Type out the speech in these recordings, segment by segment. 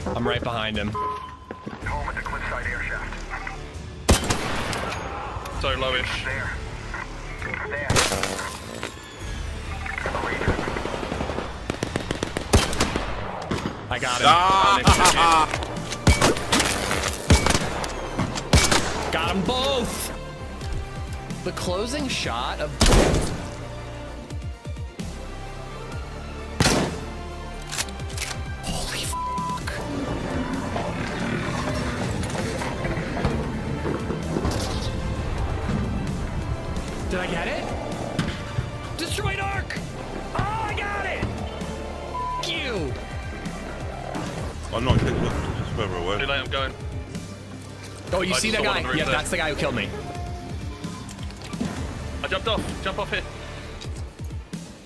I'm right behind him. Home at the cliffside air shaft. So lowish. There. There. I got him. Got them both. The closing shot of. Holy fuck. Did I get it? Destroyed ARC. Oh, I got it. F you. I'm not kidding. Just further away. Too late, I'm going. Oh, you I see just that saw guy? one on the roof Yeah, there. that's the guy who killed me. I jumped off. Jump off here.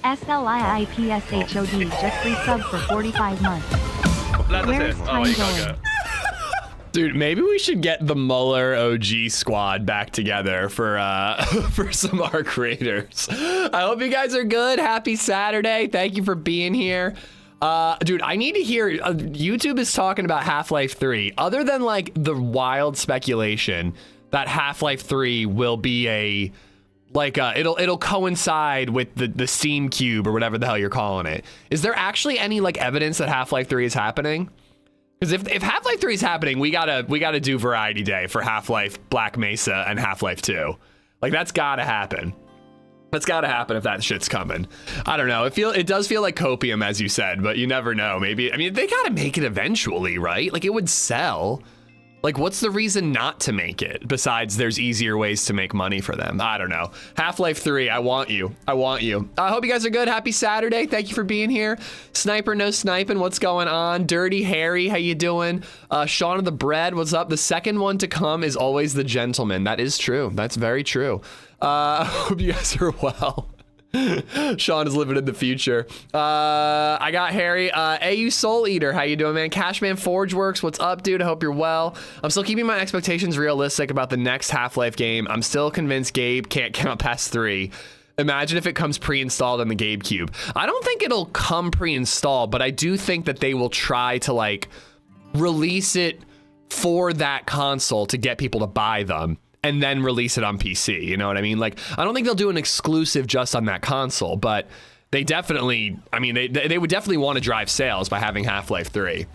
SLIIPSHOD just resub for 45 months. Land Where us is here. time You can't going? go. Dude, maybe we should get the Muller OG squad back together for for some ARC Raiders. I hope you guys are good. Happy Saturday. Thank you for being here. Dude, I need to hear, YouTube is talking about Half-Life 3. Other than like the wild speculation that Half-Life 3 will be a, like it'll coincide with the Steam Cube or whatever the hell you're calling it. Is there actually any like evidence that Half-Life 3 is happening? Because if Half-Life 3 is happening, we gotta do Variety Day for Half-Life Black Mesa and Half-Life 2. Like that's gotta happen. That's gotta happen if that shit's coming. I don't know. It does feel like copium, as you said, but you never know. Maybe, I mean, they gotta make it eventually, right? Like it would sell. Like what's the reason not to make it besides there's easier ways to make money for them? I don't know. Half-Life 3, I want you. I want you. I hope you guys are good. Happy Saturday. Thank you for being here. Sniper no sniping, what's going on? Dirty Harry, how you doing? Sean of the Bread, what's up? The second one to come is always the gentleman. That is true. That's very true. I hope you guys are well. Sean is living in the future. I got Harry. AU Soul Eater, how you doing, man? Cashman Forge Works, what's up, dude? I hope you're well. I'm still keeping my expectations realistic about the next Half-Life game. I'm still convinced Gabe can't count past 3. Imagine if it comes pre-installed on the Gabe Cube. I don't think it'll come pre-installed, but I do think that they will try to like release it for that console to get people to buy them and then release it on PC, you know what I mean? Like, I don't think they'll do an exclusive just on that console, but they definitely, I mean, they would definitely want to drive sales by having Half-Life 3.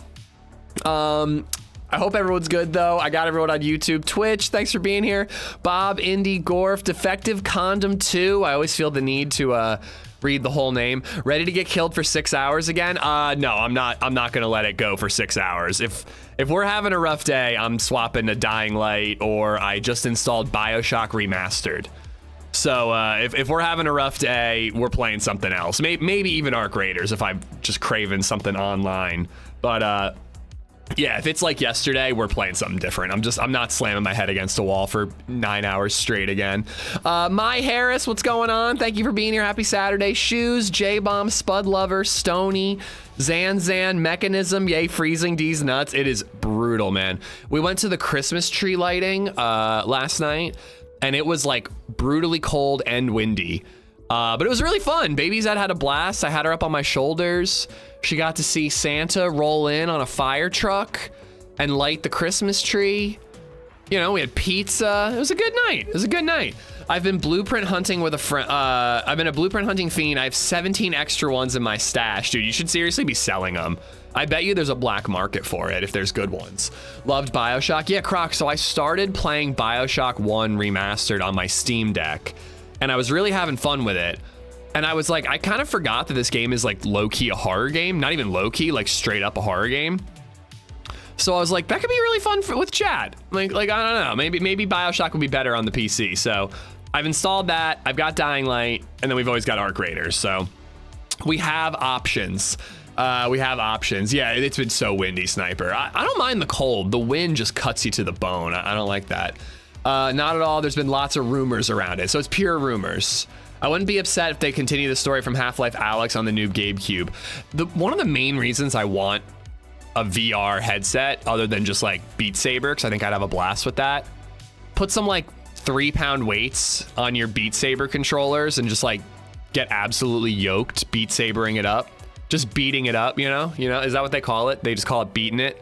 I hope everyone's good, though. I got everyone on YouTube, Twitch. Thanks for being here. Bob, Indy, Gorf, Defective Condom 2. I always feel the need to read the whole name. Ready to get killed for 6 hours again? No, I'm not gonna let it go for 6 hours. If we're having a rough day, I'm swapping to Dying Light, or I just installed BioShock Remastered. So if we're having a rough day, we're playing something else. Maybe even ARC Raiders if I'm just craving something online. But yeah, if it's like yesterday, we're playing something different. I'm not slamming my head against a wall for 9 hours straight again. My Harris, what's going on? Thank you for being here. Happy Saturday. Shoes, J-Bomb, Spud Lover, Stony, Zan, Mechanism, yay, freezing D's nuts. It is brutal, man. We went to the Christmas tree lighting last night, and it was like brutally cold and windy. But it was really fun. LadyZed had a blast. I had her up on my shoulders. She got to see Santa roll in on a fire truck and light the Christmas tree. You know, we had pizza. It was a good night. It was a good night. I've been blueprint hunting with a friend. I've been a blueprint hunting fiend. I have 17 extra ones in my stash. Dude, you should seriously be selling them. I bet you there's a black market for it if there's good ones. Loved BioShock. Yeah, Croc. So I started playing BioShock 1 Remastered on my Steam Deck, and I was really having fun with it. And I was like, I kind of forgot that this game is like low-key a horror game. Not even low-key, like straight up a horror game. So I was like, that could be really fun with chat. Like I don't know, maybe BioShock would be better on the PC. So I've installed that. I've got Dying Light, and then we've always got ARC Raiders. So we have options. Yeah, it's been so windy, Sniper. I don't mind the cold. The wind just cuts you to the bone. I don't like that. Not at all. There's been lots of rumors around it, so it's pure rumors. I wouldn't be upset if they continue the story from Half-Life Alyx on the Noob Gabe Cube. One of the main reasons I want a VR headset, other than just like Beat Saber, because I think I'd have a blast with that, put some like 3-pound weights on your Beat Saber controllers and just like get absolutely yoked Beat Sabering it up. just beating it up, you know, is that what they call it? They just call it beating it.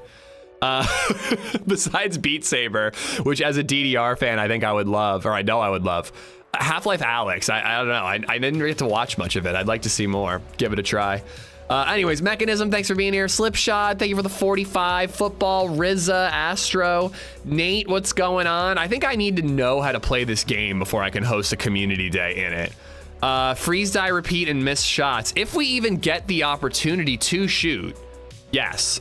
Besides Beat Saber, which as a DDR fan, I think I would love, or I know I would love. Half-Life Alyx, I don't know. I didn't get to watch much of it. I'd like to see more. Give it a try. Anyways, Mechanism, thanks for being here. Slipshot, thank you for the 45. Football, Rizza, Astro. Nate, what's going on? I think I need to know how to play this game before I can host a community day in it. Freeze, die, repeat, and miss shots. If we even get the opportunity to shoot, yes.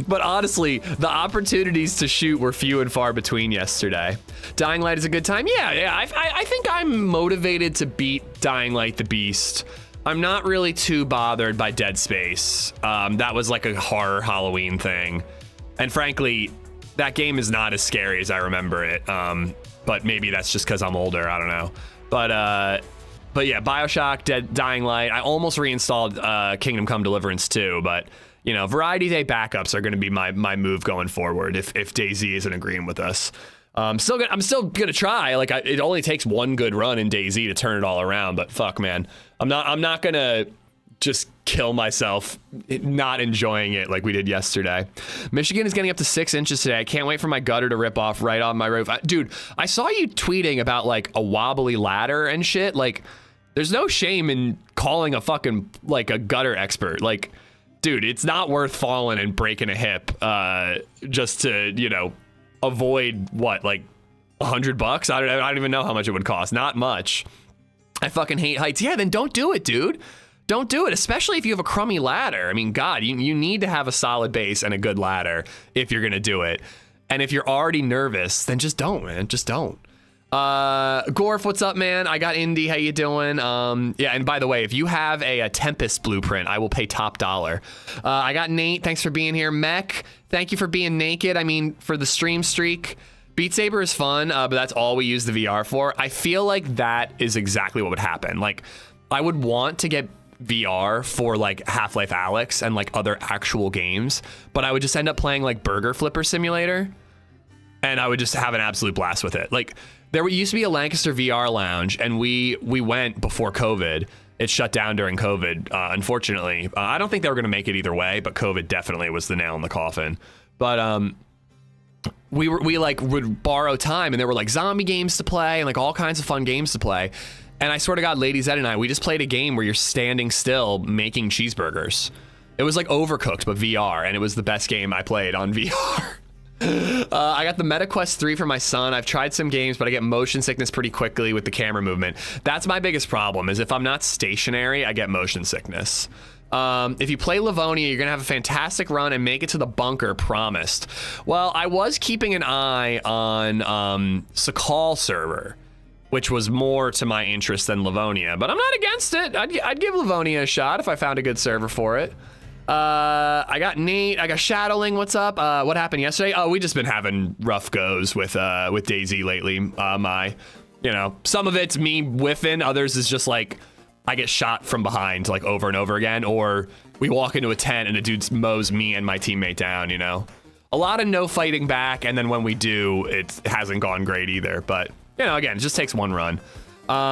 But honestly, the opportunities to shoot were few and far between yesterday. Dying Light is a good time. Yeah. I think I'm motivated to beat Dying Light the Beast. I'm not really too bothered by Dead Space. That was like a horror Halloween thing. And frankly, that game is not as scary as I remember it. But maybe that's just because I'm older. I don't know. But yeah, Bioshock, Dying Light. I almost reinstalled Kingdom Come Deliverance 2, but you know, Variety Day backups are going to be my move going forward if DayZ isn't agreeing with us. I'm still gonna try. Like it only takes one good run in DayZ to turn it all around. But fuck, man, I'm not gonna just kill myself not enjoying it like we did yesterday. Michigan is getting up to 6 inches today. I can't wait for my gutter to rip off right on my roof. Dude, I saw you tweeting about like a wobbly ladder and shit. Like, there's no shame in calling a fucking like a gutter expert. Like, dude, it's not worth falling and breaking a hip just to, you know, avoid what, like $100? I don't even know how much it would cost. Not much. I fucking hate heights. Yeah, then don't do it, dude. Don't do it, especially if you have a crummy ladder. I mean, God, you need to have a solid base and a good ladder if you're gonna do it. And if you're already nervous, then just don't, man. Just don't. Gorf, what's up, man? I got Indy. How you doing? Yeah, and by the way, if you have a Tempest blueprint, I will pay top dollar. I got Nate. Thanks for being here. Mech, thank you for being naked. I mean, for the stream streak. Beat Saber is fun, but that's all we use the VR for. I feel like that is exactly what would happen. Like, I would want to get VR for like Half-Life Alyx and like other actual games, but I would just end up playing like Burger Flipper Simulator, and I would just have an absolute blast with it. Like, there used to be a Lancaster VR lounge, and we went before COVID. It shut down during COVID, unfortunately. I don't think they were going to make it either way, but COVID definitely was the nail in the coffin. But we would borrow time, and there were like zombie games to play and like all kinds of fun games to play. And I swear to God, LadyZed and I, we just played a game where you're standing still making cheeseburgers. It was like Overcooked, but VR, and it was the best game I played on VR. I got the MetaQuest 3 for my son. I've tried some games, but I get motion sickness pretty quickly with the camera movement. That's my biggest problem, is if I'm not stationary, I get motion sickness. If you play Livonia, you're gonna have a fantastic run and make it to the bunker, promised. Well, I was keeping an eye on Sakal server, which was more to my interest than Livonia, but I'm not against it. I'd give Livonia a shot if I found a good server for it. I got Nate, I got Shadowling, what's up? What happened yesterday? Oh, we just been having rough goes with DayZ lately. You know, some of it's me whiffing, others is just like, I get shot from behind like over and over again, or we walk into a tent and a dude mows me and my teammate down, you know? A lot of no fighting back, and then when we do, it hasn't gone great either, but you know, again, it just takes one run.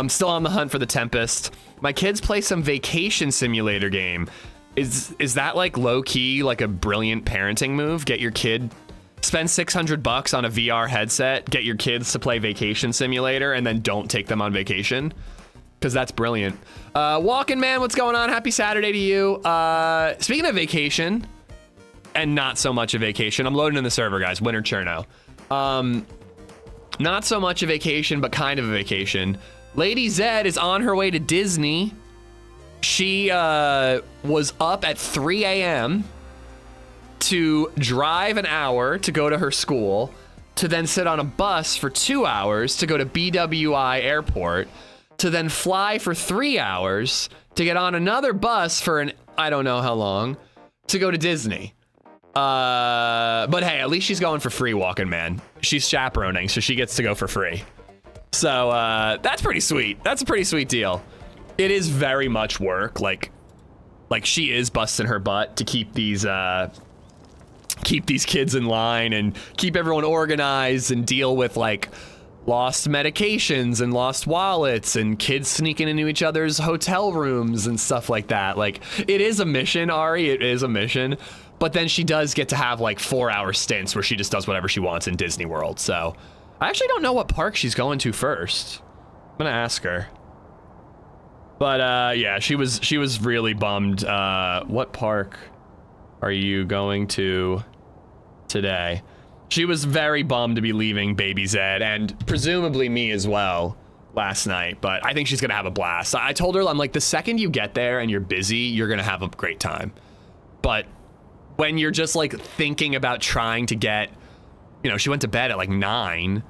Still on the hunt for the Tempest. My kids play some vacation simulator game. Is that like low key, like a brilliant parenting move? Get your kid, spend $600 on a VR headset, get your kids to play vacation simulator, and then don't take them on vacation? Because that's brilliant. Walking Man, what's going on? Happy Saturday to you. Speaking of vacation, and not so much a vacation, I'm loading in the server, guys. Winter Chernarus. Not so much a vacation, but kind of a vacation. LadyZed is on her way to Disney. She was up at 3 a.m. to drive an hour to go to her school, to then sit on a bus for 2 hours to go to BWI Airport, to then fly for 3 hours to get on another bus for I don't know how long, to go to Disney. But hey, at least she's going for free, Walking Man. She's chaperoning, so she gets to go for free. So that's pretty sweet. That's a pretty sweet deal. It is very much work. Like she is busting her butt to keep these kids in line and keep everyone organized and deal with like lost medications and lost wallets and kids sneaking into each other's hotel rooms and stuff like that. Like, it is a mission, Ari, it is a mission. But then she does get to have like 4-hour stints where she just does whatever she wants in Disney World. So I actually don't know what park she's going to first. I'm gonna ask her. But yeah, she was really bummed. What park are you going to today? She was very bummed to be leaving Baby Zed and presumably me as well last night, but I think she's gonna have a blast. I told her, I'm like, the second you get there and you're busy, you're gonna have a great time. But when you're just like thinking about trying to get, you know, she went to bed at like 9.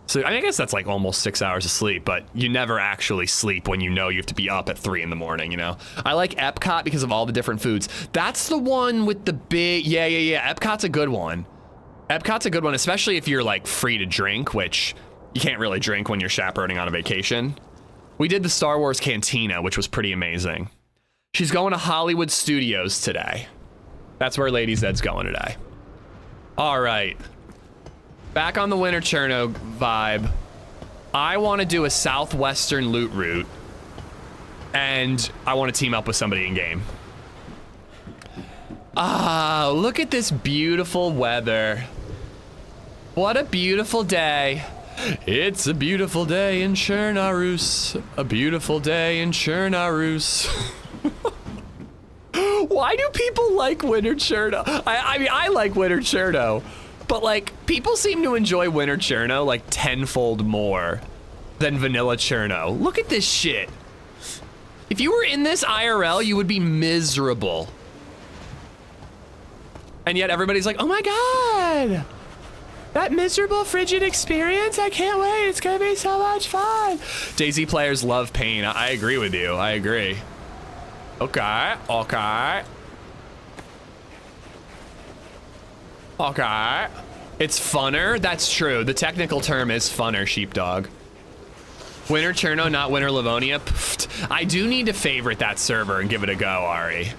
So I guess that's like almost 6 hours of sleep, but you never actually sleep when you know you have to be up at 3 in the morning, you know? I like Epcot because of all the different foods. That's the one with the big, yeah. Epcot's a good one. Epcot's a good one, especially if you're like free to drink, which you can't really drink when you're chaperoning on a vacation. We did the Star Wars Cantina, which was pretty amazing. She's going to Hollywood Studios today. That's where LadyZed's going today. All right. Back on the Winter Chernarus vibe. I want to do a southwestern loot route. And I want to team up with somebody in game. Ah, look at this beautiful weather. What a beautiful day. It's a beautiful day in Chernarus. A beautiful day in Chernarus. Why do people like Winter Chernarus? I mean, I like Winter Chernarus, but like, people seem to enjoy Winter Chernarus like tenfold more than Vanilla Chernarus. Look at this shit. If you were in this IRL, you would be miserable. And yet everybody's like, oh my God, that miserable frigid experience, I can't wait, it's gonna be so much fun. DayZ players love pain. I agree with you, I agree. Okay. It's funner, that's true. The technical term is funner, sheepdog. Winter Chernarus, not Winter Livonia. Pfft. I do need to favorite that server and give it a go, Ari.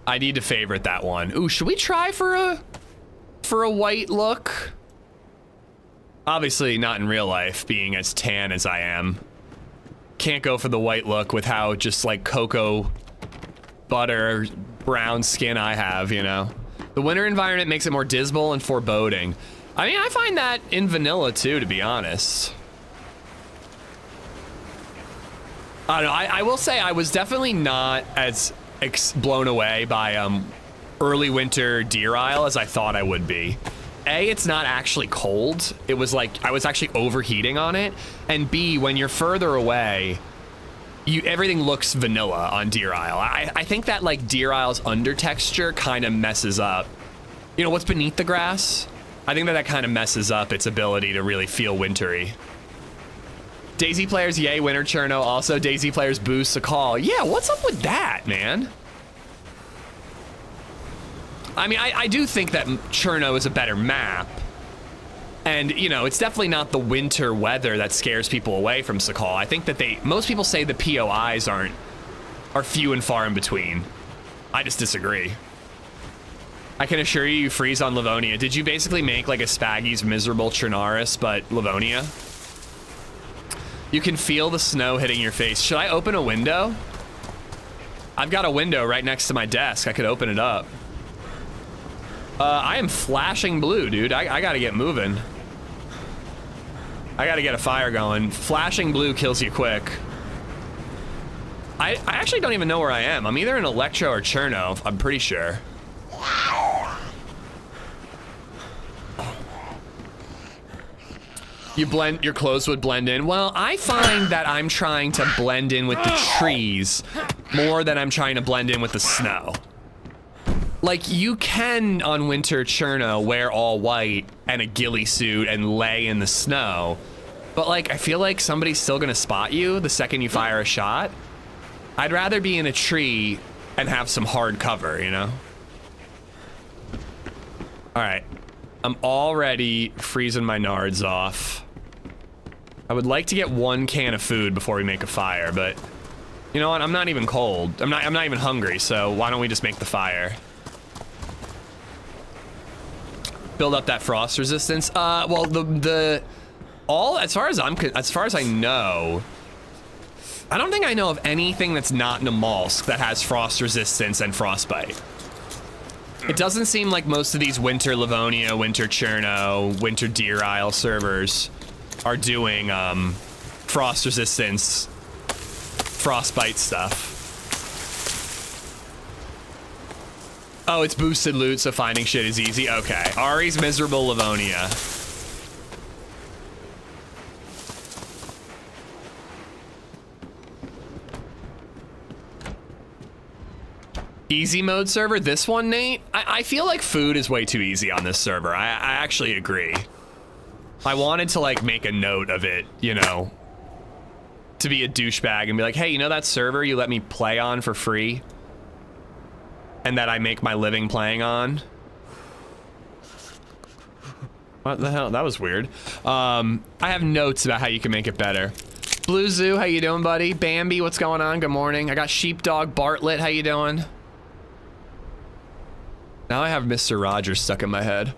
I need to favorite that one. Ooh, should we try for a white look? Obviously not in real life, being as tan as I am. Can't go for the white look with how just like cocoa butter brown skin I have, you know? The winter environment makes it more dismal and foreboding. I mean, I find that in vanilla too, to be honest. I don't know, I will say I was definitely not as blown away by early winter Deer Isle as I thought I would be. A, it's not actually cold. It was like, I was actually overheating on it. And B, when you're further away, everything looks vanilla on Deer Isle. I think that like Deer Isle's under texture kind of messes up. You know, what's beneath the grass? I think that kind of messes up its ability to really feel wintry. DayZ players, yay, Winter Chernarus. Also, DayZ players boost a call. Yeah, what's up with that, man? I mean, I do think that Chernarus is a better map. And, you know, it's definitely not the winter weather that scares people away from Sakal. I think that most people say the POIs are few and far in between. I just disagree. I can assure you freeze on Livonia. Did you basically make like a Spaggy's miserable Chernarus, but Livonia? You can feel the snow hitting your face. Should I open a window? I've got a window right next to my desk. I could open it up. I am flashing blue, dude. I gotta get moving. I gotta get a fire going. Flashing blue kills you quick. I actually don't even know where I am. I'm either in Electro or Cherno, I'm pretty sure. Your clothes would blend in. Well, I find that I'm trying to blend in with the trees more than I'm trying to blend in with the snow. Like, you can, on Winter Chernarus, wear all white and a ghillie suit and lay in the snow. But, like, I feel like somebody's still gonna spot you the second you fire a shot. I'd rather be in a tree and have some hard cover, you know? All right. I'm already freezing my nards off. I would like to get 1 can of food before we make a fire, but you know what? I'm not even cold. I'm not even hungry, so why don't we just make the fire? build up that frost resistance. Well, as far as I know, I don't think I know of anything that's not Namalsk that has frost resistance and frostbite. It doesn't seem like most of these Winter Livonia, Winter Cherno, Winter Deer Isle servers are doing frost resistance, frostbite stuff. Oh, it's boosted loot, so finding shit is easy. Okay, Ari's miserable Livonia. Easy mode server, this one, Nate? I feel like food is way too easy on this server. I actually agree. I wanted to like make a note of it, you know, to be a douchebag and be like, hey, you know that server you let me play on for free? And that I make my living playing on? What the hell? That was weird. I have notes about how you can make it better. Blue Zoo, how you doing, buddy? Bambi, what's going on? Good morning. I got Sheepdog Bartlett, how you doing? Now I have Mr. Rogers stuck in my head.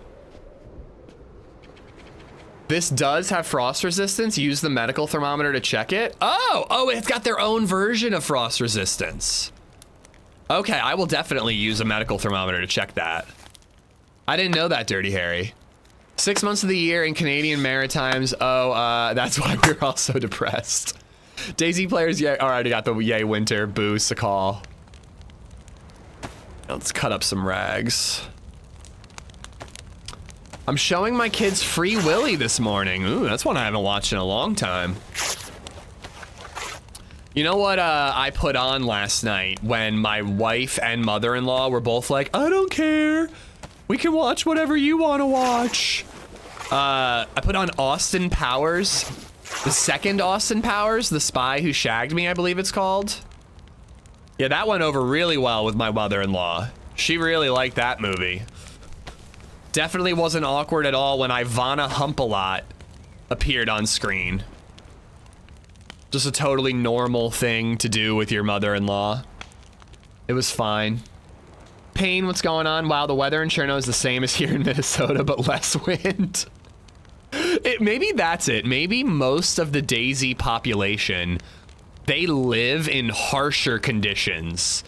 This does have frost resistance. Use the medical thermometer to check it. Oh, it's got their own version of frost resistance. Okay, I will definitely use a medical thermometer to check that. I didn't know that, Dirty Harry. 6 months of the year in Canadian Maritimes. Oh, that's why we're all so depressed. DayZ players, yeah, already got the yay winter boost to call. Let's cut up some rags. I'm showing my kids Free Willy this morning. Ooh, that's one I haven't watched in a long time. You know what I put on last night when my wife and mother-in-law were both like, I don't care. We can watch whatever you want to watch. I put on Austin Powers. The second Austin Powers, The Spy Who Shagged Me, I believe it's called. Yeah, that went over really well with my mother-in-law. She really liked that movie. Definitely wasn't awkward at all when Ivana Humpalot appeared on screen. Just a totally normal thing to do with your mother-in-law. It was fine. Payne, what's going on? Wow, the weather in Cherno is the same as here in Minnesota, but less wind. Maybe that's it. Maybe most of the DayZ population, they live in harsher conditions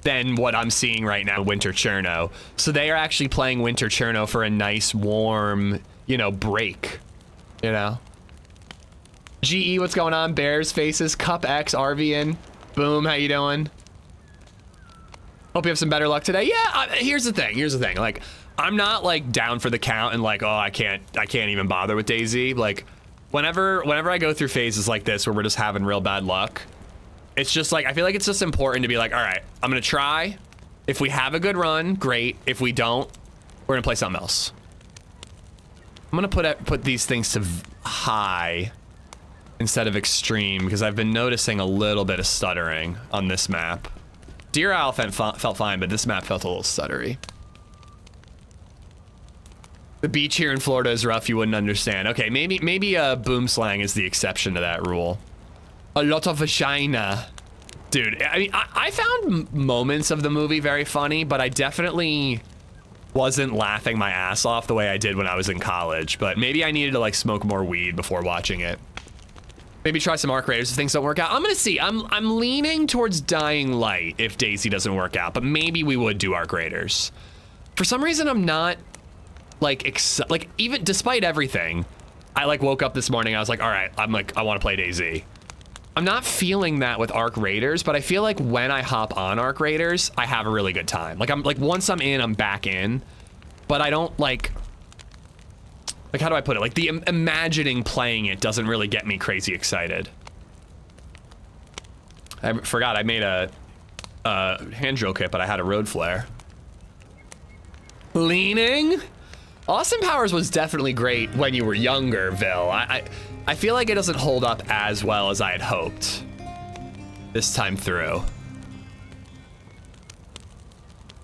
than what I'm seeing right now in Winter Cherno. So they are actually playing Winter Cherno for a nice, warm, you know, break, you know? GE, what's going on? Bears Faces, Cup X, Arvian. Boom, how you doing? Hope you have some better luck today. Yeah, here's the thing. Like, I'm not like down for the count and like, oh, I can't even bother with DayZ. Like, whenever I go through phases like this where we're just having real bad luck, it's just like, I feel like it's just important to be like, all right, I'm gonna try. If we have a good run, great. If we don't, we're gonna play something else. I'm gonna put these things to high instead of extreme because I've been noticing a little bit of stuttering on this map. Deer Isle felt fine, but this map felt a little stuttery. The beach here in Florida is rough, you wouldn't understand. Okay, maybe boom slang is the exception to that rule. A lot of vagina. Dude, I mean, I found moments of the movie very funny, but I definitely wasn't laughing my ass off the way I did when I was in college. But maybe I needed to like smoke more weed before watching it. Maybe try some ARC Raiders if things don't work out. I'm gonna see. I'm leaning towards Dying Light if DayZ doesn't work out, but maybe we would do ARC Raiders. For some reason, I'm not like even despite everything. I like woke up this morning. I was like, all right, I want to play DayZ. I'm not feeling that with ARC Raiders, but I feel like when I hop on ARC Raiders, I have a really good time. Like once I'm in, I'm back in, but I don't like how do I put it? Like the imagining playing it doesn't really get me crazy excited. I forgot I made a hand drill kit, but I had a road flare. Leaning? Austin Powers was definitely great when you were younger, Vil. I feel like it doesn't hold up as well as I had hoped this time through.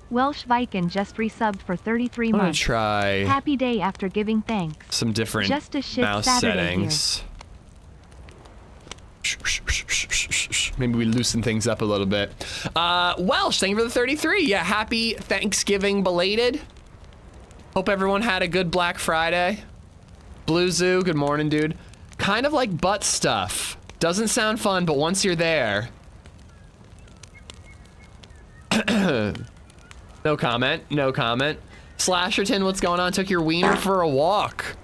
Welsh Viking just resubbed for 33 I'm gonna months. try Happy day after giving thanks. some different Just a shit mouse Saturday settings. Maybe we loosen things up a little bit. Welsh, thank you for the 33. Yeah, happy Thanksgiving belated. Hope everyone had a good Black Friday. Blue Zoo, good morning, dude. Kind of like butt stuff. Doesn't sound fun, but once you're there. No comment, no comment. Slasherton, what's going on? Took your wiener for a walk.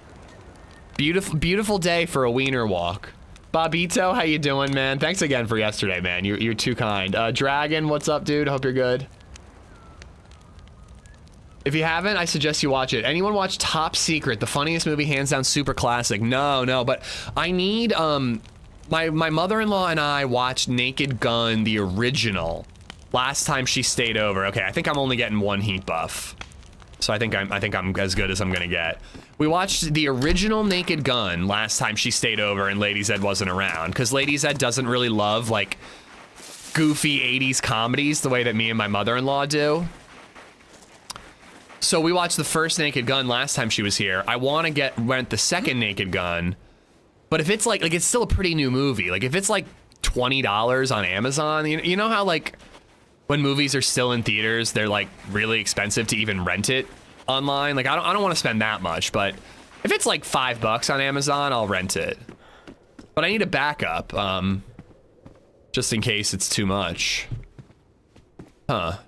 Beautiful, beautiful day for a wiener walk. Bobito, how you doing, man? Thanks again for yesterday, man. You're too kind. Dragon, what's up, dude? Hope you're good. If you haven't, I suggest you watch it. Anyone watch Top Secret, the funniest movie, hands down, super classic? No, but I need, my mother-in-law and I watched Naked Gun, the original, last time she stayed over. Okay, I think I'm only getting one heat buff. So I think I'm as good as I'm gonna get. We watched the original Naked Gun last time she stayed over and LadyZed wasn't around, because LadyZed doesn't really love, like, goofy 80s comedies the way that me and my mother-in-law do. So we watched the first Naked Gun last time she was here. I want to rent the second Naked Gun, but if it's like it's still a pretty new movie. Like if it's like $20 on Amazon, you know how like when movies are still in theaters, they're like really expensive to even rent it online. Like I don't want to spend that much, but if it's like $5 on Amazon, I'll rent it. But I need a backup, just in case it's too much. Huh.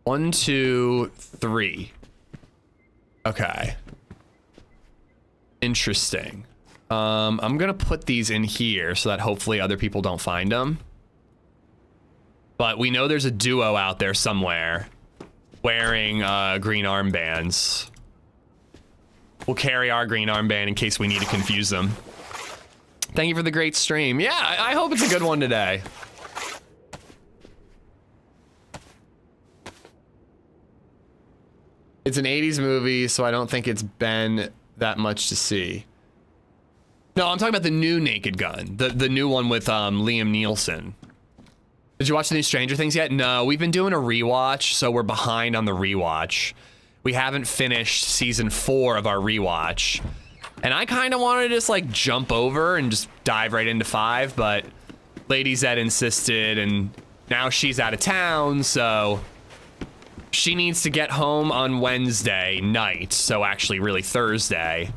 One, two, three. Okay. Interesting. I'm gonna put these in here so that hopefully other people don't find them. But we know there's a duo out there somewhere wearing green armbands. We'll carry our green armband in case we need to confuse them. Thank you for the great stream. Yeah, I hope it's a good one today. It's an 80s movie, so I don't think it's been that much to see. No, I'm talking about the new Naked Gun. The new one with Liam Neeson. Did you watch the new Stranger Things yet? No, we've been doing a rewatch, so we're behind on the rewatch. We haven't finished season 4 of our rewatch. And I kind of wanted to just like jump over and just dive right into 5, but LadyZed insisted, and now she's out of town, so she needs to get home on Wednesday night, so actually really Thursday.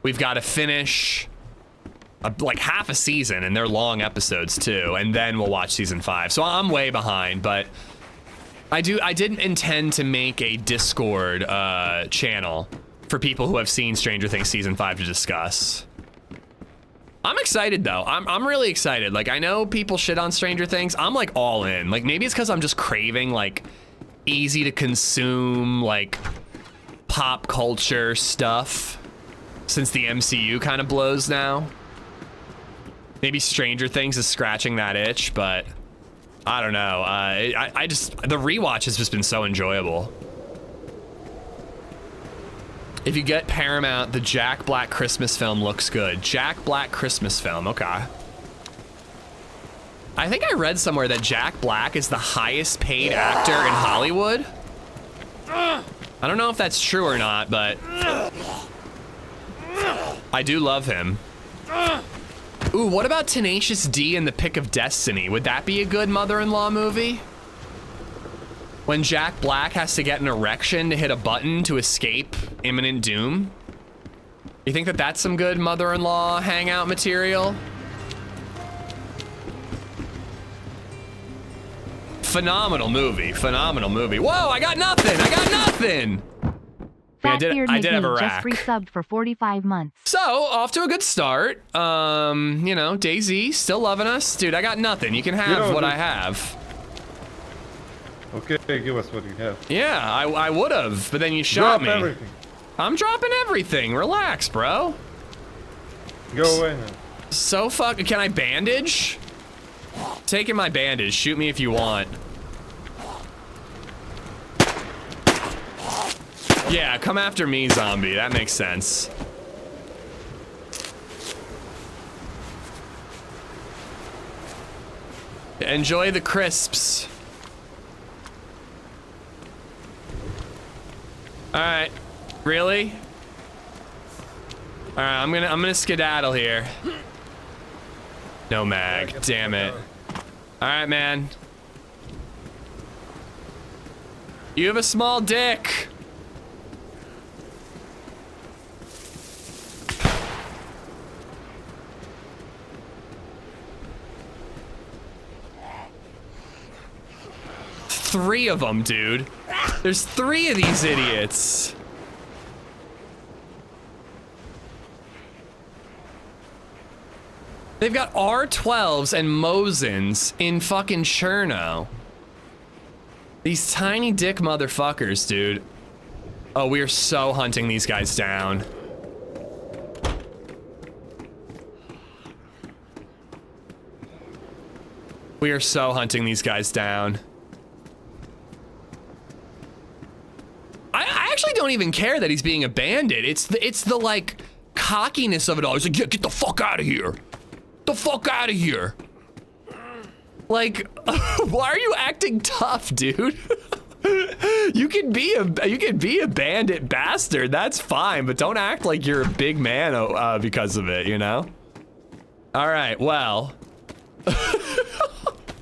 We've got to finish like half a season, and they're long episodes too, and then we'll watch season 5. So I'm way behind, but I didn't intend to make a Discord channel for people who have seen Stranger Things season 5 to discuss. I'm excited though. I'm really excited. Like I know people shit on Stranger Things. I'm like all in. Like maybe it's because I'm just craving like easy to consume like pop culture stuff since the MCU kind of blows now. Maybe Stranger Things is scratching that itch, but I don't know. I just, the rewatch has just been so enjoyable. If you get Paramount, the Jack Black Christmas film looks good. Jack Black Christmas film, okay. I think I read somewhere that Jack Black is the highest paid actor in Hollywood. I don't know if that's true or not, but I do love him. Ooh, what about Tenacious D and the Pick of Destiny? Would that be a good mother-in-law movie? When Jack Black has to get an erection to hit a button to escape imminent doom? You think that that's some good mother-in-law hangout material? Phenomenal movie, phenomenal movie. Whoa, I got nothing, I got nothing! I did have a rack. Just resubbed for 45 months. So, off to a good start. You know, DayZ, still loving us. Dude, I got nothing. You can have what I have. Okay, give us what you have. Yeah, I would have, but then you shot me. Drop everything. I'm dropping everything. Relax, bro. Go away now. So can I bandage? Taking my bandage. Shoot me if you want. Yeah, come after me, zombie. That makes sense. Enjoy the crisps. All right. Really? All right, I'm gonna skedaddle here. No mag. Damn it. All right, man. You have a small dick. Three of them, dude. There's 3 of these idiots. They've got R12s and Mosins in fucking Cherno. These tiny dick motherfuckers, dude. Oh, we are so hunting these guys down. We are so hunting these guys down. I actually don't even care that he's being a bandit. It's the like cockiness of it all. He's like, yeah, get the fuck out of here. The fuck out of here. Like, why are you acting tough, dude? You can be a bandit bastard. That's fine, but don't act like you're a big man because of it, you know? All right, well.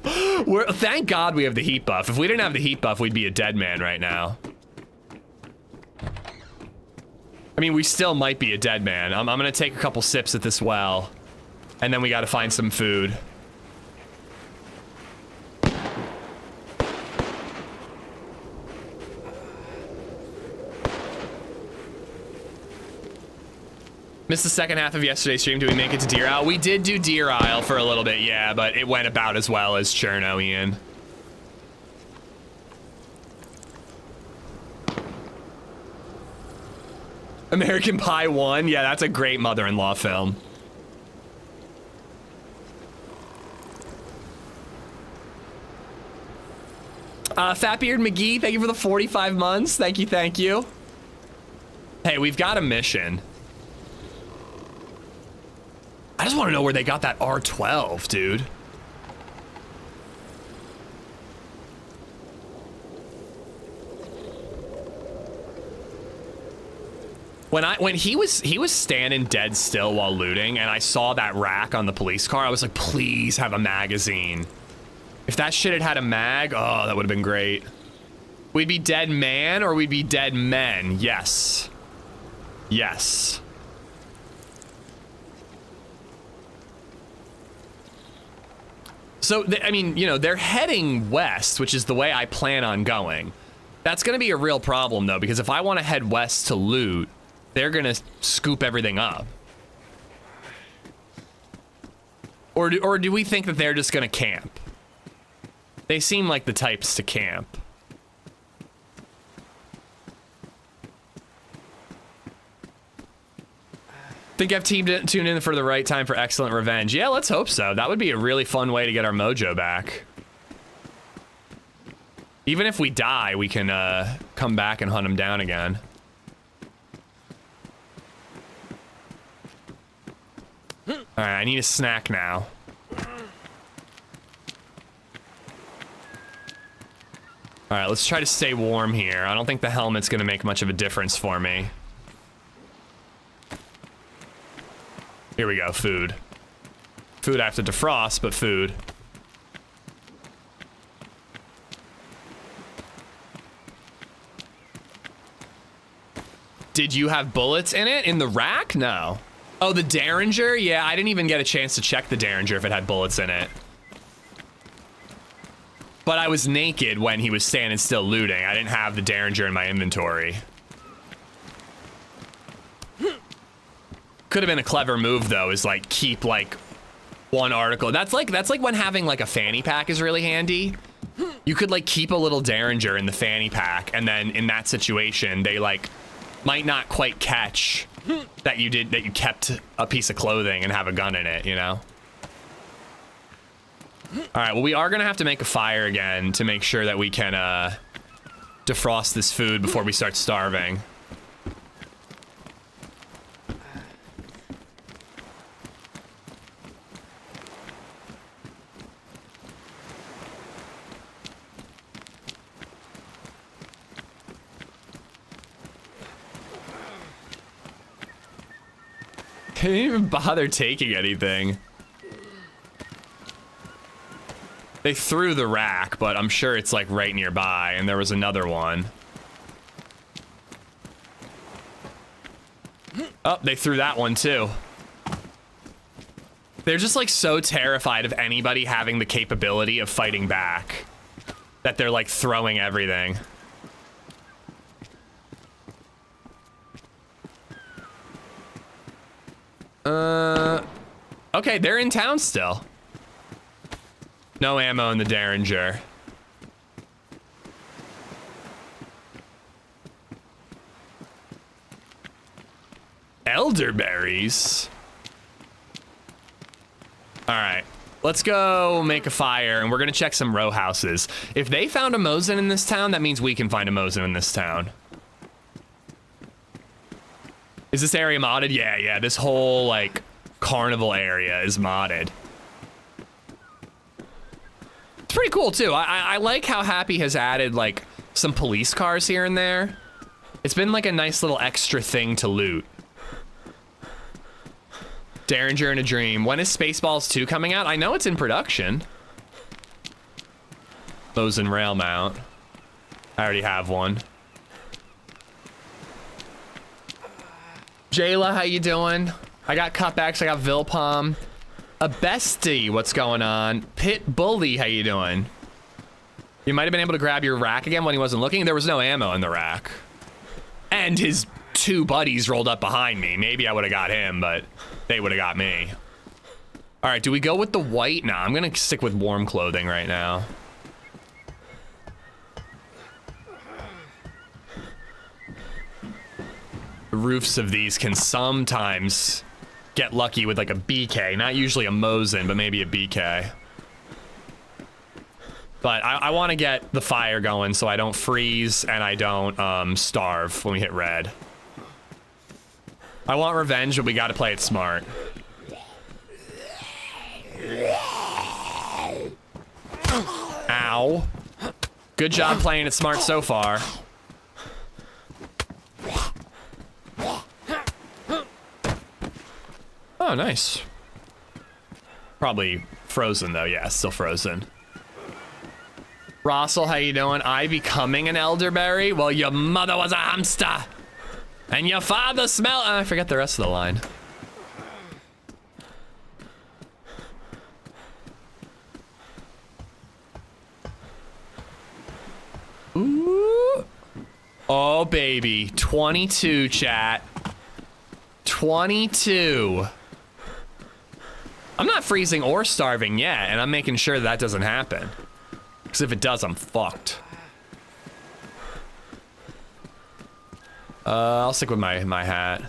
Thank God we have the heat buff. If we didn't have the heat buff, we'd be a dead man right now. I mean, we still might be a dead man. I'm gonna take a couple sips at this well, and then we gotta find some food. Missed the second half of yesterday's stream. Did we make it to Deer Isle? We did do Deer Isle for a little bit, yeah, but it went about as well as Cherno, Ian. American Pie 1? Yeah, that's a great mother-in-law film. Fatbeard McGee, thank you for the 45 months. Thank you, thank you. Hey, we've got a mission. I just want to know where they got that R12, dude. When he was standing dead still while looting, and I saw that rack on the police car, I was like, please have a magazine. If that shit had a mag, oh, that would have been great. We'd be dead man or we'd be dead men. Yes. Yes. So, I mean, you know, they're heading west, which is the way I plan on going. That's going to be a real problem, though, because if I want to head west to loot, they're going to scoop everything up. Or do we think that they're just going to camp? They seem like the types to camp. Think I've tuned in for the right time for excellent revenge. Yeah, let's hope so. That would be a really fun way to get our mojo back. Even if we die, we can come back and hunt them down again. All right, I need a snack now. All right, let's try to stay warm here. I don't think the helmet's gonna make much of a difference for me. Here we go, food. Food I have to defrost, but food. Did you have bullets in it? In the rack? No. Oh, the Derringer? Yeah, I didn't even get a chance to check the Derringer if it had bullets in it. But I was naked when he was standing still looting. I didn't have the Derringer in my inventory. Could have been a clever move though, is like keep like one article. That's like when having like a fanny pack is really handy. You could like keep a little Derringer in the fanny pack, and then in that situation they like might not quite catch that you kept a piece of clothing and have a gun in it, you know? All right, well, we are gonna have to make a fire again to make sure that we can defrost this food before we start starving. I didn't even bother taking anything. They threw the rack, but I'm sure it's like right nearby, and there was another one. Oh, they threw that one too. They're just like so terrified of anybody having the capability of fighting back that they're like throwing everything. Okay, they're in town still. No ammo in the Derringer. Elderberries? All right, let's go make a fire, and we're gonna check some row houses. If they found a Mosin in this town, that means we can find a Mosin in this town. Is this area modded? Yeah, this whole, like, carnival area is modded. It's pretty cool, too. I like how Happy has added, like, some police cars here and there. It's been, like, a nice little extra thing to loot. Derringer in a Dream. When is Spaceballs 2 coming out? I know it's in production. Mosin rail mount. I already have one. Jayla, how you doing? I got cutbacks, I got Vilpalm. A bestie, what's going on? Pit Bully, how you doing? You might have been able to grab your rack again when he wasn't looking. There was no ammo in the rack. And his 2 buddies rolled up behind me. Maybe I would have got him, but they would have got me. All right, do we go with the white? Nah, I'm gonna stick with warm clothing right now. The roofs of these can sometimes get lucky with like a BK. Not usually a Mosin, but maybe a BK. But I want to get the fire going so I don't freeze and I don't starve when we hit red. I want revenge, but we got to play it smart. Ow. Good job playing it smart so far. Oh, nice. Probably frozen though. Yeah, still frozen. Rossel, how you doing? I becoming an elderberry? Well, your mother was a hamster. And your father smelled... I forget the rest of the line. Ooh. Oh, baby. 22, chat. 22. I'm not freezing or starving yet, and I'm making sure that doesn't happen. Because if it does, I'm fucked. I'll stick with my hat.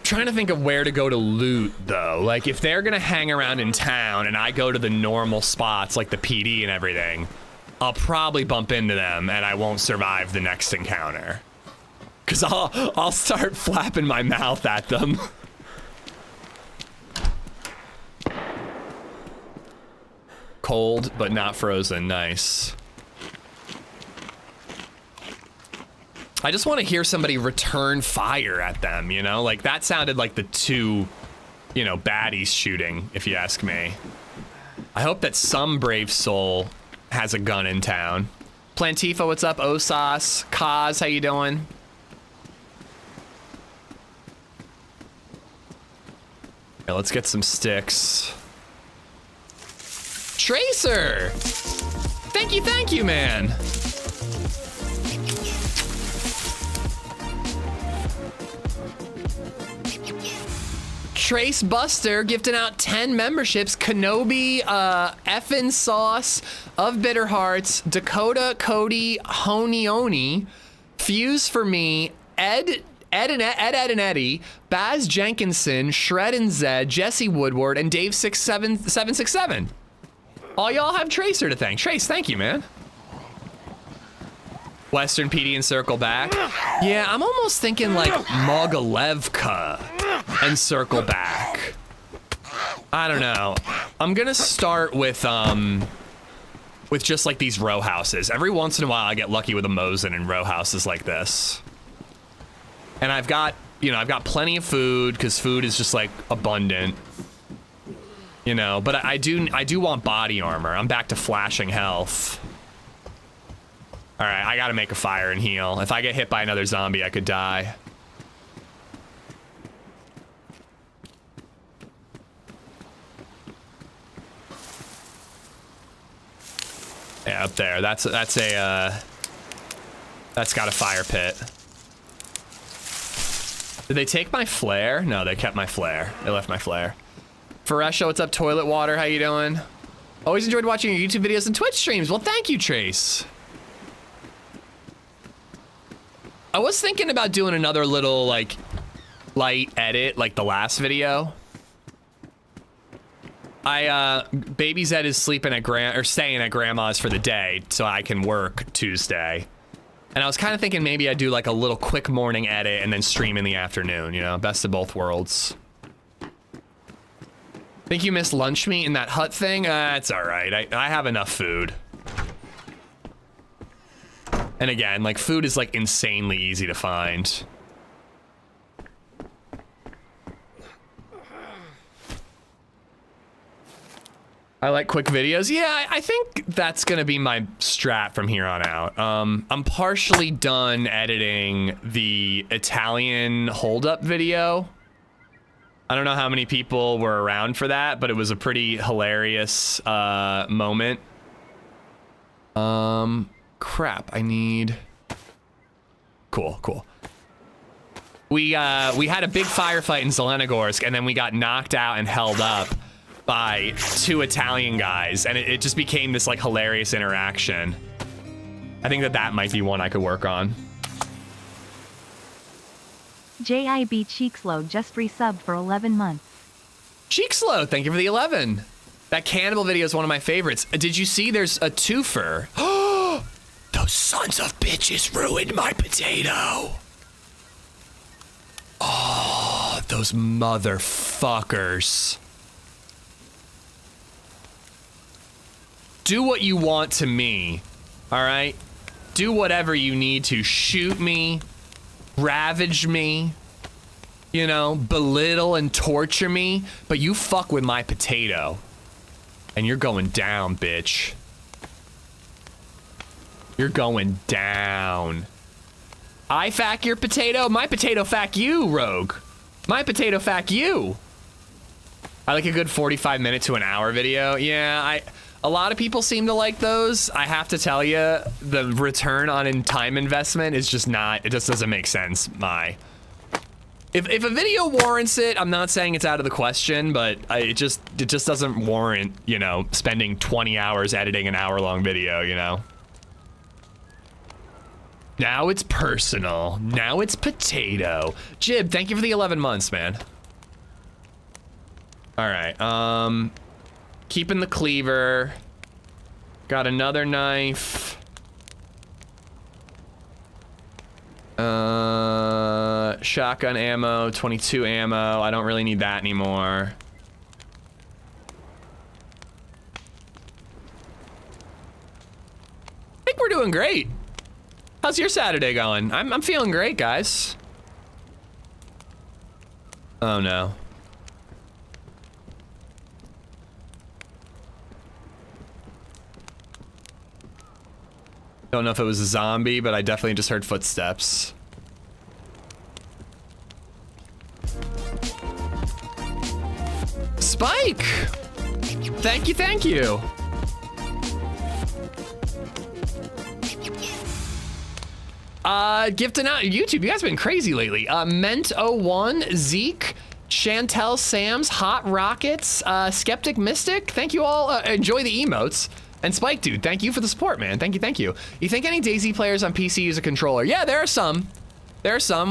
Trying to think of where to go to loot, though. Like, if they're gonna hang around in town and I go to the normal spots, like the PD and everything, I'll probably bump into them and I won't survive the next encounter. Because I'll start flapping my mouth at them. Cold, but not frozen. Nice. I just want to hear somebody return fire at them, you know? Like, that sounded like the 2, you know, baddies shooting, if you ask me. I hope that some brave soul has a gun in town. Plantifa, what's up? Osas. Kaz, how you doing? Yeah, let's get some sticks. Tracer! Thank you, man. Trace Buster gifting out 10 memberships. Kenobi, Effin Sauce, Of Bitter Hearts, Dakota, Cody, Honioni, Fuse for Me, Ed and Eddie, Baz Jenkinson, Shred and Zed, Jesse Woodward, and Dave 767. All y'all have Tracer to thank. Trace, thank you, man. Western PD and circle back. Yeah, I'm almost thinking like Mogalevka and circle back. I don't know. I'm gonna start with just like these row houses. Every once in a while I get lucky with a Mosin in row houses like this. And I've got, you know, I've got plenty of food because food is just like abundant. You know, but I do want body armor. I'm back to flashing health. All right, I gotta make a fire and heal. If I get hit by another zombie, I could die. Yeah, up there. That's got a fire pit. Did they take my flare? No, they kept my flare. They left my flare. Faresha, what's up, toilet water? How you doing? Always enjoyed watching your YouTube videos and Twitch streams. Well, thank you, Trace. I was thinking about doing another little, like, light edit, like the last video. Baby Zed is sleeping at staying at grandma's for the day, so I can work Tuesday. And I was kind of thinking maybe I'd do like a little quick morning edit and then stream in the afternoon, you know, best of both worlds. Think you missed lunch meat in that hut thing? It's all right. I have enough food. And again, like, food is like insanely easy to find. I like quick videos. Yeah, I think that's gonna be my strat from here on out. I'm partially done editing the Italian hold-up video. I don't know how many people were around for that, but it was a pretty hilarious moment. Crap, I need... Cool. We had a big firefight in Zelenogorsk, and then we got knocked out and held up by 2 Italian guys, and it just became this like hilarious interaction. I think that might be one I could work on. JIB Cheekslow just resubbed for 11 months. Cheekslow, thank you for the 11. That cannibal video is one of my favorites. Did you see there's a twofer? Those sons of bitches ruined my potato. Oh, those motherfuckers. Do what you want to me, all right? Do whatever you need to. Shoot me, ravage me, you know, belittle and torture me, but you fuck with my potato, and you're going down, bitch. You're going down. I fack your potato? My potato fack you, rogue. My potato fack you. I like a good 45-minute to an hour video. Yeah, a lot of people seem to like those. I have to tell you, the return on time investment is just not, it just doesn't make sense. If a video warrants it, I'm not saying it's out of the question, but it just doesn't warrant, you know, spending 20 hours editing an hour-long video, you know? Now it's personal. Now it's potato. Jib, thank you for the 11 months, man. All right, keeping the cleaver. Got another knife. Shotgun ammo, 22 ammo. I don't really need that anymore. I think we're doing great. How's your Saturday going? I'm feeling great, guys. Oh no. Don't know if it was a zombie, but I definitely just heard footsteps. Spike! Thank you. Gifting out YouTube. You guys have been crazy lately. Ment01, Zeke, Chantel Sams, Hot Rockets, Skeptic Mystic. Thank you all. Enjoy the emotes. And Spike Dude, thank you for the support, man. Thank you. You think any DayZ players on PC use a controller? Yeah, there are some.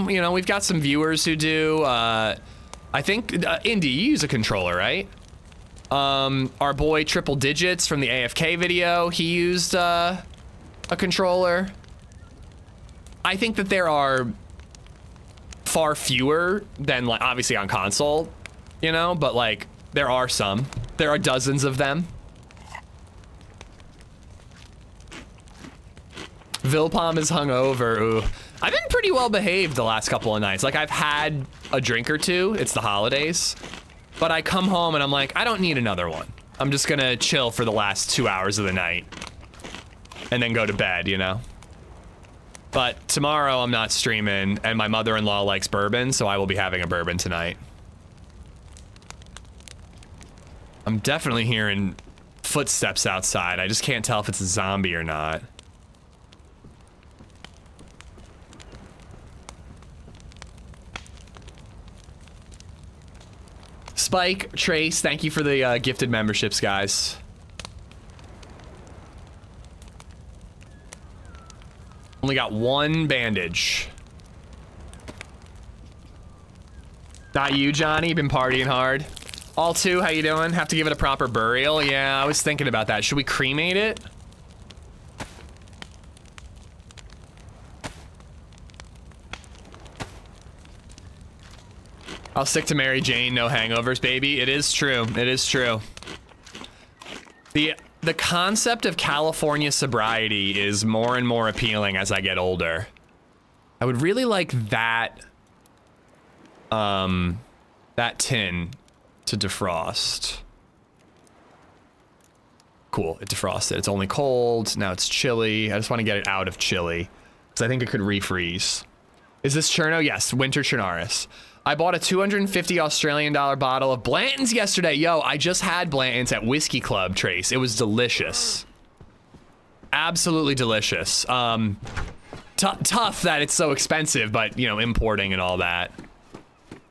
You know, we've got some viewers who do. I think, Indy, you use a controller, right? Our boy Triple Digits from the AFK video, he used a controller. I think that there are far fewer than, like, obviously on console, you know, but like there are some. There are dozens of them. Vilpom is hungover. Ooh. I've been pretty well behaved the last couple of nights. Like, I've had a drink or two. It's the holidays. But I come home and I'm like, I don't need another one. I'm just gonna chill for the last 2 hours of the night and then go to bed, you know? But tomorrow I'm not streaming and my mother-in-law likes bourbon, so I will be having a bourbon tonight. I'm definitely hearing footsteps outside. I just can't tell if it's a zombie or not. Spike, Trace, thank you for the gifted memberships, guys. Only got one bandage. Not you, Johnny. Been partying hard. All two, how you doing? Have to give it a proper burial? Yeah, I was thinking about that. Should we cremate it? I'll stick to Mary Jane, no hangovers, baby. It is true. It is true. The concept of California sobriety is more and more appealing as I get older. I would really like that tin to defrost. Cool, it defrosted. It's only cold, now it's chilly. I just want to get it out of chilly because I think it could refreeze. Is this Cherno? Yes, Winter Chernarus. I bought a 250 Australian dollar bottle of Blanton's yesterday. Yo, I just had Blanton's at Whiskey Club, Trace. It was delicious. Absolutely delicious. Tough that it's so expensive, but, you know, importing and all that.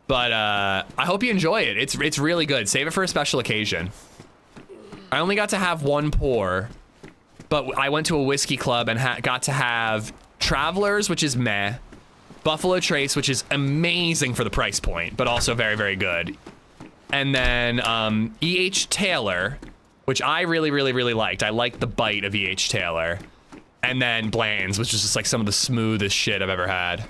But I hope you enjoy it. It's really good. Save it for a special occasion. I only got to have one pour, but I went to a Whiskey Club and got to have Travelers, which is meh. Buffalo Trace, which is amazing for the price point, but also very, very good. And then E.H. Taylor, which I really, really, really liked. I liked the bite of E.H. Taylor. And then Bland's, which is just like some of the smoothest shit I've ever had.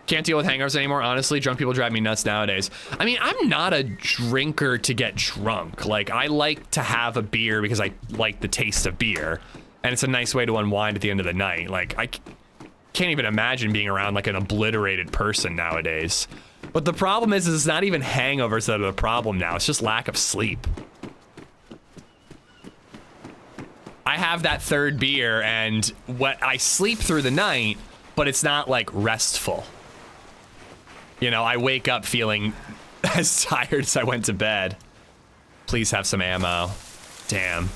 Can't deal with hangovers anymore, honestly. Drunk people drive me nuts nowadays. I mean, I'm not a drinker to get drunk. Like, I like to have a beer because I like the taste of beer. And it's a nice way to unwind at the end of the night. Like, I can't even imagine being around like an obliterated person nowadays. But the problem is it's not even hangovers that are the problem now. It's just lack of sleep. I have that third beer and I sleep through the night, but it's not like restful. You know, I wake up feeling as tired as I went to bed. Please have some ammo. Damn.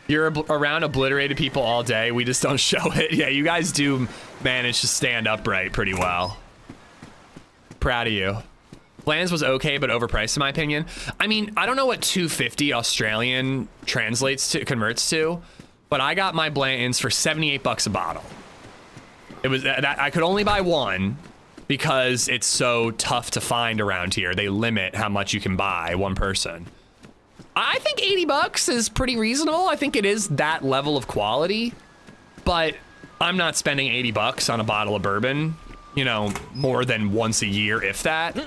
You're around obliterated people all day. We just don't show it. Yeah, you guys do manage to stand upright pretty well. Proud of you. Bland's was okay, but overpriced in my opinion. I mean, I don't know what 250 Australian converts to, but I got my Blanton's for 78 bucks a bottle. It was that I could only buy one because it's so tough to find around here. They limit how much you can buy, one person. I think 80 bucks is pretty reasonable. I think it is that level of quality, but I'm not spending 80 bucks on a bottle of bourbon, you know, more than once a year, if that.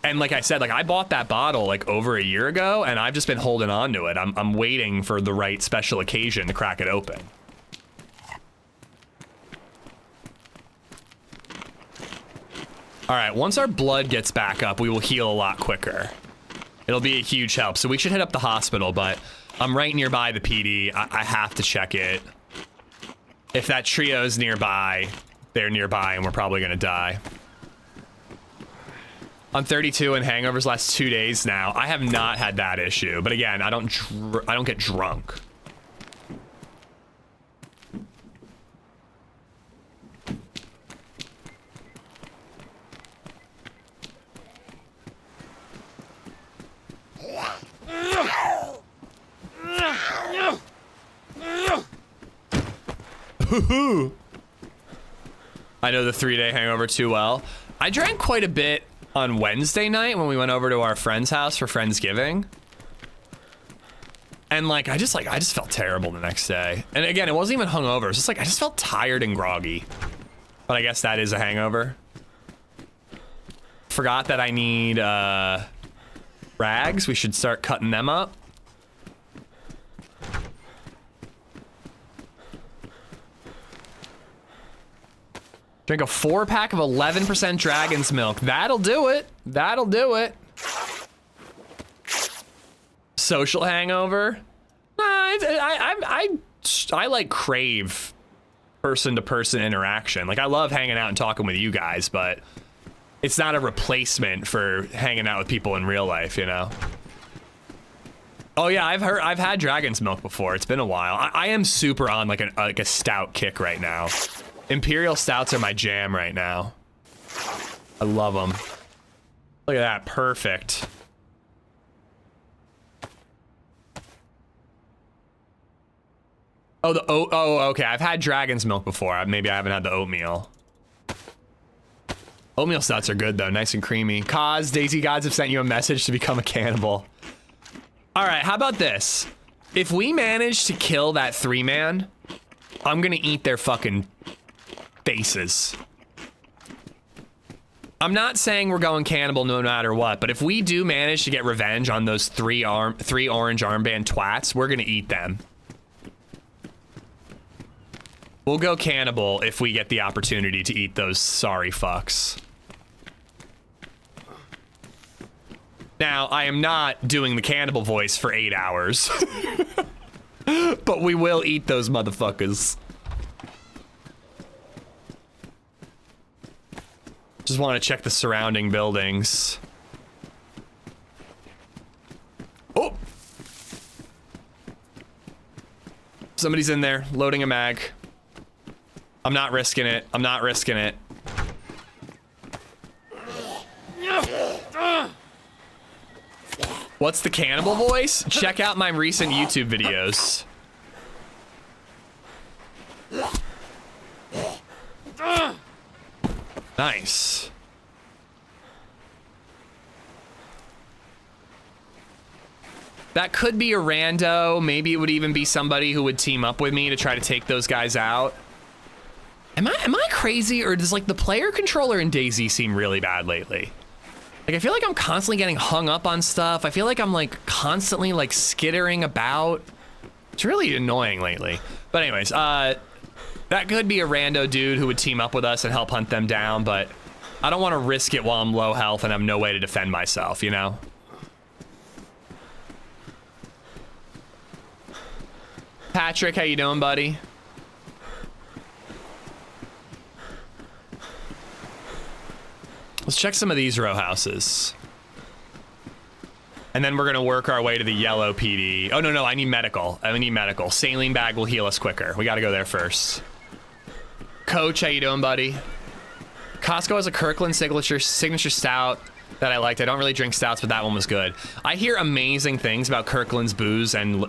And like I said, like I bought that bottle like over a year ago and I've just been holding on to it. I'm waiting for the right special occasion to crack it open. All right, once our blood gets back up, we will heal a lot quicker. It'll be a huge help. So we should hit up the hospital, but I'm right nearby the PD. I have to check it. If that trio's nearby, they're nearby and we're probably gonna die. I'm 32 and hangovers last 2 days now. I have not had that issue, but again, I don't get drunk. I know the 3-day hangover too well. I drank quite a bit on Wednesday night when we went over to our friend's house for Friendsgiving. And like I just felt terrible the next day. And again, it wasn't even hungover. It was just like I just felt tired and groggy. But I guess that is a hangover. Forgot that I need rags. We should start cutting them up. Drink a 4-pack of 11% dragon's milk. That'll do it. That'll do it. Social hangover? Nah, I like crave person-to-person interaction. Like, I love hanging out and talking with you guys, but it's not a replacement for hanging out with people in real life, you know? Oh yeah, I've had dragon's milk before. It's been a while. I am super on like a stout kick right now. Imperial stouts are my jam right now. I love them. Look at that, perfect. Oh, the oat. Oh, okay. I've had dragon's milk before. Maybe I haven't had the oatmeal. Oatmeal stouts are good though, nice and creamy. Kaz, DayZ gods have sent you a message to become a cannibal. All right, how about this? If we manage to kill that 3-man, I'm gonna eat their fucking faces. I'm not saying we're going cannibal no matter what, but if we do manage to get revenge on those three orange armband twats, we're gonna eat them. We'll go cannibal if we get the opportunity to eat those sorry fucks. Now, I am not doing the cannibal voice for 8 hours. But we will eat those motherfuckers. Just want to check the surrounding buildings. Oh! Somebody's in there, loading a mag. I'm not risking it. I'm not risking it. What's the cannibal voice? Check out my recent YouTube videos. Nice. That could be a rando. Maybe it would even be somebody who would team up with me to try to take those guys out. Am I crazy, or does like the player controller in DayZ seem really bad lately? Like, I feel like I'm constantly getting hung up on stuff. I feel like I'm like constantly like skittering about. It's really annoying lately. But anyways, that could be a rando dude who would team up with us and help hunt them down, but I don't want to risk it while I'm low health and have no way to defend myself, you know? Patrick, how you doing, buddy? Let's check some of these row houses. And then we're gonna work our way to the yellow PD. Oh, no, I need medical. I need medical. Saline bag will heal us quicker. We gotta go there first. Coach, how you doing, buddy? Costco has a Kirkland signature stout that I liked. I don't really drink stouts, but that one was good. I hear amazing things about Kirkland's booze and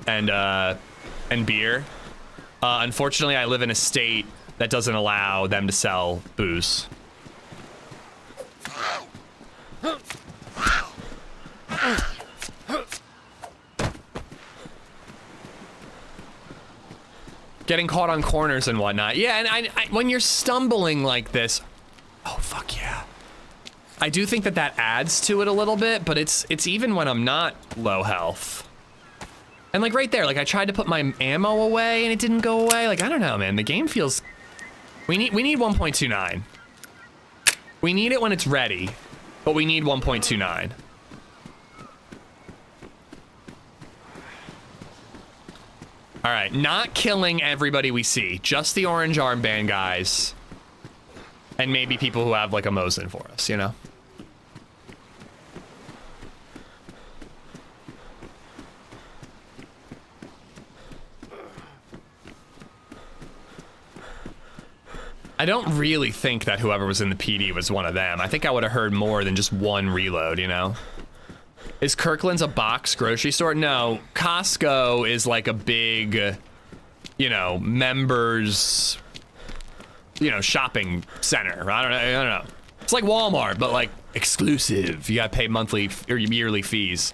beer. Unfortunately, I live in a state that doesn't allow them to sell booze. Getting caught on corners and whatnot. Yeah, and I when you're stumbling like this, oh fuck yeah. I do think that adds to it a little bit, but it's even when I'm not low health. And like right there, like I tried to put my ammo away and it didn't go away. Like, I don't know, man. The game feels. We need 1.29. We need it when it's ready, but we need 1.29. All right, not killing everybody we see, just the orange armband guys, and maybe people who have like a Mosin for us, you know? I don't really think that whoever was in the PD was one of them. I think I would have heard more than just one reload, you know? Is Kirkland's a box grocery store? No, Costco is like a big, you know, members, you know, shopping center. I don't know. It's like Walmart, but like exclusive. You gotta pay monthly or yearly fees.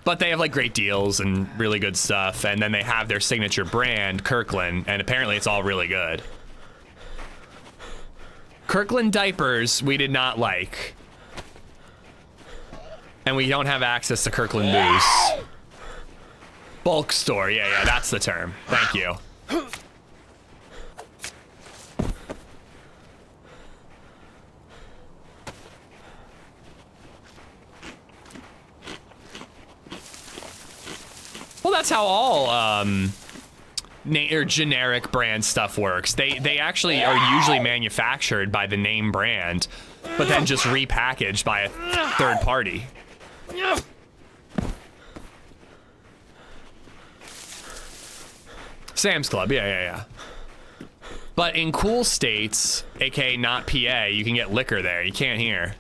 But they have like great deals and really good stuff. And then they have their signature brand, Kirkland, and apparently it's all really good. Kirkland diapers, we did not like. And we don't have access to Kirkland booze. Bulk store, yeah, that's the term. Thank you. that's how all or generic brand stuff works. They actually are usually manufactured by the name brand, but then just repackaged by a third party. Sam's Club, yeah. But in cool states, aka not PA, you can get liquor there. You can't here.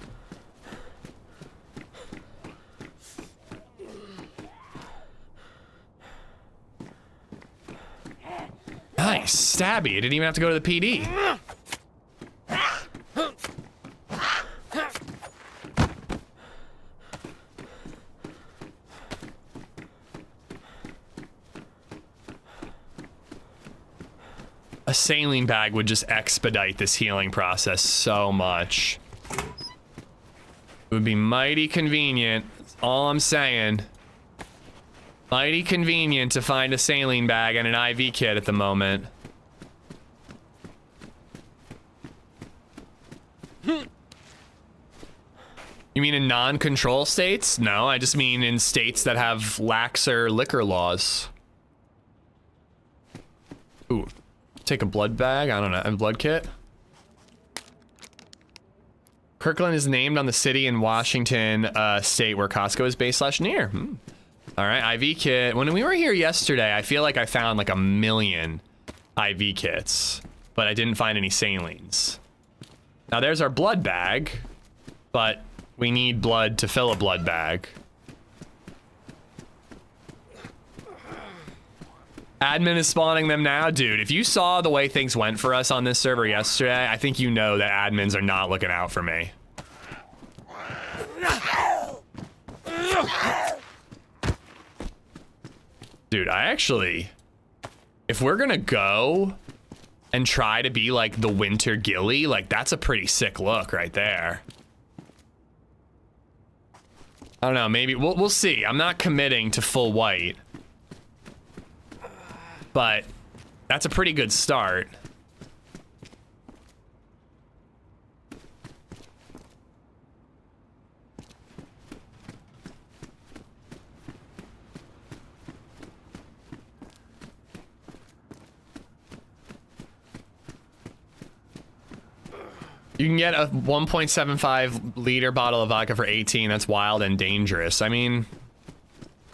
Nice, stabby. You didn't even have to go to the PD. A saline bag would just expedite this healing process so much. It would be mighty convenient. That's all I'm saying. Mighty convenient to find a saline bag and an IV kit at the moment. You mean in non-control states? No, I just mean in states that have laxer liquor laws. Ooh, take a blood bag? I don't know, a blood kit? Kirkland is named on the city in Washington state where Costco is based / near. All right, IV kit. When we were here yesterday, I feel like I found like 1 million IV kits, but I didn't find any salines. Now there's our blood bag, but we need blood to fill a blood bag. Admin is spawning them now. Dude, if you saw the way things went for us on this server yesterday, I think you know that admins are not looking out for me. Dude, I actually, if we're gonna go and try to be like the Winter Ghillie, like that's a pretty sick look right there. I don't know, maybe we'll see. I'm not committing to full white, but that's a pretty good start. You can get a 1.75 liter bottle of vodka for 18. That's wild and dangerous. I mean,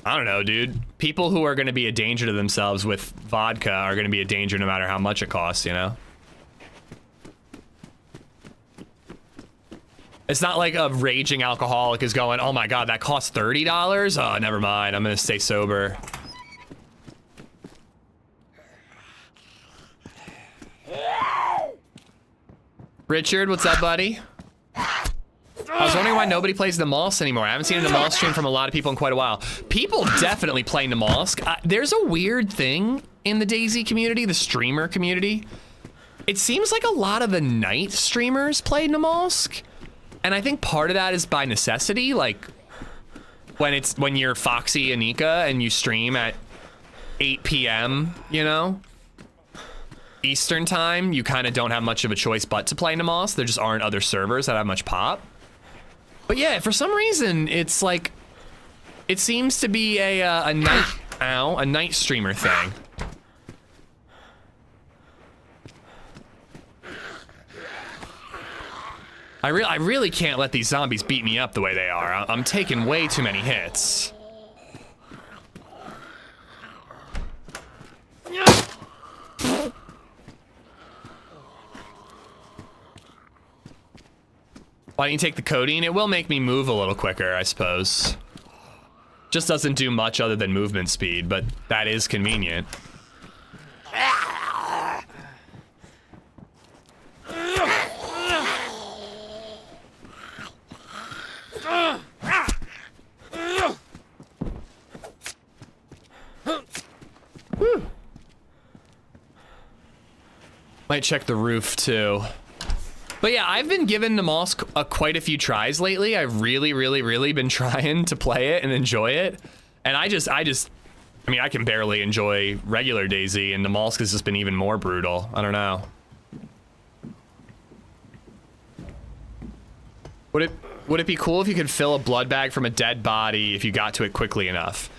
I don't know, dude. People who are going to be a danger to themselves with vodka are going to be a danger no matter how much it costs, you know? It's not like a raging alcoholic is going, oh my God, that costs $30? Oh, never mind. I'm going to stay sober. Richard, what's up, buddy? I was wondering why nobody plays Namalsk anymore. I haven't seen a Namalsk stream from a lot of people in quite a while. People definitely play Namalsk. There's a weird thing in the DayZ community, the streamer community. It seems like a lot of the night streamers play Namalsk. And I think part of that is by necessity. Like when you're Foxy Anika and you stream at 8 p.m., you know? Eastern time, you kind of don't have much of a choice but to play Namalsk. There just aren't other servers that have much pop. But yeah, for some reason, it's like, it seems to be a night streamer thing. I really can't let these zombies beat me up the way they are. I'm taking way too many hits. Why don't you take the codeine? It will make me move a little quicker, I suppose. Just doesn't do much other than movement speed, but that is convenient. Whew. Might check the roof too. But yeah, I've been giving Namalsk quite a few tries lately. I've really been trying to play it and enjoy it. And I mean, I can barely enjoy regular DayZ, and Namalsk has just been even more brutal. I don't know. Would it be cool if you could fill a blood bag from a dead body if you got to it quickly enough?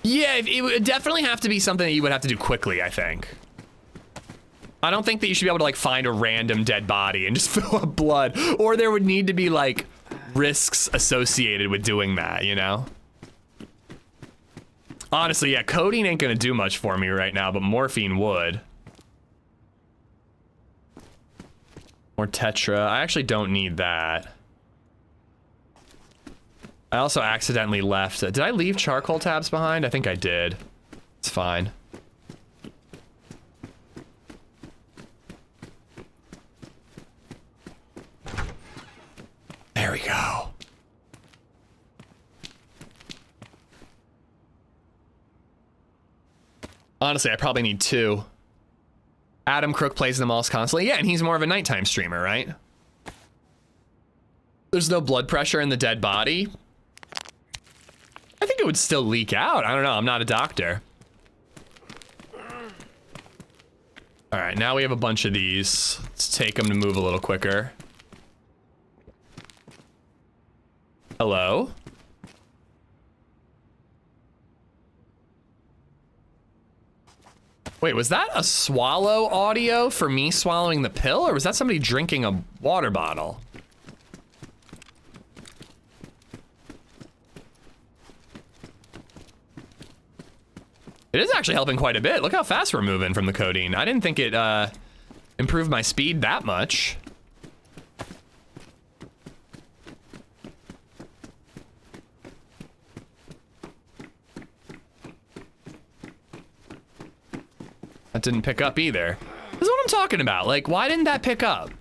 Yeah, it would definitely have to be something that you would have to do quickly, I think. I don't think that you should be able to like find a random dead body and just fill up blood, or there would need to be like risks associated with doing that, you know? Honestly, yeah, codeine ain't gonna do much for me right now, but morphine would. More tetra. I actually don't need that. I also accidentally left. Did I leave charcoal tabs behind? I think I did. It's fine. There we go. Honestly, I probably need 2. Adam Crook plays them all constantly. Yeah, and he's more of a nighttime streamer, right? There's no blood pressure in the dead body. I think it would still leak out. I don't know. I'm not a doctor. All right, now we have a bunch of these. Let's take them to move a little quicker. Hello? Wait, was that a swallow audio for me swallowing the pill, or was that somebody drinking a water bottle? It is actually helping quite a bit. Look how fast we're moving from the codeine. I didn't think it improved my speed that much. That didn't pick up either. This is what I'm talking about. Like, why didn't that pick up?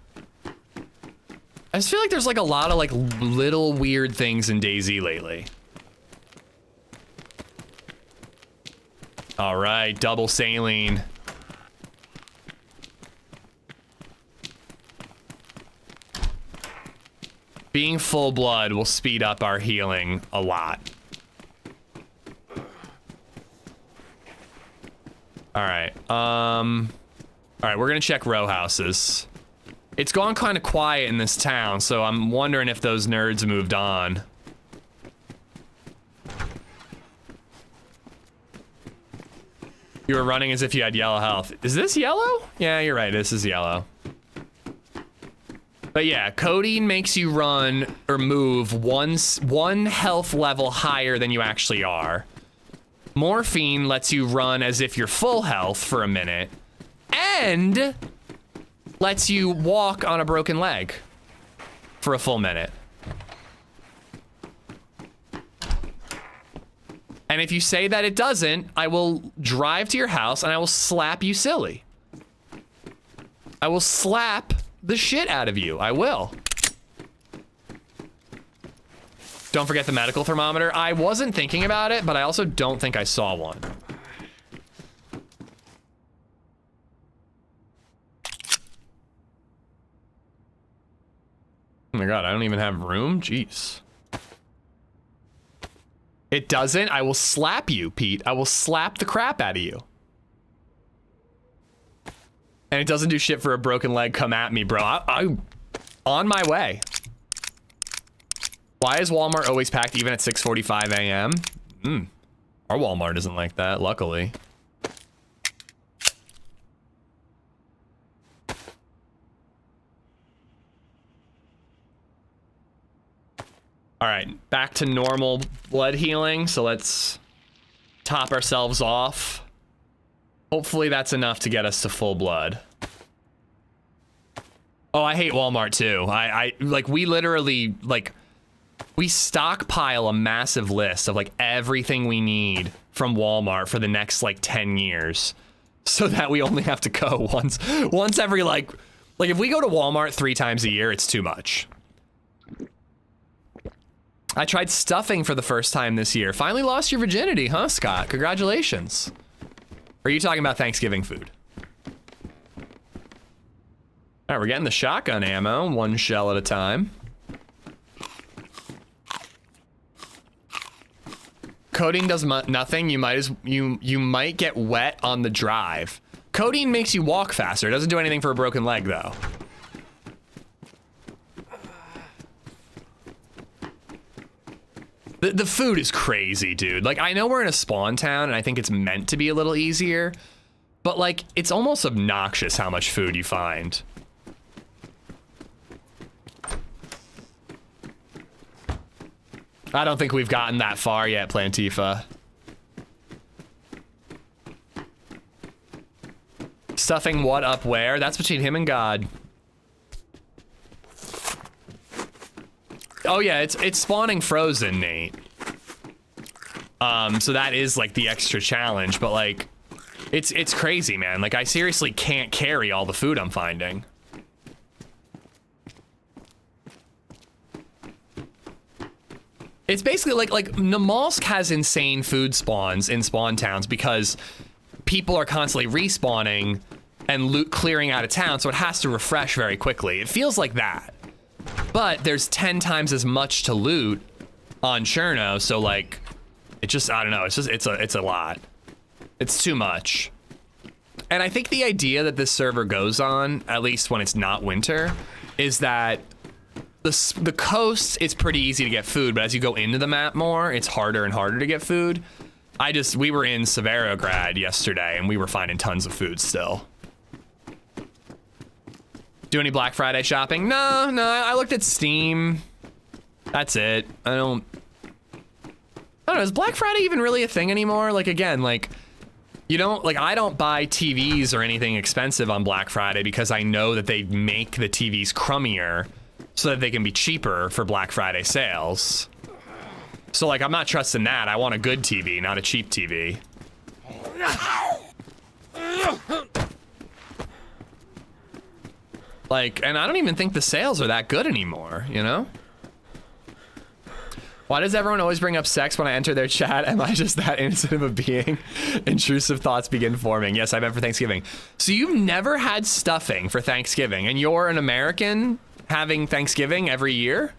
I just feel like there's like a lot of like little weird things in DayZ lately. All right, double saline. Being full blood will speed up our healing a lot. All right, we're gonna check row houses. It's gone kind of quiet in this town, so I'm wondering if those nerds moved on. You were running as if you had yellow health. Is this yellow? Yeah, you're right, this is yellow. But yeah, codeine makes you run or move one health level higher than you actually are. Morphine lets you run as if you're full health for a minute, and lets you walk on a broken leg for a full minute. And if you say that it doesn't, I will drive to your house and I will slap you silly. I will slap the shit out of you. I will. Don't forget the medical thermometer. I wasn't thinking about it, but I also don't think I saw one. Oh my God, I don't even have room? Jeez. It doesn't? I will slap you, Pete. I will slap the crap out of you. And it doesn't do shit for a broken leg. Come at me, bro. I'm on my way. Why is Walmart always packed even at 6:45 a.m.? Our Walmart isn't like that, luckily. All right, back to normal blood healing. So let's top ourselves off. Hopefully that's enough to get us to full blood. Oh, I hate Walmart too. We literally, like, we stockpile a massive list of like everything we need from Walmart for the next like 10 years. So that we only have to go once every like if we go to Walmart 3 times a year, it's too much. I tried stuffing for the first time this year. Finally lost your virginity, huh, Scott? Congratulations. Or are you talking about Thanksgiving food? All right, we're getting the shotgun ammo, 1 shell at a time. Codeine does nothing. You might get wet on the drive. Codeine makes you walk faster. It doesn't do anything for a broken leg, though. The food is crazy, dude. Like, I know we're in a spawn town, and I think it's meant to be a little easier, but, like, it's almost obnoxious how much food you find. I don't think we've gotten that far yet, Plantifa. Stuffing what up where? That's between him and God. Oh yeah, it's spawning frozen, Nate. So that is like the extra challenge, but like, it's crazy, man. Like, I seriously can't carry all the food I'm finding. It's basically like Namalsk has insane food spawns in spawn towns because people are constantly respawning and loot clearing out of town, so it has to refresh very quickly. It feels like that. But there's 10 times as much to loot on Cherno, so like, it just, I don't know, it's a lot. It's too much. And I think the idea that this server goes on, at least when it's not winter, is that the coast, it's pretty easy to get food, but as you go into the map more, it's harder and harder to get food. We were in Severograd yesterday, and we were finding tons of food still. Do any Black Friday shopping? No, I looked at Steam. That's it. I don't know, is Black Friday even really a thing anymore? Like, again, like, I don't buy TVs or anything expensive on Black Friday because I know that they make the TVs crummier so that they can be cheaper for Black Friday sales. So, like, I'm not trusting that. I want a good TV, not a cheap TV. Like, and I don't even think the sales are that good anymore, you know? Why does everyone always bring up sex when I enter their chat? Am I just that innocent of a being? Intrusive thoughts begin forming. Yes, I meant for Thanksgiving. So you've never had stuffing for Thanksgiving, and you're an American having Thanksgiving every year?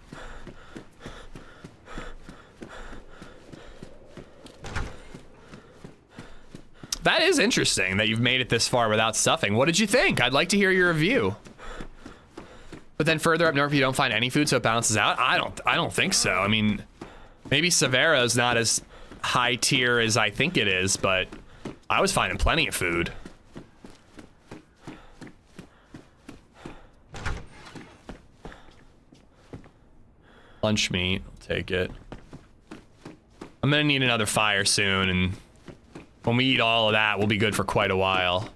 That is interesting that you've made it this far without stuffing. What did you think? I'd like to hear your review. But then further up north, you don't find any food, so it balances out? I don't think so. I mean, maybe Severo's not as high tier as I think it is, but I was finding plenty of food. Lunch meat, I'll take it. I'm gonna need another fire soon, and when we eat all of that, we'll be good for quite a while.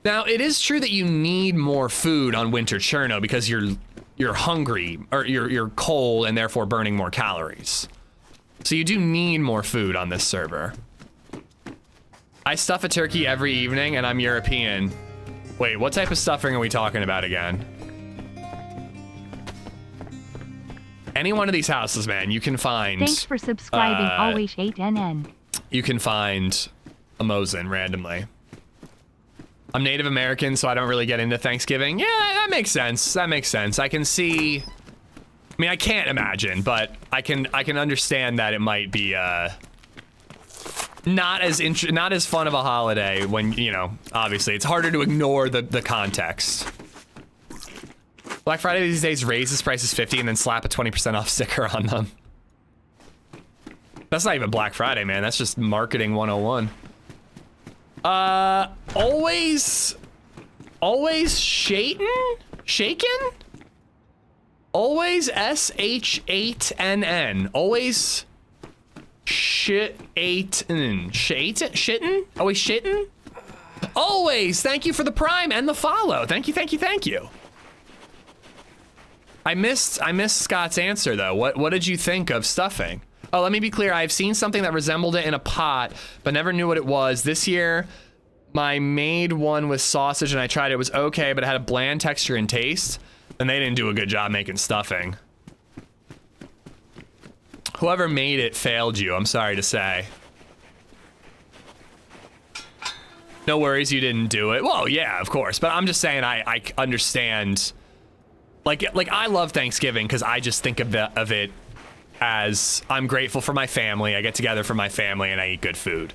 Now, it is true that you need more food on Winter Cherno because you're hungry, or you're cold and therefore burning more calories. So you do need more food on this server. I stuff a turkey every evening and I'm European. Wait, what type of stuffing are we talking about again? Any one of these houses, man, you can find... Thanks for subscribing, always 8NN. You can find a Mosin randomly. I'm Native American, so I don't really get into Thanksgiving. Yeah, that makes sense. That makes sense. I can see... I mean, I can't imagine, but I can understand that it might be not as fun of a holiday when, you know, obviously it's harder to ignore the context. Black Friday these days raises prices 50 and then slap a 20% off sticker on them. That's not even Black Friday, man. That's just marketing 101. Always shaken? Always SH8NN. Always shittin'? Always shittin'? Always! Thank you for the Prime and the follow. Thank you. I missed Scott's answer though. What did you think of stuffing? Oh, let me be clear. I've seen something that resembled it in a pot, but never knew what it was. This year, I made one with sausage and I tried it. It was okay, but it had a bland texture and taste. And they didn't do a good job making stuffing. Whoever made it failed you, I'm sorry to say. No worries, you didn't do it. Well, yeah, of course. But I'm just saying I understand. Like I love Thanksgiving because I just think of it as I'm grateful for my family. I get together for my family and I eat good food.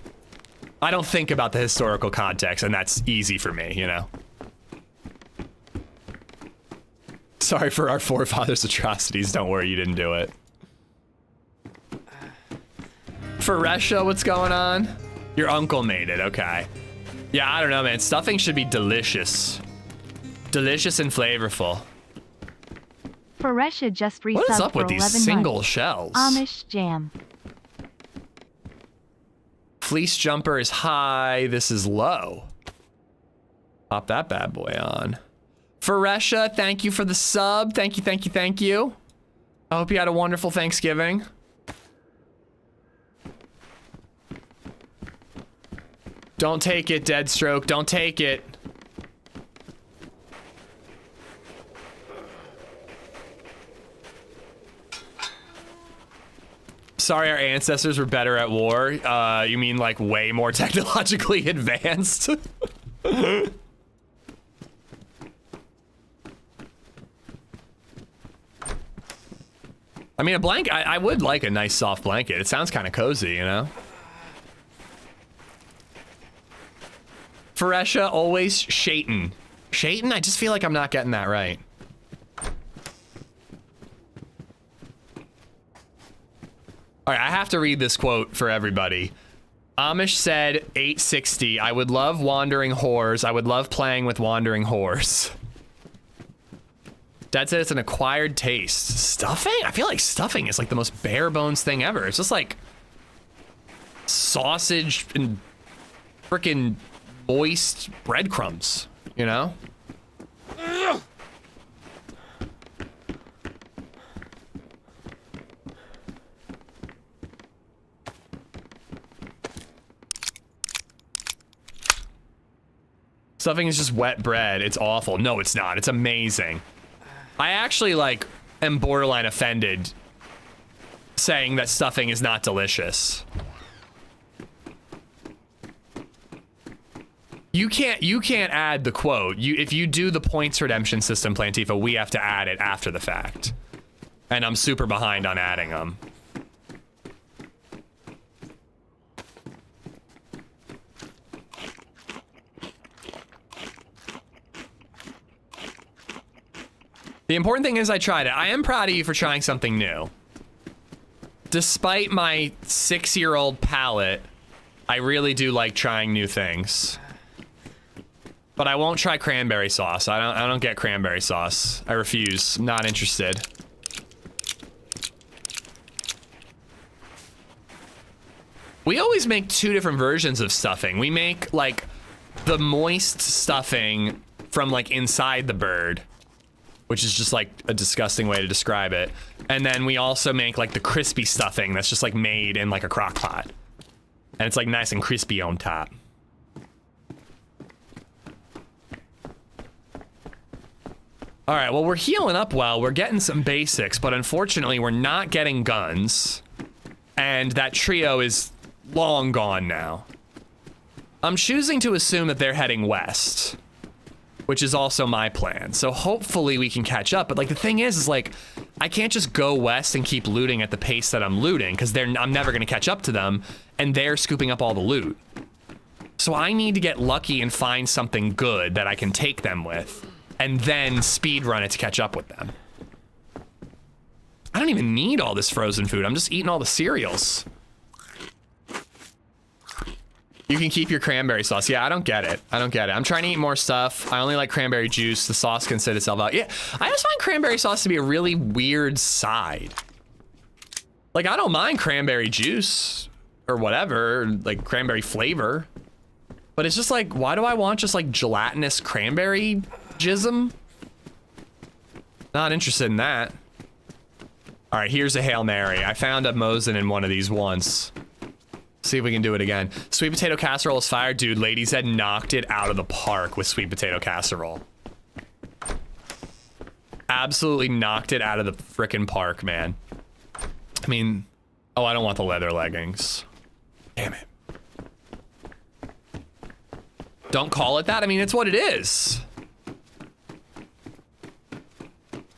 I don't think about the historical context, and that's easy for me, you know? Sorry for our forefathers' atrocities. Don't worry, you didn't do it. Faresha, what's going on? Your uncle made it, okay. Yeah, I don't know, man. Stuffing should be delicious. Delicious and flavorful. Faresha just resubbed What is up for with these 11 single months. shells? Amish Jam. Fleece jumper is high. This is low. Pop that bad boy on. Faresha, thank you for the sub. Thank you, thank you, thank you. I hope you had a wonderful Thanksgiving. Don't take it, Deadstroke. Don't take it. Sorry, our ancestors were better at war. You mean like way more technologically advanced? I mean, a blanket, I would like a nice soft blanket. It sounds kind of cozy, you know? Faresha, always Shaitan. Shaitan? I just feel like I'm not getting that right. All right, I have to read this quote for everybody. Amish said, 860, I would love wandering whores. I would love playing with wandering whores. Dad said it's an acquired taste. Stuffing? I feel like stuffing is like the most bare bones thing ever. It's just like sausage and frickin' moist breadcrumbs, you know? Stuffing is just wet bread. It's awful. No, it's not. It's amazing. I actually, like, am borderline offended saying that stuffing is not delicious. You can't add the quote. If you do the points redemption system, Plantifa, we have to add it after the fact. And I'm super behind on adding them. The important thing is I tried it. I am proud of you for trying something new. Despite my 6-year-old palate, I really do like trying new things. But I won't try cranberry sauce. I don't get cranberry sauce. I refuse. Not interested. We always make 2 different versions of stuffing. We make like the moist stuffing from like inside the bird, which is just like a disgusting way to describe it. And then we also make like the crispy stuffing that's just like made in like a crock pot. And it's like nice and crispy on top. All right, well, we're healing up well. We're getting some basics, but unfortunately we're not getting guns. And that trio is long gone now. I'm choosing to assume that they're heading west, which is also my plan. So hopefully we can catch up. But like the thing is like, I can't just go west and keep looting at the pace that I'm looting because I'm never gonna catch up to them and they're scooping up all the loot. So I need to get lucky and find something good that I can take them with and then speed run it to catch up with them. I don't even need all this frozen food. I'm just eating all the cereals. You can keep your cranberry sauce. Yeah, I don't get it. I don't get it. I'm trying to eat more stuff. I only like cranberry juice. The sauce can sit itself out. Yeah, I just find cranberry sauce to be a really weird side. Like, I don't mind cranberry juice or whatever, like cranberry flavor. But it's just like, why do I want just like gelatinous cranberry jism? Not interested in that. All right, here's a Hail Mary. I found a Mosin in one of these once. See if we can do it again. Sweet potato casserole is fire. Dude, LadyZed knocked it out of the park with sweet potato casserole. Absolutely knocked it out of the frickin' park, man. I mean, oh, I don't want the leather leggings. Damn it. Don't call it that. I mean, it's what it is.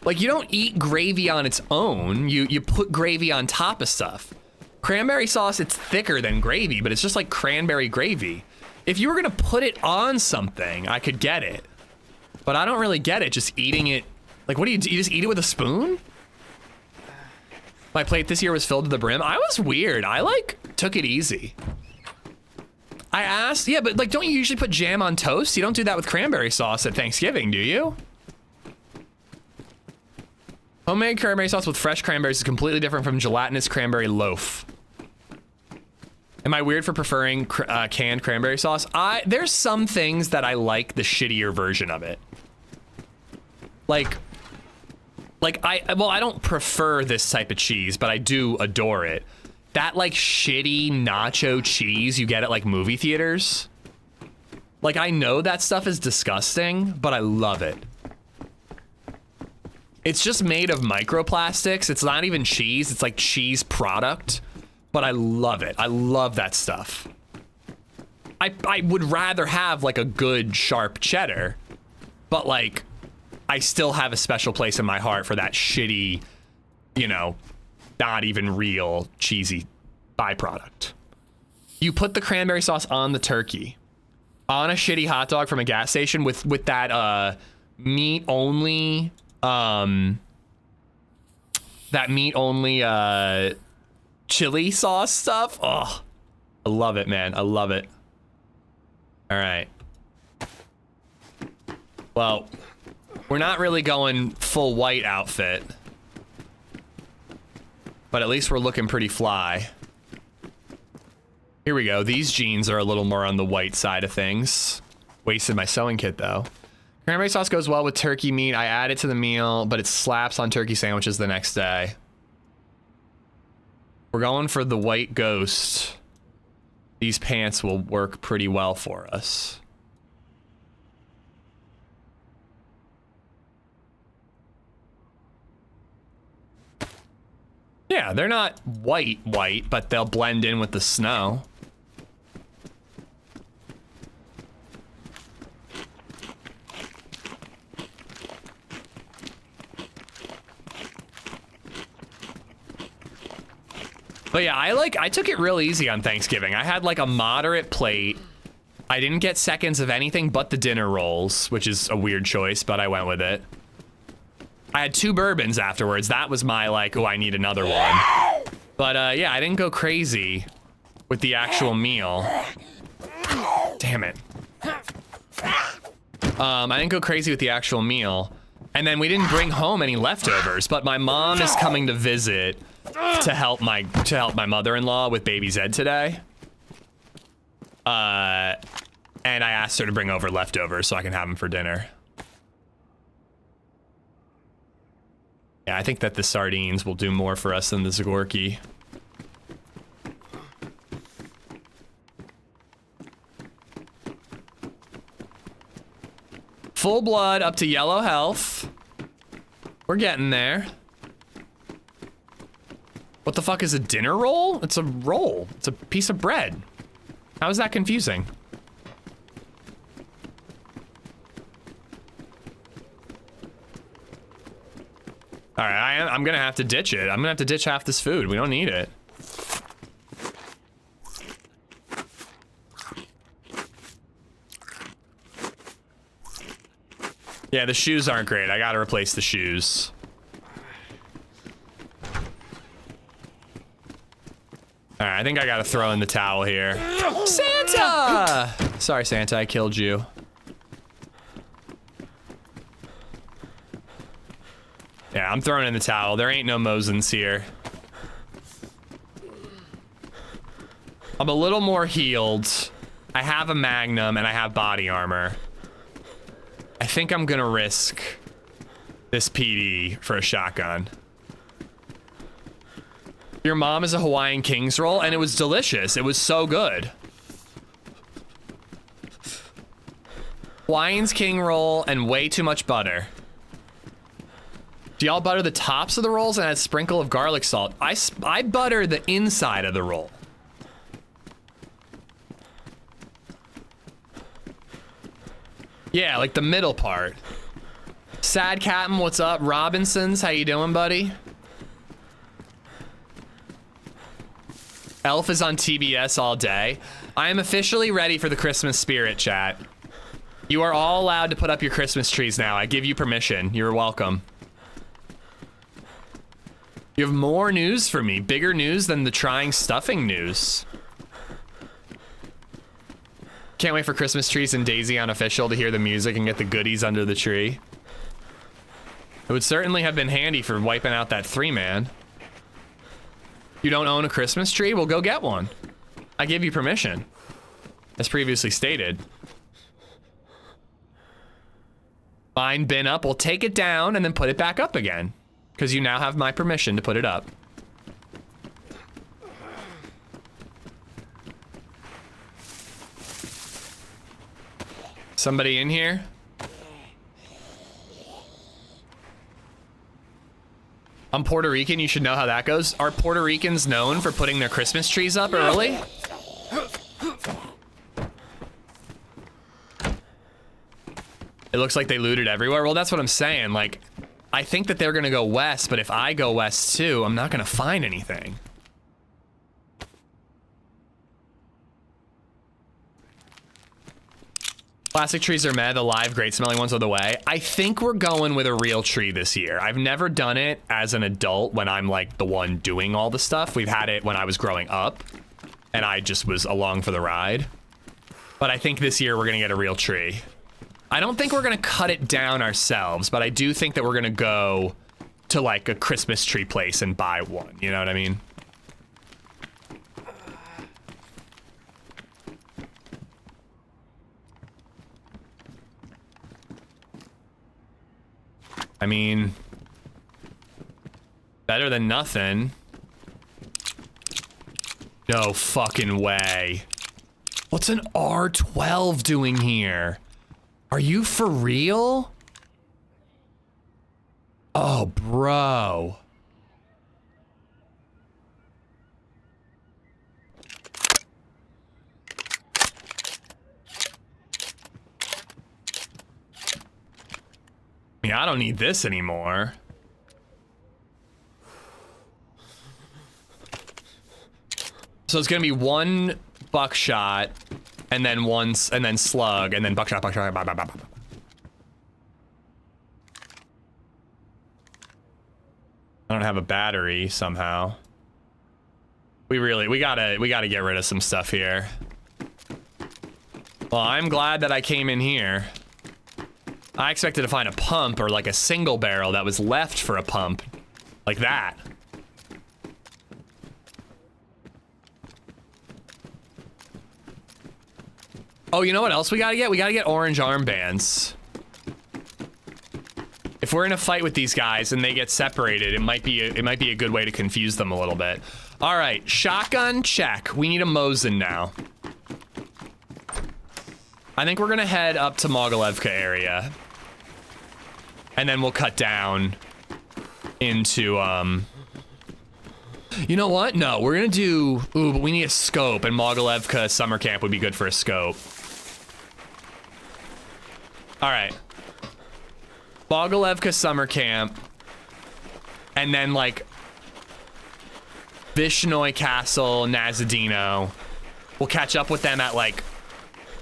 Like, you don't eat gravy on its own. You put gravy on top of stuff. Cranberry sauce, it's thicker than gravy, but it's just like cranberry gravy. If you were gonna put it on something, I could get it. But I don't really get it, just eating it. Like, what do? You just eat it with a spoon? My plate this year was filled to the brim. I was weird. I like took it easy. I asked, yeah, but like, don't you usually put jam on toast? You don't do that with cranberry sauce at Thanksgiving, do you? Homemade cranberry sauce with fresh cranberries is completely different from gelatinous cranberry loaf. Am I weird for preferring canned cranberry sauce? There's some things that I like the shittier version of it. Like I don't prefer this type of cheese, but I do adore it. That like shitty nacho cheese you get at like movie theaters. Like I know that stuff is disgusting, but I love it. It's just made of microplastics. It's not even cheese. It's like cheese product, but I love it. I love that stuff. I would rather have like a good sharp cheddar, but like I still have a special place in my heart for that shitty, you know, not even real cheesy byproduct. You put the cranberry sauce on the turkey, on a shitty hot dog from a gas station with that meat only chili sauce stuff. Oh, I love it, man. I love it. All right. Well, we're not really going full white outfit, but at least we're looking pretty fly. Here we go. These jeans are a little more on the white side of things. Wasted my sewing kit though. Cranberry sauce goes well with turkey meat. I add it to the meal, but it slaps on turkey sandwiches the next day. We're going for the white ghost. These pants will work pretty well for us. Yeah, they're not white, but they'll blend in with the snow. But yeah, I took it real easy on Thanksgiving. I had like a moderate plate. I didn't get seconds of anything but the dinner rolls, which is a weird choice, but I went with it. I had 2 bourbons afterwards. That was my like, oh, I need another one. But yeah, I didn't go crazy with the actual meal. Damn it. I didn't go crazy with the actual meal. And then we didn't bring home any leftovers, but my mom is coming to visit to help my mother-in-law with baby Zed today. And I asked her to bring over leftovers so I can have them for dinner. Yeah, I think that the sardines will do more for us than the Zagorki. Full blood up to yellow health. We're getting there. What the fuck is a dinner roll? It's a roll. It's a piece of bread. How is that confusing? All right, I'm gonna have to ditch it. I'm gonna have to ditch half this food. We don't need it. Yeah, the shoes aren't great. I gotta replace the shoes. All right, I think I gotta throw in the towel here. Santa! Sorry, Santa, I killed you. Yeah, I'm throwing in the towel. There ain't no Mosins here. I'm a little more healed. I have a Magnum and I have body armor. I think I'm gonna risk this PD for a shotgun. Your mom is a Hawaiian King's roll and it was delicious. It was so good. Hawaiian's King roll and way too much butter. Do y'all butter the tops of the rolls and add a sprinkle of garlic salt? I butter the inside of the roll. Yeah, like the middle part. Sad Captain, what's up? Robinsons, how you doing, buddy? Elf is on TBS all day. I am officially ready for the Christmas spirit, chat. You are all allowed to put up your Christmas trees now. I give you permission. You're welcome. You have more news for me. Bigger news than the trying stuffing news. Can't wait for Christmas trees and DayZ unofficial to hear the music and get the goodies under the tree. It would certainly have been handy for wiping out that 3-man. You don't own a Christmas tree? Well, go get one. I give you permission, as previously stated. Mine been up, we'll take it down and then put it back up again. Because you now have my permission to put it up. Somebody in here? I'm Puerto Rican, you should know how that goes. Are Puerto Ricans known for putting their Christmas trees up early? It looks like they looted everywhere. Well, that's what I'm saying. Like, I think that they're gonna go west, but if I go west too, I'm not gonna find anything. Plastic trees are meh, the live great smelling ones are the way. I think we're going with a real tree this year. I've never done it as an adult when I'm like the one doing all the stuff. We've had it when I was growing up and I just was along for the ride. But I think this year we're gonna get a real tree. I don't think we're gonna cut it down ourselves, but I do think that we're gonna go to like a Christmas tree place and buy one, you know what I mean? I mean, better than nothing. No fucking way. What's an R12 doing here? Are you for real? Oh, bro. I mean, I don't need this anymore. So it's gonna be one buckshot, and then slug, and then buckshot, blah, blah, blah, blah. I don't have a battery somehow. We gotta get rid of some stuff here. Well, I'm glad that I came in here. I expected to find a pump or like a single barrel that was left for a pump. Like that. Oh, you know what else we gotta get? We gotta get orange armbands. If we're in a fight with these guys and they get separated, it might be a good way to confuse them a little bit. All right, shotgun check. We need a Mosin now. I think we're gonna head up to Mogilevka area. And then we'll cut down into, you know what? No, we're gonna do, ooh, but we need a scope, and Mogilevka summer camp would be good for a scope. All right. Mogilevka summer camp, and then like Vishnoi Castle, Nazadino. We'll catch up with them at like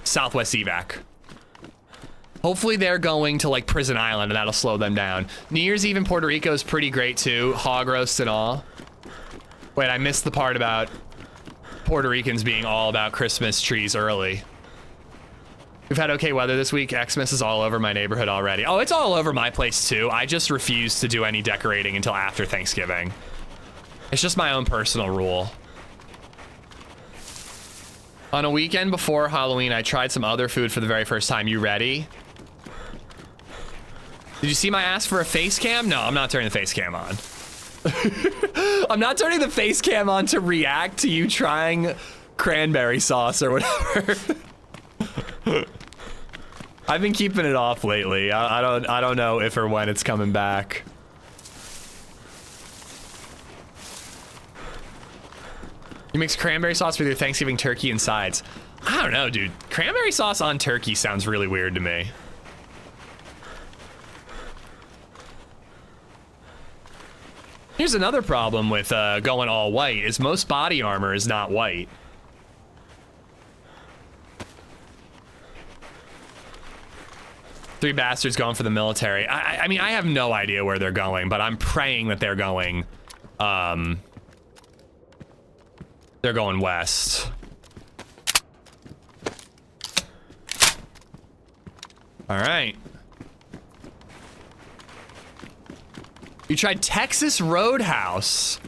Southwest Evac. Hopefully they're going to like Prison Island and that'll slow them down. New Year's Eve in Puerto Rico is pretty great too. Hog roast and all. Wait, I missed the part about Puerto Ricans being all about Christmas trees early. We've had okay weather this week. Xmas is all over my neighborhood already. Oh, it's all over my place too. I just refuse to do any decorating until after Thanksgiving. It's just my own personal rule. On a weekend before Halloween, I tried some other food for the very first time. You ready? Did you see my ask for a face cam? No, I'm not turning the face cam on. I'm not turning the face cam on to react to you trying cranberry sauce or whatever. I've been keeping it off lately. I don't know if or when it's coming back. You mix cranberry sauce with your Thanksgiving turkey and sides. I don't know, dude. Cranberry sauce on turkey sounds really weird to me. Here's another problem with going all white is most body armor is not white. Three bastards going for the military. I mean, I have no idea where they're going, but I'm praying that they're going They're going west. All right. You tried Texas Roadhouse.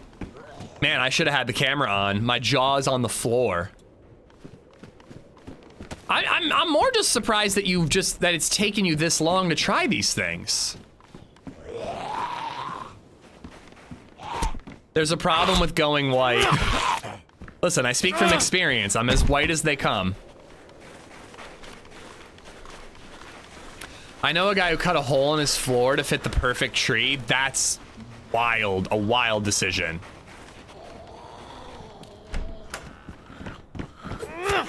Man, I should have had the camera on. My jaw is on the floor. I'm more just surprised that that it's taken you this long to try these things. There's a problem with going white. Listen, I speak from experience. I'm as white as they come. I know a guy who cut a hole in his floor to fit the perfect tree. That's wild, a wild decision.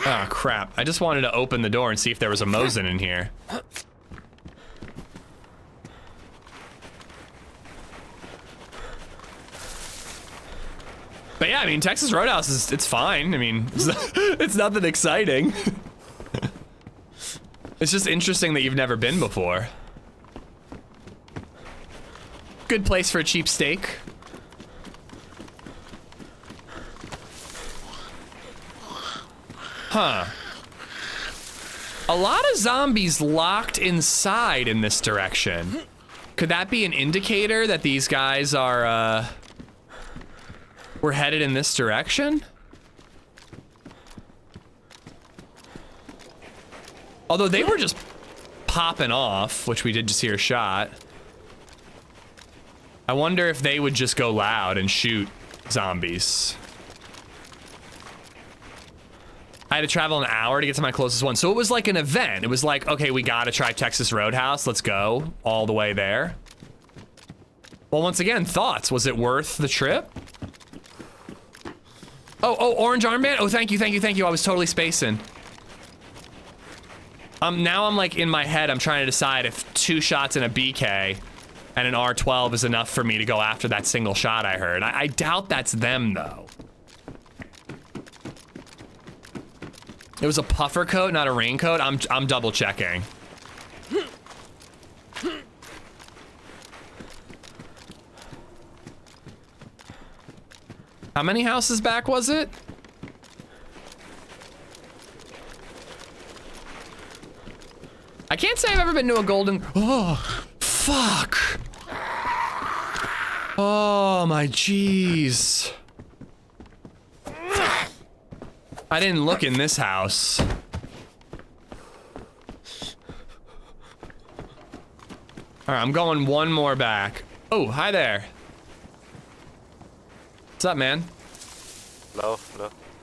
Oh, crap. I just wanted to open the door and see if there was a Mosin in here. But yeah, I mean, Texas Roadhouse it's fine. I mean, it's nothing exciting. It's just interesting that you've never been before. Good place for a cheap steak. Huh. A lot of zombies locked inside in this direction. Could that be an indicator that these guys are, we're headed in this direction? Although they were just popping off, which we did just hear a shot. I wonder if they would just go loud and shoot zombies. I had to travel an hour to get to my closest one. So it was like an event. It was like, okay, we gotta try Texas Roadhouse. Let's go all the way there. Well, once again, thoughts. Was it worth the trip? Oh, orange armband? Oh, thank you. I was totally spacing. Now I'm like in my head, I'm trying to decide if 2 shots in a BK and an R12 is enough for me to go after that single shot I heard. I doubt that's them though. It was a puffer coat, not a raincoat. I'm double checking. How many houses back was it? I can't say I've ever been to a golden... Oh, fuck. Oh, my jeez. I didn't look in this house. All right, I'm going one more back. Oh, hi there. What's up, man? Hello.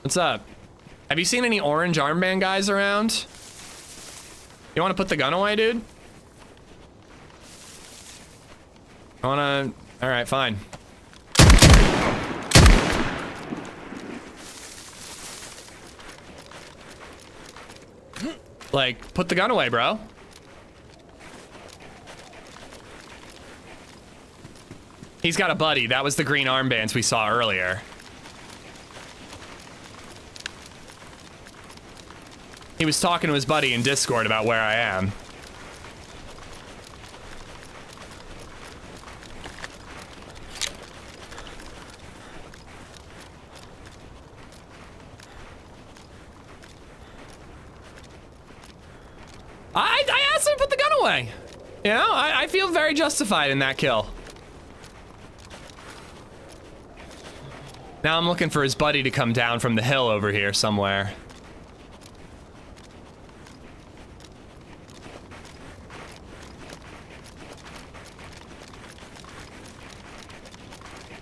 What's up? Have you seen any orange armband guys around? You want to put the gun away, dude? I wanna... All right, fine. Like, put the gun away, bro. He's got a buddy. That was the green armbands we saw earlier. He was talking to his buddy in Discord about where I am. I asked him to put the gun away. You know, I feel very justified in that kill. Now I'm looking for his buddy to come down from the hill over here somewhere.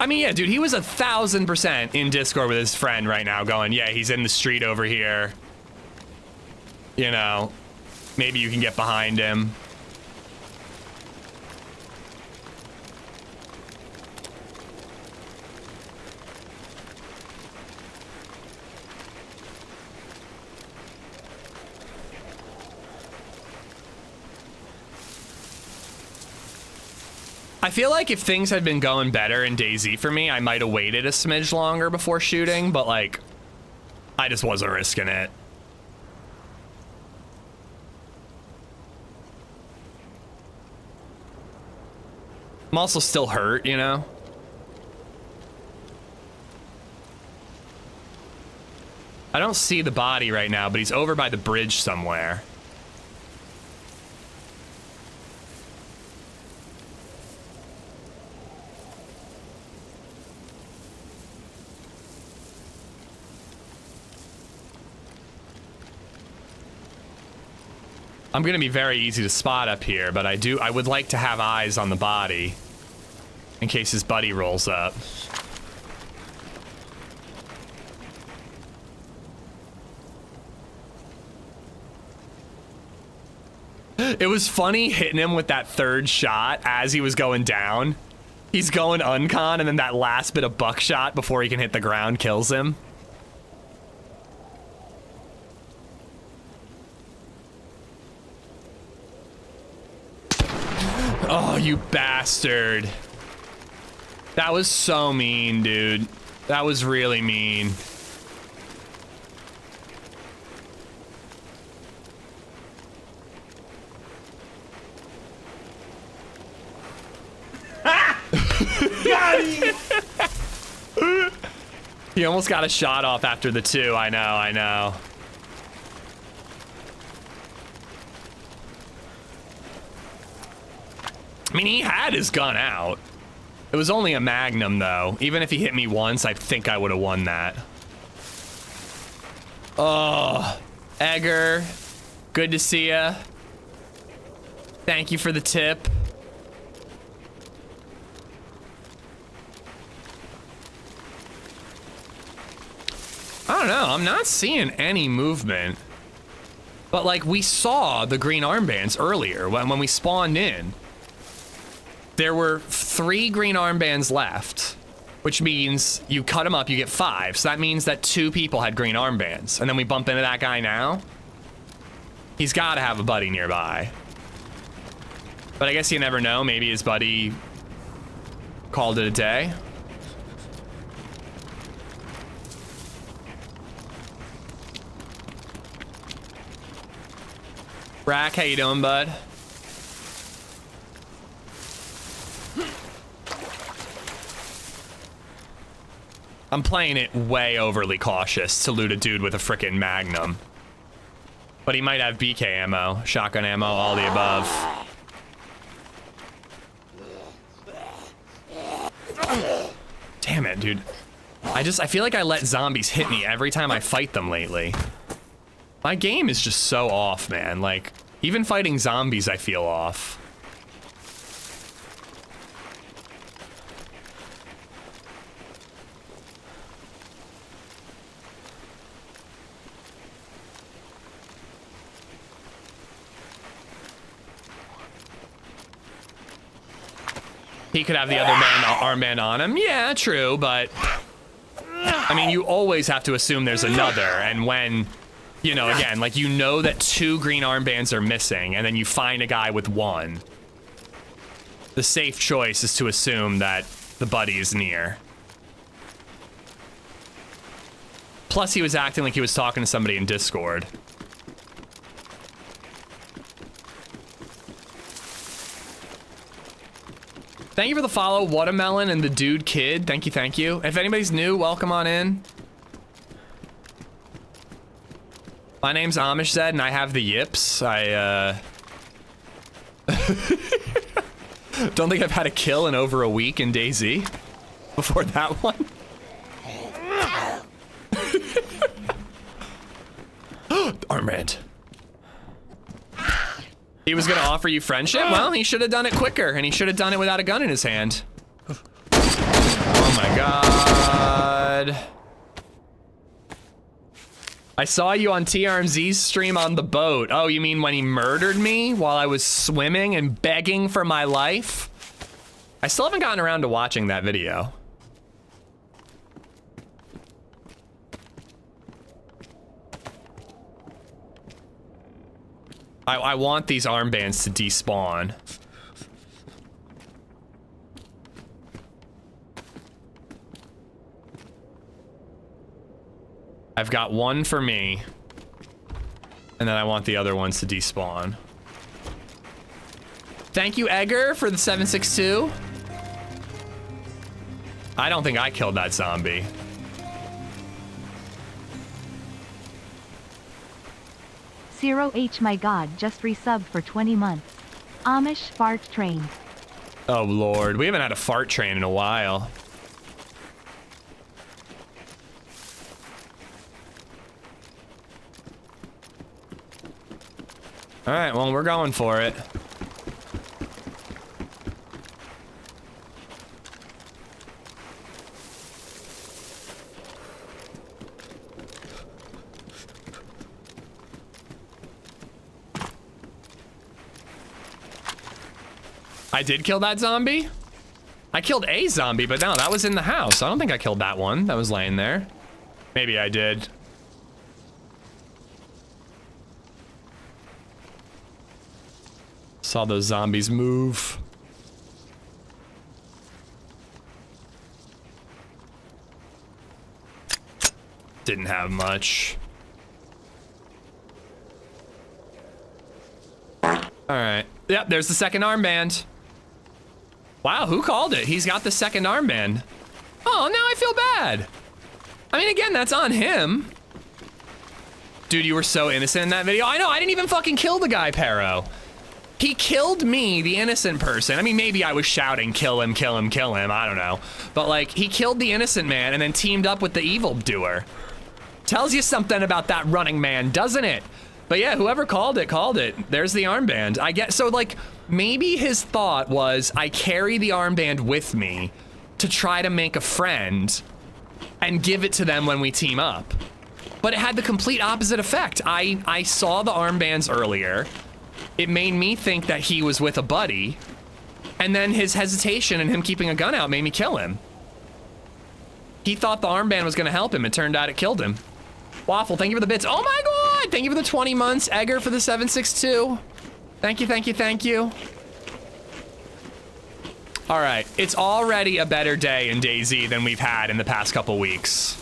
I mean, yeah, dude, he was 1000% in Discord with his friend right now going, yeah, he's in the street over here. You know, maybe you can get behind him. I feel like if things had been going better in DayZ for me, I might have waited a smidge longer before shooting, but like, I just wasn't risking it. I'm also still hurt, you know? I don't see the body right now, but he's over by the bridge somewhere. I'm gonna be very easy to spot up here, but I would like to have eyes on the body in case his buddy rolls up. It was funny hitting him with that third shot as he was going down. He's going uncon, and then that last bit of buckshot before he can hit the ground kills him. Oh, you bastard. That was so mean, dude. That was really mean. He almost got a shot off after the 2. I know, I know. I mean, he had his gun out. It was only a Magnum, though. Even if he hit me once, I think I would have won that. Oh, Edgar, good to see ya. Thank you for the tip. I don't know, I'm not seeing any movement. But like, we saw the green armbands earlier when we spawned in. There were 3 green armbands left, which means you cut them up, you get 5. So that means that 2 people had green armbands. And then we bump into that guy now. He's gotta have a buddy nearby. But I guess you never know, maybe his buddy called it a day. Rack, how you doing, bud? I'm playing it way overly cautious to loot a dude with a frickin' Magnum. But he might have BK ammo, shotgun ammo, all the above. Damn it, dude. I feel like I let zombies hit me every time I fight them lately. My game is just so off, man. Like, even fighting zombies, I feel off. He could have the other armband on him. Yeah, true, but I mean, you always have to assume there's another, and when, you know, again, like, you know that 2 green armbands are missing, and then you find a guy with 1. The safe choice is to assume that the buddy is near. Plus, he was acting like he was talking to somebody in Discord. Thank you for the follow, Watermelon and the Dude Kid. Thank you, thank you. If anybody's new, welcome on in. My name's AmishZed and I have the yips. I don't think I've had a kill in over a week in DayZ before that one. Armband. He was gonna offer you friendship? Well, he should have done it quicker, and he should have done it without a gun in his hand. Oh my god. I saw you on TRMZ's stream on the boat. Oh, you mean when he murdered me while I was swimming and begging for my life? I still haven't gotten around to watching that video. I want these armbands to despawn. I've got 1 for me. And then I want the other ones to despawn. Thank you, Edgar, for the 762. I don't think I killed that zombie. Zero H my god just resubbed for 20 months. Amish fart train. Oh lord, we haven't had a fart train in a while. All right, well, we're going for it. I did kill that zombie? I killed a zombie, but no, that was in the house. I don't think I killed that one that was laying there. Maybe I did. Saw those zombies move. Didn't have much. All right. Yep, there's the second armband. Wow, who called it? He's got the second armband. Oh, now I feel bad. I mean, again, that's on him. Dude, you were so innocent in that video. I know, I didn't even fucking kill the guy, Pero. He killed me, the innocent person. I mean, maybe I was shouting, kill him, kill him, kill him. I don't know. But like, he killed the innocent man and then teamed up with the evil doer. Tells you something about that running man, doesn't it? But yeah, whoever called it, called it. There's the armband. I get, so like, maybe his thought was, I carry the armband with me to try to make a friend and give it to them when we team up. But it had the complete opposite effect. I saw the armbands earlier. It made me think that he was with a buddy, and then his hesitation and him keeping a gun out made me kill him. He thought the armband was gonna help him. It turned out it killed him. Waffle, thank you for the bits. Oh my god! Thank you for the 20 months. Egger for the 762. Thank you, thank you, thank you. All right, it's already a better day in DayZ than we've had in the past couple weeks.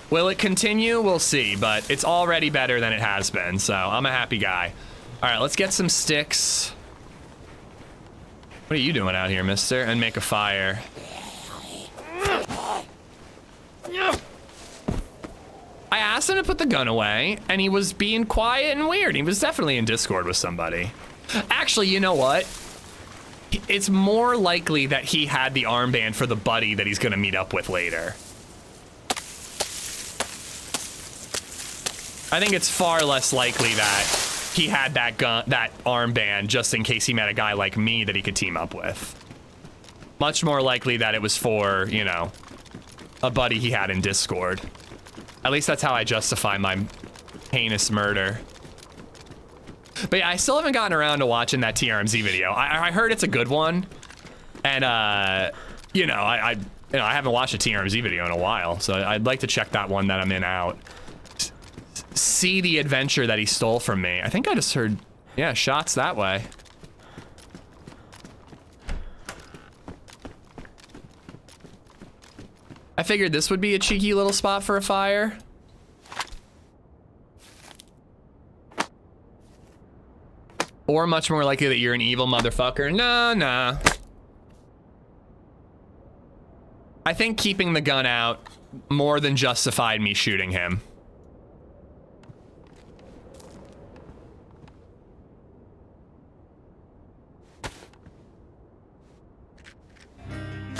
Will it continue? We'll see, but it's already better than it has been, so I'm a happy guy. All right, let's get some sticks. What are you doing out here, mister? And make a fire. I asked him to put the gun away, and he was being quiet and weird. He was definitely in Discord with somebody. Actually, you know what? It's more likely that he had the armband for the buddy that he's gonna meet up with later. I think it's far less likely that he had that gun, that armband, just in case he met a guy like me that he could team up with. Much more likely that it was for, you know, a buddy he had in Discord. At least that's how I justify my heinous murder. But yeah, I still haven't gotten around to watching that TRMZ video. I heard it's a good one, and you know, I haven't watched a TRMZ video in a while, so I'd like to check that one that I'm in out. See the adventure that he stole from me. I think I just heard, yeah, shots that way. I figured this would be a cheeky little spot for a fire. Or much more likely that you're an evil motherfucker. Nah. I think keeping the gun out more than justified me shooting him.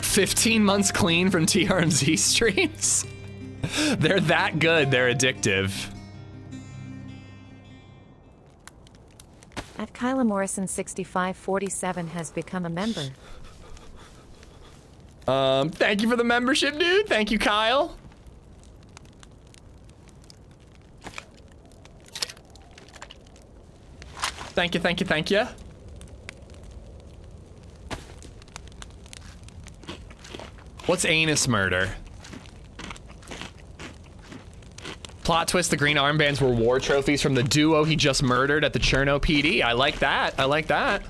"15 months clean from TRMZ streams." They're that good, they're addictive. At Kyla Morrison 6547 has become a member. Thank you for the membership, dude. Thank you, Kyle. Thank you, thank you, thank you. What's anus murder? Plot twist, the green armbands were war trophies from the duo he just murdered at the Cherno PD. I like that. I like that.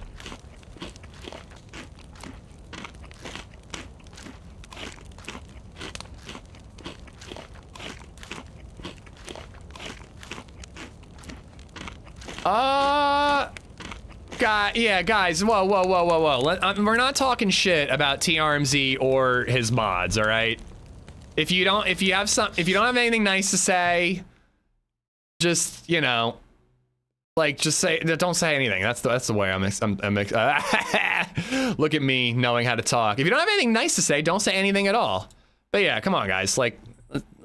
Yeah, guys, whoa. We're not talking shit about TRMZ or his mods, all right? If you don't have anything nice to say, just, you know, like, just say, don't say anything. That's the way I'm look at me knowing how to talk. If you don't have anything nice to say, don't say anything at all. But yeah, come on, guys. Like,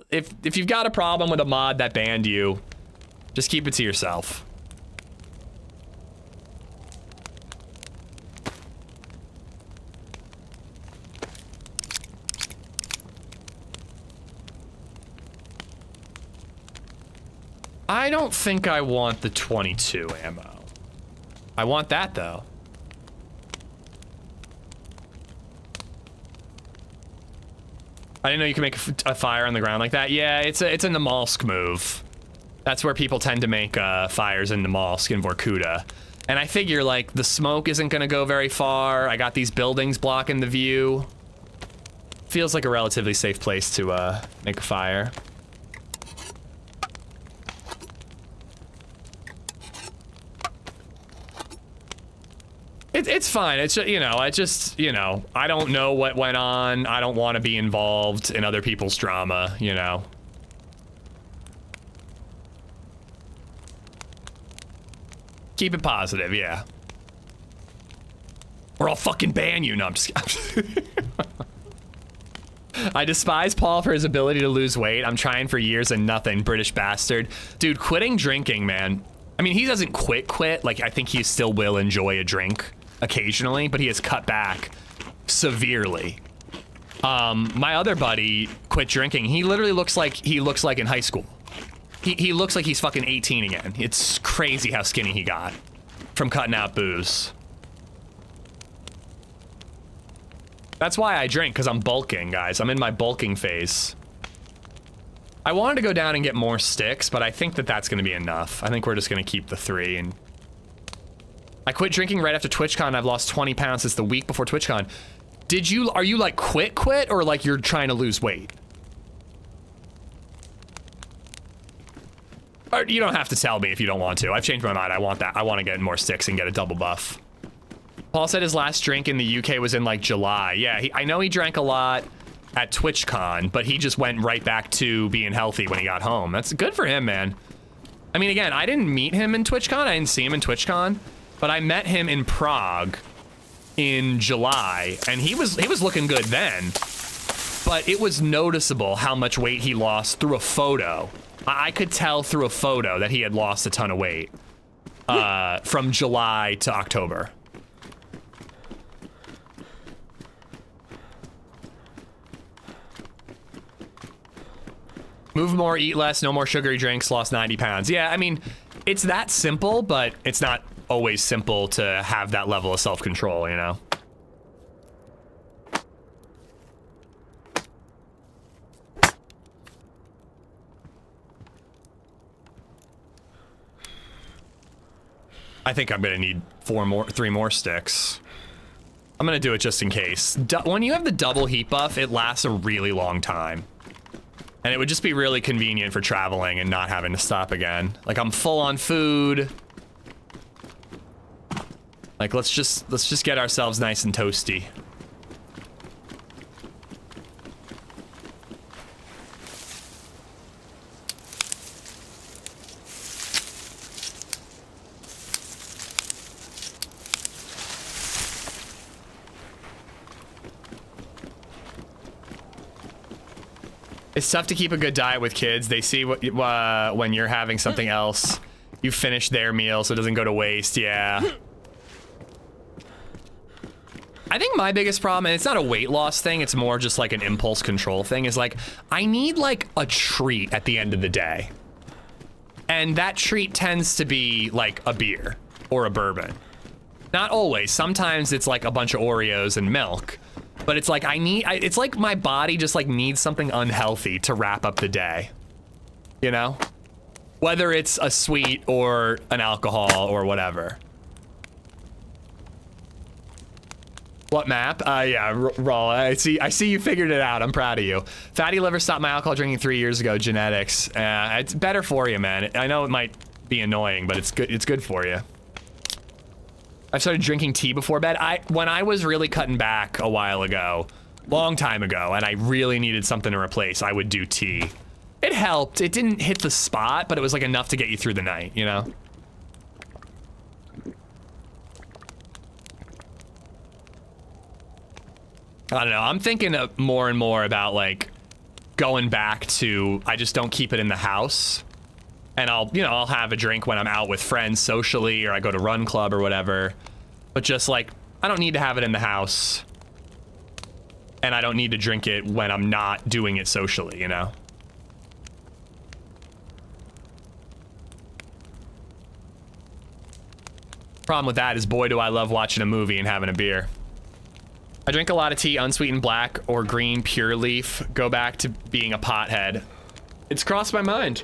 if you've got a problem with a mod that banned you, just keep it to yourself. I don't think I want the 22 ammo. I want that though. I didn't know you can make a fire on the ground like that. Yeah, it's a Namalsk move. That's where people tend to make fires in Namalsk and Vorkuta. And I figure like the smoke isn't gonna go very far. I got these buildings blocking the view. Feels like a relatively safe place to make a fire. It's fine. It's just, you know, I don't know what went on. I don't want to be involved in other people's drama, you know. Keep it positive, yeah. Or I'll fucking ban you. No, I'm just kidding. I despise Paul for his ability to lose weight. I'm trying for years and nothing, British bastard. Dude, quitting drinking, man. I mean, he doesn't quit. Like, I think he still will enjoy a drink occasionally, but he has cut back severely. My other buddy quit drinking. He literally looks like in high school. He looks like he's fucking 18 again. It's crazy how skinny he got from cutting out booze. That's why I drink, because I'm bulking, guys. I'm in my bulking phase. I wanted to go down and get more sticks, but I think that that's going to be enough. I think we're just going to keep the 3. And I quit drinking right after TwitchCon. I've lost 20 pounds since the week before TwitchCon. Are you like quit, or like you're trying to lose weight? Or you don't have to tell me if you don't want to. I've changed my mind. I want that. I want to get more sticks and get a double buff. Paul said his last drink in the UK was in like July. Yeah, I know he drank a lot at TwitchCon, but he just went right back to being healthy when he got home. That's good for him, man. I mean, again, I didn't meet him in TwitchCon. I didn't see him in TwitchCon, but I met him in Prague in July, and he was looking good then. But it was noticeable how much weight he lost through a photo. I could tell through a photo that he had lost a ton of weight from July to October. Move more, eat less, no more sugary drinks, lost 90 pounds. Yeah, I mean, it's that simple, but it's not always simple to have that level of self-control, you know? I think I'm gonna need 3 more sticks. I'm gonna do it just in case. When you have the double heat buff, it lasts a really long time. And it would just be really convenient for traveling and not having to stop again. Like, I'm full on food. Like, let's just get ourselves nice and toasty. It's tough to keep a good diet with kids. They see what when you're having something else, you finish their meal so it doesn't go to waste. Yeah. I think my biggest problem, and it's not a weight loss thing, it's more just like an impulse control thing, is like, I need like a treat at the end of the day. And that treat tends to be like a beer or a bourbon. Not always. Sometimes it's like a bunch of Oreos and milk. But it's like it's like my body just like needs something unhealthy to wrap up the day, you know? Whether it's a sweet or an alcohol or whatever. What map? Yeah, Raw. I see you figured it out. I'm proud of you. Fatty liver stopped my alcohol drinking 3 years ago. Genetics. It's better for you, man. I know it might be annoying, but it's good. It's good for you. I've started drinking tea before bed. When I was really cutting back a while ago, long time ago, and I really needed something to replace, I would do tea. It helped. It didn't hit the spot, but it was like enough to get you through the night, you know? I don't know. I'm thinking more and more about like going back to, I just don't keep it in the house. And I'll have a drink when I'm out with friends socially, or I go to run club or whatever. But just like, I don't need to have it in the house. And I don't need to drink it when I'm not doing it socially, you know? Problem with that is, boy, do I love watching a movie and having a beer. I drink a lot of tea, unsweetened black or green pure leaf. Go back to being a pothead. It's crossed my mind.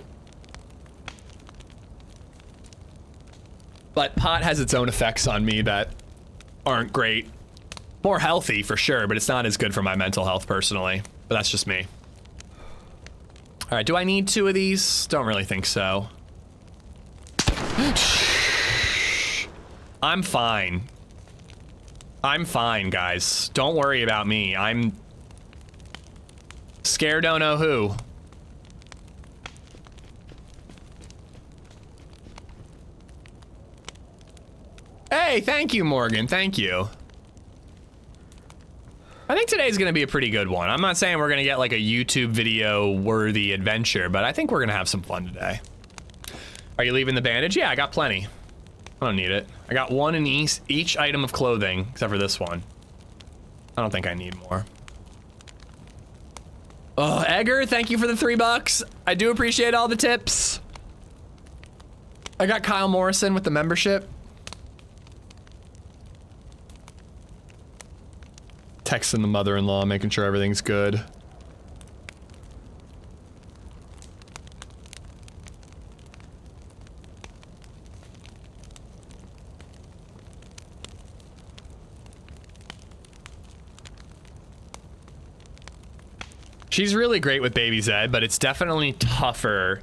But pot has its own effects on me that aren't great. More healthy for sure, but it's not as good for my mental health personally. But that's just me. All right, do I need 2 of these? Don't really think so. I'm fine. I'm fine, guys. Don't worry about me. I'm scared don't know who. Hey, thank you, Morgan. Thank you. I think today's gonna be a pretty good one. I'm not saying we're gonna get like a YouTube video worthy adventure, but I think we're gonna have some fun today. Are you leaving the bandage? Yeah, I got plenty. I don't need it. I got 1 in each item of clothing, except for this one. I don't think I need more. Oh, Edgar, thank you for the $3. I do appreciate all the tips. I got Kyle Morrison with the membership. Texting the mother-in-law, making sure everything's good. She's really great with BabyZed, but it's definitely tougher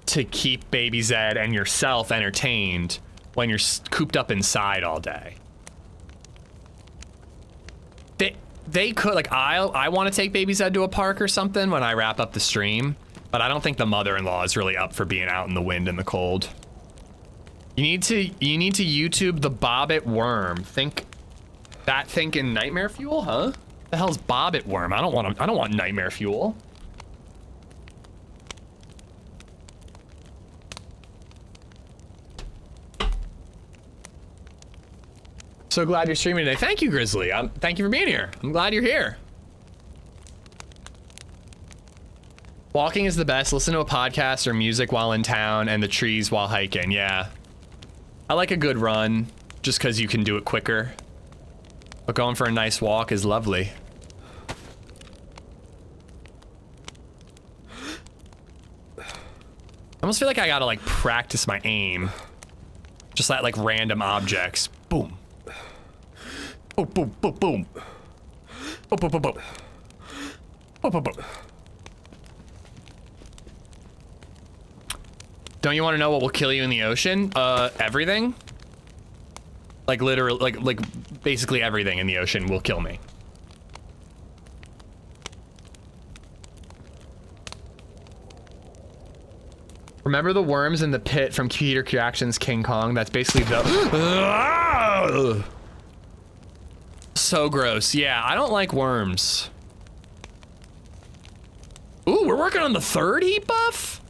to keep BabyZed and yourself entertained when you're cooped up inside all day. They could, like, I want to take BabyZed to a park or something when I wrap up the stream, but I don't think the mother-in-law is really up for being out in the wind and the cold. You need to YouTube the Bobbit worm. Thinking nightmare fuel, huh? The hell's Bobbit worm? I don't want nightmare fuel. So glad you're streaming today. Thank you, Grizzly. Thank you for being here. I'm glad you're here. Walking is the best. Listen to a podcast or music while in town and the trees while hiking. Yeah. I like a good run just because you can do it quicker. But going for a nice walk is lovely. I almost feel like I gotta like practice my aim. Just at like random objects. Boom. Boom, boom, boom, boom. Boom, boom, boom, boom. Boom, boom, boom. Don't you want to know what will kill you in the ocean? Everything. Like literally, like basically everything in the ocean will kill me. Remember the worms in the pit from Peter Jackson's King Kong? That's basically the... So gross. Yeah, I don't like worms. Ooh, we're working on the 3rd heat buff?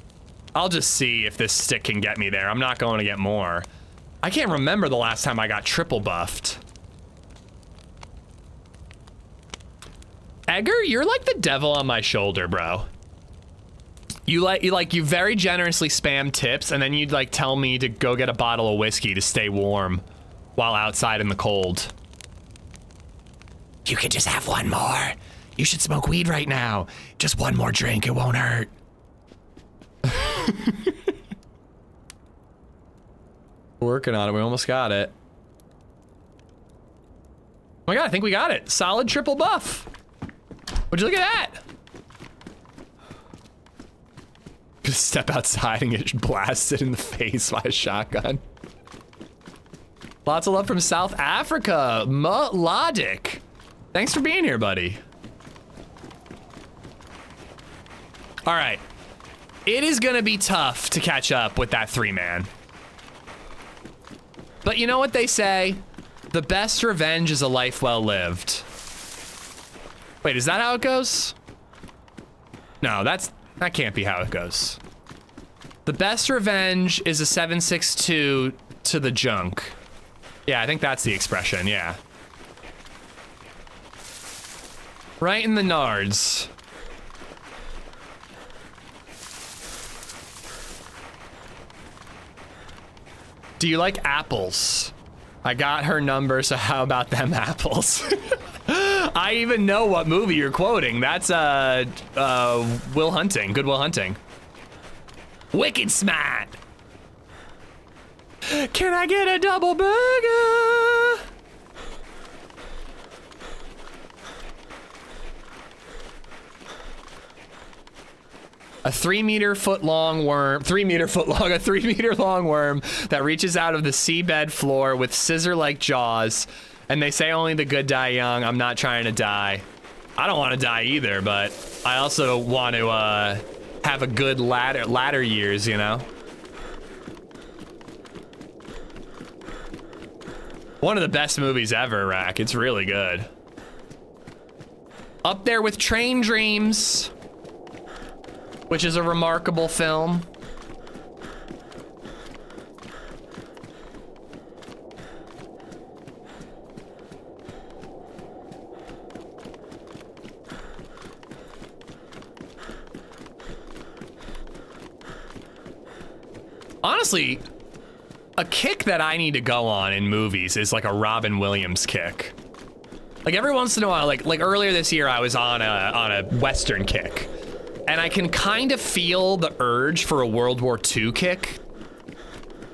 I'll just see if this stick can get me there. I'm not going to get more. I can't remember the last time I got triple buffed. Edgar, you're like the devil on my shoulder, bro. You very generously spam tips, and then you'd like tell me to go get a bottle of whiskey to stay warm while outside in the cold. You could just have one more. You should smoke weed right now. Just one more drink, it won't hurt. Working on it, we almost got it. Oh my god, I think we got it. Solid triple buff. Would you look at that? Just step outside and get blasted in the face by a shotgun. Lots of love from South Africa. Melodic. Thanks for being here, buddy. All right. It is gonna be tough to catch up with that 3-man. But you know what they say? The best revenge is a life well lived. Wait, is that how it goes? No, that can't be how it goes. The best revenge is a 7.62 to the junk. Yeah, I think that's the expression, yeah. Right in the nards. Do you like apples? I got her number, so how about them apples? I even know what movie you're quoting. That's Will Hunting, Good Will Hunting. Wicked smart. Can I get a double burger? A 3 meter long worm that reaches out of the seabed floor with scissor-like jaws. And they say only the good die young. I'm not trying to die. I don't want to die either, but I also want to have a good latter years, you know? One of the best movies ever, Rack. It's really good. Up there with Train Dreams, which is a remarkable film. Honestly, a kick that I need to go on in movies is like a Robin Williams kick. Like every once in a while, like earlier this year, I was on a Western kick, and I can kind of feel the urge for a World War II kick.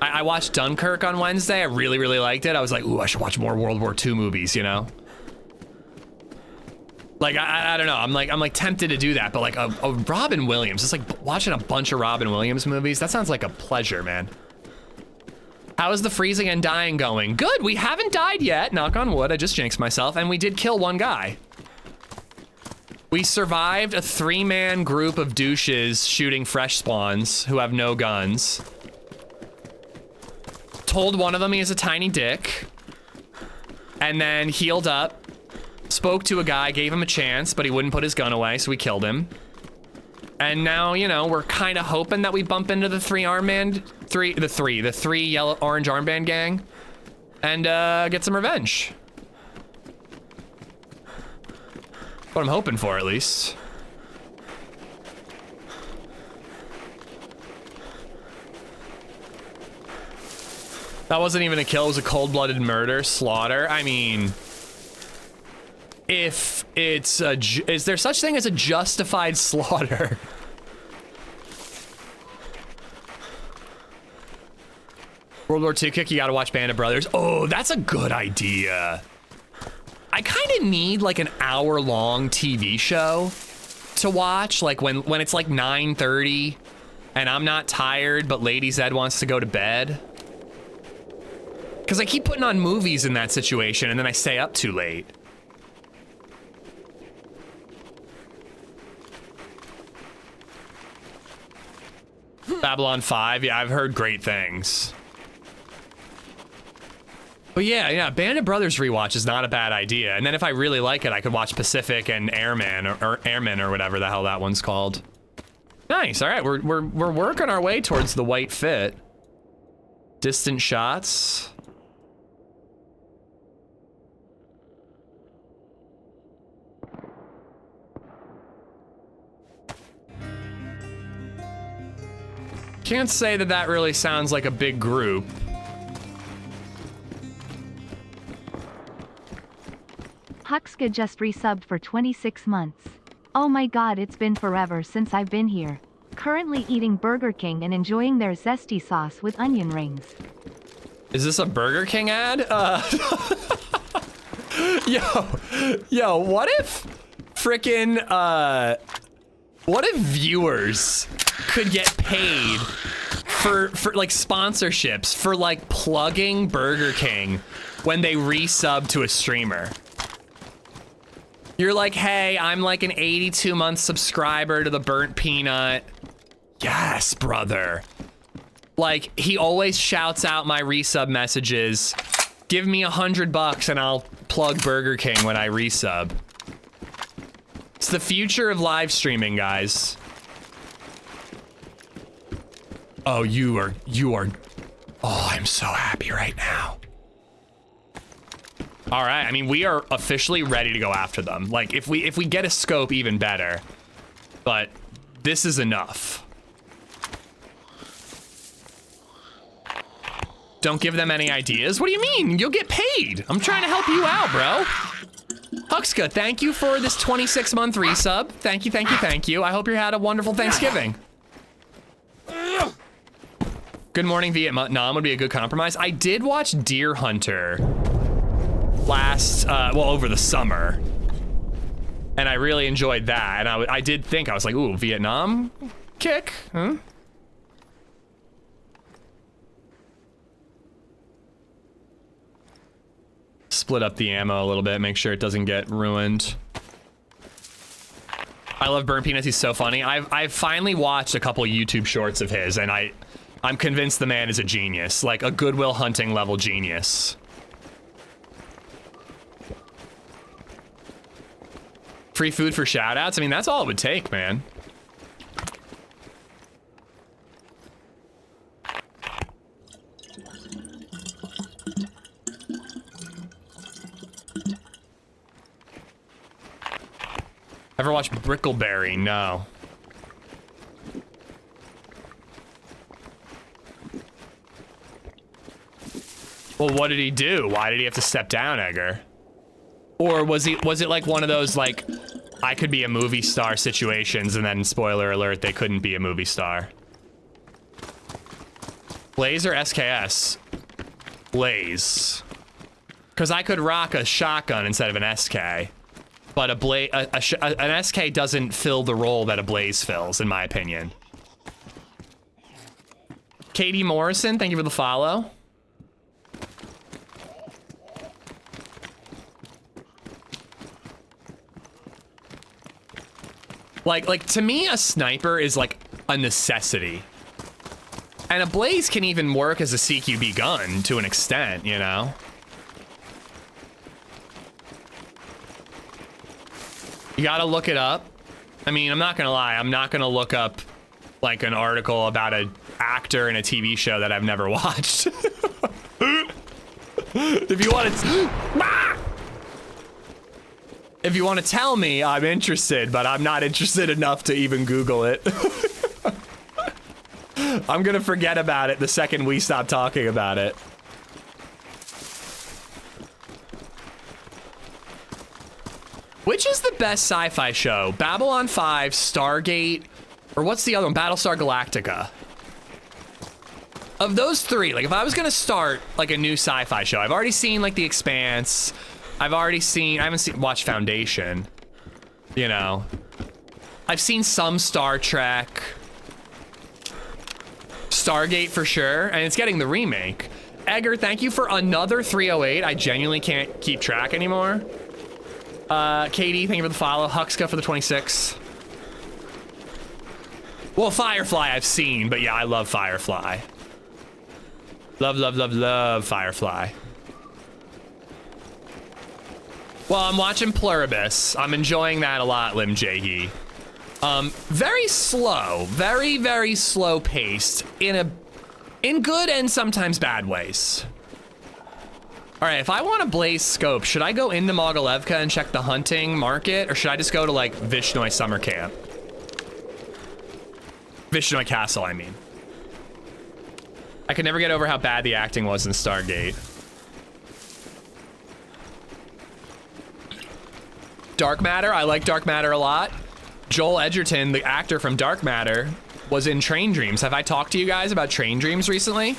I watched Dunkirk on Wednesday. I really, really liked it. I was like, ooh, I should watch more World War II movies, you know? Like, I don't know. I'm like tempted to do that, but like a Robin Williams, it's like watching a bunch of Robin Williams movies. That sounds like a pleasure, man. How is the freezing and dying going? Good, we haven't died yet, knock on wood. I just jinxed myself, and we did kill one guy. We survived a 3-man group of douches shooting fresh spawns who have no guns. Told one of them he has a tiny dick, and then healed up. Spoke to a guy, gave him a chance, but he wouldn't put his gun away, so we killed him. And now, you know, we're kind of hoping that we bump into the three orange armband gang, and get some revenge. What I'm hoping for, at least. That wasn't even a kill, it was a cold-blooded murder, slaughter. I mean, if it's a, is there such thing as a justified slaughter? World War II kick, you gotta watch Band of Brothers. Oh, that's a good idea. I kind of need like an hour-long TV show to watch, like when it's like 9:30 and I'm not tired, but LadyZed wants to go to bed. Because I keep putting on movies in that situation and then I stay up too late. Babylon 5, yeah, I've heard great things. But yeah, Band of Brothers rewatch is not a bad idea. And then if I really like it, I could watch Pacific and Airman or Airman or whatever the hell that one's called. Nice, all right, we're working our way towards the white fit. Distant shots. Can't say that really sounds like a big group. Huxka just resubbed for 26 months. Oh my god, it's been forever since I've been here. Currently eating Burger King and enjoying their zesty sauce with onion rings. Is this a Burger King ad? Yo, what if frickin', what if viewers could get paid for like sponsorships for like plugging Burger King when they resub to a streamer? You're like, hey, I'm like an 82-month subscriber to the Burnt Peanut. Yes, brother. Like, he always shouts out my resub messages. Give me $100 and I'll plug Burger King when I resub. It's the future of live streaming, guys. Oh, you are, oh, I'm so happy right now. All right, I mean, we are officially ready to go after them. Like, if we get a scope, even better. But this is enough. Don't give them any ideas? What do you mean? You'll get paid. I'm trying to help you out, bro. Huxka, thank you for this 26-month resub. Thank you, thank you, thank you. I hope you had a wonderful Thanksgiving. Good morning, Vietnam would be a good compromise. I did watch Deer Hunter last, well, over the summer. And I really enjoyed that. And I did think, I was like, ooh, Vietnam kick, huh? Split up the ammo a little bit, make sure it doesn't get ruined. I love Burnt Peanuts, he's so funny. I've finally watched a couple YouTube shorts of his, and I'm convinced the man is a genius, like a Good Will Hunting level genius. Free food for shoutouts? I mean, that's all it would take, man. Ever watch Brickleberry? No. Well, what did he do? Why did he have to step down, Edgar? Or was it like one of those, like, I could be a movie star situations, and then, spoiler alert, they couldn't be a movie star? PlayZ or SKS? PlayZ. Because I could rock a shotgun instead of an SK. But an SK doesn't fill the role that a PlayZ fills, in my opinion. Katie Morrison, thank you for the follow. Like to me, a sniper is like a necessity. And a PlayZ can even work as a CQB gun to an extent, you know? You gotta look it up. I mean, I'm not gonna lie, I'm not gonna look up like an article about an actor in a TV show that I've never watched. If you want to, if you want to tell me, I'm interested, but I'm not interested enough to even Google it. I'm gonna forget about it the second we stop talking about it. Which is the best sci-fi show? Babylon 5, Stargate, or what's the other one? Battlestar Galactica. Of those three, like if I was gonna start like a new sci-fi show, I've already seen like The Expanse. I haven't watched Foundation. You know. I've seen some Star Trek. Stargate for sure, and it's getting the remake. Edgar, thank you for another 308. I genuinely can't keep track anymore. Katie, thank you for the follow. Huxka for the 26. Well, Firefly I've seen, but yeah, I love Firefly. Love, love, love, love Firefly. Well, I'm watching Pluribus. I'm enjoying that a lot, Lim Jahi. Very slow, very, very slow paced in good and sometimes bad ways. All right, if I want a PlayZ scope, should I go into Mogalevka and check the hunting market, or should I just go to like Vishnoi Summer Camp? Vishnoi Castle, I mean. I could never get over how bad the acting was in Stargate. Dark Matter, I like Dark Matter a lot. Joel Edgerton, the actor from Dark Matter, was in Train Dreams. Have I talked to you guys about Train Dreams recently?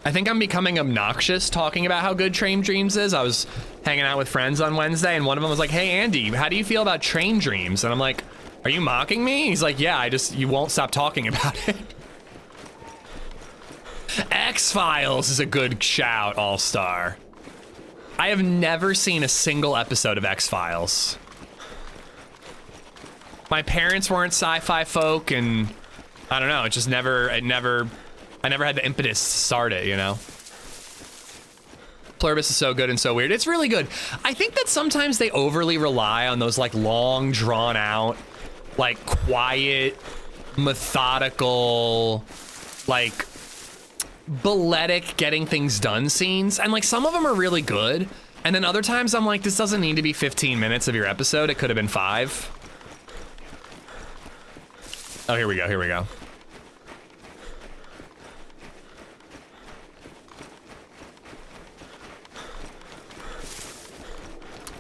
I think I'm becoming obnoxious talking about how good Train Dreams is. I was hanging out with friends on Wednesday, and one of them was like, hey, Andy, how do you feel about Train Dreams? And I'm like, are you mocking me? He's like, yeah, you won't stop talking about it. X-Files is a good shout, All-Star. I have never seen a single episode of X-Files. my parents weren't sci-fi folk, and I don't know, it just never, I never had the impetus to start it, you know? Pluribus is so good and so weird. It's really good. I think that sometimes they overly rely on those like long, drawn out, like quiet, methodical, like balletic getting things done scenes. And like some of them are really good. And then other times I'm like, this doesn't need to be 15 minutes of your episode. It could have been 5. Oh, here we go, here we go.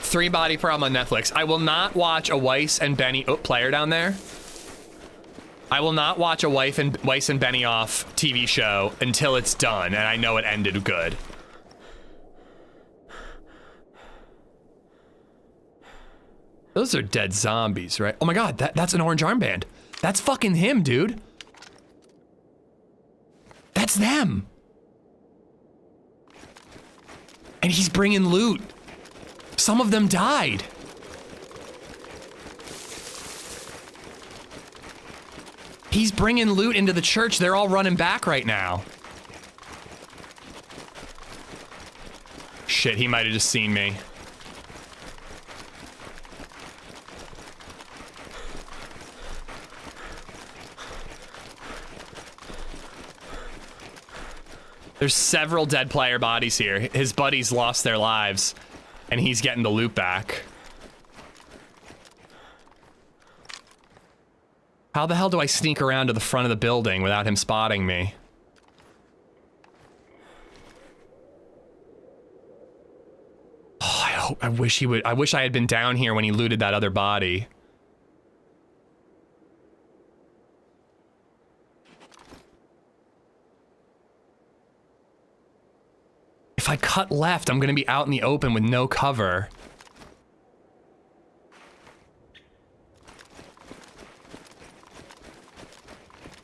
Three Body Problem on Netflix. I will not watch a Weiss and Benny player down there. I will not watch a Weiss and Benioff TV show until it's done and I know it ended good. Those are dead zombies, right? Oh my god, that's an orange armband. That's fucking him, dude. That's them. And he's bringing loot. Some of them died. He's bringing loot into the church. They're all running back right now. Shit, he might have just seen me. There's several dead player bodies here. His buddies lost their lives, and he's getting the loot back. How the hell do I sneak around to the front of the building without him spotting me? Oh, I wish he would. I wish I had been down here when he looted that other body. If I cut left, I'm gonna be out in the open with no cover.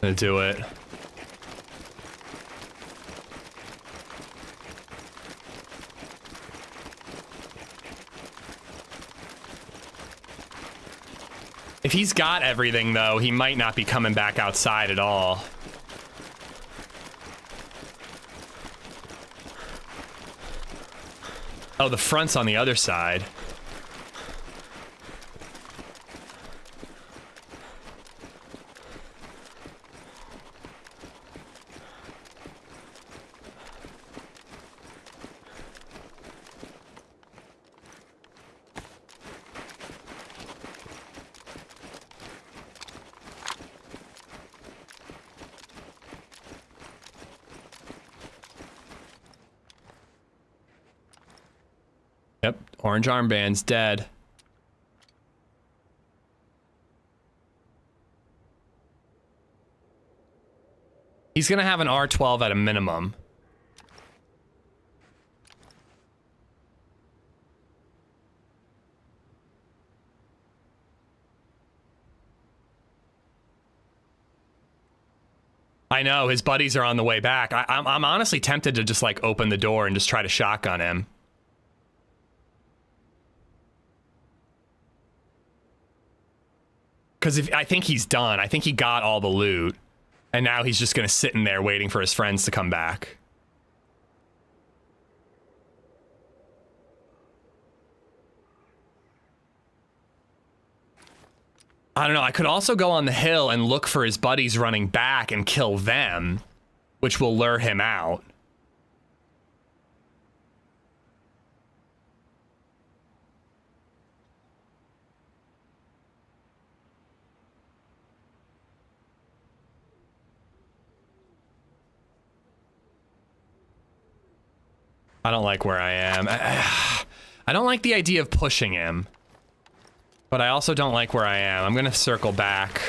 Gonna do it. If he's got everything, though, he might not be coming back outside at all. Oh, the front's on the other side. Yep, orange armband's dead. He's gonna have an R12 at a minimum. I know, his buddies are on the way back. I'm honestly tempted to just like open the door and just try to shotgun him. Because I think he's done. I think he got all the loot. And now he's just going to sit in there waiting for his friends to come back. I don't know. I could also go on the hill and look for his buddies running back and kill them, which will lure him out. I don't like where I am. I don't like the idea of pushing him. But I also don't like where I am. I'm gonna circle back.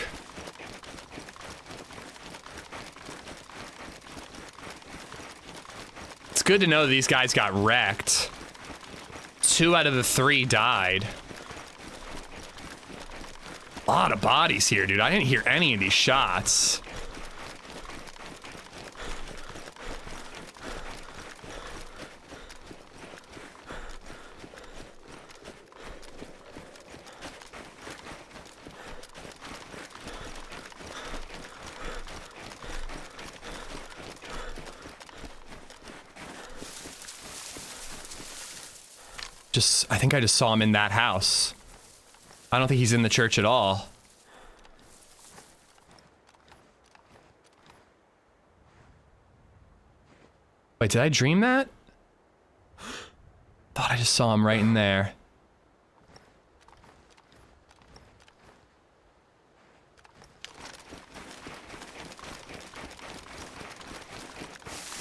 It's good to know these guys got wrecked. 2 out of the 3 died. A lot of bodies here, dude. I didn't hear any of these shots. I think I just saw him in that house. I don't think he's in the church at all. Wait, did I dream that? Thought I just saw him right in there.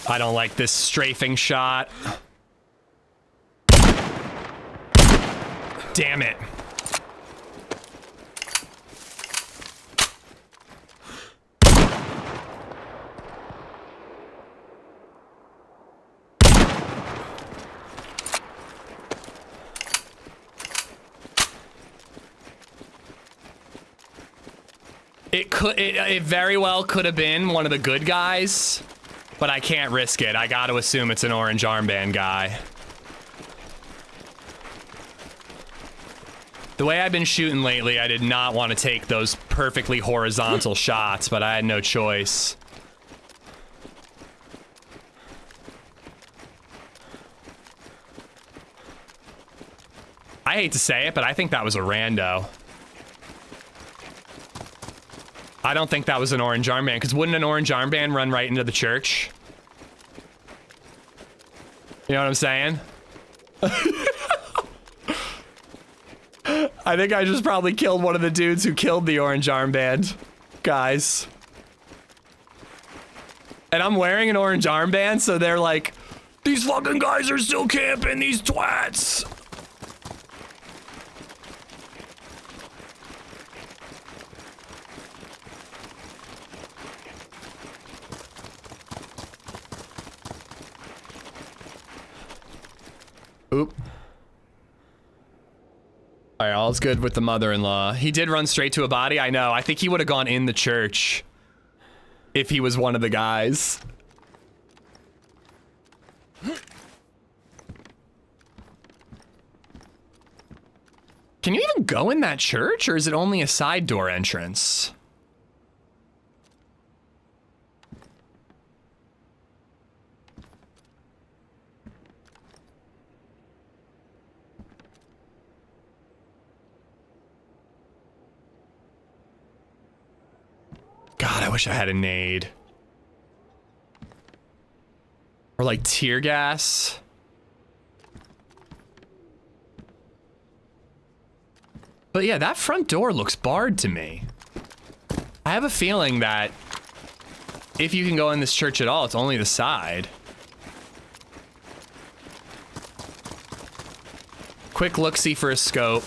I don't like this strafing shot. Damn it. It very well could have been one of the good guys, but I can't risk it. I got to assume it's an orange armband guy. The way I've been shooting lately, I did not want to take those perfectly horizontal shots, but I had no choice. I hate to say it, but I think that was a rando. I don't think that was an orange armband, because wouldn't an orange armband run right into the church? You know what I'm saying? I think I just probably killed one of the dudes who killed the orange armband guys. And I'm wearing an orange armband, so they're like, these fucking guys are still camping, these twats. Oop. All right, all's good with the mother-in-law. He did run straight to a body, I know. I think he would have gone in the church if he was one of the guys. Can you even go in that church, or is it only a side door entrance? God, I wish I had a nade. Or like tear gas. But yeah, that front door looks barred to me. I have a feeling that if you can go in this church at all, it's only the side. Quick look-see for a scope.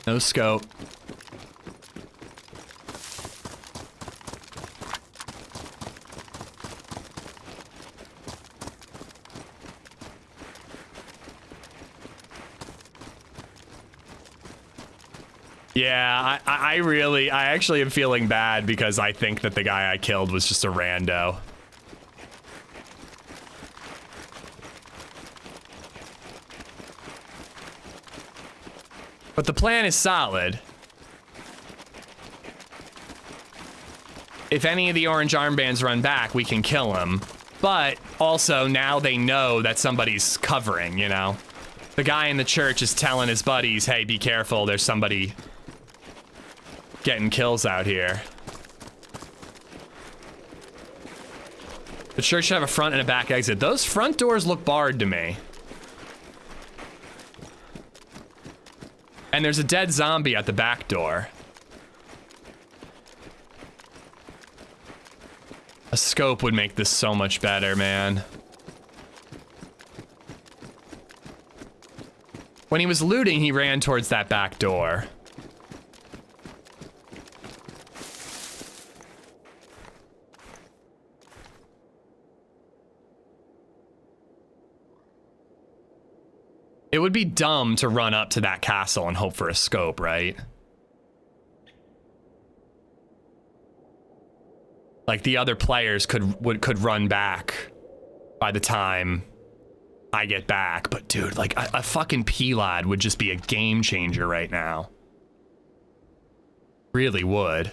No scope. Yeah, I actually am feeling bad because I think that the guy I killed was just a rando. But the plan is solid. If any of the orange armbands run back, we can kill them. But also now they know that somebody's covering, you know? The guy in the church is telling his buddies, hey, be careful, there's somebody getting kills out here. The church should have a front and a back exit. Those front doors look barred to me. And there's a dead zombie at the back door. A scope would make this so much better, man. When he was looting, he ran towards that back door. It would be dumb to run up to that castle and hope for a scope, right? Like the other players could run back by the time I get back, but dude, like a fucking P-Lad would just be a game changer right now. Really would.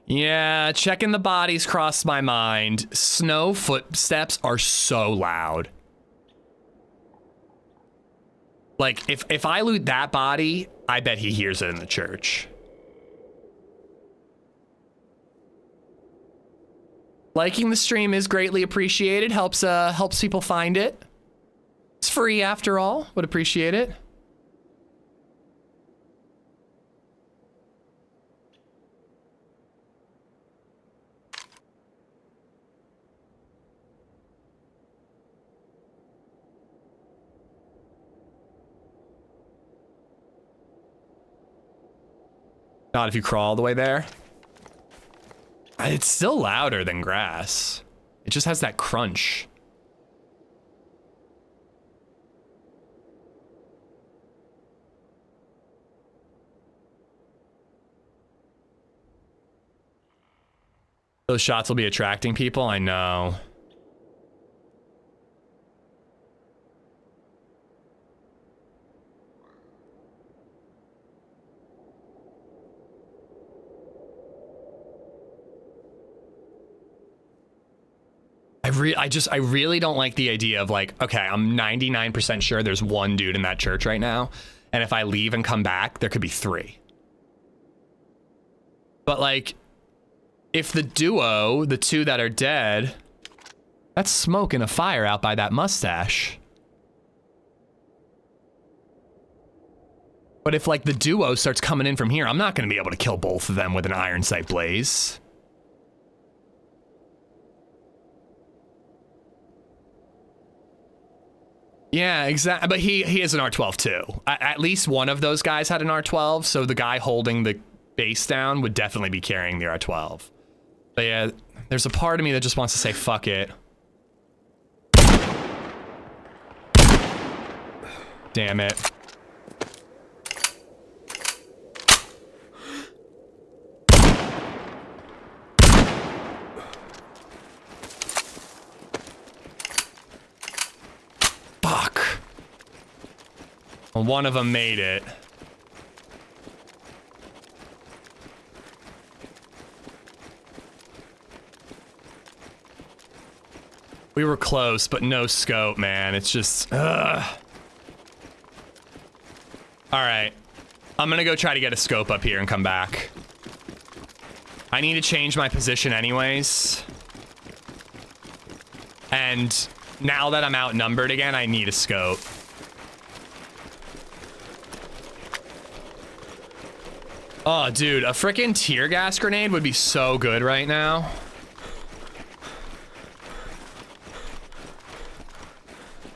Yeah, checking the bodies crossed my mind. Snow footsteps are so loud. Like, if I loot that body, I bet he hears it in the church. Liking the stream is greatly appreciated. Helps people find it. It's free after all. Would appreciate it. Not if you crawl all the way there. It's still louder than grass. It just has that crunch. Those shots will be attracting people, I know. I really don't like the idea of like, okay, I'm 99% sure there's one dude in that church right now. And if I leave and come back, there could be 3. But like, if the duo, the 2 that are dead, that's smoke and a fire out by that mustache. But if like the duo starts coming in from here, I'm not going to be able to kill both of them with an iron sight blaze. Yeah, exactly. But he is an R12 too. At least one of those guys had an R12, so the guy holding the base down would definitely be carrying the R12. But yeah, there's a part of me that just wants to say fuck it. Damn it. Fuck. Well, one of them made it. We were close, but no scope, man. It's just, ugh. All right. I'm gonna go try to get a scope up here and come back. I need to change my position anyways. And now that I'm outnumbered again, I need a scope. Oh, dude, a frickin' tear gas grenade would be so good right now.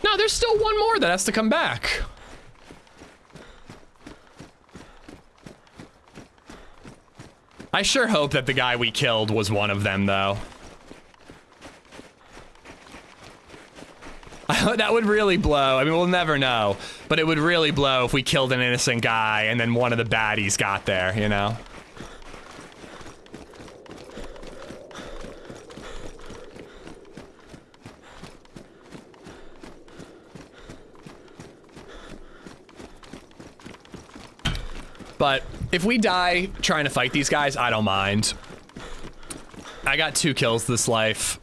No, there's still one more that has to come back. I sure hope that the guy we killed was one of them, though. That would really blow. I mean, we'll never know, but it would really blow if we killed an innocent guy and then one of the baddies got there, you know? But if we die trying to fight these guys, I don't mind. I got 2 kills this life.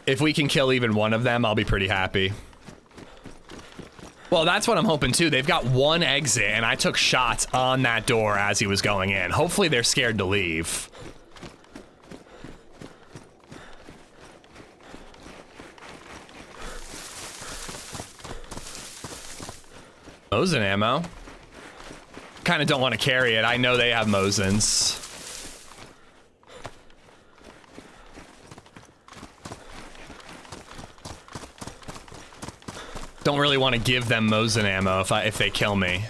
If we can kill even one of them, I'll be pretty happy. Well, that's what I'm hoping too. They've got one exit and I took shots on that door as he was going in. Hopefully they're scared to leave. Mosin ammo. Kind of don't want to carry it. I know they have Mosins. Don't really want to give them Mosin ammo if they kill me.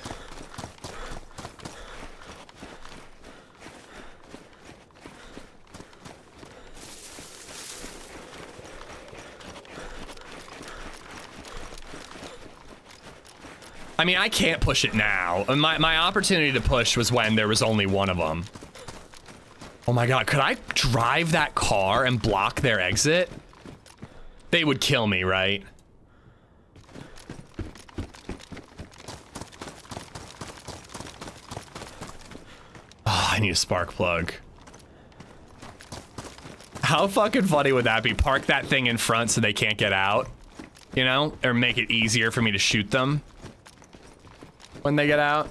I mean, I can't push it now. My opportunity to push was when there was only one of them. Oh my god, could I drive that car and block their exit? They would kill me, right? Oh, I need a spark plug. How fucking funny would that be? Park that thing in front so they can't get out, you know? Or make it easier for me to shoot them when they get out.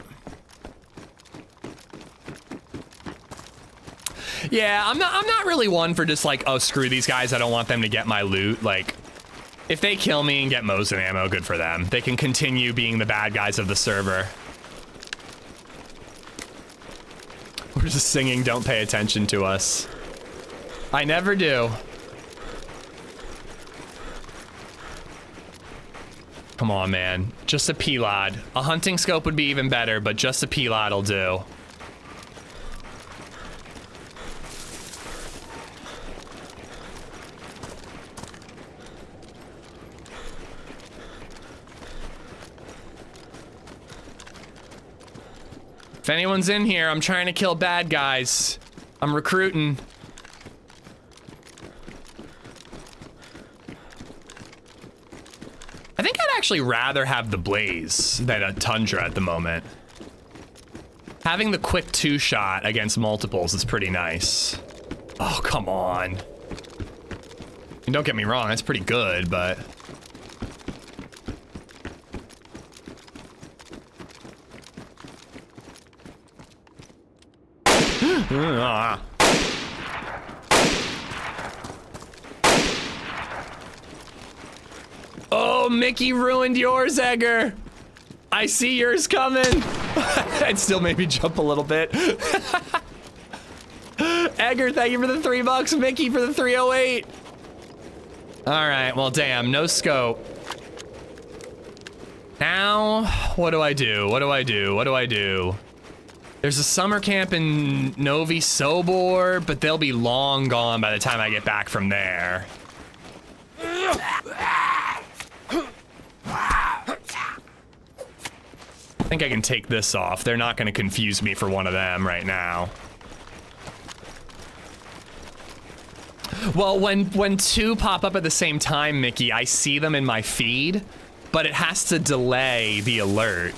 Yeah, I'm not really one for just like, oh, screw these guys, I don't want them to get my loot. Like, if they kill me and get Mosin ammo, good for them. They can continue being the bad guys of the server. We're just singing, don't pay attention to us. I never do. Come on, man. Just a P-Lod. A hunting scope would be even better, but just a P-Lod will do. If anyone's in here, I'm trying to kill bad guys. I'm recruiting. I think I'd actually rather have the Blaze than a Tundra at the moment. Having the quick 2-shot against multiples is pretty nice. Oh, come on. And don't get me wrong, that's pretty good, but... Oh, Mickey ruined yours, Edgar. I see yours coming. It still made me jump a little bit. Edgar, thank you for the $3. Mickey for the 308. All right, well, damn, no scope. Now, what do I do? What do I do? What do I do? There's a summer camp in Novi Sobor, but they'll be long gone by the time I get back from there. I think I can take this off. They're not going to confuse me for one of them right now. Well, when two pop up at the same time, Mickey, I see them in my feed, but it has to delay the alert.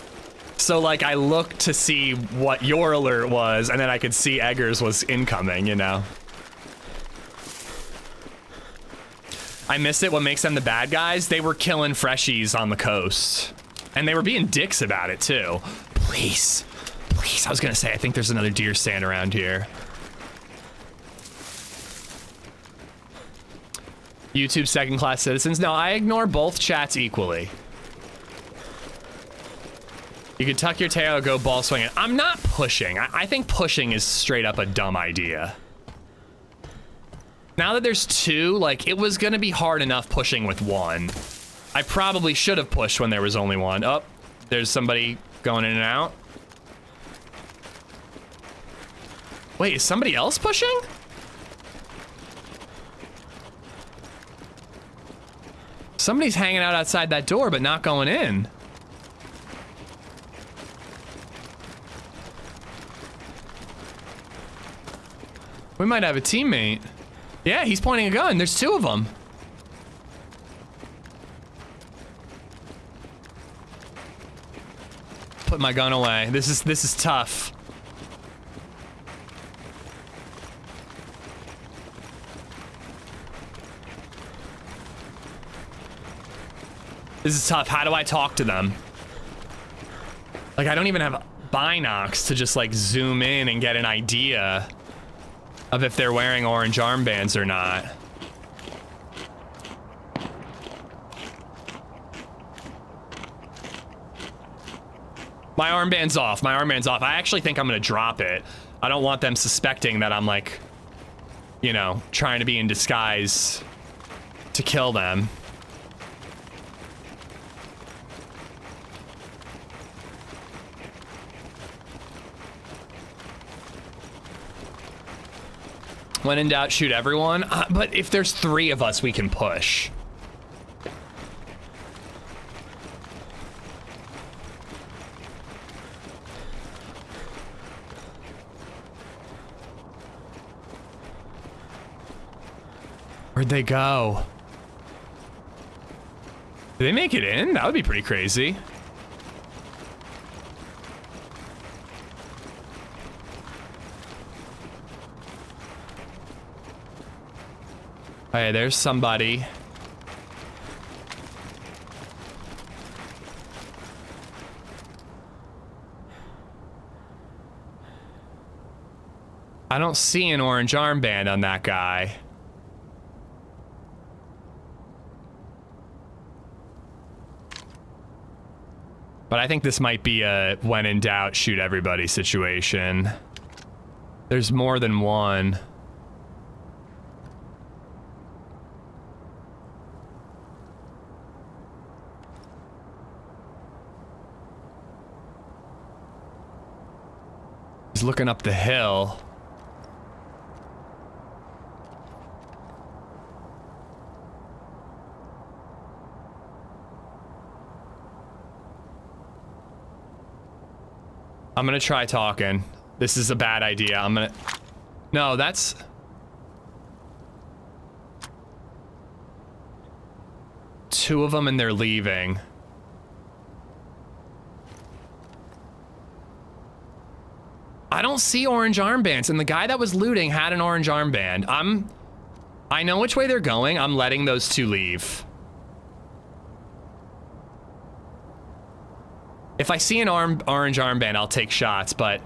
So, like, I look to see what your alert was, and then I could see Edgar's was incoming, you know? I miss it. What makes them the bad guys? They were killing freshies on the coast. And they were being dicks about it, too. Please. Please. I was gonna say, I think there's another deer stand around here. YouTube second-class citizens. No, I ignore both chats equally. You could tuck your tail or go ball swinging. I'm not pushing. I think pushing is straight up a dumb idea. Now that there's two, like, it was gonna be hard enough pushing with one. I probably should have pushed when there was only one. Oh, there's somebody going in and out. Wait, is somebody else pushing? Somebody's hanging out outside that door, but not going in. We might have a teammate. Yeah, he's pointing a gun. There's two of them. Put my gun away. This is tough. This is tough. How do I talk to them? Like, I don't even have binocs to just like zoom in and get an idea of if they're wearing orange armbands or not. My armband's off. My armband's off. I actually think I'm gonna drop it. I don't want them suspecting that I'm like, you know, trying to be in disguise to kill them. When in doubt, shoot everyone. But if there's three of us, we can push. Where'd they go? Did they make it in? That would be pretty crazy. Hey, there's somebody. I don't see an orange armband on that guy. But I think this might be a when in doubt, shoot everybody situation. There's more than one. He's looking up the hill. I'm gonna try talking. This is a bad idea. I'm gonna... No, that's... Two of them and they're leaving. I don't see orange armbands, and the guy that was looting had an orange armband. I know which way they're going. I'm letting those two leave. If I see an orange armband, I'll take shots, but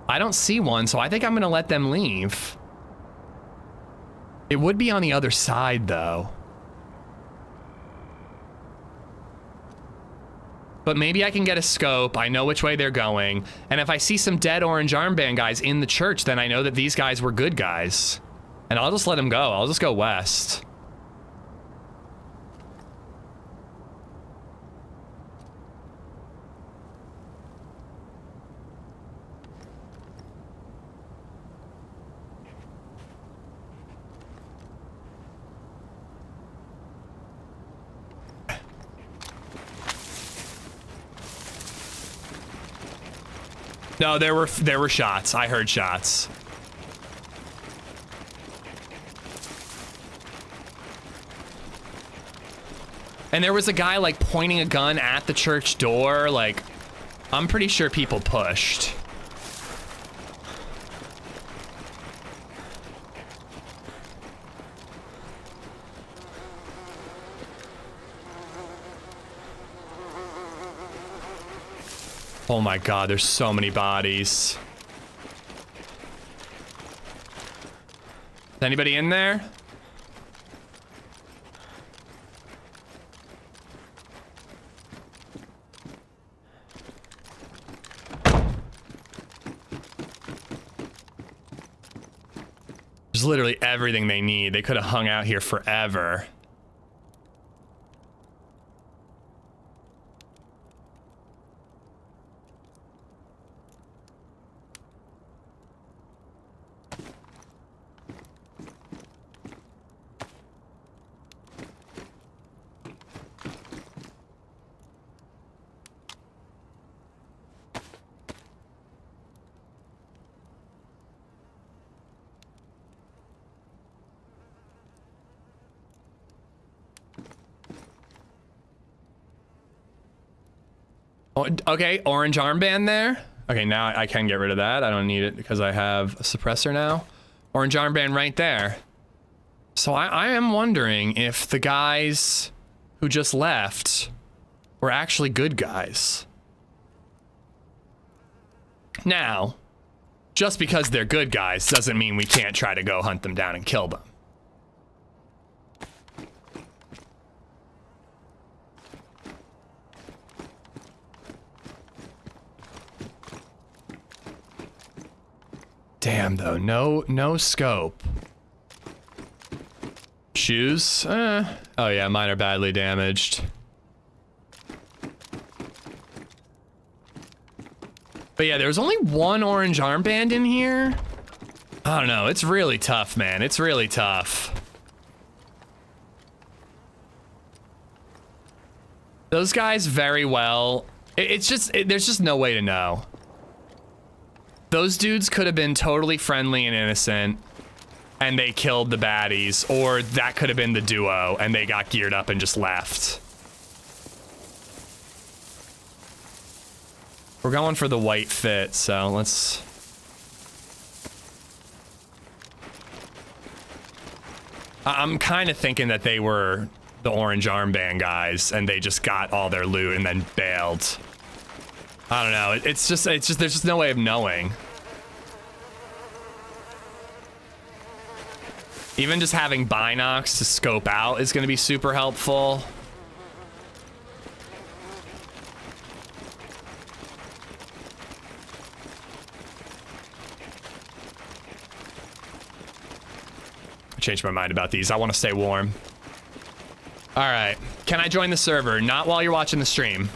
I don't see one, so I think I'm gonna let them leave. It would be on the other side, though. But maybe I can get a scope. I know which way they're going. And if I see some dead orange armband guys in the church, then I know that these guys were good guys. And I'll just let them go. I'll just go west. No, there were shots. I heard shots. And there was a guy like pointing a gun at the church door. Like, I'm pretty sure people pushed. Oh my god, there's so many bodies. Is anybody in there? There's literally everything they need. They could have hung out here forever. Okay, orange armband there. Okay, now I can get rid of that. I don't need it because I have a suppressor now. Orange armband right there. So I am wondering if the guys who just left were actually good guys. Now, just because they're good guys doesn't mean we can't try to go hunt them down and kill them. Damn, though, no scope. Shoes? Oh yeah, mine are badly damaged. But yeah, there's only one orange armband in here. I don't know, it's really tough, man. It's really tough. Those guys very well. There's just no way to know. Those dudes could have been totally friendly and innocent, and they killed the baddies, or that could have been the duo, and they got geared up and just left. We're going for the white fit, so let's... I'm kind of thinking that they were the orange armband guys and they just got all their loot and then bailed. I don't know. It's just there's just no way of knowing. Even just having binocs to scope out is going to be super helpful. I changed my mind about these. I want to stay warm. All right. Can I join the server? Not while you're watching the stream.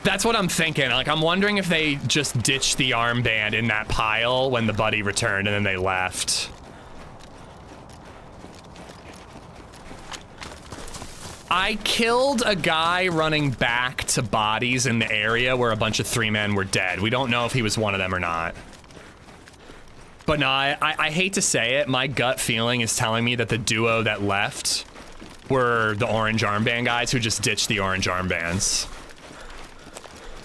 That's what I'm thinking. Like, I'm wondering if they just ditched the armband in that pile when the buddy returned and then they left. I killed a guy running back to bodies in the area where a bunch of 3 men were dead. We don't know if he was one of them or not. But no, I hate to say it. My gut feeling is telling me that the duo that left were the orange armband guys who just ditched the orange armbands.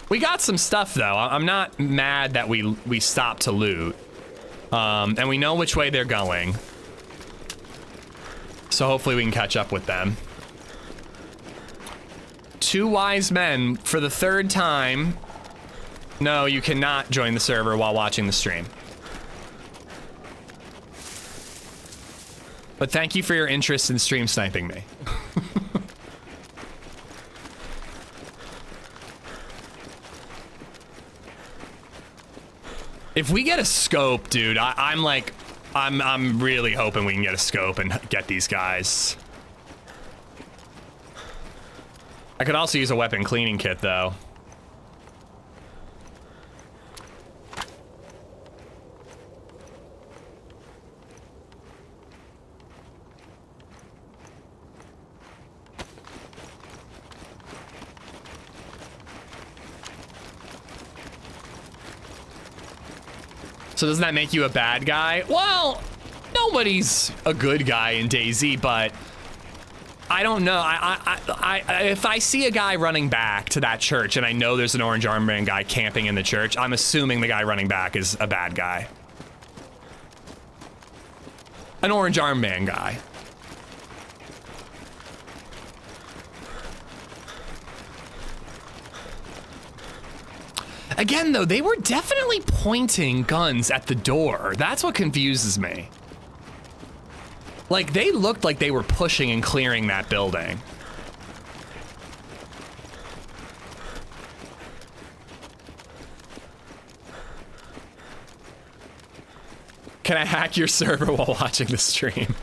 We got some stuff though. I'm not mad that we stopped to loot. And we know which way they're going. So hopefully we can catch up with them. 2 wise men for the 3rd time. No, you cannot join the server while watching the stream. But thank you for your interest in stream sniping me. If we get a scope, dude, I'm really hoping we can get a scope and get these guys. I could also use a weapon cleaning kit, though. So doesn't that make you a bad guy? Well, nobody's a good guy in DayZ, but I don't know. If I see a guy running back to that church and I know there's an orange armband guy camping in the church, I'm assuming the guy running back is a bad guy. An orange armband guy. Again, though, they were definitely pointing guns at the door. That's what confuses me. Like, they looked like they were pushing and clearing that building. Can I hack your server while watching the stream?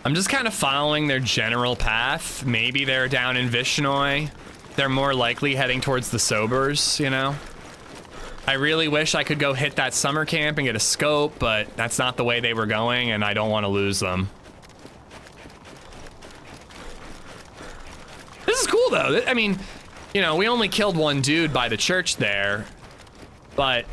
I'm just kind of following their general path. Maybe they're down in Vishnoi. They're more likely heading towards the Sobers, you know? I really wish I could go hit that summer camp and get a scope, but that's not the way they were going, and I don't want to lose them. This is cool, though. I mean, you know, we only killed 1 dude by the church there, but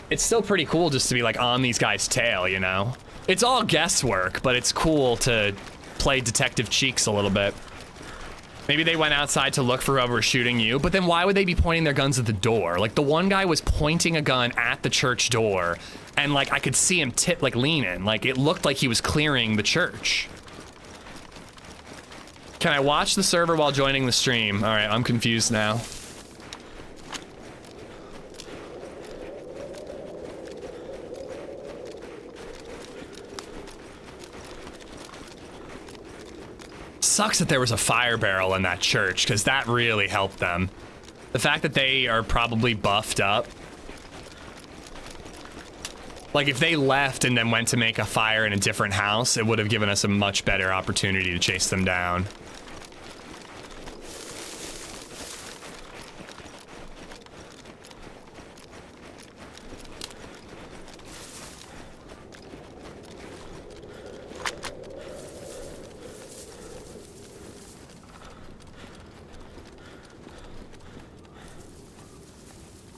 it's still pretty cool just to be, like, on these guys' tail, you know? It's all guesswork, but it's cool to play Detective Cheeks a little bit. Maybe they went outside to look for whoever was shooting you, but then why would they be pointing their guns at the door? Like, the one guy was pointing a gun at the church door, and, like, I could see him lean in. Like, it looked like he was clearing the church. Can I watch the server while joining the stream? All right, I'm confused now. Sucks that there was a fire barrel in that church, because that really helped them. The fact that they are probably buffed up. Like, if they left and then went to make a fire in a different house, it would have given us a much better opportunity to chase them down.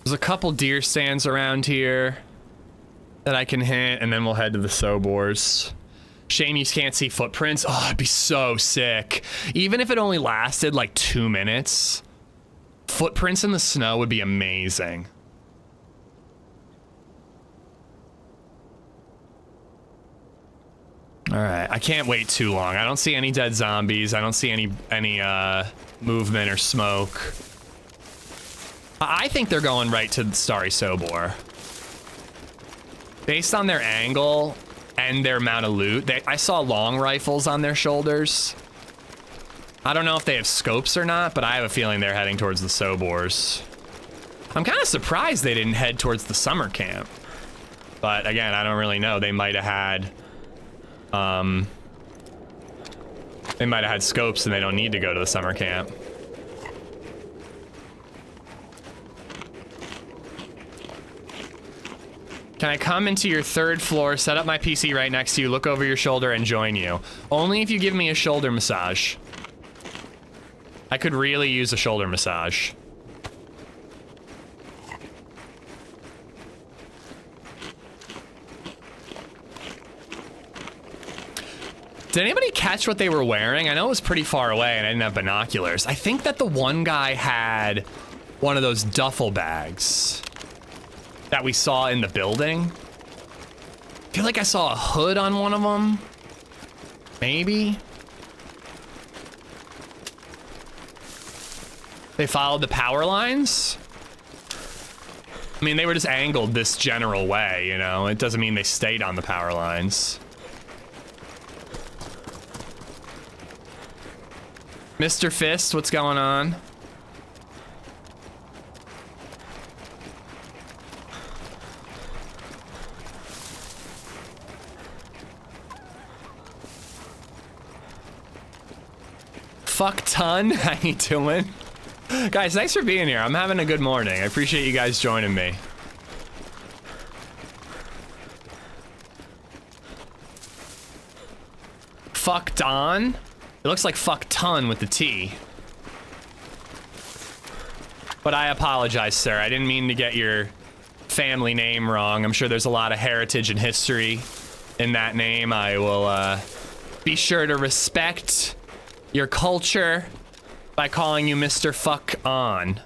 There's a couple deer stands around here. that I can hit, and then we'll head to the Sobors. Shame you can't see footprints. Oh, it'd be so sick. Even if it only lasted like 2 minutes, footprints in the snow would be amazing. All right, I can't wait too long. I don't see any dead zombies. I don't see any movement or smoke. I think they're going right to the Starry Sobor. Based on their angle and their amount of loot, I saw long rifles on their shoulders. I don't know if they have scopes or not, but I have a feeling they're heading towards the Sobors. I'm kind of surprised they didn't head towards the summer camp. But again, I don't really know. They might have had... they might have had scopes and they don't need to go to the summer camp. Can I come into your 3rd floor, set up my PC right next to you, look over your shoulder, and join you? Only if you give me a shoulder massage. I could really use a shoulder massage. Did anybody catch what they were wearing? I know it was pretty far away and I didn't have binoculars. I think that the one guy had one of those duffel bags that we saw in the building. I feel like I saw a hood on one of them. Maybe. They followed the power lines? I mean, they were just angled this general way, you know? It doesn't mean they stayed on the power lines. Mr. Fist, what's going on? Fuck ton, how you doing? Guys, thanks for being here. I'm having a good morning. I appreciate you guys joining me. Fucked on? It looks like fuck ton with the T. But I apologize, sir. I didn't mean to get your family name wrong. I'm sure there's a lot of heritage and history in that name. I will be sure to respect your culture by calling you Mr. Fuck On.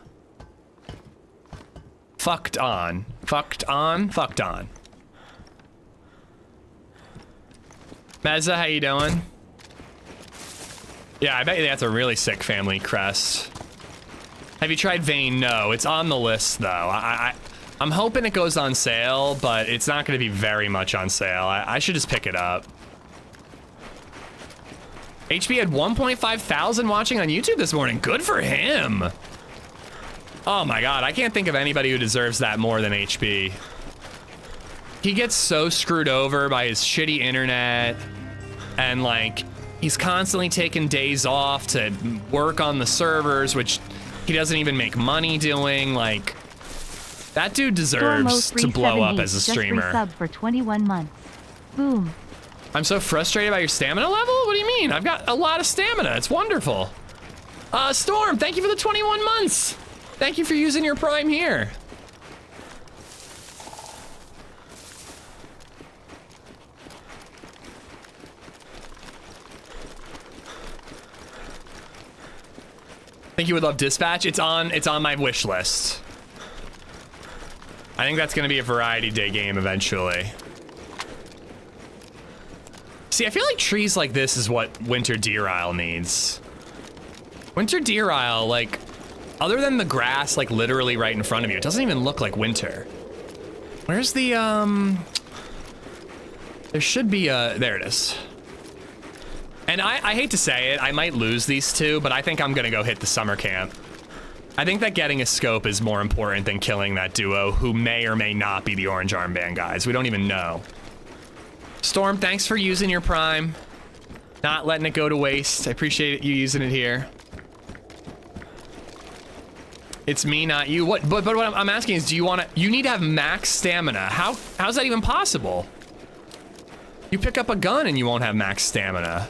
Fucked on. Fucked on? Fucked on. Meza, how you doing? Yeah, I bet you that's a really sick family crest. Have you tried Vane? No, it's on the list though. I'm hoping it goes on sale, but it's not gonna be very much on sale. I should just pick it up. HB had 1.5 thousand watching on YouTube this morning. Good for him. Oh my God, I can't think of anybody who deserves that more than HB. He gets so screwed over by his shitty internet and like, he's constantly taking days off to work on the servers, which he doesn't even make money doing. Like, that dude deserves to blow up as a streamer. Just resub for 21 months. Boom. I'm so frustrated by your stamina level? What do you mean? I've got a lot of stamina. It's wonderful. Storm, thank you for the 21 months. Thank you for using your Prime here. Think you would love Dispatch? It's on my wish list. I think that's gonna be a variety day game eventually. See, I feel like trees like this is what Winter Deer Isle needs. Winter Deer Isle, like, other than the grass, like, literally right in front of you, it doesn't even look like winter. Where's the, there should be a, there it is. And I hate to say it, I might lose these two, but I think I'm gonna go hit the summer camp. I think that getting a scope is more important than killing that duo who may or may not be the orange armband guys. We don't even know. Storm, thanks for using your Prime. Not letting it go to waste. I appreciate you using it here. It's me, not you. But what I'm asking is, do you want to, you need to have max stamina. How's that even possible? You pick up a gun and you won't have max stamina.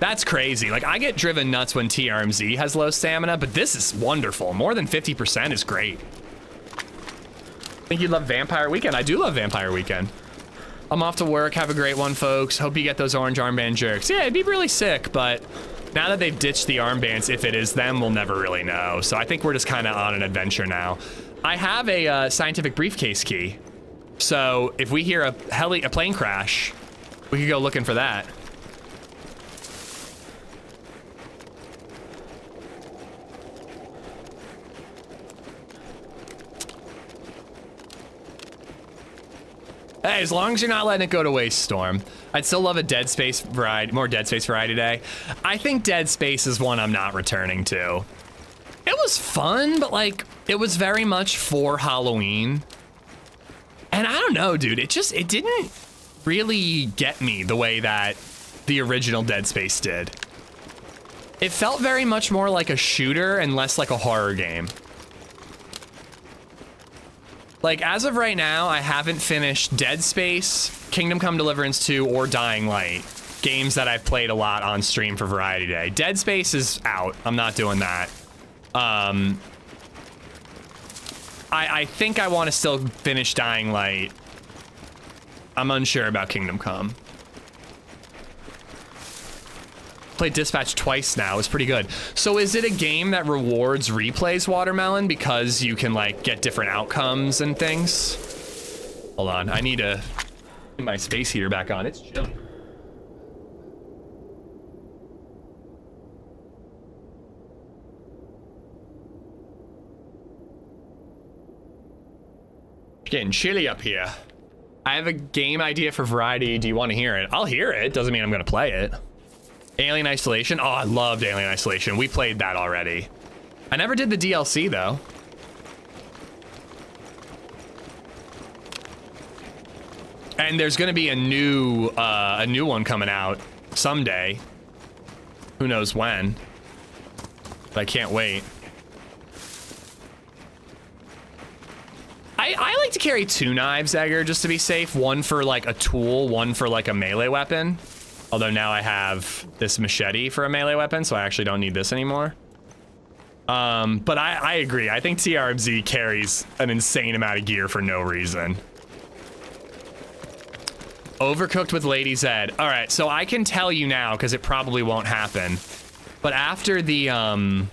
That's crazy. Like, I get driven nuts when TRMZ has low stamina, but this is wonderful. More than 50% is great. Think you'd love Vampire Weekend? I do love Vampire Weekend. I'm off to work. Have a great one, folks. Hope you get those orange armband jerks. Yeah, it'd be really sick, but now that they've ditched the armbands, if it is them, we'll never really know. So I think we're just kind of on an adventure now. I have a scientific briefcase key. So if we hear a plane crash, we could go looking for that. Hey, as long as you're not letting it go to waste, Storm. I'd still love a Dead Space variety, more Dead Space variety day. I think Dead Space is one I'm not returning to. It was fun, but like, it was very much for Halloween. And I don't know, dude, it didn't really get me the way that the original Dead Space did. It felt very much more like a shooter and less like a horror game. Like, as of right now, I haven't finished Dead Space, Kingdom Come Deliverance 2, or Dying Light. Games that I've played a lot on stream for Variety Day. Dead Space is out. I'm not doing that. I think I want to still finish Dying Light. I'm unsure about Kingdom Come. Played Dispatch twice now. It's pretty good. So is it a game that rewards replays, Watermelon, because you can like get different outcomes and things? Hold on, I need to get my space heater back on. It's chilly. It's getting chilly up here. I have a game idea for Variety. Do you want to hear it? I'll hear it. Doesn't mean I'm gonna play it. Alien Isolation? Oh, I loved Alien Isolation. We played that already. I never did the DLC, though. And there's gonna be a new one coming out someday. Who knows when? But I can't wait. I like to carry 2 knives, Edgar, just to be safe. One for like a tool, one for like a melee weapon. Although now I have this machete for a melee weapon, so I actually don't need this anymore. But I agree. I think TRMZ carries an insane amount of gear for no reason. Overcooked with LadyZed. All right, so I can tell you now, because it probably won't happen. But after the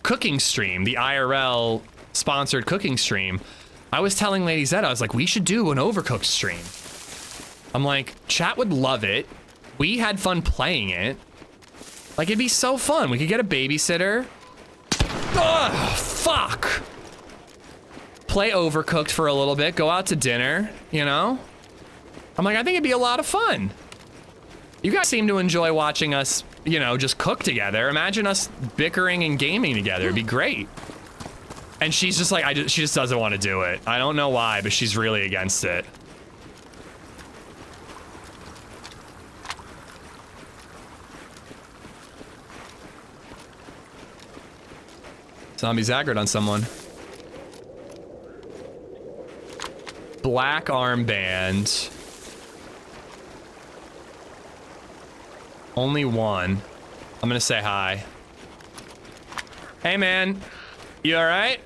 cooking stream, the IRL sponsored cooking stream, I was telling LadyZed, I was like, we should do an Overcooked stream. I'm like, chat would love it. We had fun playing it. Like, it'd be so fun. We could get a babysitter. Ugh, fuck. Play Overcooked for a little bit. Go out to dinner, you know? I'm like, I think it'd be a lot of fun. You guys seem to enjoy watching us, you know, just cook together. Imagine us bickering and gaming together. It'd be great. And she's just like, she just doesn't want to do it. I don't know why, but she's really against it. Zombie's aggroed on someone. Black armband. Only one. I'm gonna say hi. Hey man, you all right?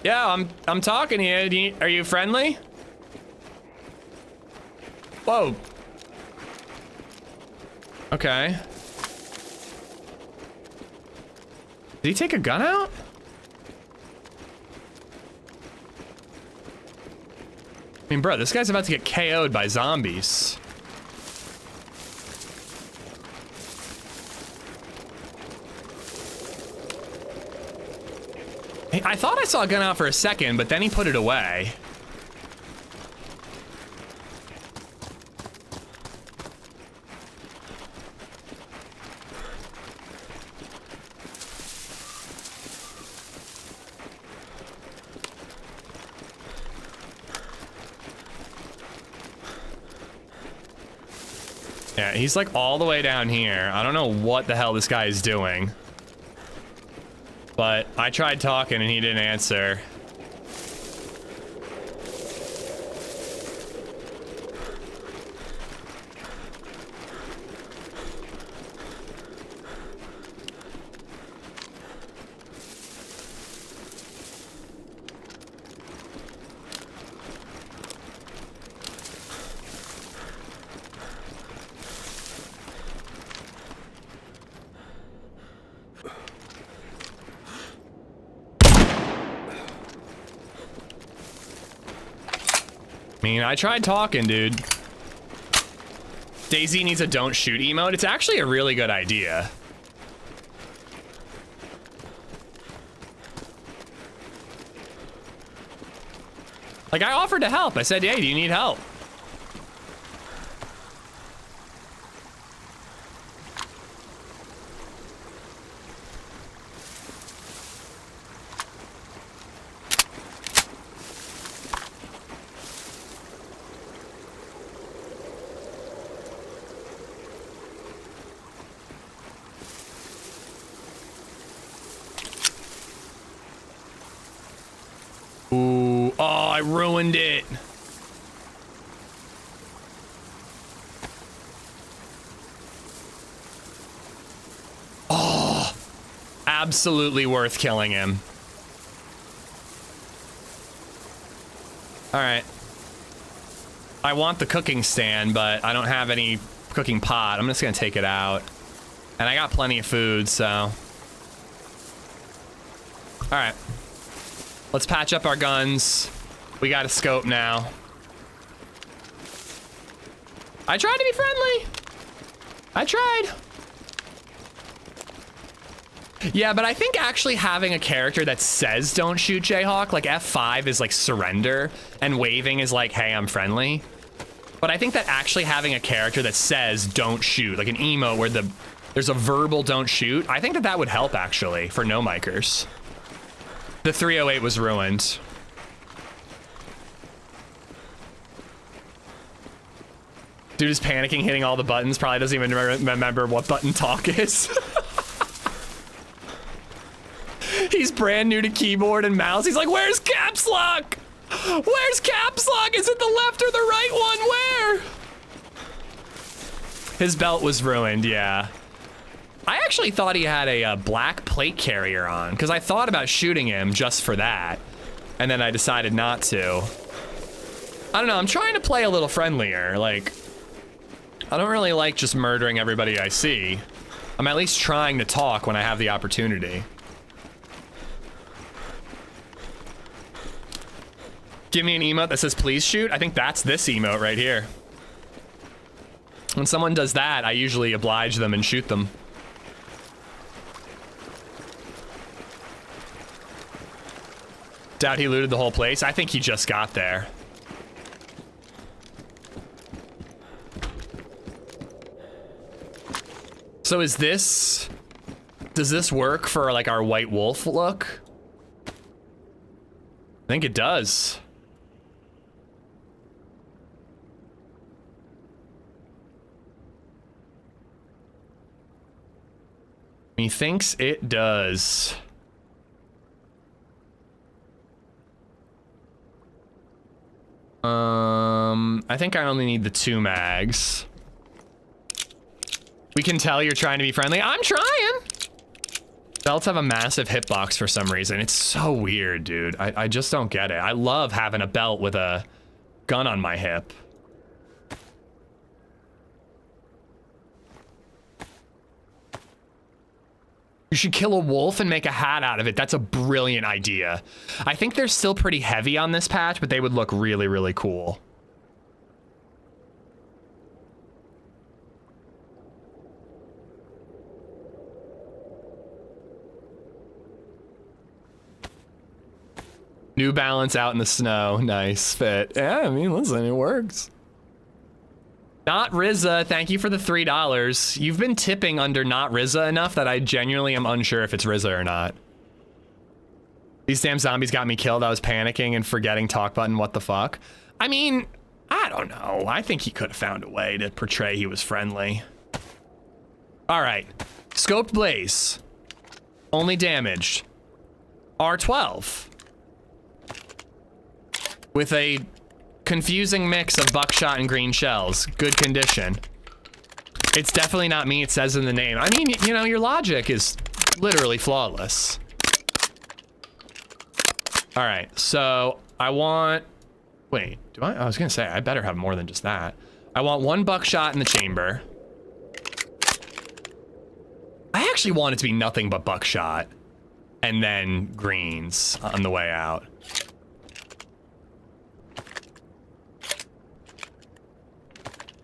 Yeah, I'm talking here. Are you friendly? Whoa. Okay. Did he take a gun out? I mean, bro, this guy's about to get KO'd by zombies. Hey, I thought I saw a gun out for a second, but then he put it away. Yeah, he's like all the way down here. I don't know what the hell this guy is doing. But I tried talking and he didn't answer. mean, I tried talking, dude. DayZ needs a don't shoot emote. It's actually a really good idea. Like, I offered to help. I said, hey, do you need help? Ooh, oh, I ruined it. Oh, absolutely worth killing him. All right. I want the cooking stand, but I don't have any cooking pot. I'm just gonna take it out. And I got plenty of food, so. All right. Let's patch up our guns. We got a scope now. I tried to be friendly. I tried. Yeah, but I think actually having a character that says don't shoot Jayhawk, like F5 is like surrender, and waving is like, hey, I'm friendly. But I think that actually having a character that says don't shoot, like an emote where there's a verbal don't shoot, I think that that would help actually for no micers. The 308 was ruined. Dude is panicking, hitting all the buttons, probably doesn't even remember what button talk is. He's brand new to keyboard and mouse. He's like, where's caps lock? Where's caps lock? Is it the left or the right one? Where? His belt was ruined, yeah. I actually thought he had a black plate carrier on, because I thought about shooting him just for that. And then I decided not to. I don't know, I'm trying to play a little friendlier. Like, I don't really like just murdering everybody I see. I'm at least trying to talk when I have the opportunity. Give me an emote that says please shoot. I think that's this emote right here. When someone does that, I usually oblige them and shoot them. Doubt he looted the whole place. I think he just got there. So is this... does this work for like our white wolf look? I think it does. He thinks it does. I think I only need the 2 mags. We can tell you're trying to be friendly. I'm trying. Belts have a massive hitbox for some reason. It's so weird, dude. I just don't get it. I love having a belt with a gun on my hip. You should kill a wolf and make a hat out of it. That's a brilliant idea. I think they're still pretty heavy on this patch, but they would look really, really cool. New Balance out in the snow. Nice fit. Yeah, I mean, listen, it works. Not Rizza, thank you for the $3. You've been tipping under not Rizza enough that I genuinely am unsure if it's Rizza or not. These damn zombies got me killed. I was panicking and forgetting talk button. What the fuck? I mean, I don't know. I think he could have found a way to portray he was friendly. All right. Scoped Blaze. Only damaged. R12. With a confusing mix of buckshot and green shells. Good condition. It's definitely not me, it says in the name. I mean, you know, your logic is literally flawless. All right, so I want... wait, do I? I was gonna say, I better have more than just that. I want 1 buckshot in the chamber. I actually want it to be nothing but buckshot. And then greens on the way out.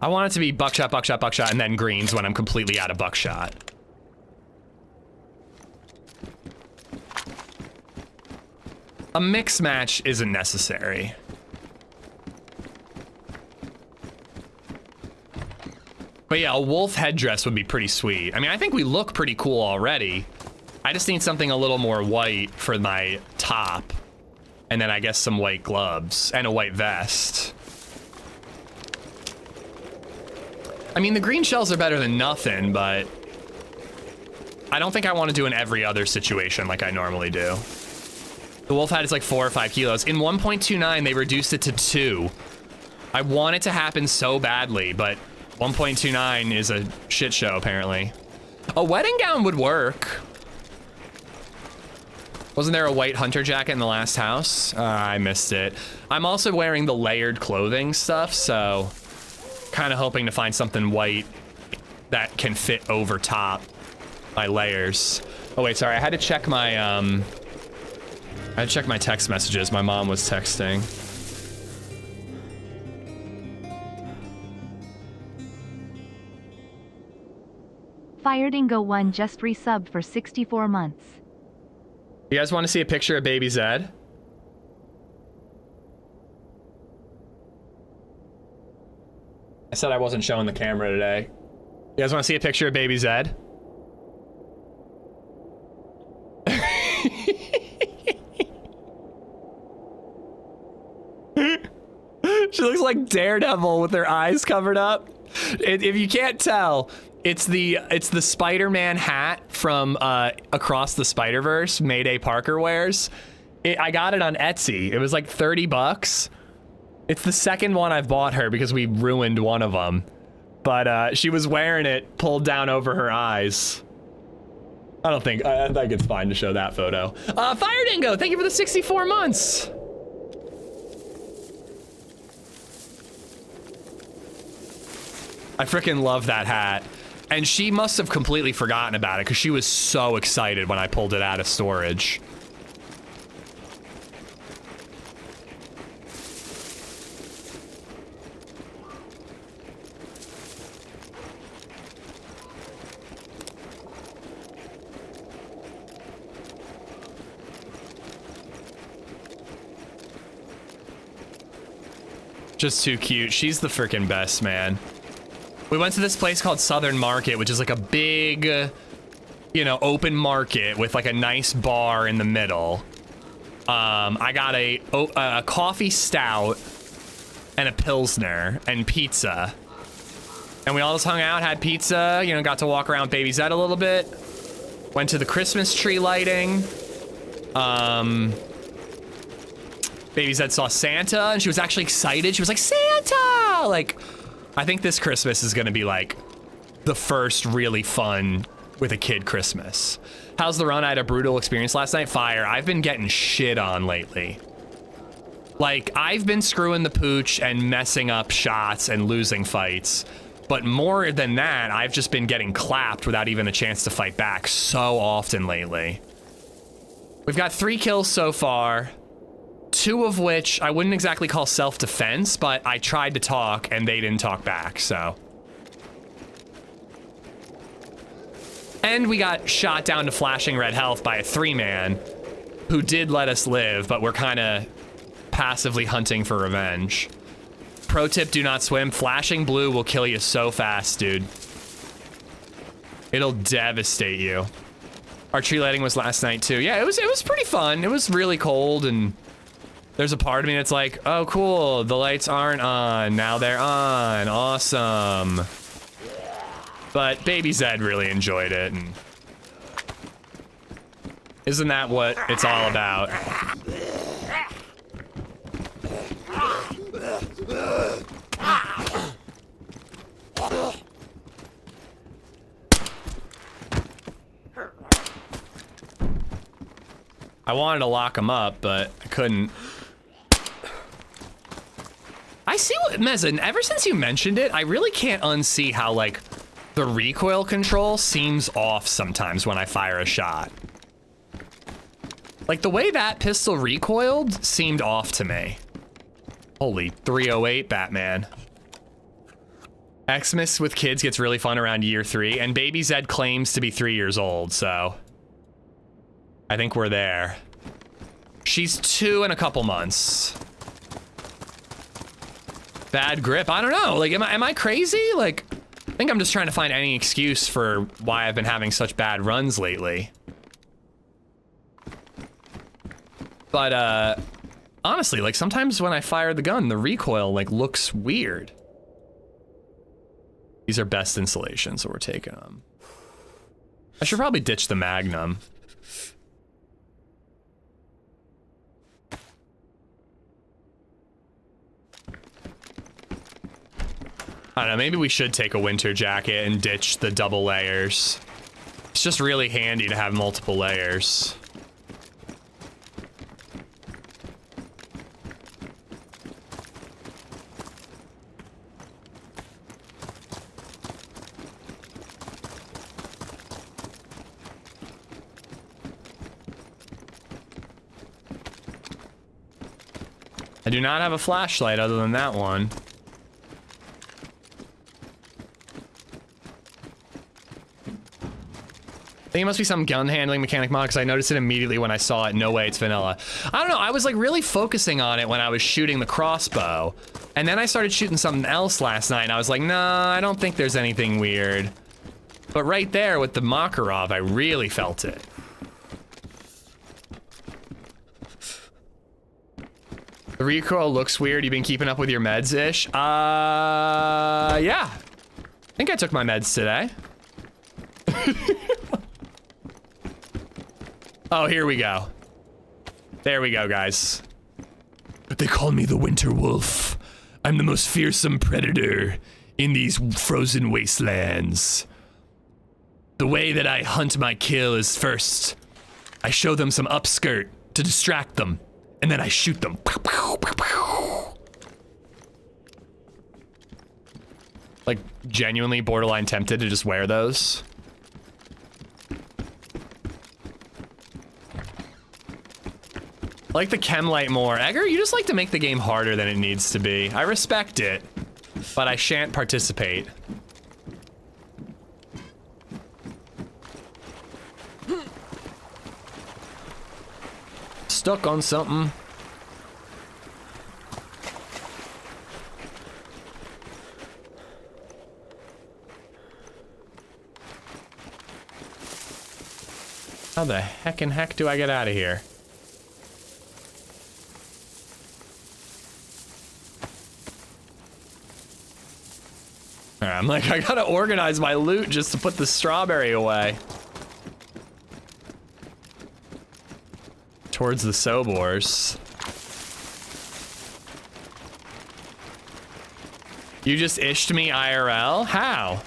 I want it to be buckshot, buckshot, buckshot, and then greens when I'm completely out of buckshot. A mix match isn't necessary. But yeah, a wolf headdress would be pretty sweet. I mean, I think we look pretty cool already. I just need something a little more white for my top. And then I guess some white gloves and a white vest. I mean, the green shells are better than nothing, but I don't think I want to do in every other situation like I normally do. The wolf hat is like 4 or 5 kilos. In 1.29, they reduced it to 2. I want it to happen so badly, but 1.29 is a shit show, apparently. A wedding gown would work. Wasn't there a white hunter jacket in the last house? I missed it. I'm also wearing the layered clothing stuff, so kind of hoping to find something white that can fit over top my layers. Oh wait, sorry, I had to check my text messages. My mom was texting. FireDingo1 just resubbed for 64 months. You guys want to see a picture of Baby Zed? I said I wasn't showing the camera today. You guys want to see a picture of Baby Zed? She looks like Daredevil with her eyes covered up. If you can't tell, it's the Spider-Man hat from Across the Spider-Verse, Mayday Parker wears. I got it on Etsy. It was like 30 bucks. It's the second one I've bought her because we ruined one of them. But she was wearing it pulled down over her eyes. I think it's fine to show that photo. Fire Dingo, thank you for the 64 months. I freaking love that hat. And she must have completely forgotten about it because she was so excited when I pulled it out of storage. Just too cute. She's the freaking best, man. We went to this place called Southern Market, which is like a big, you know, open market with like a nice bar in the middle. I got a coffee stout and a Pilsner and pizza. And we all just hung out, had pizza, you know, got to walk around Baby Zed a little bit. Went to the Christmas tree lighting. Baby Zed saw Santa and she was actually excited. She was like, Santa! Like, I think this Christmas is gonna be like the first really fun with a kid Christmas. How's the run? I had a brutal experience last night. Fire. I've been getting shit on lately. Like, I've been screwing the pooch and messing up shots and losing fights. But more than that, I've just been getting clapped without even a chance to fight back so often lately. We've got 3 kills so far. 2 of which I wouldn't exactly call self-defense, but I tried to talk and they didn't talk back, so. And we got shot down to flashing red health by a 3-man who did let us live, but we're kind of passively hunting for revenge. Pro tip, do not swim. Flashing blue will kill you so fast, dude. It'll devastate you. Our tree lighting was last night too. Yeah, it was pretty fun. It was really cold and there's a part of me that's like, oh cool, the lights aren't on, now they're on, awesome. But Baby Zed really enjoyed it, and isn't that what it's all about? I wanted to lock him up, but I couldn't. I see what, Mezzin, ever since you mentioned it, I really can't unsee how, like, the recoil control seems off sometimes when I fire a shot. Like, the way that pistol recoiled seemed off to me. Holy 308 Batman. Xmas with kids gets really fun around year 3, and LadyZed claims to be 3 years old, so I think we're there. She's 2 in a couple months. Bad grip. I don't know. Like, am I crazy? Like, I think I'm just trying to find any excuse for why I've been having such bad runs lately. But, honestly, like, sometimes when I fire the gun, the recoil, like, looks weird. These are best installations, so we're taking them. I should probably ditch the Magnum. I don't know, maybe we should take a winter jacket and ditch the double layers. It's just really handy to have multiple layers. I do not have a flashlight other than that one. I think it must be some gun handling mechanic mod because I noticed it immediately when I saw it. No way, it's vanilla. I don't know, I was like really focusing on it when I was shooting the crossbow. And then I started shooting something else last night and I was like, nah, I don't think there's anything weird. But right there with the Makarov, I really felt it. The recoil looks weird. You've been keeping up with your meds-ish? Yeah. I think I took my meds today. Oh, here we go. There we go, guys. But they call me the Winter Wolf. I'm the most fearsome predator in these frozen wastelands. The way that I hunt my kill is first, I show them some upskirt to distract them, and then I shoot them. Like, genuinely borderline tempted to just wear those. I like the chem light more. Egger, you just like to make the game harder than it needs to be. I respect it, but I shan't participate. Stuck on something. How the heck do I get out of here? Alright, I'm like, I gotta organize my loot just to put the strawberry away. Towards the Sobors. You just ished me IRL? How?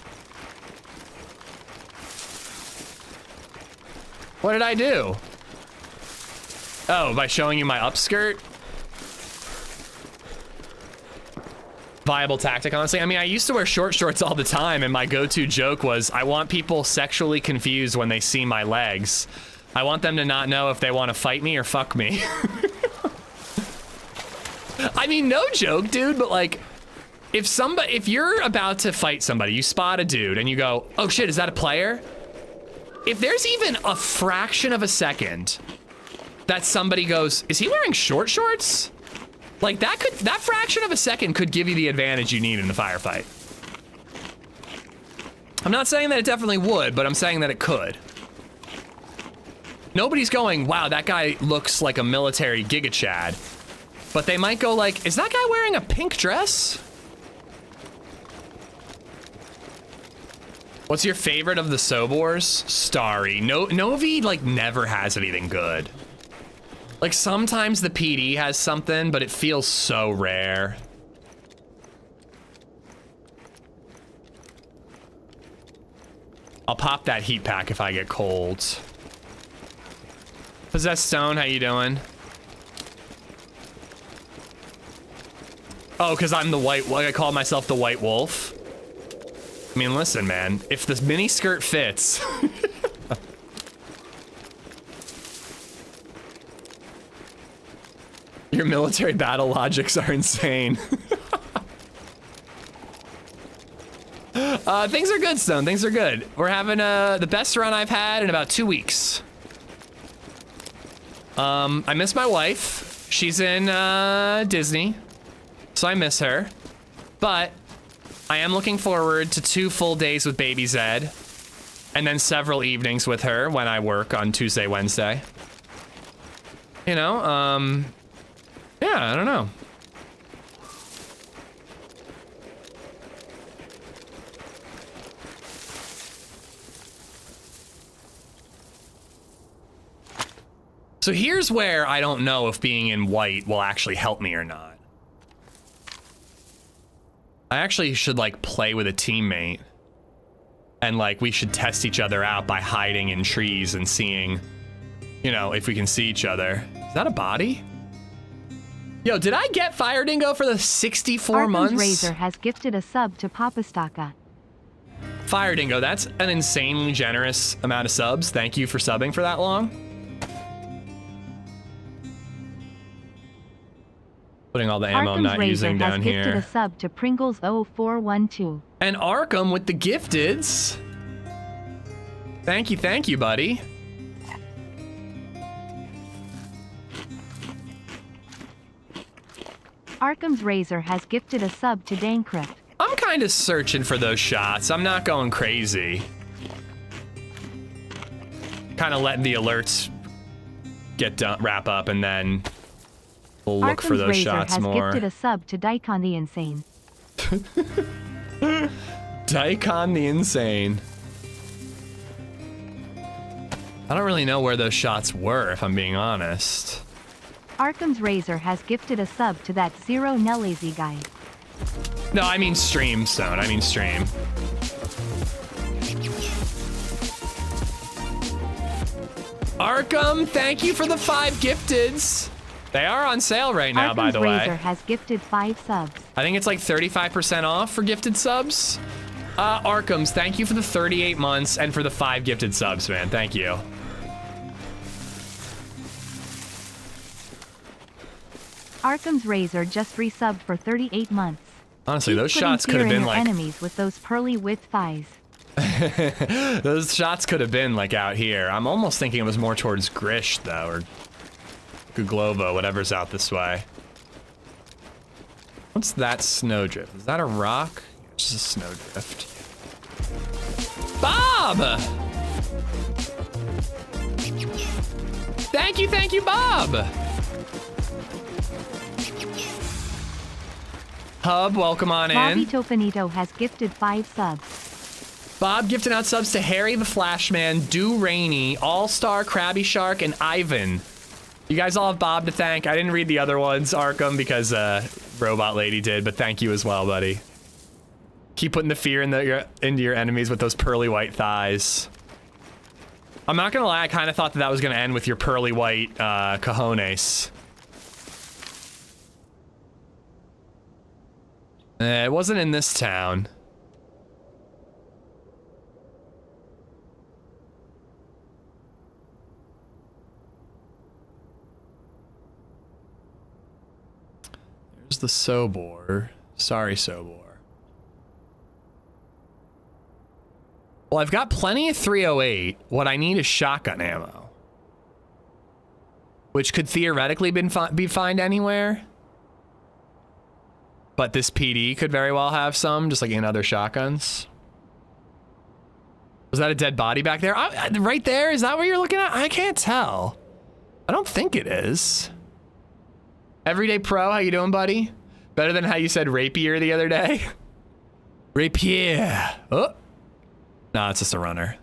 What did I do? Oh, by showing you my upskirt? Viable tactic, honestly. I mean, I used to wear short shorts all the time, and my go-to joke was, I want people sexually confused when they see my legs. I want them to not know if they want to fight me or fuck me. I mean, no joke, dude, but like, if you're about to fight somebody, you spot a dude and you go, oh shit, is that a player? If there's even a fraction of a second that somebody goes, is he wearing short shorts? Like that fraction of a second could give you the advantage you need in the firefight. I'm not saying that it definitely would, but I'm saying that it could. Nobody's going, wow, that guy looks like a military Giga Chad. But they might go like, is that guy wearing a pink dress? What's your favorite of the Sobors? Starry. Novi, like, never has anything good. Like, sometimes the PD has something, but it feels so rare. I'll pop that heat pack if I get cold. Possessed Stone, how you doing? Oh, because I'm the white, I call myself the White Wolf. I mean, listen, man, if this mini skirt fits. Your military battle logics are insane. Things are good, Stone. Things are good. We're having the best run I've had in about 2 weeks. I miss my wife. She's in Disney, so I miss her. But I am looking forward to 2 full days with LadyZed, and then several evenings with her when I work on Tuesday, Wednesday. You know, yeah, I don't know. So here's where I don't know if being in white will actually help me or not. I actually should like play with a teammate, and like we should test each other out by hiding in trees and seeing, you know, if we can see each other. Is that a body? Yo, did I get Fire Dingo for the 64 Arkham's months? Razor has gifted a sub to Papastaka. Fire Dingo, that's an insanely generous amount of subs. Thank you for subbing for that long. Putting all the ammo I'm not using down here. Arkham's Razor has gifted a sub to Pringles 0412. And Arkham with the gifteds. Thank you, buddy. Arkham's Razor has gifted a sub to Dancrypt. I'm kind of searching for those shots. I'm not going crazy. Kind of letting the alerts get done, wrap up, and then we'll look for those shots more. Arkham's Razor has gifted a sub to Daikon the Insane. Daikon the Insane. I don't really know where those shots were, if I'm being honest. Arkham's Razor has gifted a sub to that Zero Nelazy guy. No, I mean stream, Stone. I mean stream. Arkham, thank you for the 5 gifteds. They are on sale right now, by the way. Arkham's Razor has gifted 5 subs. I think it's like 35% off for gifted subs. Arkham's, thank you for the 38 months and for the 5 gifted subs, man. Thank you. Arkham's Razor just resubbed for 38 months. Honestly, Keep those putting shots could fear have in been your like enemies with those pearly width thighs. those shots could have been like out here. I'm almost thinking it was more towards Grish though, or Guglovo, whatever's out this way. What's that snowdrift? Is that a rock? It's just a snowdrift. Bob! Thank you, Bob! Hub, welcome on Bobby in. Tofanito has gifted 5 subs. Bob gifting out subs to Harry the Flashman, Do Rainey, All-Star, Krabby Shark, and Ivan. You guys all have Bob to thank. I didn't read the other ones, Arkham, because Robot Lady did, but thank you as well, buddy. Keep putting the fear into your enemies with those pearly white thighs. I'm not gonna lie, I kind of thought that was gonna end with your pearly white cojones. It wasn't in this town. There's the Sobor. Sorry, Sobor. Well, I've got plenty of 308. What I need is shotgun ammo, which could theoretically be found anywhere. But this PD could very well have some, just like in other shotguns. Was that a dead body back there? Right there? Is that what you're looking at? I can't tell. I don't think it is. Everyday Pro, how you doing, buddy? Better than how you said rapier the other day? Rapier. Oh. No, it's just a runner.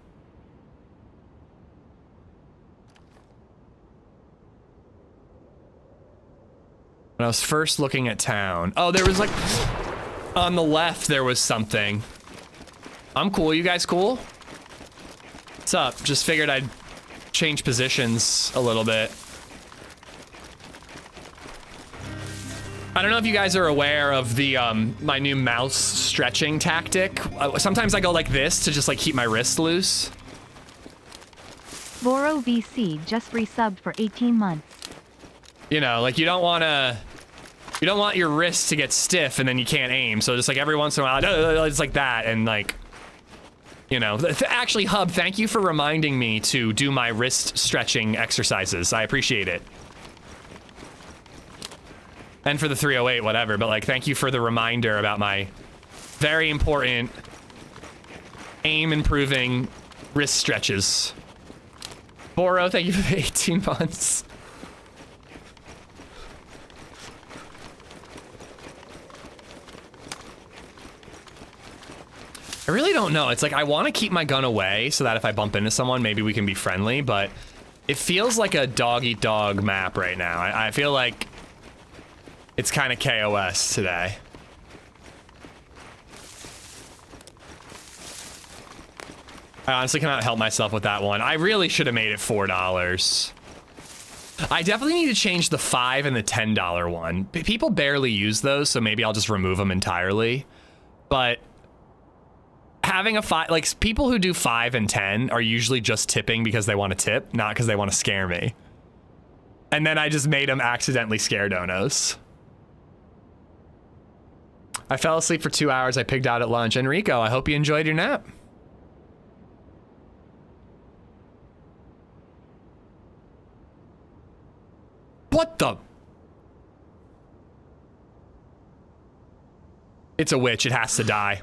When I was first looking at town. Oh, there was like, on the left, there was something. I'm cool, you guys cool? What's up? Just figured I'd change positions a little bit. I don't know if you guys are aware of the, my new mouse stretching tactic. Sometimes I go like this to just like keep my wrists loose. Boro VC just resubbed for 18 months. You know, like you don't want your wrists to get stiff and then you can't aim. So just like every once in a while, it's like that. And like, You know, actually, Hub, thank you for reminding me to do my wrist stretching exercises. I appreciate it. And for the 308, whatever, but like, thank you for the reminder about my very important aim improving wrist stretches. Boro, thank you for the 18 months. I really don't know. It's like, I want to keep my gun away so that if I bump into someone, maybe we can be friendly, but it feels like a dog-eat-dog map right now. I feel like it's kind of KOS today. I honestly cannot help myself with that one. I really should have made it $4. I definitely need to change the $5 and the $10 one. People barely use those, so maybe I'll just remove them entirely. But having a 5, like, people who do 5 and 10 are usually just tipping because they want to tip, not because they want to scare me. And then I just made them accidentally scare donos. I fell asleep for 2 hours. I pigged out at lunch. Enrico, I hope you enjoyed your nap. What the? It's a witch. It has to die.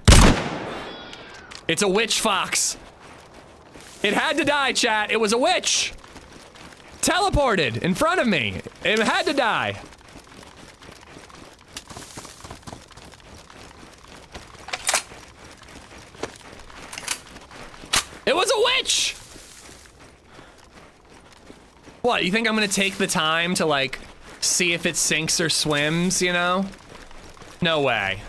It's a witch, Fox. It had to die, chat. It was a witch. Teleported in front of me. It had to die. It was a witch. What, you think I'm gonna take the time to, like, see if it sinks or swims, you know? No way.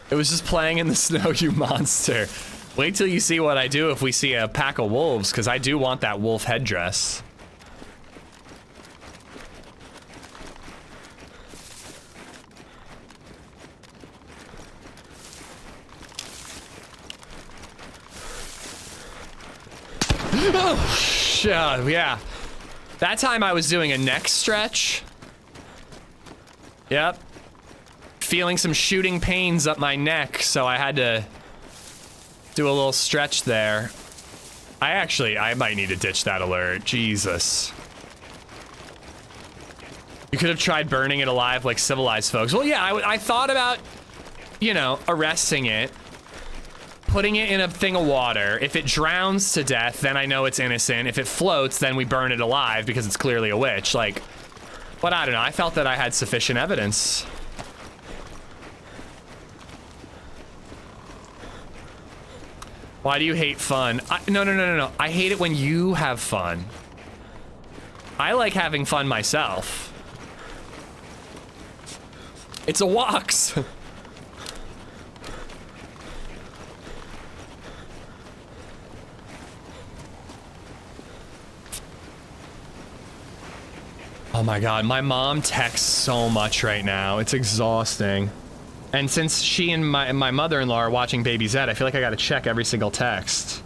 It was just playing in the snow, you monster. Wait till you see what I do if we see a pack of wolves, because I do want that wolf headdress. Oh, shit, yeah. That time I was doing a neck stretch. Yep. Feeling some shooting pains up my neck, so I had to do a little stretch there. I might need to ditch that alert. Jesus. You could have tried burning it alive like civilized folks. Well, yeah, I thought about, you know, arresting it, putting it in a thing of water. If it drowns to death, then I know it's innocent. If it floats, then we burn it alive because it's clearly a witch. Like, but I don't know. I felt that I had sufficient evidence. Why do you hate fun? No. I hate it when you have fun. I like having fun myself. It's a walks. Oh my God, my mom texts so much right now. It's exhausting. And since she and my mother-in-law are watching DayZ, I feel like I gotta check every single text.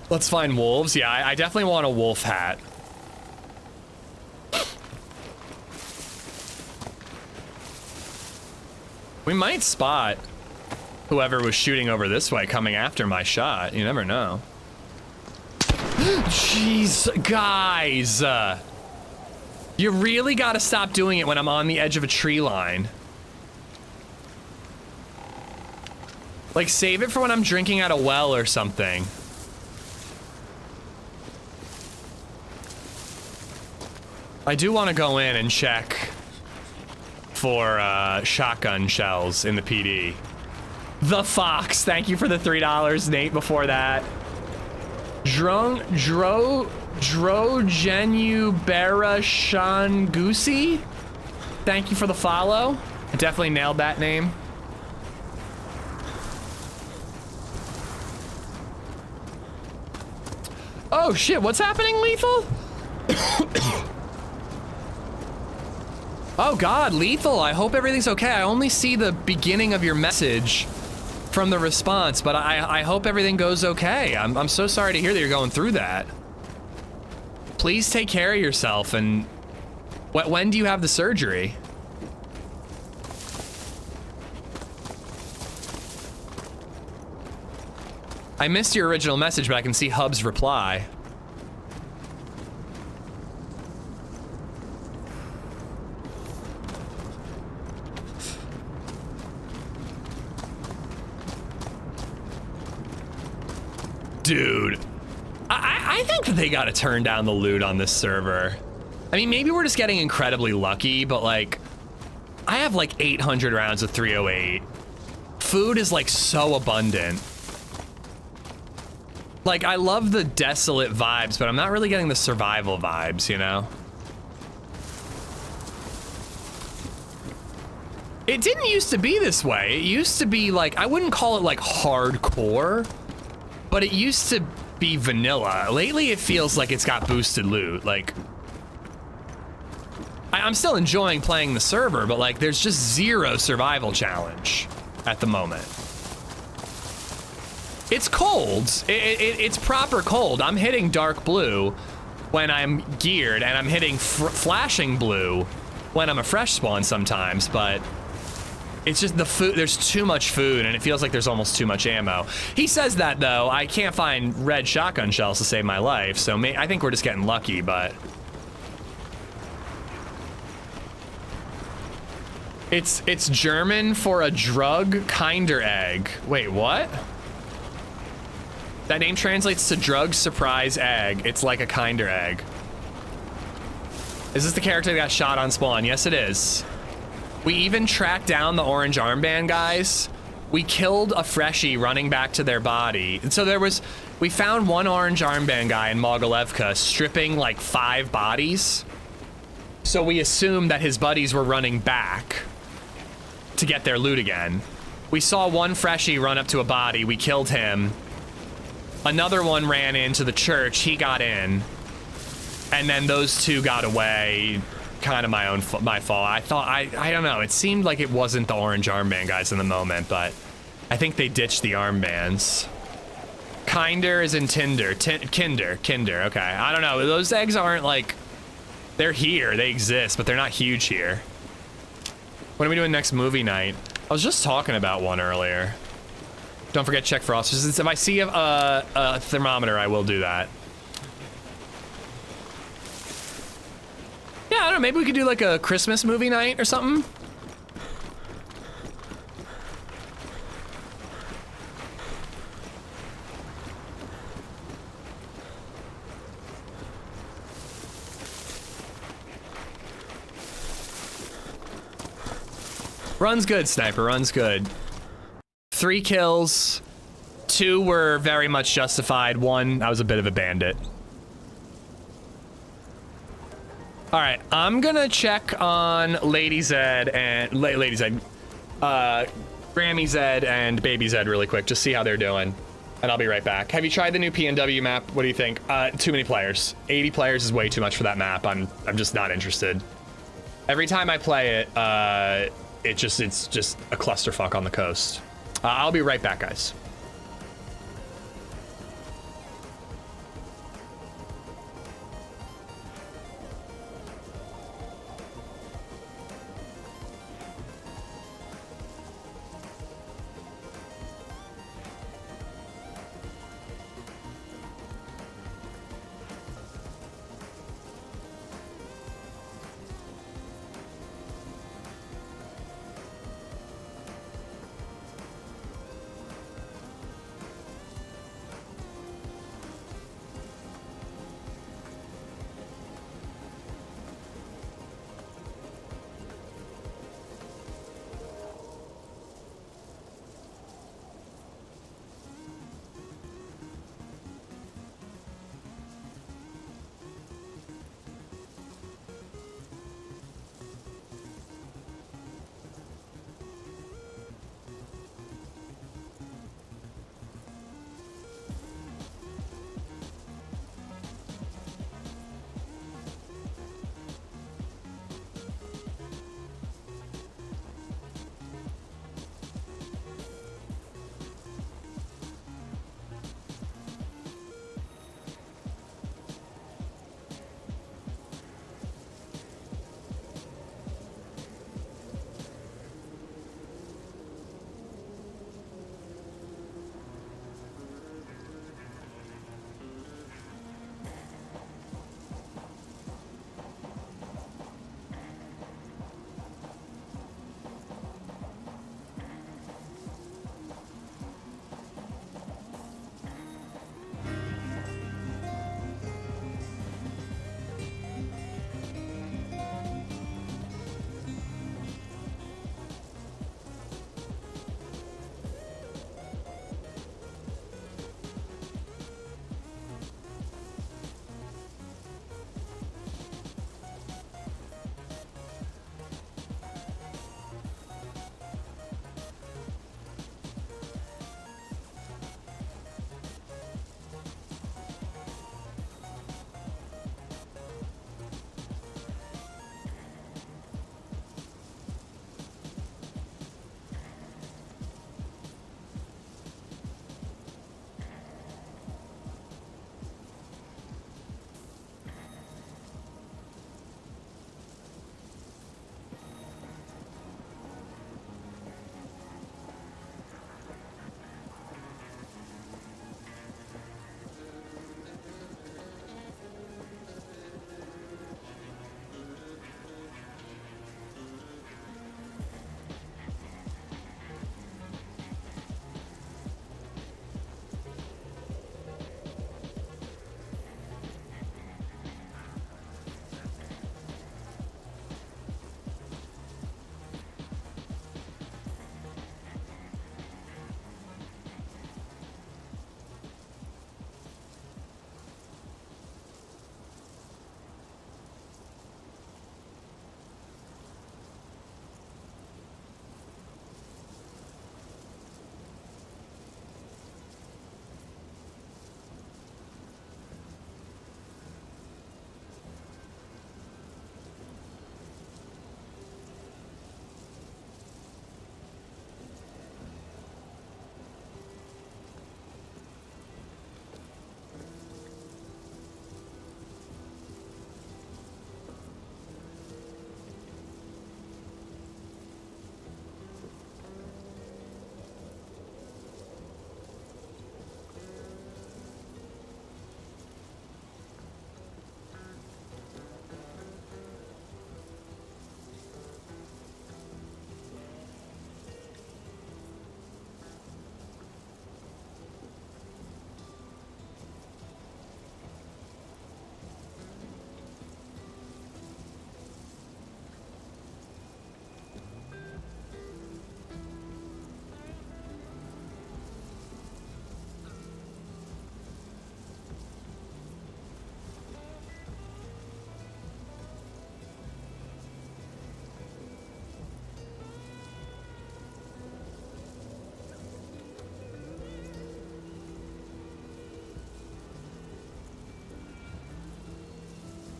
Let's find wolves. Yeah, I definitely want a wolf hat. We might spot whoever was shooting over this way coming after my shot. You never know. Jeez, guys. You really gotta stop doing it when I'm on the edge of a tree line. Like, save it for when I'm drinking at a well or something. I do want to go in and check for shotgun shells in the PD. The Fox, thank you for the $3, Nate, before that. Drogenubera Shangusi, thank you for the follow. I definitely nailed that name. Oh shit, what's happening, Lethal? Oh God, Lethal, I hope everything's okay. I only see the beginning of your message from the response, but I hope everything goes okay. I'm so sorry to hear that you're going through that. Please take care of yourself. And when do you have the surgery? I missed your original message, but I can see Hub's reply. Dude, I think that they gotta turn down the loot on this server. I mean, maybe we're just getting incredibly lucky, but like, I have like 800 rounds of 308. Food is like so abundant. Like, I love the desolate vibes, but I'm not really getting the survival vibes, you know? It didn't used to be this way. It used to be like, I wouldn't call it like hardcore, but it used to be vanilla. Lately, it feels like it's got boosted loot. Like, I'm still enjoying playing the server, but like, there's just zero survival challenge at the moment. It's cold. It's proper cold. I'm hitting dark blue when I'm geared, and I'm hitting flashing blue when I'm a fresh spawn sometimes, but it's just the food. There's too much food, and it feels like there's almost too much ammo. He says that, though. I can't find red shotgun shells to save my life, so I think we're just getting lucky, but... It's German for a drug kinder egg. Wait, what? That name translates to drug surprise egg. It's like a kinder egg. Is this the character that got shot on spawn? Yes, it is. We even tracked down the orange armband guys. We killed a freshie running back to their body. And so we found one orange armband guy in Mogilevka stripping like 5 bodies. So we assumed that his buddies were running back to get their loot again. We saw one freshie run up to a body. We killed him. Another one ran into the church. He got in. And then those 2 got away. Kind of my fault. I don't know. It seemed like it wasn't the orange armband guys in the moment, but I think they ditched the armbands. Kinder is in Tinder. Kinder. Okay. I don't know. Those eggs aren't like, they're here. They exist, but they're not huge here. When are we doing next movie night? I was just talking about one earlier. Don't forget to check for officers. If I see a thermometer, I will do that. Yeah, I don't know. Maybe we could do like a Christmas movie night or something. Run's good, Sniper. Run's good. 3 kills. 2 were very much justified. 1, I was a bit of a bandit. All right, I'm gonna check on LadyZed and LadyZed, GrammyZed and BabyZed really quick, just see how they're doing, and I'll be right back. Have you tried the new PNW map? What do you think? Too many players. 80 players is way too much for that map. I'm just not interested. Every time I play it, it's just a clusterfuck on the coast. I'll be right back, guys.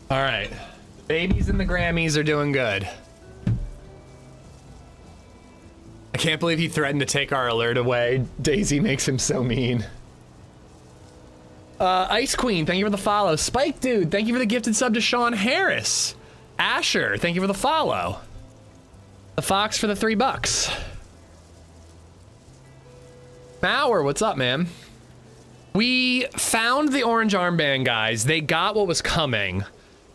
All right. Babies and the Grammys are doing good. I can't believe he threatened to take our alert away. DayZ makes him so mean. Ice Queen, thank you for the follow. Spike Dude, thank you for the gifted sub to Sean Harris. Asher, thank you for the follow. The Fox for the $3. Mauer, what's up, man? We found the orange armband guys. They got what was coming.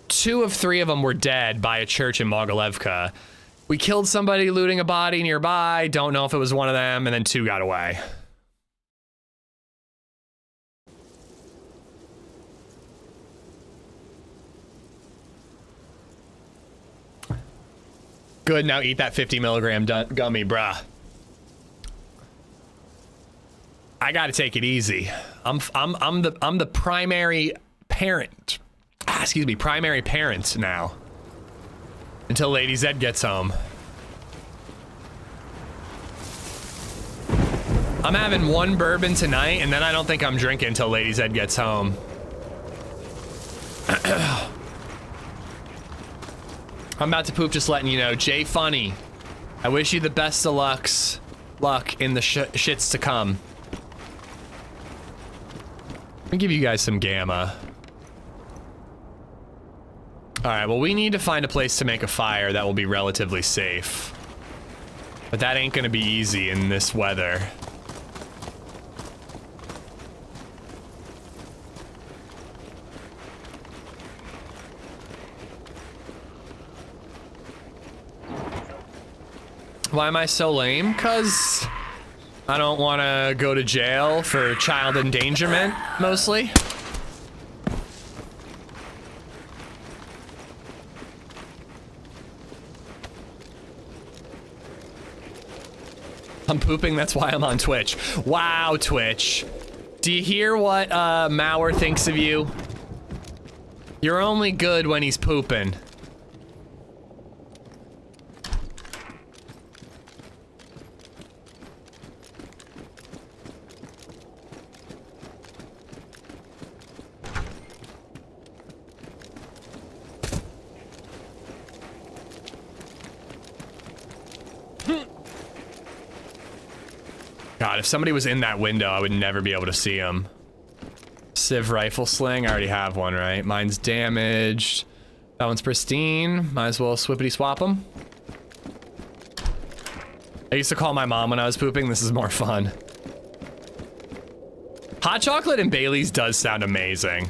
2 of 3 of them were dead by a church in Mogilevka. We killed somebody looting a body nearby. Don't know if it was one of them, and then 2 got away. Good, now eat that 50 milligram gummy, bruh. I gotta take it easy. I'm the primary parent. Excuse me, primary parent now. Until LadyZed gets home. I'm having 1 bourbon tonight, and then I don't think I'm drinking until LadyZed gets home. I'm about to poop, just letting you know. Jay Funny, I wish you the best of luck in the shits to come. Let me give you guys some gamma. All right, well, we need to find a place to make a fire that will be relatively safe. But that ain't gonna be easy in this weather. Why am I so lame? 'Cause I don't want to go to jail for child endangerment, mostly. I'm pooping, that's why I'm on Twitch. Wow, Twitch. Do you hear what Mauer thinks of you? You're only good when he's pooping. God, if somebody was in that window, I would never be able to see them. Civ rifle sling, I already have one, right? Mine's damaged. That one's pristine. Might as well swippity swap them. I used to call my mom when I was pooping. This is more fun. Hot chocolate and Bailey's does sound amazing.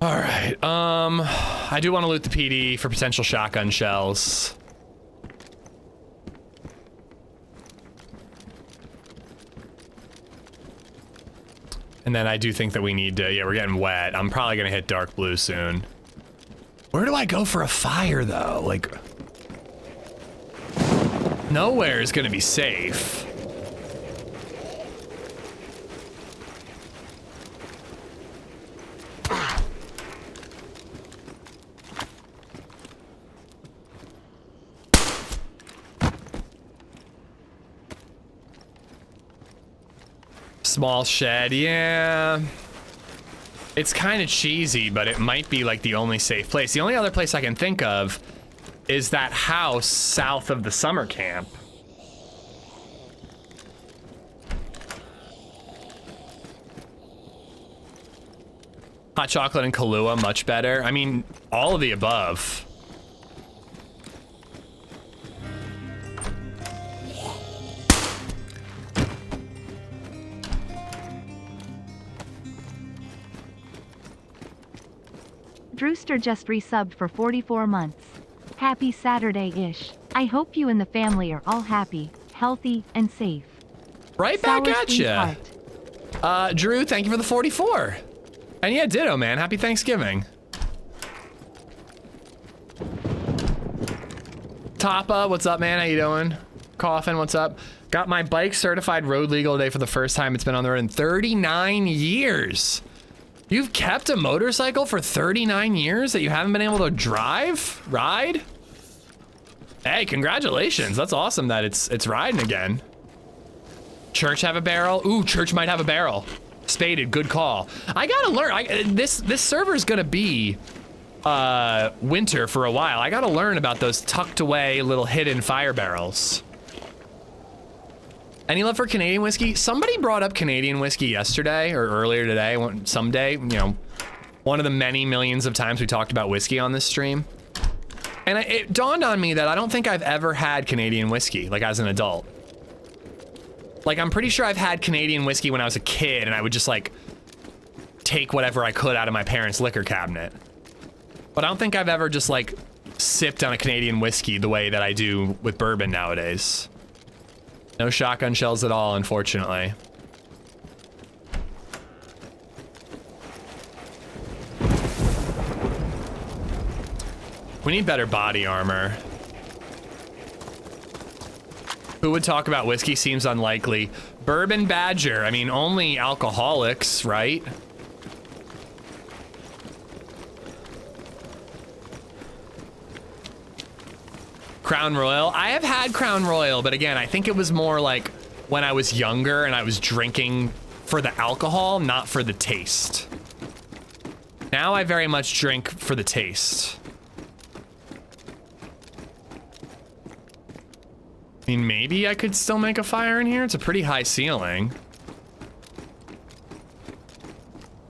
All right, I do want to loot the PD for potential shotgun shells. And then I do think that we need to, yeah, we're getting wet. I'm probably gonna hit dark blue soon. Where do I go for a fire though? Like, nowhere is gonna be safe. Small shed, yeah. It's kind of cheesy, but it might be like the only safe place. The only other place I can think of is that house south of the summer camp. Hot chocolate and Kahlua, much better. I mean, all of the above. Drewster just resubbed for 44 months. Happy Saturday-ish. I hope you and the family are all happy, healthy, and safe. Right Sour back at sweet ya. heart. Drew, thank you for the 44. And yeah, ditto, man. Happy Thanksgiving. Tapa, what's up, man? How you doing? Coffin, what's up? Got my bike certified road legal today for the first time. It's been on the road in 39 years. You've kept a motorcycle for 39 years that you haven't been able to ride? Hey, congratulations. That's awesome that it's riding again. Church have a barrel? Ooh, Church might have a barrel. Spaded, good call. I gotta learn. This server is gonna be winter for a while. I gotta learn about those tucked away little hidden fire barrels. Any love for Canadian whiskey? Somebody brought up Canadian whiskey yesterday or earlier today, someday, you know, one of the many millions of times we talked about whiskey on this stream. And it dawned on me that I don't think I've ever had Canadian whiskey, like as an adult. Like, I'm pretty sure I've had Canadian whiskey when I was a kid and I would just like take whatever I could out of my parents' liquor cabinet. But I don't think I've ever just like sipped on a Canadian whiskey the way that I do with bourbon nowadays. No shotgun shells at all, unfortunately. We need better body armor. Who would talk about whiskey? Seems unlikely. Bourbon Badger. I mean, only alcoholics, right? Crown Royal. I have had Crown Royal, but again, I think it was more like when I was younger and I was drinking for the alcohol, not for the taste. Now I very much drink for the taste. I mean, maybe I could still make a fire in here. It's a pretty high ceiling.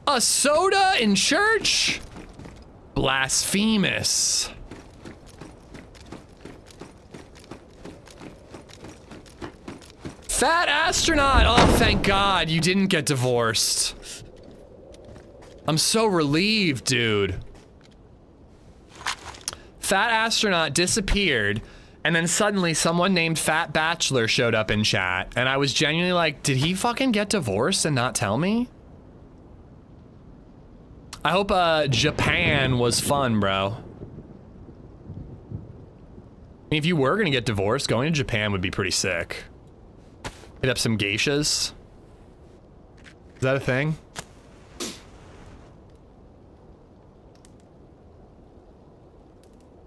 A soda in church? Blasphemous. Fat astronaut! Oh, thank God you didn't get divorced. I'm so relieved, dude. Fat astronaut disappeared, and then suddenly someone named Fat Bachelor showed up in chat, and I was genuinely like, did he fucking get divorced and not tell me? I hope Japan was fun, bro. I mean, if you were gonna get divorced, going to Japan would be pretty sick. Hit up some geishas. Is that a thing?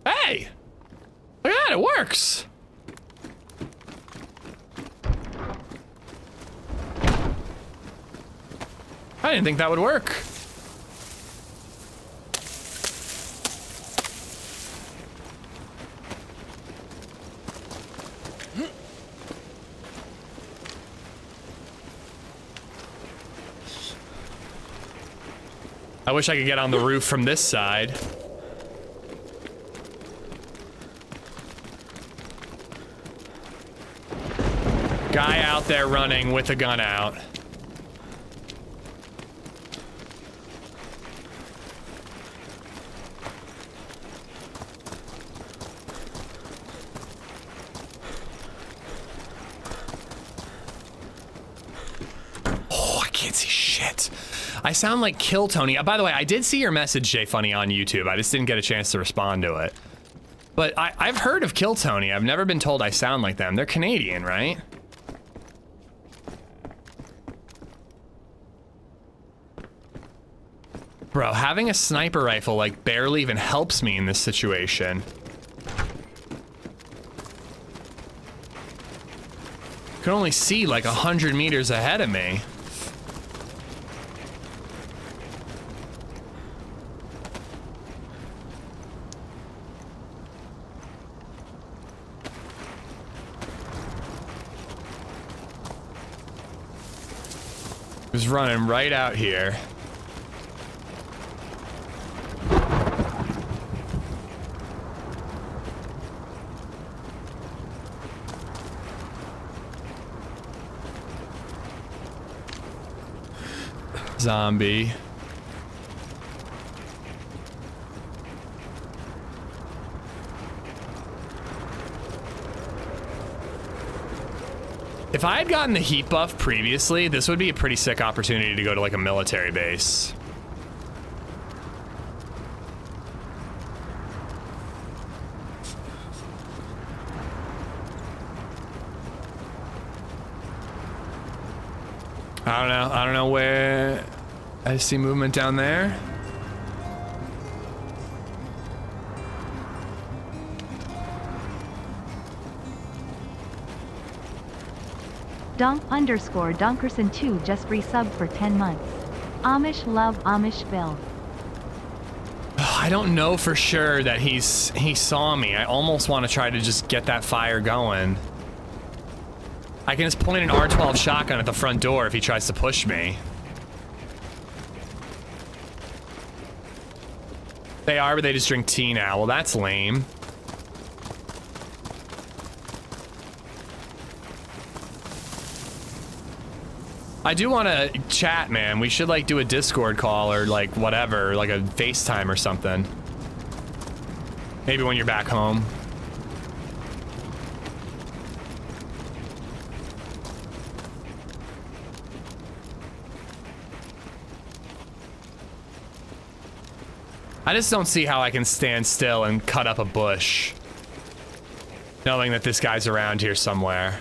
Hey! Look at that, it works! I didn't think that would work. I wish I could get on the roof from this side. Guy out there running with a gun out. Oh, I can't see shit. I sound like Kill Tony. By the way, I did see your message, Jay Funny, on YouTube. I just didn't get a chance to respond to it. But I've heard of Kill Tony. I've never been told I sound like them. They're Canadian, right? Bro, having a sniper rifle, like, barely even helps me in this situation. I can only see, like, 100 meters ahead of me. He was running right out here. Zombie. If I had gotten the heat buff previously, this would be a pretty sick opportunity to go to like a military base. I don't know where I see movement down there. Donk_Donkerson2 just resubbed for 10 months. Amish love Amishville. I don't know for sure that he saw me. I almost want to try to just get that fire going. I can just point an R12 shotgun at the front door if he tries to push me. They are, but they just drink tea now. Well, that's lame. I do want to chat, man. We should, like, do a Discord call or, like, whatever, like a FaceTime or something. Maybe when you're back home. I just don't see how I can stand still and cut up a bush, knowing that this guy's around here somewhere.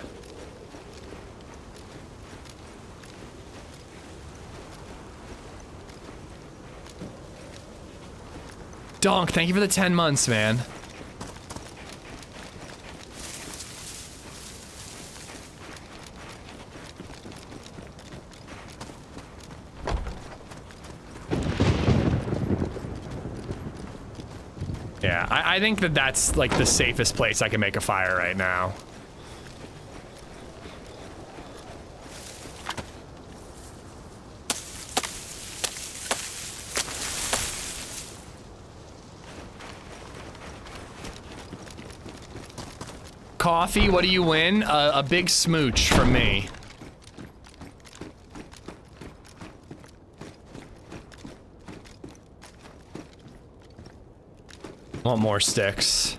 Donk, thank you for the 10 months, man. Yeah, I think that that's like the safest place I can make a fire right now. Coffee, what do you win? A big smooch from me. Want more sticks.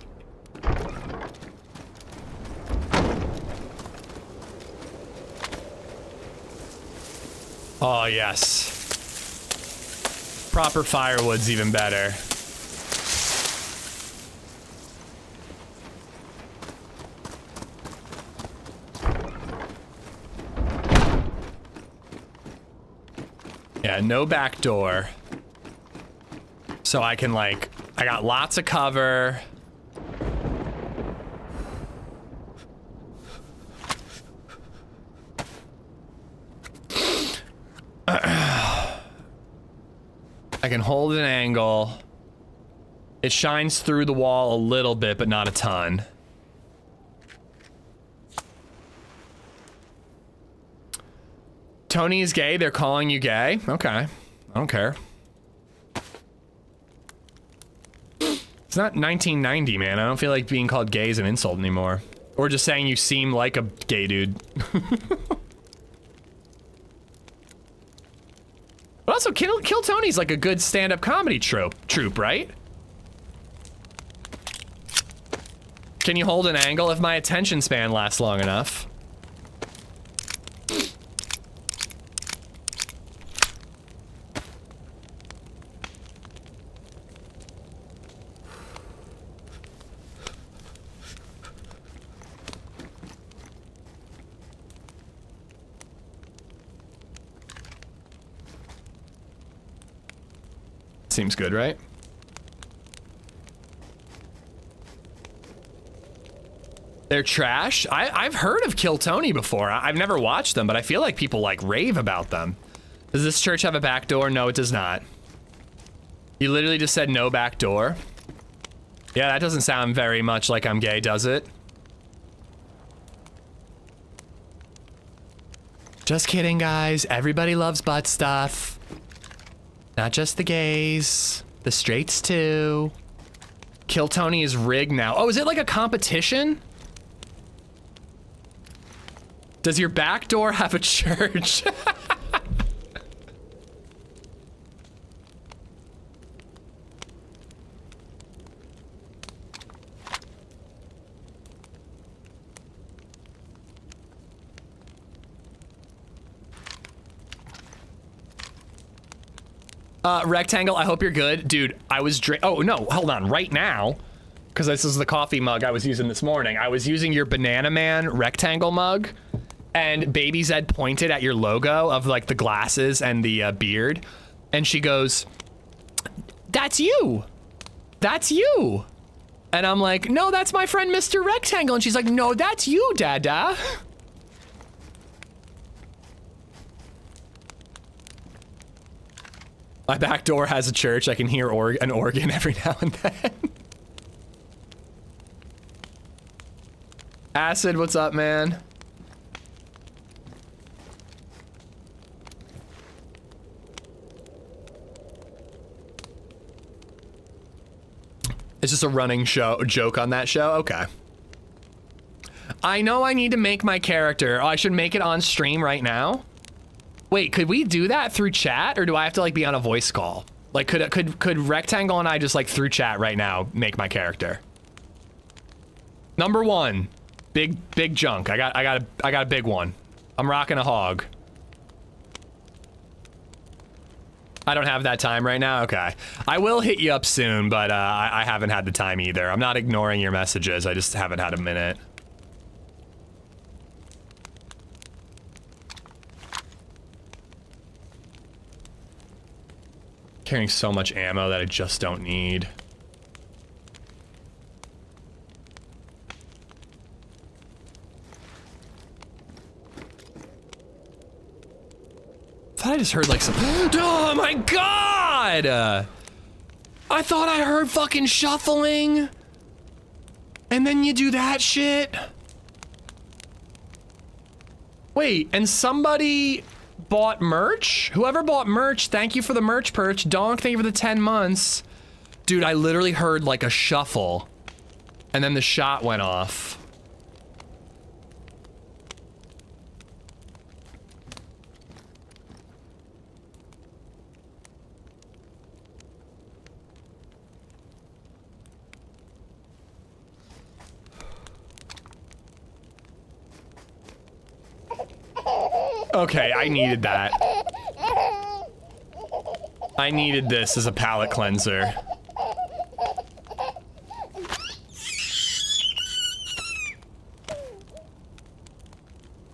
Oh, yes. Proper firewood's even better. Yeah, no back door. So I can, like, I got lots of cover. I can hold an angle. It shines through the wall a little bit, but not a ton. Tony is gay. They're calling you gay. Okay. I don't care. It's not 1990, man. I don't feel like being called gay is an insult anymore. Or just saying you seem like a gay dude. But also, Kill Tony's like a good stand-up comedy trope, right? Can you hold an angle if my attention span lasts long enough? Seems good, right? They're trash? I've heard of Kill Tony before. I've never watched them, but I feel like people like rave about them. Does this church have a back door? No, it does not. You literally just said no back door. Yeah, that doesn't sound very much like I'm gay, does it? Just kidding, guys. Everybody loves butt stuff. Not just the gays, the straights too. Kill Tony is rigged now. Oh, is it like a competition? Does your back door have a church? Rectangle, I hope you're good. Dude, I was oh, no, hold on. Right now, because this is the coffee mug I was using this morning, I was using your Banana Man rectangle mug, and LadyZed pointed at your logo of, like, the glasses and the beard, and she goes, "That's you! That's you!" And I'm like, "No, that's my friend Mr. Rectangle." And she's like, "No, that's you, Dada." My back door has a church. I can hear an organ every now and then. Acid, what's up, man? It's just a running joke on that show? Okay. I know I need to make my character. Oh, I should make it on stream right now? Wait, could we do that through chat, or do I have to like be on a voice call? Like, could Rectangle and I just like through chat right now make my character? Number one, big junk. I got a big one. I'm rocking a hog. I don't have that time right now. Okay, I will hit you up soon, but I haven't had the time either. I'm not ignoring your messages. I just haven't had a minute. Carrying so much ammo that I just don't need. I thought I just heard like some. Oh my god! I thought I heard fucking shuffling. And then you do that shit. Wait, and somebody bought merch? Whoever bought merch, thank you for the merch perch. Donk, thank you for the 10 months. Dude, I literally heard like a shuffle. And then the shot went off. Okay, I needed that. I needed this as a palate cleanser.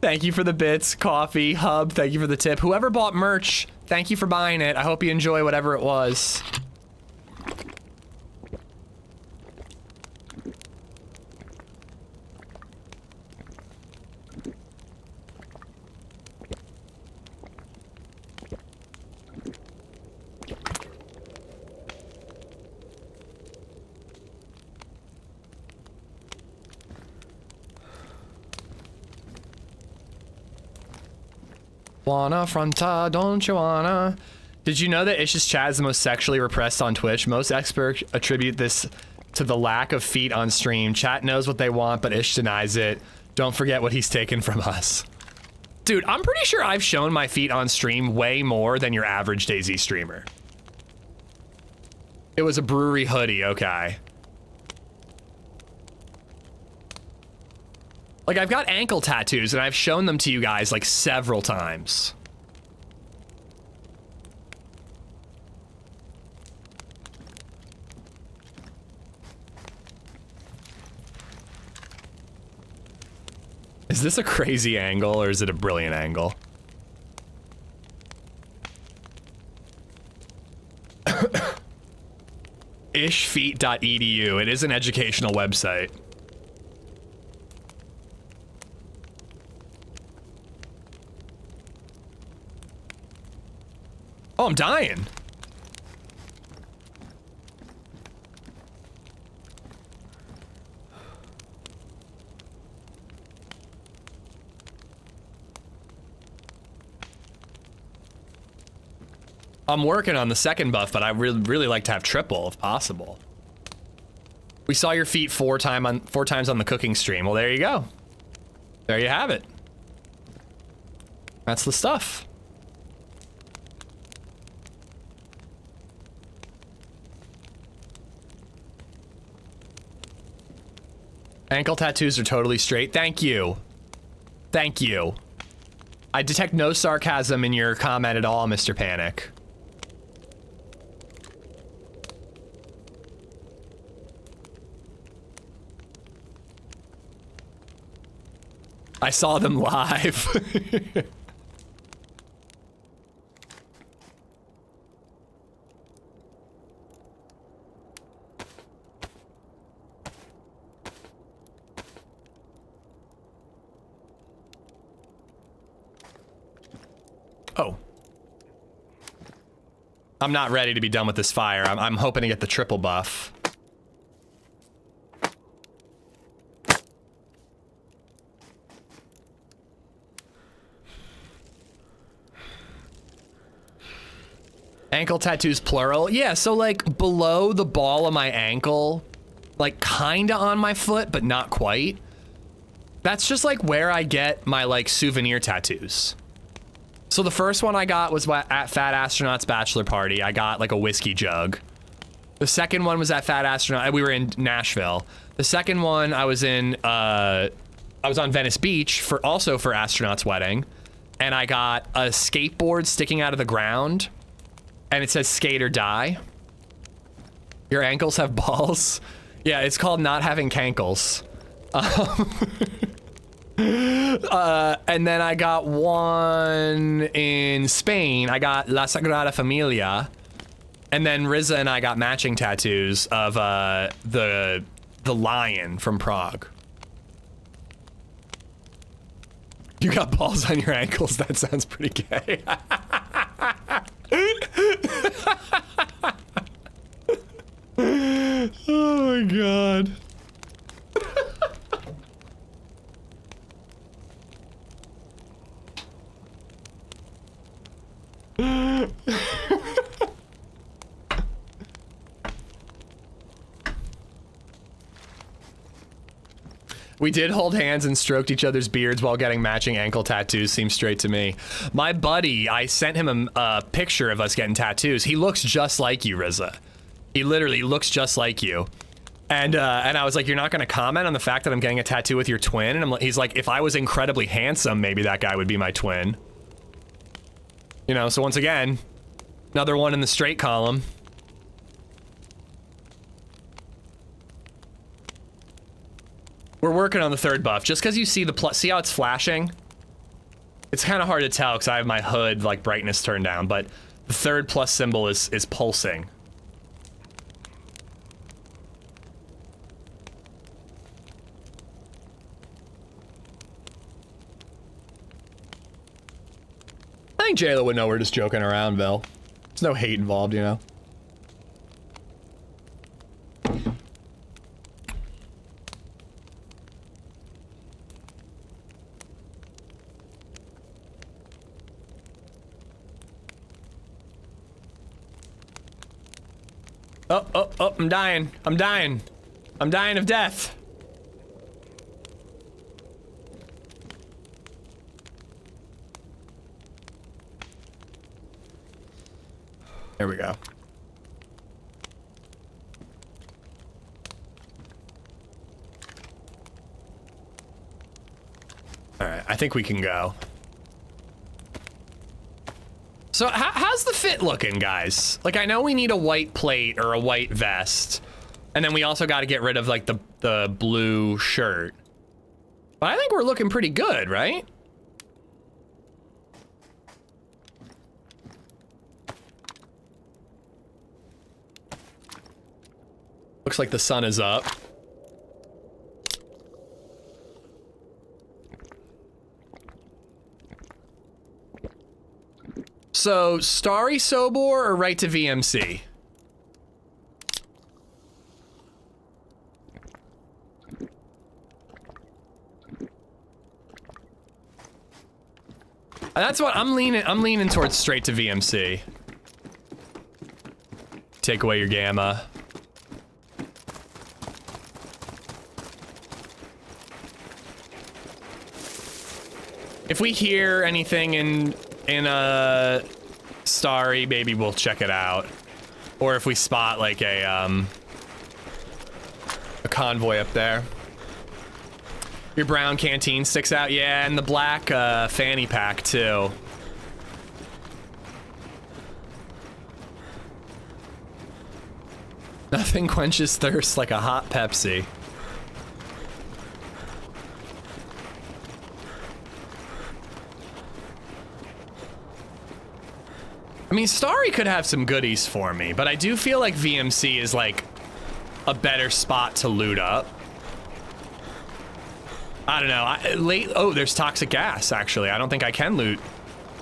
Thank you for the bits, coffee, hub, thank you for the tip. Whoever bought merch, thank you for buying it. I hope you enjoy whatever it was. Wanna fronta, don't you wanna? Did you know that Ish's chat is the most sexually repressed on Twitch? Most experts attribute this to the lack of feet on stream. Chat knows what they want, but Ish denies it. Don't forget what he's taken from us. Dude, I'm pretty sure I've shown my feet on stream way more than your average DayZ streamer. It was a brewery hoodie, okay. Like, I've got ankle tattoos, and I've shown them to you guys, like, several times. Is this a crazy angle, or is it a brilliant angle? ishfeet.edu. It is an educational website. Oh, I'm dying. I'm working on the second buff, but I really like to have triple if possible. We saw your feet four times on the cooking stream. Well, there you go. There you have it. That's the stuff. Ankle tattoos are totally straight. Thank you. Thank you. I detect no sarcasm in your comment at all, Mr. Panic. I saw them live. Oh. I'm not ready to be done with this fire. I'm hoping to get the triple buff. Ankle tattoos plural. Yeah, so like below the ball of my ankle, like kinda on my foot, but not quite. That's just like where I get my like souvenir tattoos. So the first one I got was at Fat Astronaut's bachelor party. I got like a whiskey jug. The second one was at Fat Astronaut. We were in Nashville. The second one I was in, I was on Venice Beach for Astronaut's wedding. And I got a skateboard sticking out of the ground. And it says skate or die. Your ankles have balls. Yeah, it's called not having cankles. And then I got one in Spain. I got La Sagrada Familia. And then Riza and I got matching tattoos of the lion from Prague. You got balls on your ankles? That sounds pretty gay. Oh my god. We did hold hands and stroked each other's beards while getting matching ankle tattoos. Seems straight to me. My buddy, I sent him a picture of us getting tattoos. He looks just like you, Riza. He literally looks just like you. And I was like, you're not going to comment on the fact that I'm getting a tattoo with your twin? And he's like, if I was incredibly handsome, maybe that guy would be my twin. You know, so once again, another one in the straight column. We're working on the third buff. Just because you see the plus, see how it's flashing? It's kind of hard to tell because I have my hood like brightness turned down, but the third plus symbol is pulsing. I think Jayla would know we're just joking around, Bill. There's no hate involved, you know? Oh, I'm dying. I'm dying. I'm dying of death. There we go. All right, I think we can go. So how's the fit looking, guys? Like, I know we need a white plate or a white vest, and then we also got to get rid of like the blue shirt. But I think we're looking pretty good, right? Looks like the sun is up. So, Starry Sobor or right to VMC? That's what I'm leaning towards straight to VMC. Take away your gamma. If we hear anything in a Starry, maybe we'll check it out. Or if we spot like a convoy up there. Your brown canteen sticks out, yeah, and the black fanny pack too. Nothing quenches thirst like a hot Pepsi. I mean, Starry could have some goodies for me, but I do feel like VMC is like a better spot to loot up. I don't know. Oh, there's toxic gas, actually. I don't think I can loot.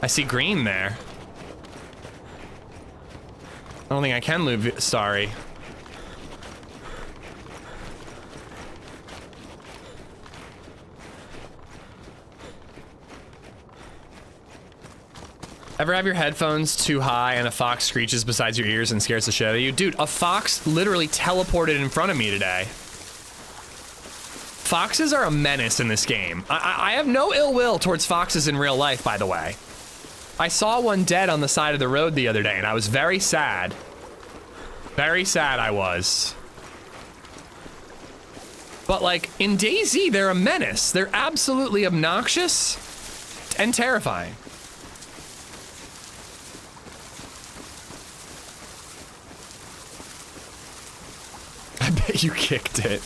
I see green there. I don't think I can loot Starry. Ever have your headphones too high and a fox screeches beside your ears and scares the shit out of you? Dude, a fox literally teleported in front of me today. Foxes are a menace in this game. I have no ill will towards foxes in real life, by the way. I saw one dead on the side of the road the other day, and I was very sad. Very sad I was. But like, in DayZ, they're a menace. They're absolutely obnoxious and terrifying. I bet you kicked it.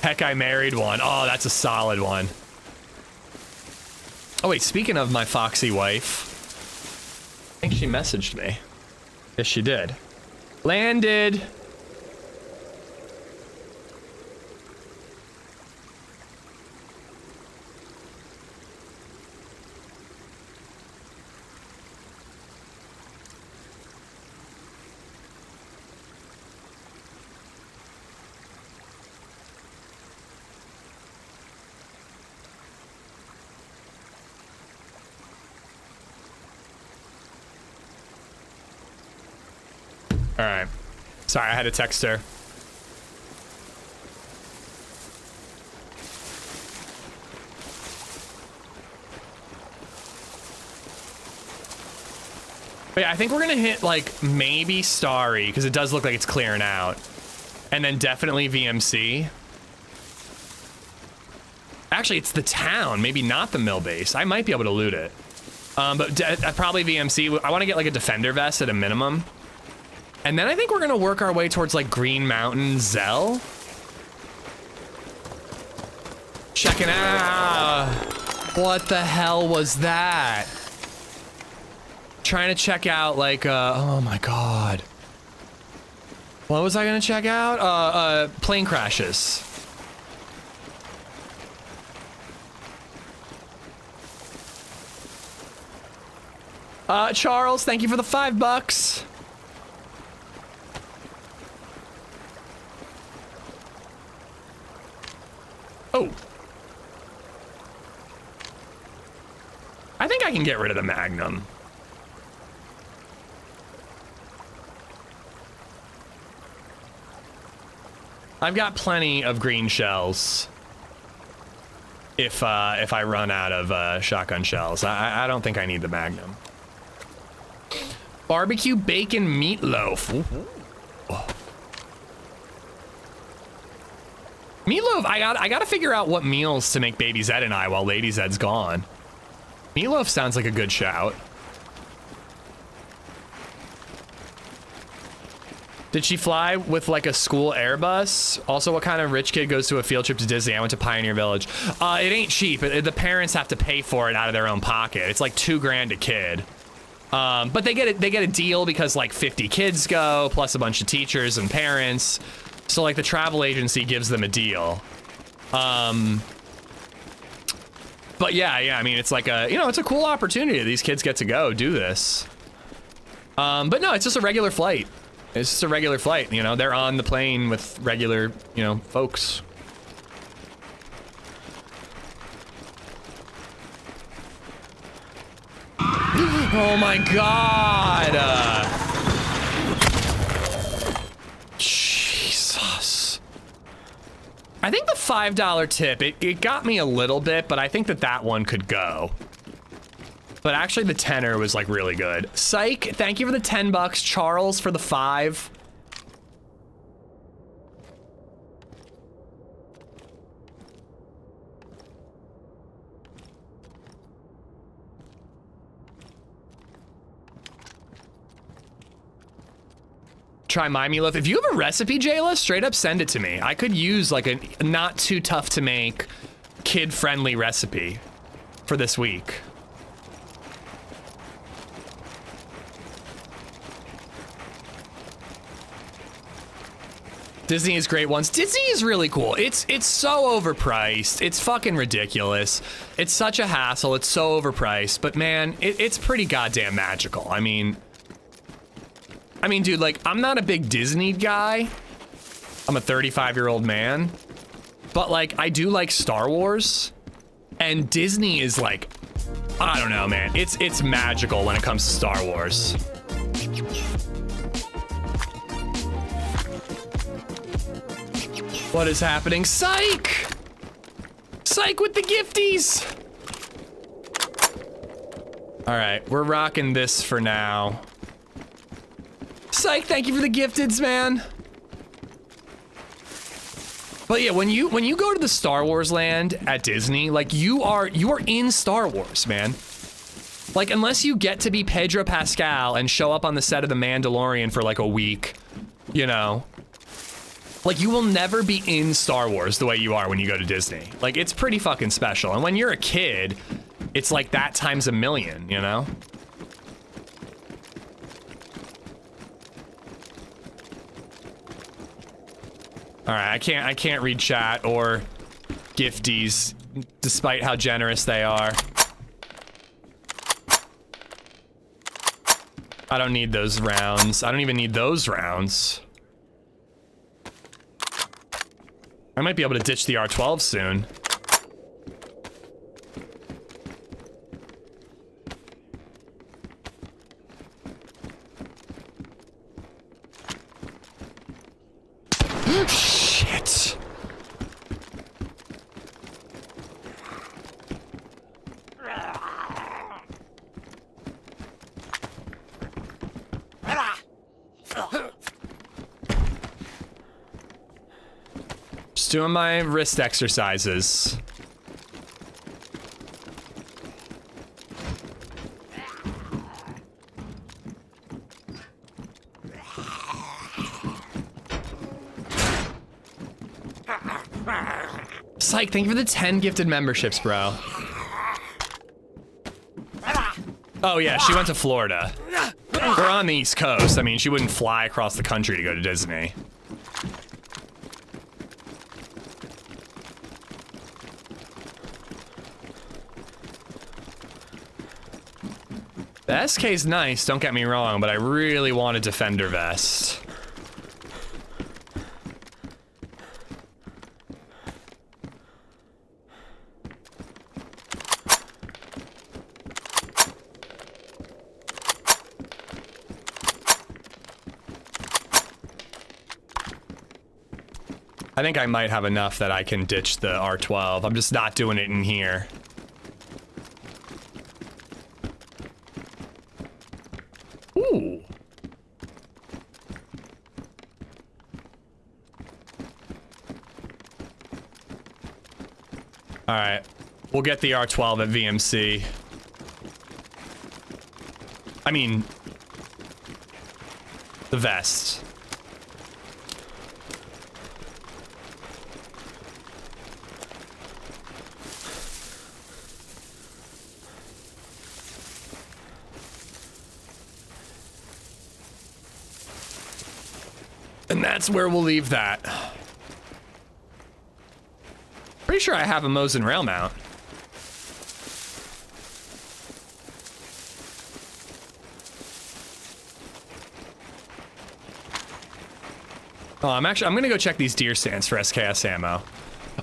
Heck, I married one. Oh, that's a solid one. Oh wait, speaking of my foxy wife, I think she messaged me. Yes, she did. Landed. All right. Sorry, I had to text her. But yeah, I think we're gonna hit like maybe Starry because it does look like it's clearing out, and then definitely VMC. Actually, it's the town, maybe not the mill base. I might be able to loot it, but probably VMC. I want to get like a defender vest at a minimum. And then I think we're gonna work our way towards like Green Mountain Zell. Checking out. What the hell was that? Trying to check out like, oh my God. What was I gonna check out? Plane crashes. Charles, thank you for the $5. Oh. I think I can get rid of the Magnum. I've got plenty of green shells. If I run out of shotgun shells, I don't think I need the Magnum. Barbecue bacon meatloaf. Ooh. Oh. Meatloaf, I gotta figure out what meals to make Baby Zed and I while Lady Zed's gone. Meatloaf sounds like a good shout. Did she fly with like a school Airbus? Also, what kind of rich kid goes to a field trip to Disney? I went to Pioneer Village. It ain't cheap. The parents have to pay for it out of their own pocket. It's like $2 grand a kid. But they get a deal because like 50 kids go, plus a bunch of teachers and parents. So like the travel agency gives them a deal. But yeah, I mean, it's like it's a cool opportunity. These kids get to go do this. But no, it's just a regular flight. It's just a regular flight, you know, they're on the plane with regular, you know, folks. Oh my God. Jesus. I think the $5 tip, it got me a little bit, but I think that one could go. But actually the tenner was like really good. Psych, thank you for the $10. Charles for the 5. Try my meatloaf. If you have a recipe, Jayla, straight up send it to me. I could use like a not too tough to make, kid-friendly recipe for this week. Disney is great once. Disney is really cool. It's so overpriced. It's fucking ridiculous. It's such a hassle. It's so overpriced. But man, it's pretty goddamn magical. I mean, I mean, dude, like, I'm not a big Disney guy. I'm a 35-year-old man. But, like, I do like Star Wars. And Disney is, like, I don't know, man. It's magical when it comes to Star Wars. What is happening? Psych! Psych with the gifties! All right, we're rocking this for now. Psych, thank you for the gifteds, man. But yeah, when you go to the Star Wars land at Disney, like you are in Star Wars, man. Like unless you get to be Pedro Pascal and show up on the set of The Mandalorian for like a week, you know. Like you will never be in Star Wars the way you are when you go to Disney. Like it's pretty fucking special. And when you're a kid, it's like that times a million, you know? All right, I can't read chat or gifties, despite how generous they are. I don't need those rounds. I don't even need those rounds. I might be able to ditch the R12 soon. Shit. Just doing my wrist exercises. Psych, thank you for the 10 gifted memberships, bro. Oh yeah, she went to Florida. We're on the East Coast. I mean, she wouldn't fly across the country to go to Disney. The SK's nice, don't get me wrong, but I really want a Defender vest. I think I might have enough that I can ditch the R12. I'm just not doing it in here. Ooh. All right, we'll get the R12 at VMC. I mean, the vest. And that's where we'll leave that. Pretty sure I have a Mosin rail mount. Oh, I'm gonna go check these deer stands for SKS ammo.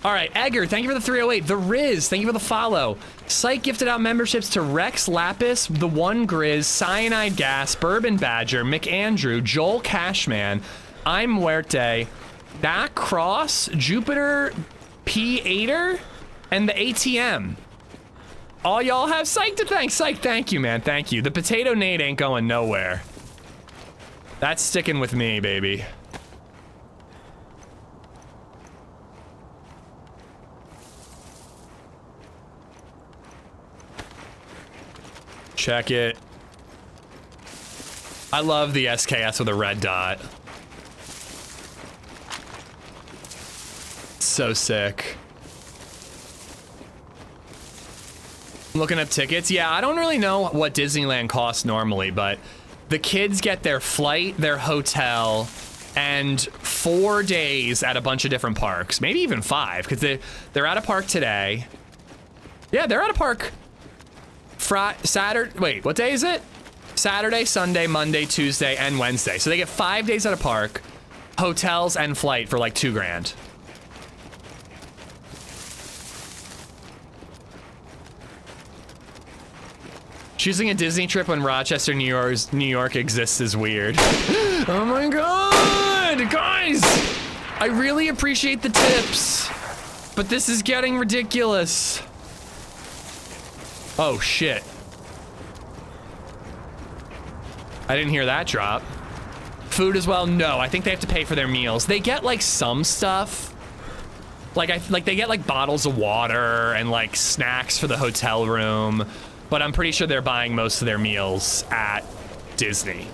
All right, Egger, thank you for the 308. The Riz, thank you for the follow. Site gifted out memberships to Rex Lapis, The One Grizz, Cyanide Gas, Bourbon Badger, McAndrew, Joel Cashman, I'm Muerte, Nat Cross, Jupiter P8er, and the ATM. All y'all have Psych to thank. Psych, thank you, man. Thank you. The potato nade ain't going nowhere. That's sticking with me, baby. Check it. I love the SKS with a red dot. So sick. I'm looking up tickets. Yeah, I don't really know what Disneyland costs normally, but the kids get their flight, their hotel, and 4 days at a bunch of different parks. Maybe even 5, because they're at a park today. Yeah, they're at a park Saturday. Wait, what day is it? Saturday, Sunday, Monday, Tuesday, and Wednesday. So they get 5 days at a park, hotels, and flight for like $2 grand. Choosing a Disney trip when Rochester, New York exists is weird. Oh my god! Guys! I really appreciate the tips, but this is getting ridiculous. Oh shit. I didn't hear that drop. Food as well? No, I think they have to pay for their meals. They get like some stuff. Like they get like bottles of water and like snacks for the hotel room, but I'm pretty sure they're buying most of their meals at Disney.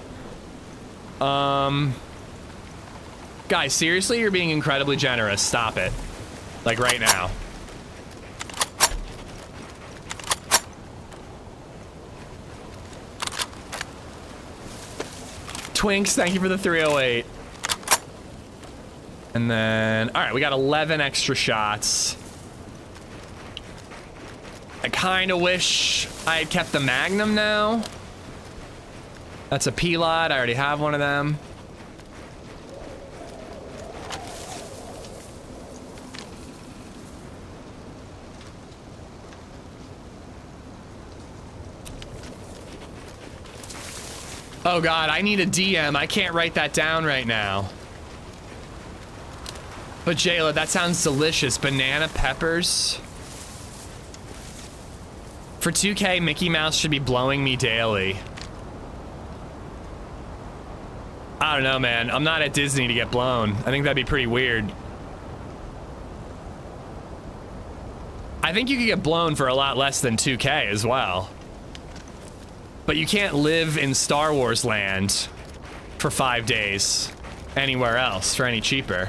Guys, seriously, you're being incredibly generous. Stop it. Like right now. Twinks, thank you for the 308. And then, all right, we got 11 extra shots. I kind of wish I had kept the Magnum now. That's a P-Lot, I already have one of them. Oh god, I need a DM. I can't write that down right now. But Jayla, that sounds delicious. Banana peppers. For 2K, Mickey Mouse should be blowing me daily. I don't know, man. I'm not at Disney to get blown. I think that'd be pretty weird. I think you could get blown for a lot less than 2K as well. But you can't live in Star Wars land for 5 days anywhere else for any cheaper.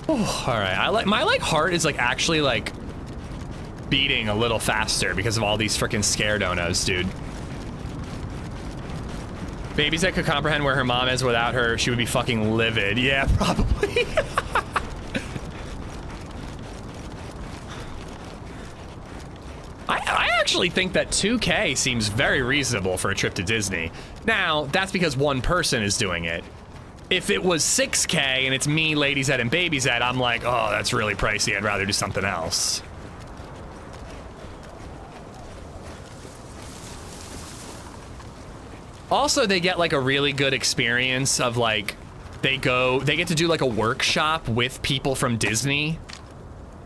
Oh, all right, I like my heart is like actually like beating a little faster because of all these freaking scare donos, dude. Babies that could comprehend where her mom is without her, she would be fucking livid. Yeah, probably. I actually think that 2K seems very reasonable for a trip to Disney. Now, that's because one person is doing it. If it was 6K and it's me, LadyZed, and BabyZed, I'm like, oh, that's really pricey. I'd rather do something else. Also, they get like a really good experience of like, they get to do like a workshop with people from Disney.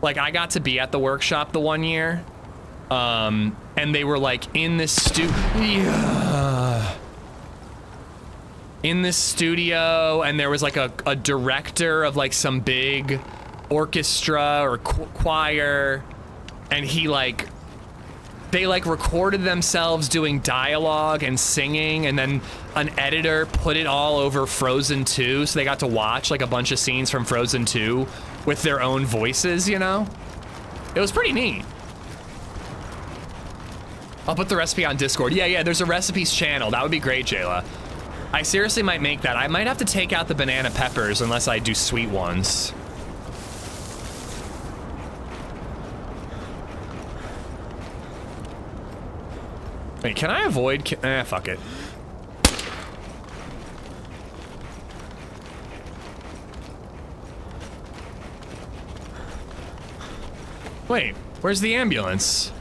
Like I got to be at the workshop the one year. And they were like in this studio, and there was like a director of like some big orchestra or choir, and they recorded themselves doing dialogue and singing, and then an editor put it all over Frozen 2, so they got to watch like a bunch of scenes from Frozen 2 with their own voices, you know? It was pretty neat. I'll put the recipe on Discord. Yeah, there's a recipes channel. That would be great, Jayla. I seriously might make that. I might have to take out the banana peppers unless I do sweet ones. Wait, can I avoid? Fuck it. Wait, where's the ambulance?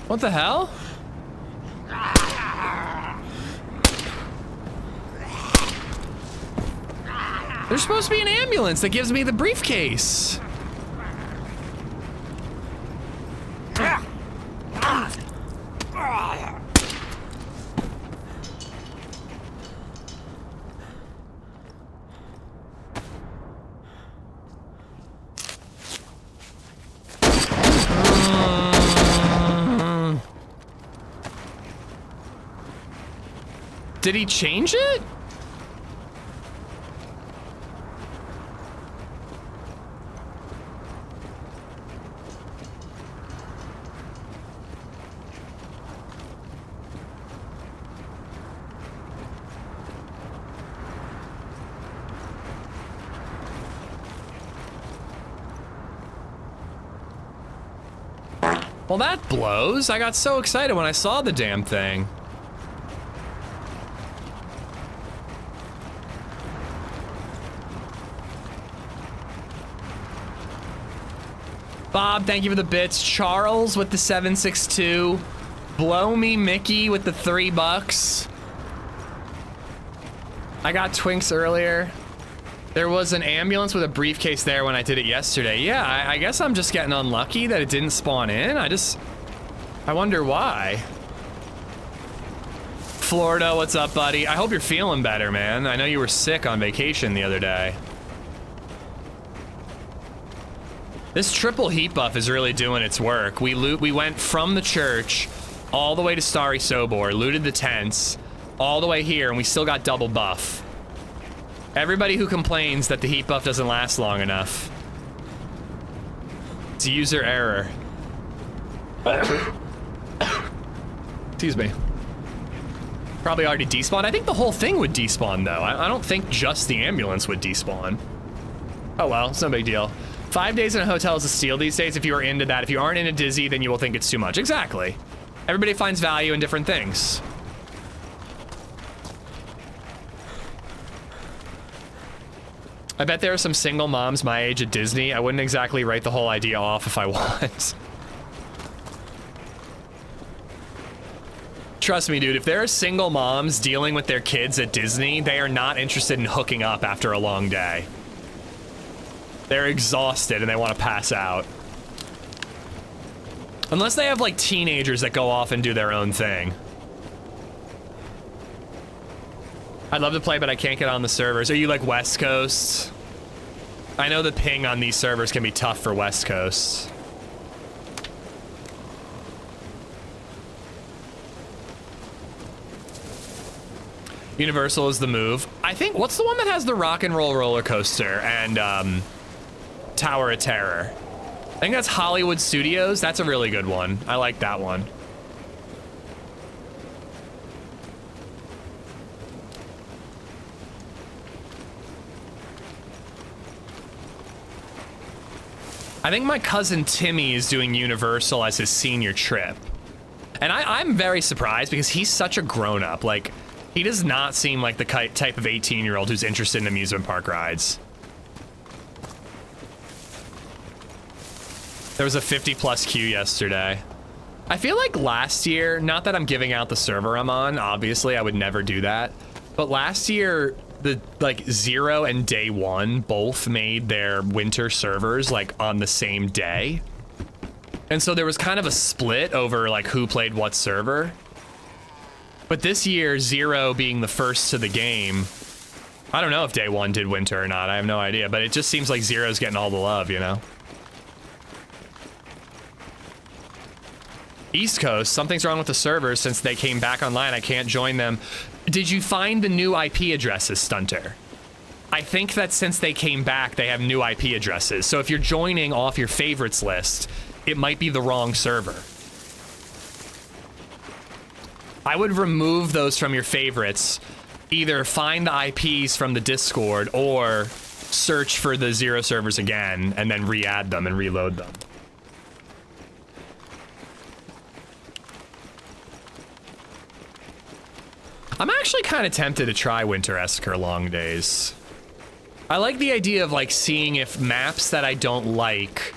What the hell? There's supposed to be an ambulance that gives me the briefcase. Did he change it? Well, that blows. I got so excited when I saw the damn thing. Bob, thank you for the bits. Charles with the 762. Blow Me Mickey with the $3. I got Twinks earlier. There was an ambulance with a briefcase there when I did it yesterday. Yeah, I guess I'm just getting unlucky that it didn't spawn in. I wonder why. Florida, what's up, buddy? I hope you're feeling better, man. I know you were sick on vacation the other day. This triple heat buff is really doing its work. We went from the church all the way to Starry Sobor, looted the tents, all the way here, and we still got double buff. Everybody who complains that the heat buff doesn't last long enough, it's a user error. Excuse me. Probably already despawned. I think the whole thing would despawn, though. I don't think just the ambulance would despawn. Oh well, it's no big deal. 5 days in a hotel is a steal these days if you are into that. If you aren't into Dizzy, then you will think it's too much. Exactly. Everybody finds value in different things. I bet there are some single moms my age at Disney. I wouldn't exactly write the whole idea off if I was. Trust me, dude, if there are single moms dealing with their kids at Disney, they are not interested in hooking up after a long day. They're exhausted and they want to pass out. Unless they have like teenagers that go off and do their own thing. I'd love to play, but I can't get on the servers. Are you like West Coast? I know the ping on these servers can be tough for West Coast. Universal is the move. I think, what's the one that has the rock and roll roller coaster and Tower of Terror? I think that's Hollywood Studios. That's a really good one. I like that one. I think my cousin Timmy is doing Universal as his senior trip. And I'm very surprised because he's such a grown-up. Like, he does not seem like the type of 18-year-old who's interested in amusement park rides. There was a 50+ queue yesterday. I feel like last year, not that I'm giving out the server I'm on, obviously I would never do that, but last year, the like Zero and Day One both made their winter servers like on the same day. And so there was kind of a split over like who played what server. But this year, Zero being the first to the game, I don't know if Day One did winter or not, I have no idea, but it just seems like Zero's getting all the love, you know? East Coast, something's wrong with the servers since they came back online. I can't join them. Did you find the new IP addresses, Stunter? I think that since they came back, they have new IP addresses. So if you're joining off your favorites list, it might be the wrong server. I would remove those from your favorites. Either find the IPs from the Discord or search for the Zero servers again and then re-add them and reload them. I'm actually kind of tempted to try Winter Esker Long Days. I like the idea of like seeing if maps that I don't like,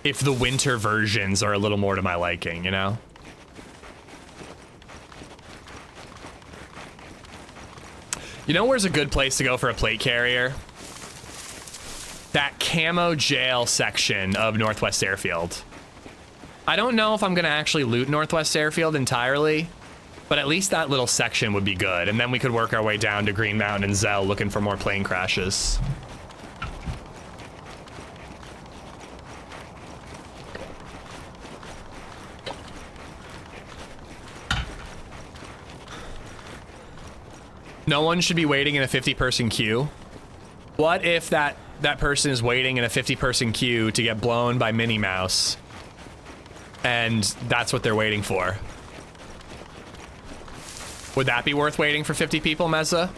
if the winter versions are a little more to my liking, you know? You know where's a good place to go for a plate carrier? That camo jail section of Northwest Airfield. I don't know if I'm gonna actually loot Northwest Airfield entirely, but at least that little section would be good, and then we could work our way down to Green Mountain and Zell looking for more plane crashes. No one should be waiting in a 50-person queue. What if that person is waiting in a 50-person queue to get blown by Minnie Mouse, and that's what they're waiting for? Would that be worth waiting for 50 people, Mezza?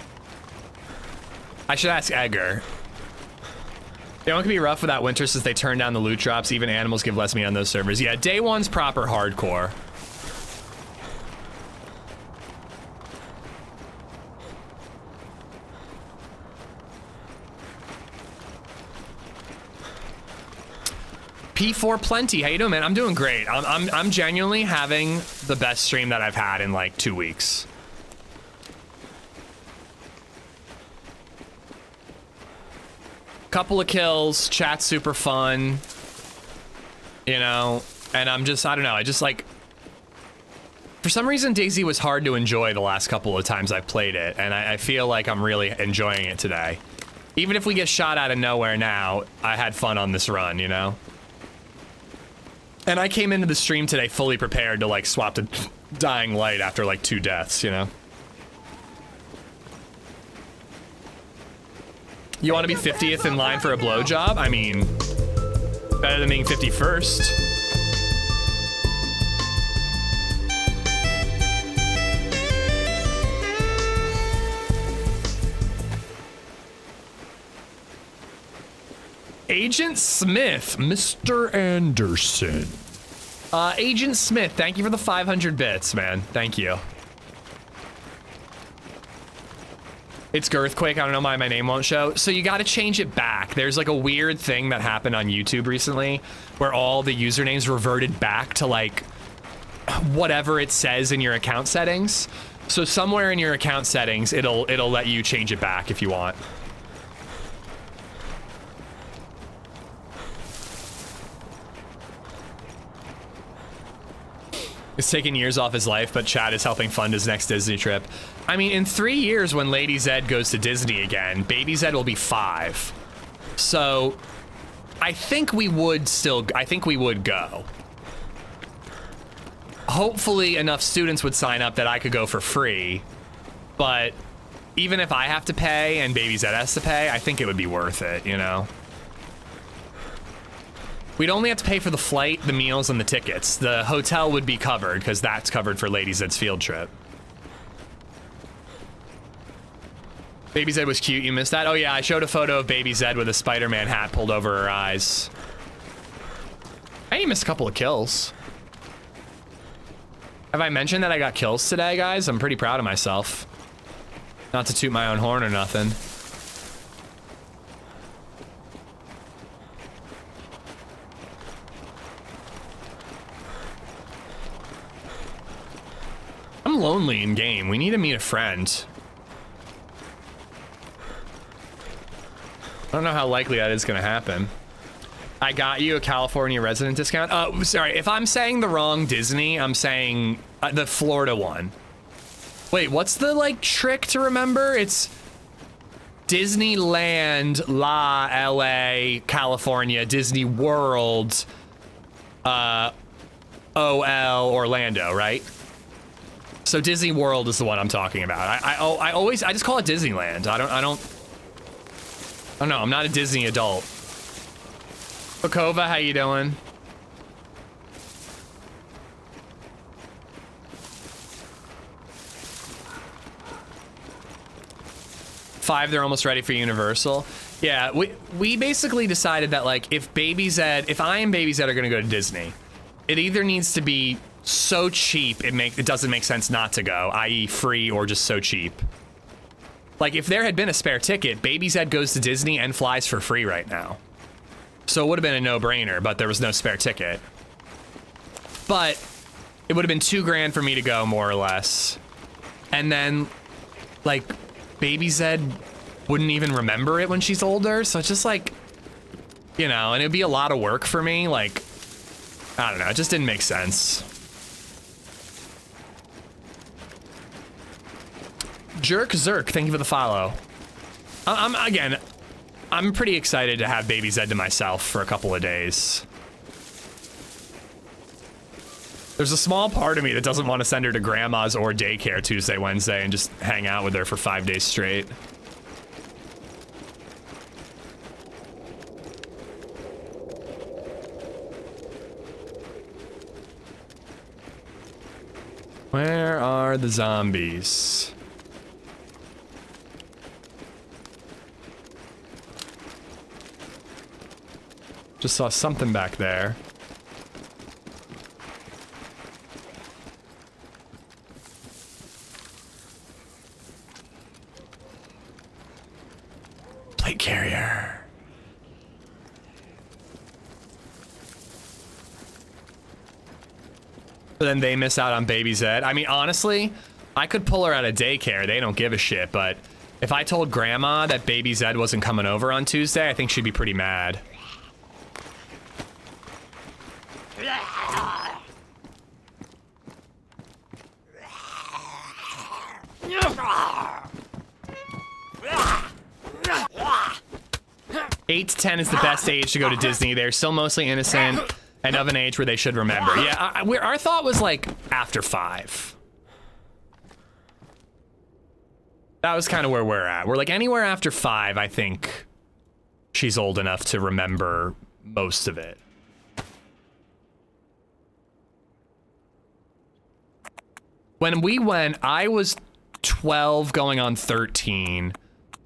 I should ask Edgar. Yeah, it can be rough without winter since they turn down the loot drops. Even animals give less meat on those servers. Yeah, day one's proper hardcore. P4 Plenty, how you doing, man? I'm doing great. I'm genuinely having the best stream that I've had in like 2 weeks. Couple of kills, chat's super fun, you know, and I don't know, I just like, for some reason DayZ was hard to enjoy the last couple of times I played it, and I feel like I'm really enjoying it today. Even if we get shot out of nowhere now, I had fun on this run, you know? And I came into the stream today fully prepared to like swap to Dying Light after like 2 deaths, you know? You want to be 50th in line for a blowjob? I mean, better than being 51st. Agent Smith, Mr. Anderson. Agent Smith, thank you for the 500 bits, man. Thank you. It's Girthquake. I don't know why my name won't show. So you got to change it back. There's like a weird thing that happened on YouTube recently where all the usernames reverted back to like whatever it says in your account settings. So somewhere in your account settings, it'll let you change it back if you want. It's taking years off his life, but Chad is helping fund his next Disney trip. I mean, in 3 years when LadyZed goes to Disney again, BabyZed will be 5. So I think we would go. Hopefully enough students would sign up that I could go for free. But even if I have to pay and BabyZed has to pay, I think it would be worth it, you know? We'd only have to pay for the flight, the meals, and the tickets. The hotel would be covered, because that's covered for LadyZed's field trip. BabyZed was cute, you missed that? Oh yeah, I showed a photo of BabyZed with a Spider-Man hat pulled over her eyes. I missed a couple of kills. Have I mentioned that I got kills today, guys? I'm pretty proud of myself. Not to toot my own horn or nothing. I'm lonely in game. We need to meet a friend. I don't know how likely that is going to happen. I got you a California resident discount. Oh, sorry. If I'm saying the wrong Disney, I'm saying the Florida one. Wait, what's the like trick to remember? It's Disneyland, LA, California, Disney World, OL, Orlando, right? So Disney World is the one I'm talking about. I just call it Disneyland. I don't know. I'm not a Disney adult. Bokova, how you doing? Five, they're almost ready for Universal. Yeah, we basically decided that like if I and BabyZed are gonna go to Disney, it either needs to be so cheap it doesn't make sense not to go, i.e. free or just so cheap. Like if there had been a spare ticket, BabyZed goes to Disney and flies for free right now. So it would have been a no-brainer, but there was no spare ticket. But it would have been $2 grand for me to go, more or less. And then like BabyZed wouldn't even remember it when she's older, so it's just like, you know, and it'd be a lot of work for me. Like, I don't know, it just didn't make sense. Jerk Zerk, thank you for the follow. I'm pretty excited to have BabyZed to myself for a couple of days. There's a small part of me that doesn't want to send her to grandma's or daycare Tuesday, Wednesday, and just hang out with her for 5 days straight. Where are the zombies? Just saw something back there. Plate carrier. But then they miss out on BabyZed. I mean, honestly, I could pull her out of daycare. They don't give a shit, but if I told Grandma that BabyZed wasn't coming over on Tuesday, I think she'd be pretty mad. 8 to 10 is the best age to go to Disney. They're still mostly innocent and of an age where they should remember. Yeah, our thought was like after 5. That was kind of where we're at. We're like anywhere after 5, I think she's old enough to remember most of it. When we went, I was 12 going on 13.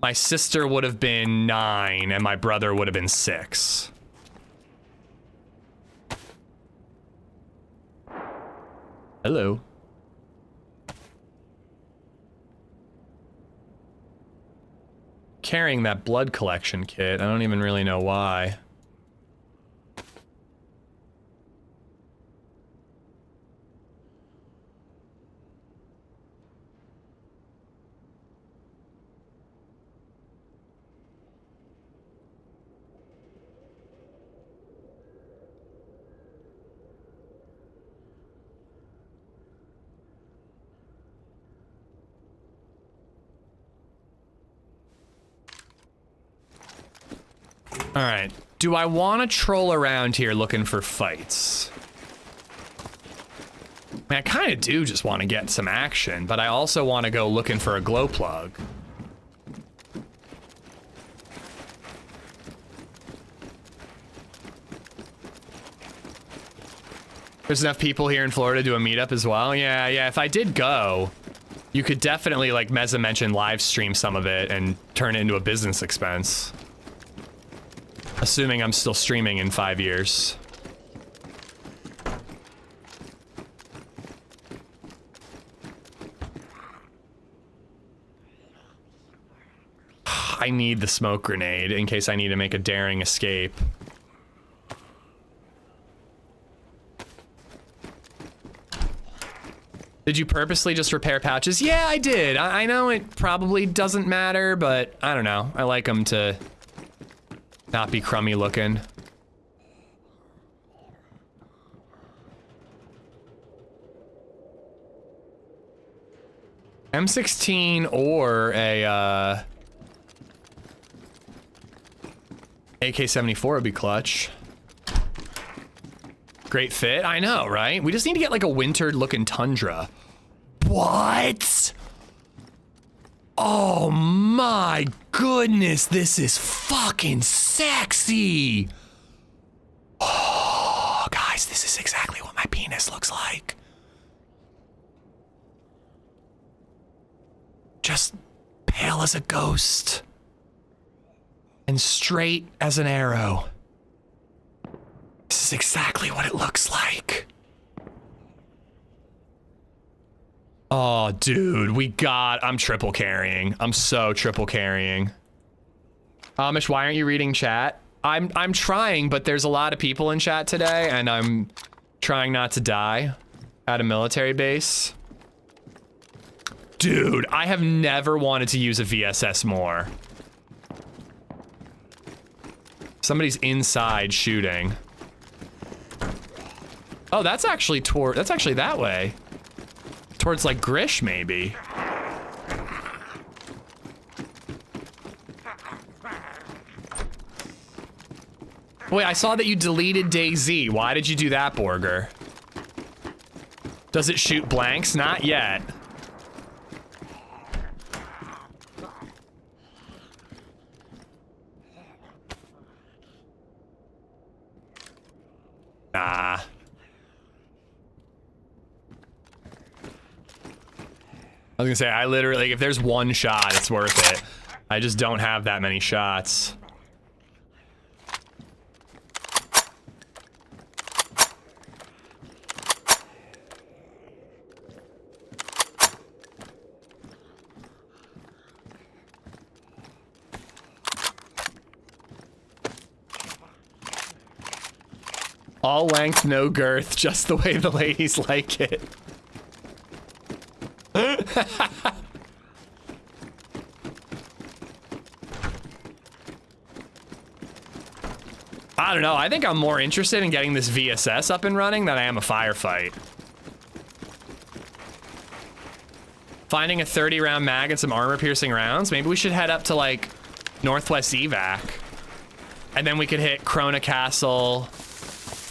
My sister would have been 9 and my brother would have been 6. Hello. Carrying that blood collection kit. I don't even really know why. All right, do I want to troll around here looking for fights? I mean, I kind of do just want to get some action, but I also want to go looking for a glow plug. There's enough people here in Florida to do a meetup as well. Yeah, if I did go, you could definitely, like Meza mentioned, live stream some of it and turn it into a business expense. Assuming I'm still streaming in 5 years. I need the smoke grenade in case I need to make a daring escape. Did you purposely just repair pouches? Yeah, I did. I know it probably doesn't matter, but I don't know. I like them to not be crummy looking. M16 or a AK-74 would be clutch. Great fit, I know, right? We just need to get like a wintered looking Tundra. What? Oh my goodness, this is fucking sexy. Oh, guys, this is exactly what my penis looks like. Just pale as a ghost and straight as an arrow. This is exactly what it looks like. Oh, dude, I'm triple carrying. I'm so triple carrying. Amish, why aren't you reading chat? I'm trying, but there's a lot of people in chat today, and I'm trying not to die at a military base. Dude, I have never wanted to use a VSS more. Somebody's inside shooting. Oh, that's actually that way. Towards like Grish, maybe. Wait, I saw that you deleted DayZ. Why did you do that, Borger? Does it shoot blanks? Not yet. Nah. I was gonna say, I literally, if there's one shot, it's worth it. I just don't have that many shots. All length, no girth, just the way the ladies like it. I don't know. I think I'm more interested in getting this VSS up and running than I am a firefight. Finding a 30-round mag and some armor-piercing rounds. Maybe we should head up to, like, Northwest Evac. And then we could hit Krona Castle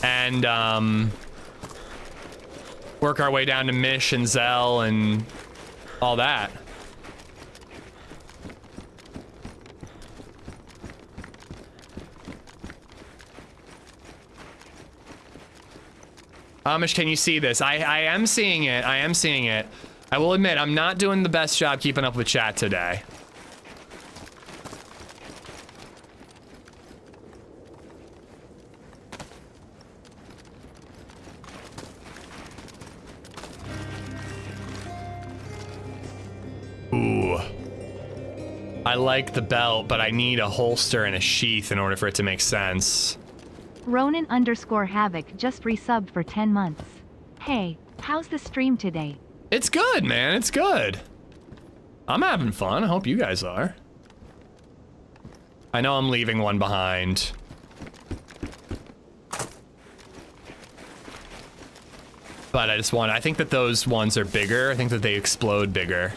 and, work our way down to Mish and Zell and all that. Amish, can you see this? I am seeing it. I am seeing it. I will admit, I'm not doing the best job keeping up with chat today. Ooh. I like the belt, but I need a holster and a sheath in order for it to make sense. Ronin_Havoc just resubbed for 10 months. Hey, how's the stream today? It's good, man. It's good. I'm having fun. I hope you guys are. I know I'm leaving one behind. But I think that those ones are bigger. I think that they explode bigger.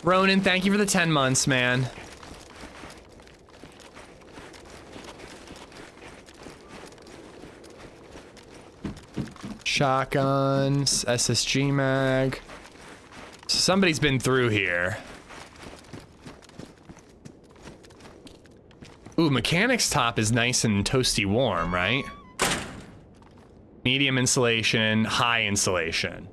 Ronan, thank you for the 10 months, man. Shotguns, SSG mag. Somebody's been through here. Ooh, Mechanic's top is nice and toasty warm, right? Medium insulation, high insulation.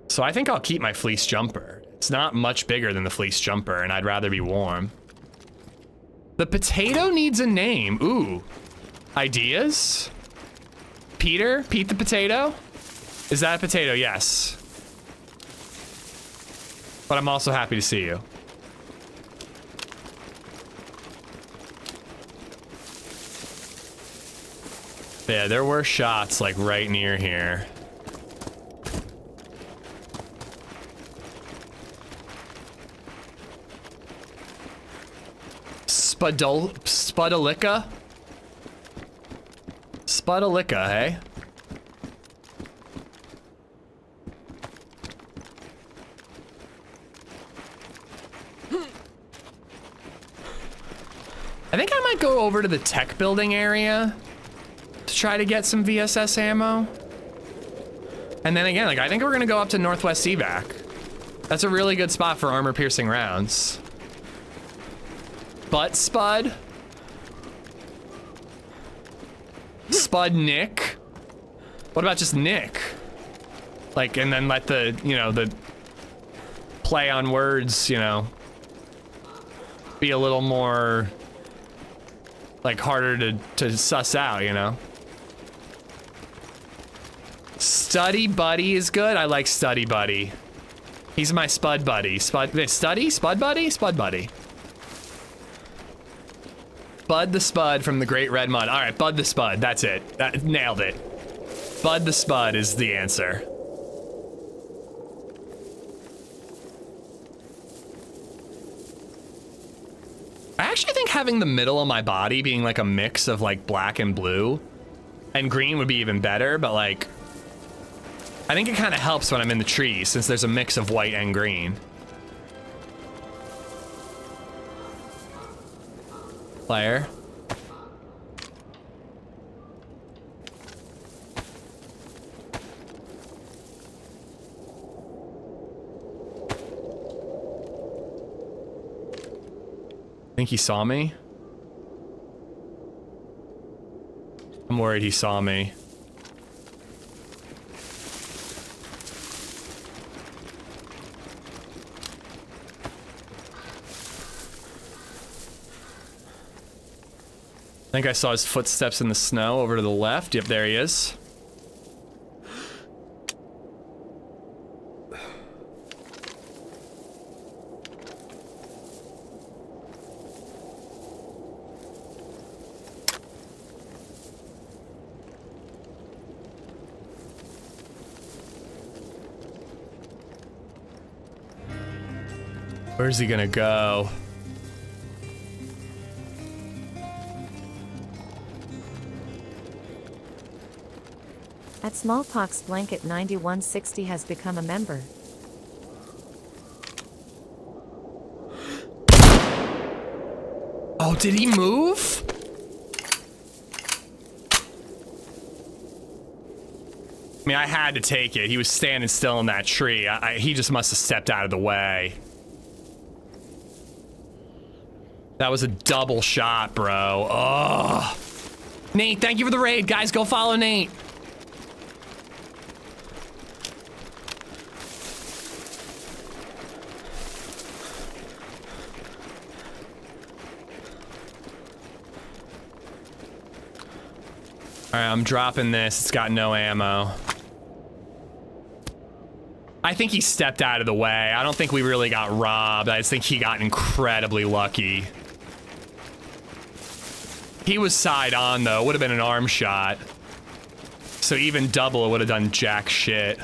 So I think I'll keep my fleece jumper. It's not much bigger than the fleece jumper, and I'd rather be warm. The potato needs a name. Ooh. Ideas? Peter? Pete the potato? Is that a potato? Yes. But I'm also happy to see you. Yeah, there were shots like right near here. Spudalica? Spudalica, hey? I think I might go over to the tech building area to try to get some VSS ammo. And then again, like, I think we're gonna go up to Northwest Evac. That's a really good spot for armor-piercing rounds. Butt Spud? Spud Nick? What about just Nick? Like, and then let the, you know, the play on words, you know, be a little more, like, harder to suss out, you know? Study Buddy is good. I like Study Buddy. He's my Spud Buddy. Study? Spud Buddy? Spud Buddy. Bud the Spud from the Great Red Mud. All right, Bud the Spud. That's it. That nailed it. Bud the Spud is the answer. I actually think having the middle of my body being like a mix of like black and blue and green would be even better, but like, I think it kind of helps when I'm in the trees since there's a mix of white and green. Player. Think he saw me? I'm worried he saw me. I think I saw his footsteps in the snow over to the left. Yep, there he is. Where's he gonna go? At Smallpox Blanket 9160 has become a member. Oh, did he move? I mean, I had to take it. He was standing still in that tree. He just must have stepped out of the way. That was a double shot, bro. Oh. Nate, thank you for the raid. Guys, go follow Nate. All right, I'm dropping this. It's got no ammo. I think he stepped out of the way. I don't think we really got robbed. I just think he got incredibly lucky. He was side on, though. Would have been an arm shot. So even double, it would have done jack shit.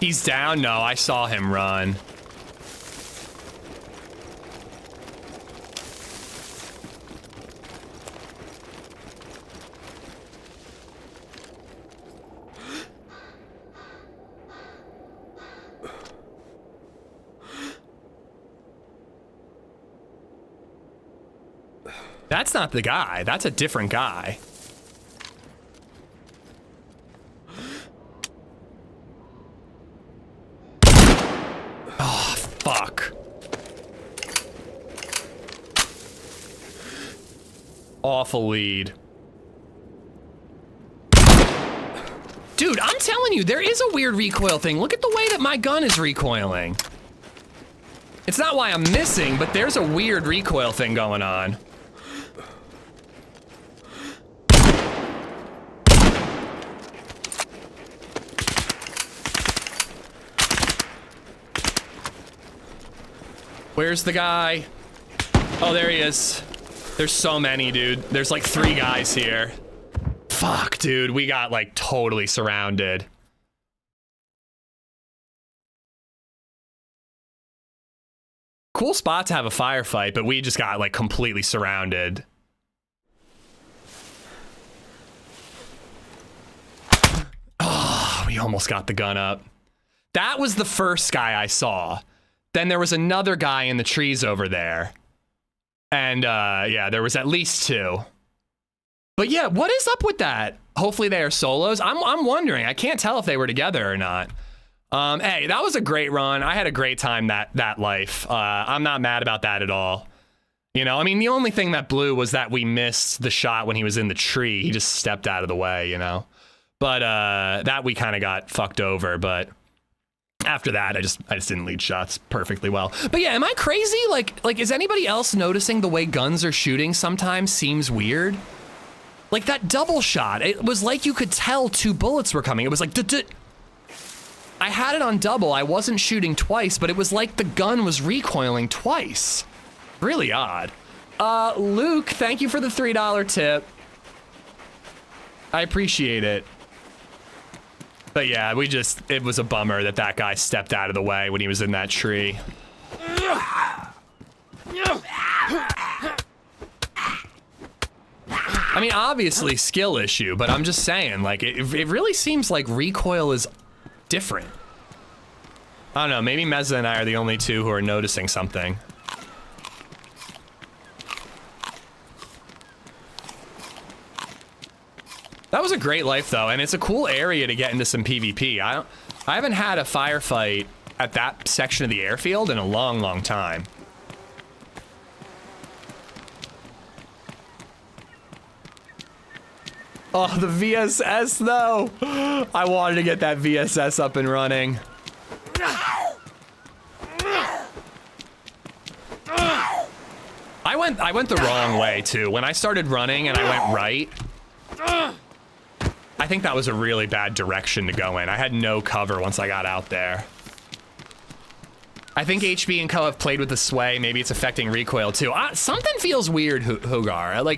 He's down? No, I saw him run. That's not the guy. That's a different guy. Fuck. Awful lead. Dude, I'm telling you, there is a weird recoil thing. Look at the way that my gun is recoiling. It's not why I'm missing, but there's a weird recoil thing going on. Where's the guy? Oh, there he is. There's so many, dude. There's like 3 guys here. Fuck, dude. We got like totally surrounded. Cool spot to have a firefight, but we just got like completely surrounded. Oh, we almost got the gun up. That was the first guy I saw. Then there was another guy in the trees over there. And yeah, there was at least 2. But yeah, what is up with that? Hopefully they are solos. I'm wondering. I can't tell if they were together or not. Hey, that was a great run. I had a great time that life. I'm not mad about that at all. You know, I mean, the only thing that blew was that we missed the shot when he was in the tree. He just stepped out of the way, you know. But that we kind of got fucked over, but after that, I just didn't lead shots perfectly well. But yeah, am I crazy? Like, is anybody else noticing the way guns are shooting sometimes seems weird? Like that double shot, it was like you could tell 2 bullets were coming. It was like, I had it on double. I wasn't shooting twice, but it was like the gun was recoiling twice. Really odd. Luke, thank you for the $3 tip. I appreciate it. But yeah, it was a bummer that guy stepped out of the way when he was in that tree. I mean, obviously skill issue, but I'm just saying, like, it really seems like recoil is different. I don't know, maybe Meza and I are the only 2 who are noticing something. That was a great life though, and it's a cool area to get into some PvP. I haven't had a firefight at that section of the airfield in a long, long time. Oh, the VSS though. I wanted to get that VSS up and running. I went the wrong way too. When I started running and I went right, I think that was a really bad direction to go in. I had no cover once I got out there. I think HB and Co have played with the sway. Maybe it's affecting recoil too. Something feels weird, Hogar.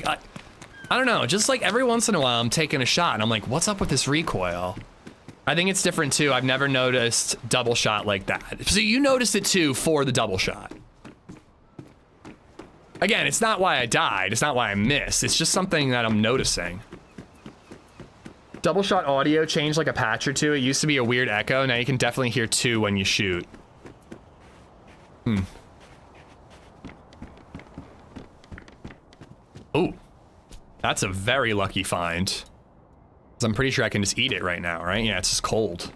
I don't know. Just like every once in a while, I'm taking a shot and I'm like, what's up with this recoil? I think it's different too. I've never noticed double shot like that. So you noticed it too for the double shot. Again, it's not why I died. It's not why I missed. It's just something that I'm noticing. Double shot audio changed like a patch or two. It used to be a weird echo. Now you can definitely hear 2 when you shoot. Oh, that's a very lucky find. 'Cause I'm pretty sure I can just eat it right now, right? Yeah, it's just cold.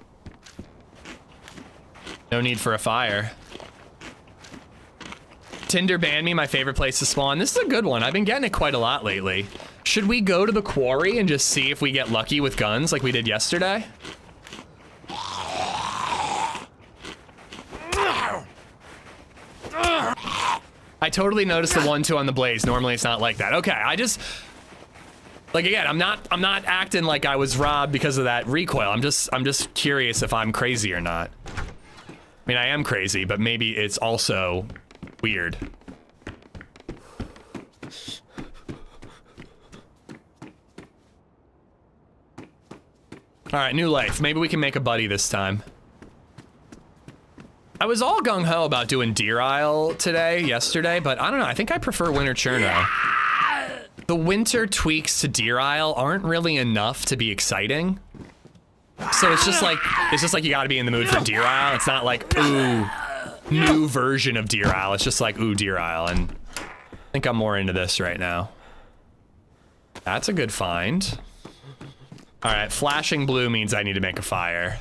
No need for a fire. Tinder banned me, my favorite place to spawn. This is a good one. I've been getting it quite a lot lately. Should we go to the quarry and just see if we get lucky with guns like we did yesterday? I totally noticed the 1-2 on the blaze. Normally it's not like that. Okay, I just, like, again, I'm not acting like I was robbed because of that recoil. I'm just curious if I'm crazy or not. I mean, I am crazy, but maybe it's also weird. All right, new life. Maybe we can make a buddy this time. I was all gung-ho about doing Deer Isle yesterday, but I don't know. I think I prefer Winter Chernarus. The winter tweaks to Deer Isle aren't really enough to be exciting. So it's just like you gotta be in the mood for Deer Isle. It's not like, ooh, new version of Deer Isle. It's just like, ooh, Deer Isle. And I think I'm more into this right now. That's a good find. All right, flashing blue means I need to make a fire.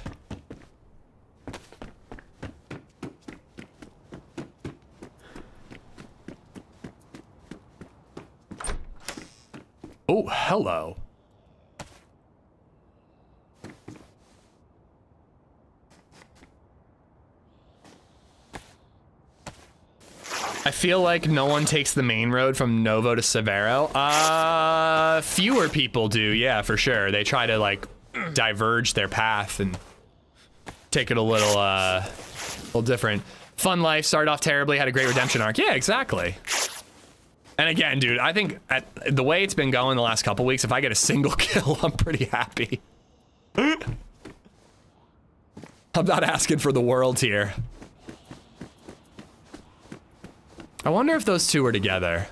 Oh, hello. I feel like no one takes the main road from Novo to Severo. Fewer people do, yeah, for sure. They try to like diverge their path and take it a little different. Fun life, started off terribly, had a great redemption arc. Yeah, exactly. And again, dude, I think the way it's been going the last couple weeks, if I get a single kill, I'm pretty happy. I'm not asking for the world here. I wonder if those two were together.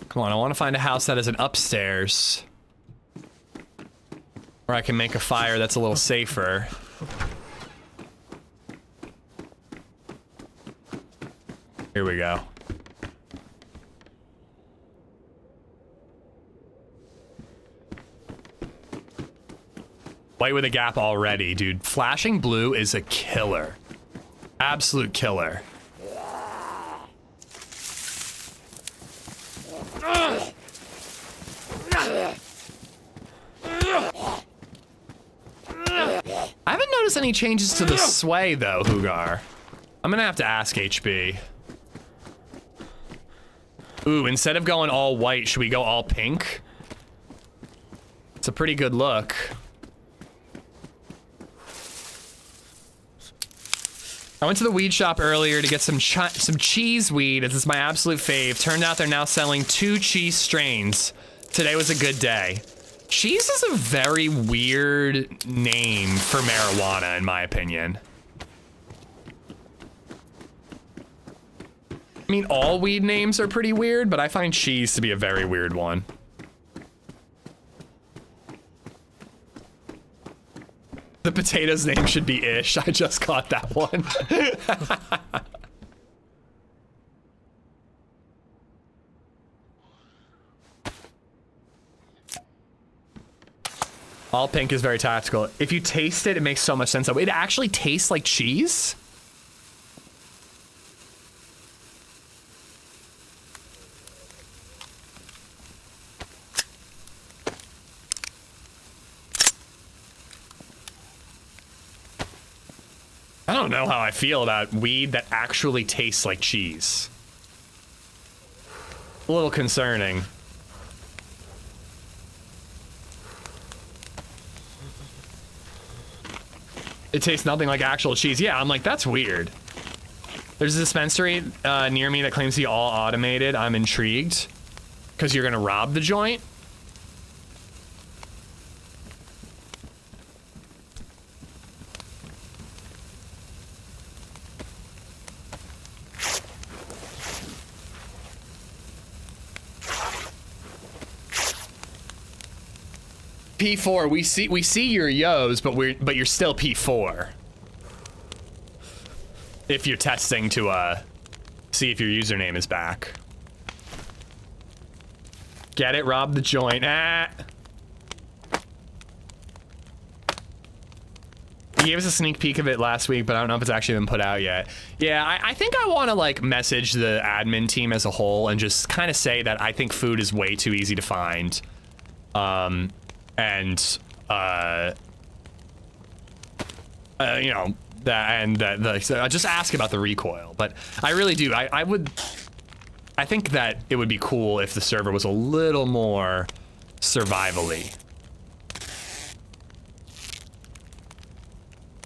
Come on, I want to find a house that has an upstairs. Where I can make a fire that's a little safer. Here we go. White with a gap already, dude. Flashing blue is a killer. Absolute killer. I haven't noticed any changes to the sway though, Hugar. I'm gonna have to ask HB. Ooh, instead of going all white, should we go all pink? It's a pretty good look. I went to the weed shop earlier to get some cheese weed, as it's my absolute fave. Turned out they're now selling 2 cheese strains. Today was a good day. Cheese is a very weird name for marijuana, in my opinion. I mean, all weed names are pretty weird, but I find cheese to be a very weird one. The potato's name should be Ish. I just caught that one. All pink is very tactical. If you taste it, it makes so much sense. It actually tastes like cheese. I don't don't know how I feel about weed that actually tastes like cheese. A little concerning. It tastes nothing like actual cheese. Yeah, I'm like, that's weird. There's a dispensary near me that claims to be all automated. I'm intrigued. Because you're gonna rob the joint? P4, we see your yos, but you're still P4. If you're testing to see if your username is back. Get it, rob the joint. Ah. He gave us a sneak peek of it last week, but I don't know if it's actually been put out yet. Yeah, I think I want to like message the admin team as a whole and just kind of say that I think food is way too easy to find. You know, so just ask about the recoil. But I really do. I think that it would be cool if the server was a little more survival-y.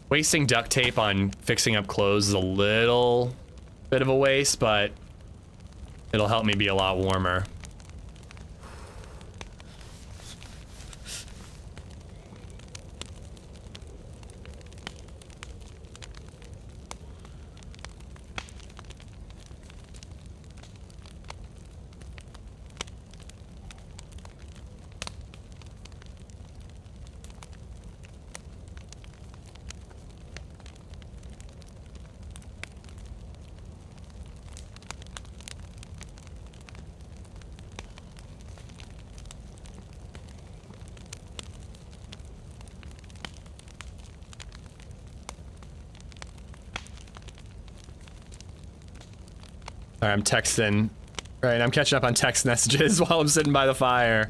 Wasting duct tape on fixing up clothes is a little bit of a waste, but it'll help me be a lot warmer. Alright, I'm texting. Right, I'm catching up on text messages while I'm sitting by the fire.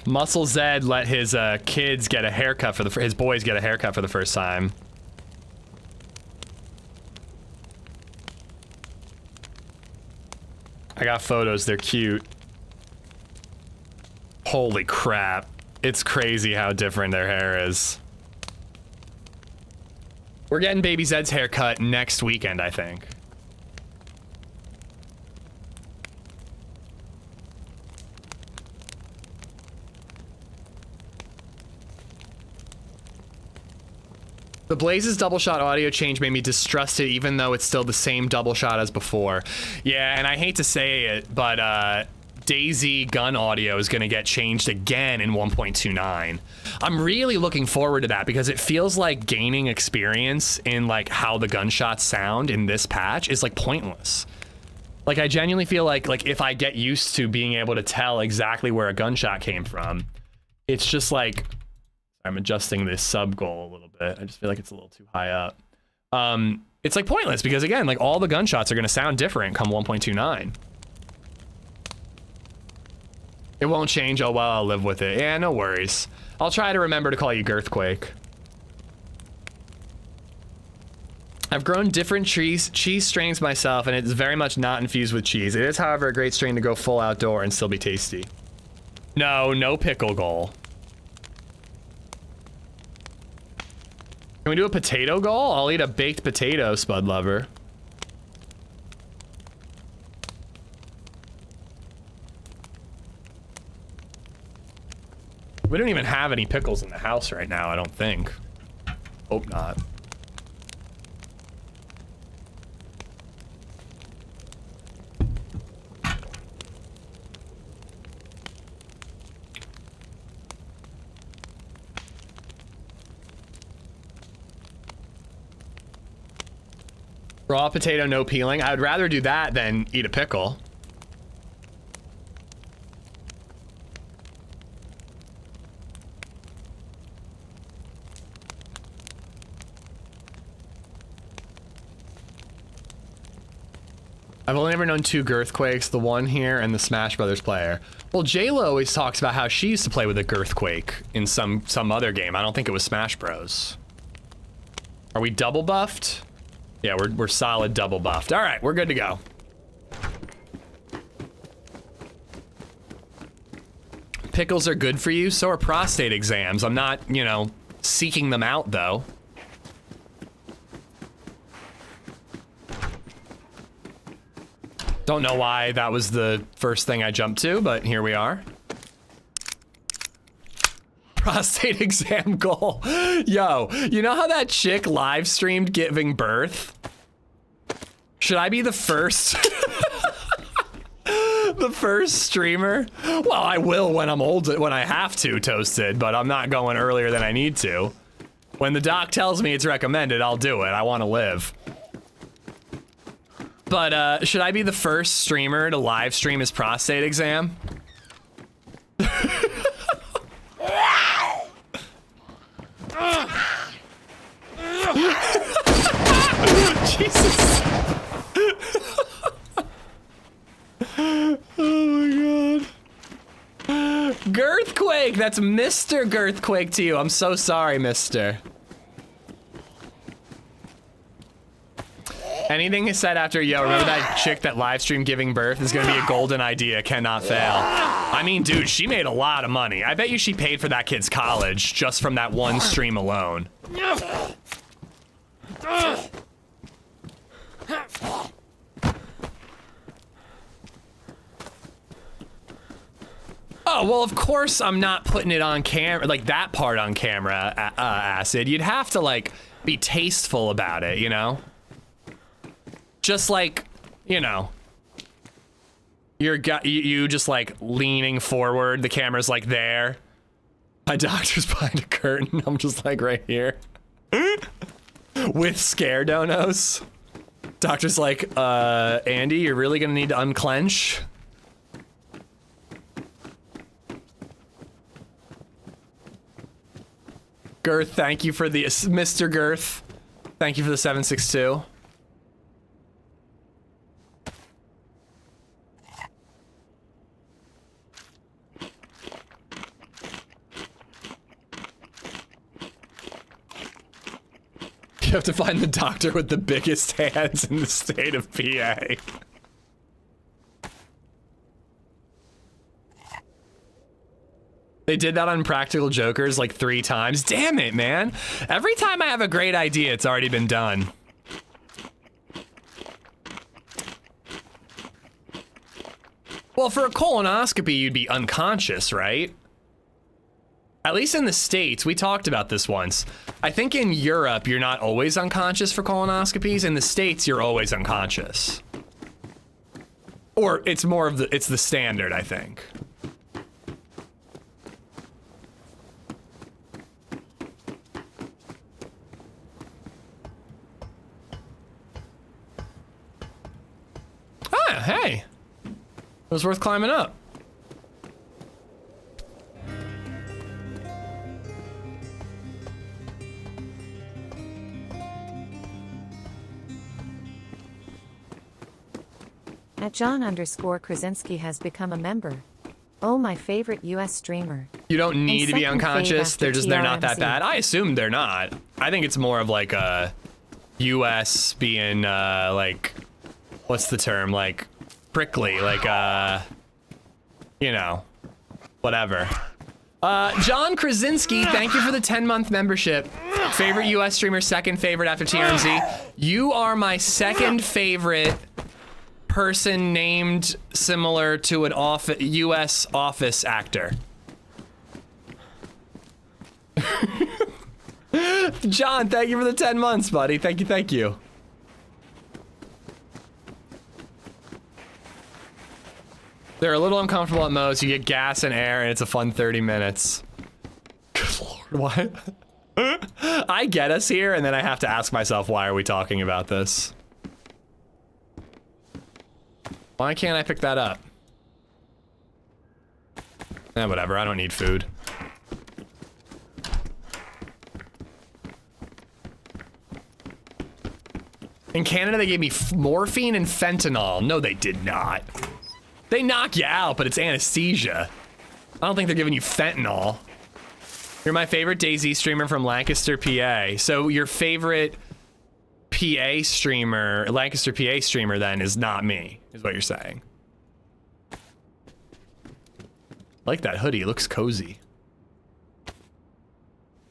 Muscle Zed let his kids get a haircut for his boys get a haircut for the first time. I got photos, they're cute. Holy crap. It's crazy how different their hair is. We're getting Baby Zed's haircut next weekend, I think. The Blaze's double shot audio change made me distrust it, even though it's still the same double shot as before. Yeah, and I hate to say it, but DayZ gun audio is gonna get changed again in 1.29. I'm really looking forward to that because it feels like gaining experience in like how the gunshots sound in this patch is like pointless. Like I genuinely feel like if I get used to being able to tell exactly where a gunshot came from, it's just like, I'm adjusting this sub goal a little bit. I just feel like it's a little too high up. It's like pointless because again, like all the gunshots are gonna sound different come 1.29. It won't change. Oh well, I'll live with it. Yeah, no worries. I'll try to remember to call you Girthquake. I've grown different cheese strains myself and it's very much not infused with cheese. It is, however, a great strain to go full outdoor and still be tasty. No pickle goal. Can we do a potato goal? I'll eat a baked potato, Spud Lover. We don't even have any pickles in the house right now, I don't think. Hope not. Raw potato, no peeling. I would rather do that than eat a pickle. I've only ever known 2 Girthquakes, the one here and the Smash Brothers player. Well, J-Lo always talks about how she used to play with a Girthquake in some other game. I don't think it was Smash Bros. Are we double buffed? Yeah, we're solid double buffed. All right, we're good to go. Pickles are good for you, so are prostate exams. I'm not, you know, seeking them out though. Don't know why that was the first thing I jumped to, but here we are. Prostate exam goal. Yo, you know how that chick live streamed giving birth? Should I be the first? The first streamer? Well, I will when I'm old, when I have to, Toasted, but I'm not going earlier than I need to. When the doc tells me it's recommended, I'll do it. I want to live. But should I be the first streamer to live stream his prostate exam? Jesus. Oh my god. Girthquake, that's Mr. Girthquake to you. I'm so sorry, mister. Anything is said after, yo, remember that chick that live streamed giving birth is gonna be a golden idea, cannot fail. I mean, dude, she made a lot of money. I bet you she paid for that kid's college just from that one stream alone. Oh, well, of course I'm not putting it on camera, like that part on camera, Acid. You'd have to, like, be tasteful about it, you know? Just like, you know, you just like leaning forward, the camera's like there. My doctor's behind a curtain, I'm just like right here. With scare donos. Doctor's like, Andy, you're really gonna need to unclench. Girth, thank you for the, Mr. Girth, thank you for the 762. You have to find the doctor with the biggest hands in the state of PA. They did that on Practical Jokers like 3 times. Damn it, man. Every time I have a great idea, it's already been done. Well, for a colonoscopy, you'd be unconscious, right? At least in the States, we talked about this once. I think in Europe, you're not always unconscious for colonoscopies. In the States, you're always unconscious. Or it's more of the, it's the standard, I think. Ah, hey. It was worth climbing up. At John_Krasinski has become a member. Oh, my favorite US streamer. You don't need to be second unconscious. fave after They're not that TRMC. bad. I assume they're not. I think it's more of like a US being like, what's the term? Like prickly, like you know, whatever. John Krasinski, thank you for the 10-month membership. Favorite US streamer, second favorite after TRMZ. You are my second favorite person named similar to an US office actor. John, thank you for the 10 months, buddy. Thank you, thank you. They're a little uncomfortable at most. You get gas and air, and it's a fun 30 minutes. Good lord, what? I get us here, and then I have to ask myself, why are we talking about this? Why can't I pick that up? Eh, whatever, I don't need food. In Canada, they gave me morphine and fentanyl. No, they did not. They knock you out, but it's anesthesia. I don't think they're giving you fentanyl. You're my favorite DayZ streamer from Lancaster, PA. So your favorite PA streamer, Lancaster, PA streamer, then is not me, is what you're saying. I like that hoodie, it looks cozy.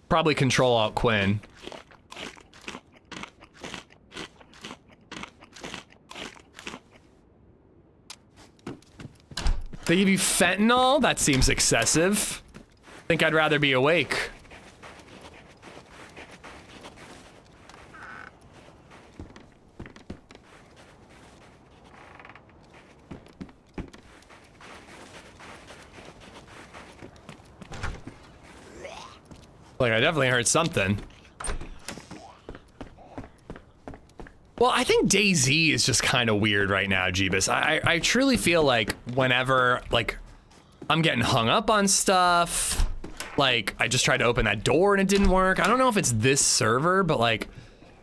Probably Control-Alt-Quinn. They give you fentanyl? That seems excessive. Think I'd rather be awake. Like, I definitely heard something. Well, I think DayZ is just kind of weird right now, Jeebus. I truly feel like whenever, like, I'm getting hung up on stuff, like, I just tried to open that door and it didn't work. I don't know if it's this server, but, like,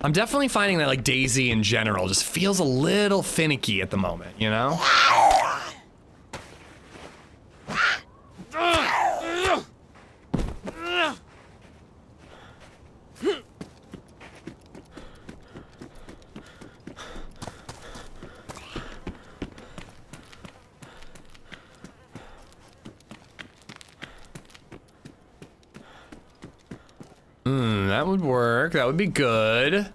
I'm definitely finding that, like, DayZ in general just feels a little finicky at the moment, you know? That would work. That would be good.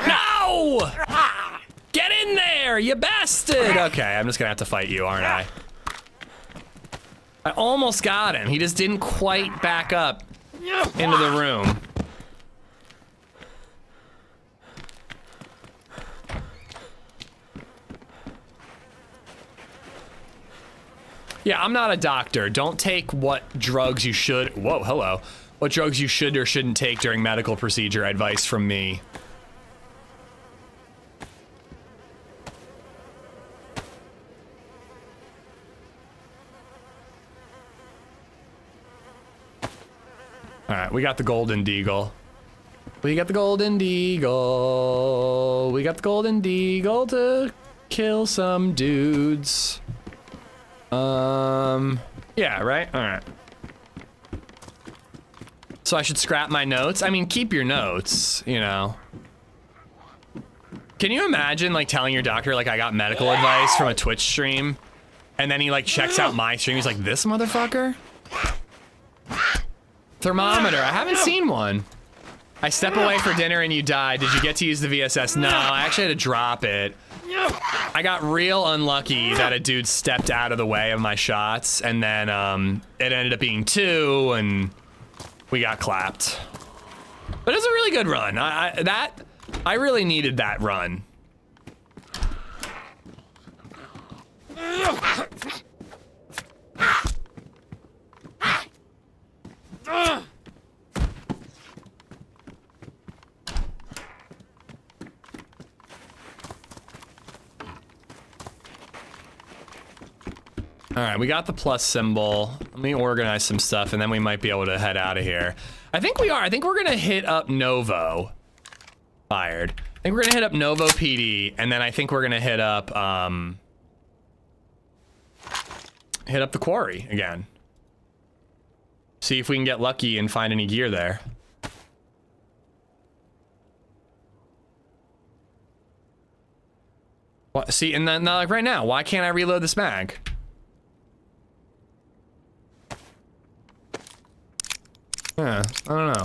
No! Get in there, you bastard! Okay, I'm just gonna have to fight you, aren't I? I almost got him. He just didn't quite back up into the room. Yeah, I'm not a doctor. Don't take what drugs you should, whoa, hello. What drugs you should or shouldn't take during medical procedure advice from me. All right, we got the golden deagle. We got the golden deagle. We got the golden deagle to kill some dudes. Yeah, right? All right. So I should scrap my notes? I mean, keep your notes, you know. Can you imagine, like, telling your doctor, like, I got medical advice from a Twitch stream, and then he, like, checks out my stream, he's like, this motherfucker? Thermometer, I haven't seen one. I step away for dinner and you die. Did you get to use the VSS? No, I actually had to drop it. I got real unlucky that a dude stepped out of the way of my shots, and then it ended up being 2, and we got clapped. But it was a really good run. I really needed that run. All right, we got the plus symbol. Let me organize some stuff, and then we might be able to head out of here. I think we are. I think we're gonna hit up Novo. Fired. I think we're gonna hit up Novo PD, and then I think we're gonna hit up the quarry again. See if we can get lucky and find any gear there. What? See, and then like right now, why can't I reload this mag? Yeah, I don't know.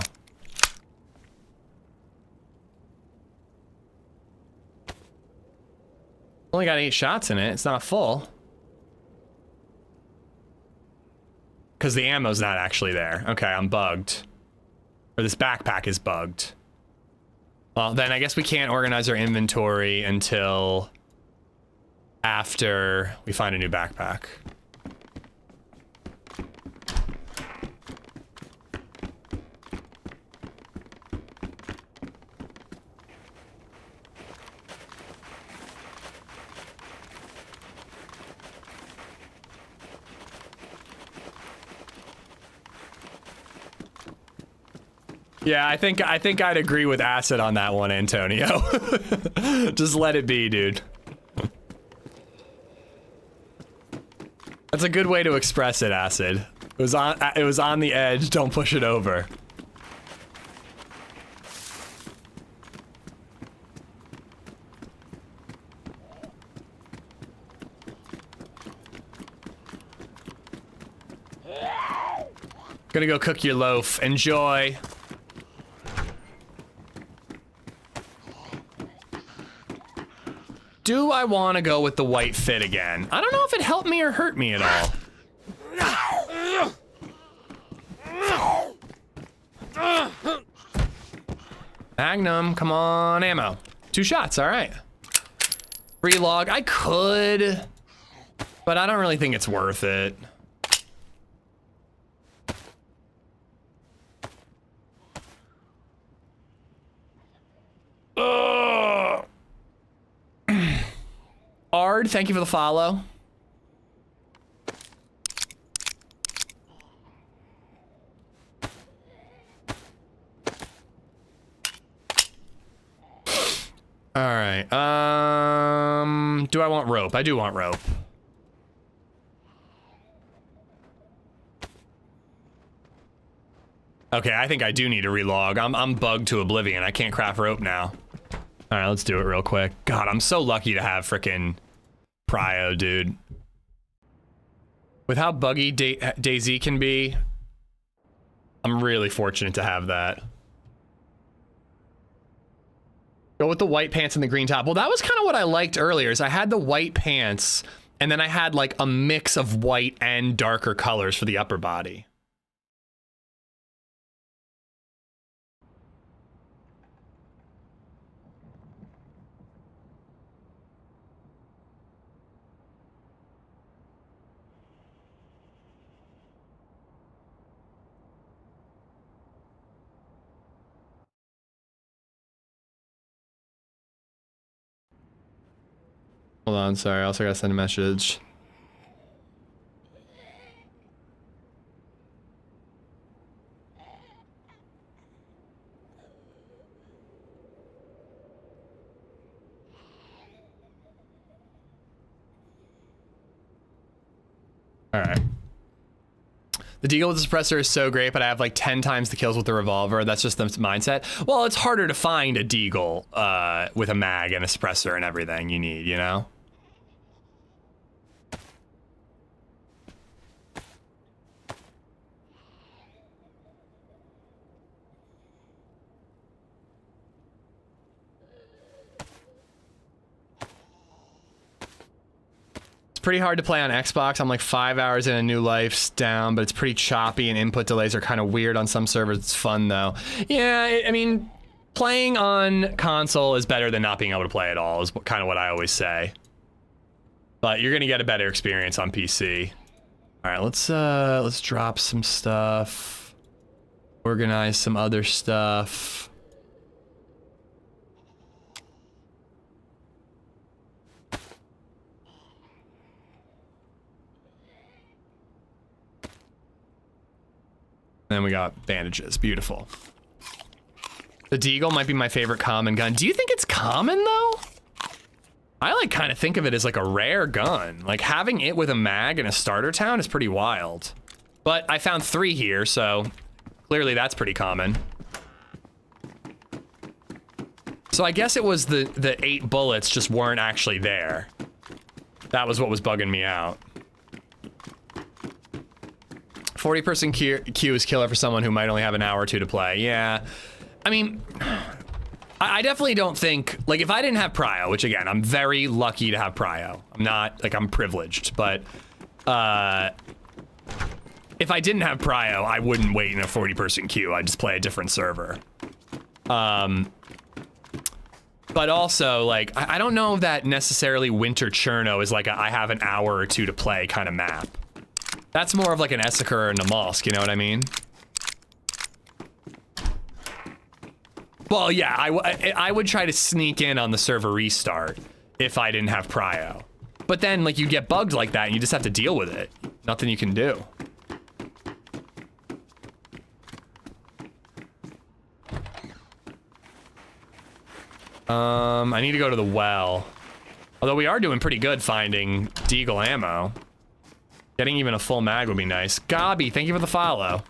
Only got 8 shots in it. It's not full. Because the ammo's not actually there. Okay, I'm bugged. Or this backpack is bugged. Well, then I guess we can't organize our inventory until after we find a new backpack. Yeah, I think I'd agree with Acid on that one, Antonio. Just let it be, dude. That's a good way to express it, Acid. It was on the edge, don't push it over. Gonna go cook your loaf. Enjoy. Do I want to go with the white fit again? I don't know if it helped me or hurt me at all. Magnum, come on, ammo. 2 shots, all right. Free log, I could, but I don't really think it's worth it. Ard, thank you for the follow. All right. Do I want rope? I do want rope. Okay, I think I do need to relog. I'm bugged to oblivion. I can't craft rope now. All right, let's do it real quick. God, I'm so lucky to have frickin' Prio, dude. With how buggy DayZ can be, I'm really fortunate to have that. Go with the white pants and the green top. Well, that was kind of what I liked earlier, is I had the white pants, and then I had like a mix of white and darker colors for the upper body. Hold on, sorry, I also gotta send a message. All right. The deagle with the suppressor is so great, but I have like 10 times the kills with the revolver. That's just the mindset. Well, it's harder to find a deagle with a mag and a suppressor and everything you need, you know? Pretty hard to play on Xbox. I'm like 5 hours in a new life's down, but it's pretty choppy and input delays are kind of weird on some servers. It's fun though. Yeah, I mean, playing on console is better than not being able to play at all, is kind of what I always say. But you're gonna get a better experience on PC. All right, let's drop some stuff, organize some other stuff. Then we got bandages. Beautiful. The deagle might be my favorite common gun. Do you think it's common though? I like kind of think of it as like a rare gun. Like having it with a mag in a starter town is pretty wild. But I found 3 here, so clearly that's pretty common. So I guess it was the 8 bullets just weren't actually there. That was what was bugging me out. 40-person queue is killer for someone who might only have an hour or 2 to play. Yeah, I mean, I definitely don't think, like if I didn't have Prio, which again, I'm very lucky to have Prio. I'm not, like I'm privileged, but if I didn't have Prio, I wouldn't wait in a 40-person queue. I'd just play a different server. But also, like, I don't know if that necessarily Winter Chernarus is like I have an hour or two to play kind of map. That's more of like an Essiker or a Namalsk, you know what I mean? Well, yeah, I would try to sneak in on the server restart if I didn't have prio. But then, like, you get bugs like that and you just have to deal with it. Nothing you can do. I need to go to the well. Although we are doing pretty good finding Deagle ammo. Getting even a full mag would be nice. Gobby, thank you for the follow.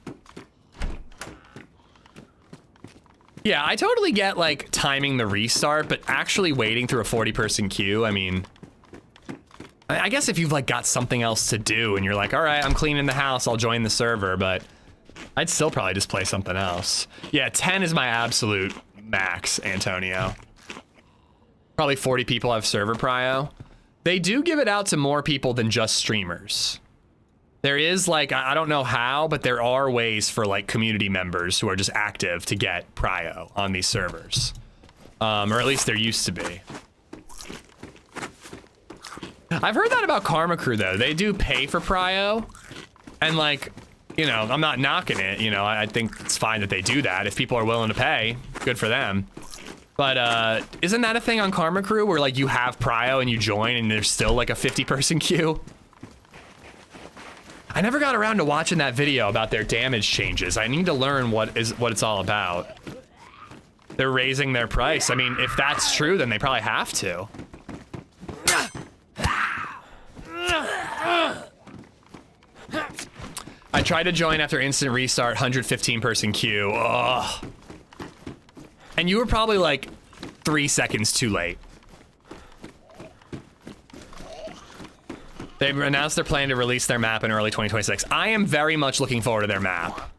Yeah, I totally get, like, timing the restart, but actually waiting through a 40-person queue, I mean... I guess if you've, like, got something else to do and you're like, all right, I'm cleaning the house, I'll join the server, but I'd still probably just play something else. Yeah, 10 is my absolute max, Antonio. Probably 40 people have server prio. They do give it out to more people than just streamers. There is, like, I don't know how, but there are ways for, like, community members who are just active to get prio on these servers. Or at least there used to be. I've heard that about Karma Crew, though. They do pay for prio. And, like, you know, I'm not knocking it. You know, I think it's fine that they do that. If people are willing to pay, good for them. But, isn't that a thing on Karma Crew where, like, you have prio and you join and there's still, like, a 50-person queue? I never got around to watching that video about their damage changes. I need to learn what it's all about. They're raising their price. I mean, if that's true, then they probably have to. I tried to join after instant restart, 115-person queue. Ugh. And you were probably like 3 seconds too late. They've announced they're planning to release their map in early 2026. I am very much looking forward to their map.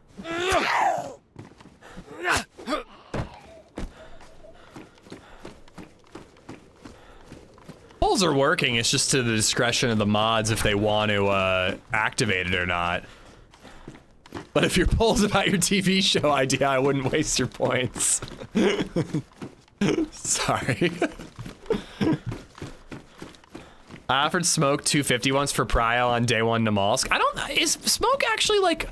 Polls are working, it's just to the discretion of the mods if they want to activate it or not. But if your poll's about your TV show idea, I wouldn't waste your points. Sorry. I offered Smoke 250 once for prio on day one Namalsk. Is Smoke actually like,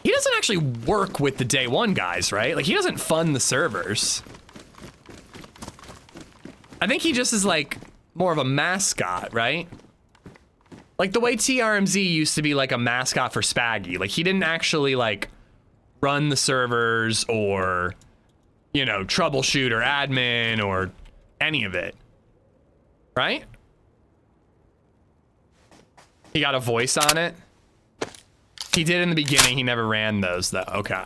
he doesn't actually work with the day one guys, right? Like he doesn't fund the servers. I think he just is like more of a mascot, right? Like the way TRMZ used to be like a mascot for Spaggy. Like he didn't actually like run the servers or, you know, troubleshoot or admin or any of it, right? He got a voice on it. He did in the beginning. He never ran those though. Okay.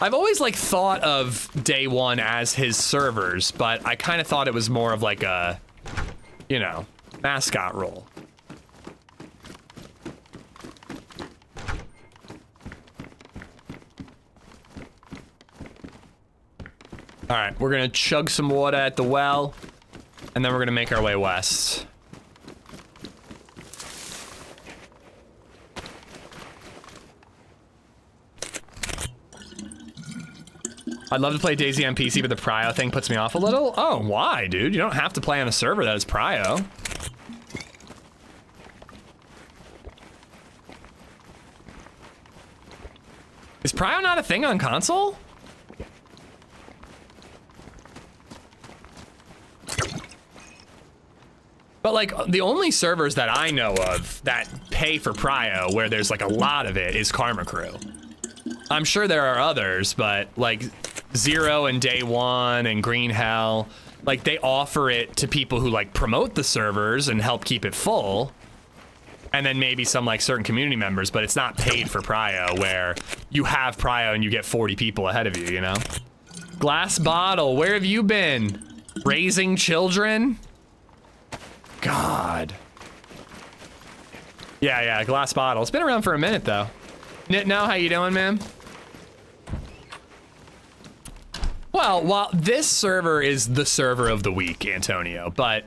I've always like thought of day one as his servers, but I kind of thought it was more of like a, you know, mascot role. All right, we're gonna chug some water at the well, and then we're gonna make our way west. I'd love to play DayZ on PC, but the prio thing puts me off a little. Oh, why, dude? You don't have to play on a server that is prio. Is prio not a thing on console? But like the only servers that I know of that pay for prio where there's like a lot of it is Karma Crew. I'm sure there are others, but like Zero and Day One and Green Hell, like they offer it to people who like promote the servers and help keep it full. And then maybe some like certain community members, but it's not paid for prio where you have prio and you get 40 people ahead of you, you know? Glass Bottle, where have you been? Raising children? God. Yeah, Glass Bottle. It's been around for a minute though. Nitno, how you doing, man? Well, while this server is the server of the week, Antonio, but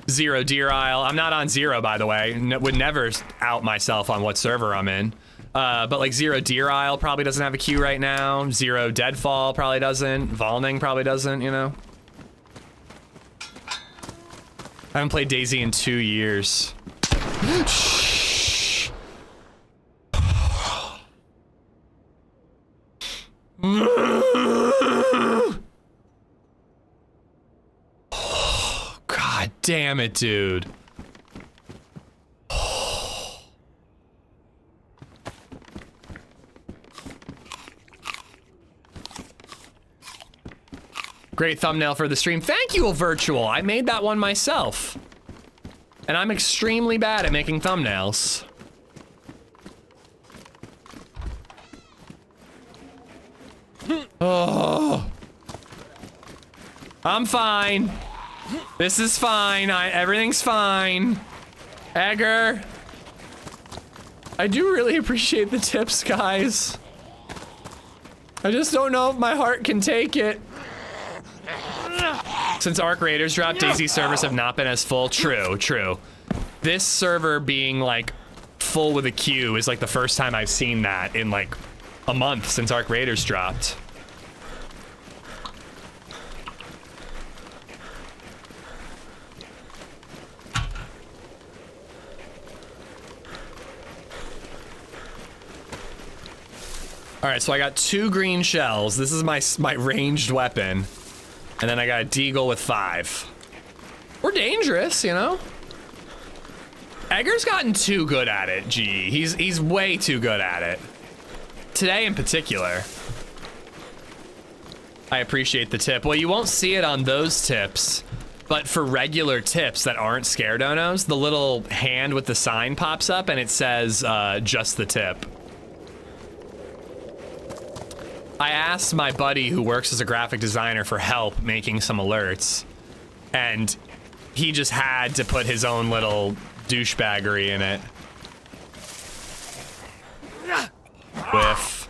Zero Deer Isle, I'm not on Zero, by the way. Would never out myself on what server I'm in. But like Zero Deer Isle probably doesn't have a queue right now. Zero Deadfall probably doesn't. Volning probably doesn't, you know? I haven't played DayZ in 2 years. Shh. God damn it, dude. Great thumbnail for the stream. Thank you, Virtual. I made that one myself. And I'm extremely bad at making thumbnails. Oh. I'm fine. This is fine. Everything's fine. Edgar. I do really appreciate the tips, guys. I just don't know if my heart can take it. Since ARC Raiders dropped, DayZ servers have not been as full. True, true. This server being like full with a queue is like the first time I've seen that in like a month since ARC Raiders dropped. All right, so I got 2 green shells. This is my ranged weapon. And then I got a deagle with 5. We're dangerous, you know? Edgar's gotten too good at it, G. He's way too good at it. Today in particular. I appreciate the tip. Well, you won't see it on those tips, but for regular tips that aren't scare donos, the little hand with the sign pops up and it says, just the tip. I asked my buddy who works as a graphic designer for help making some alerts, and he just had to put his own little douchebaggery in it. Whiff.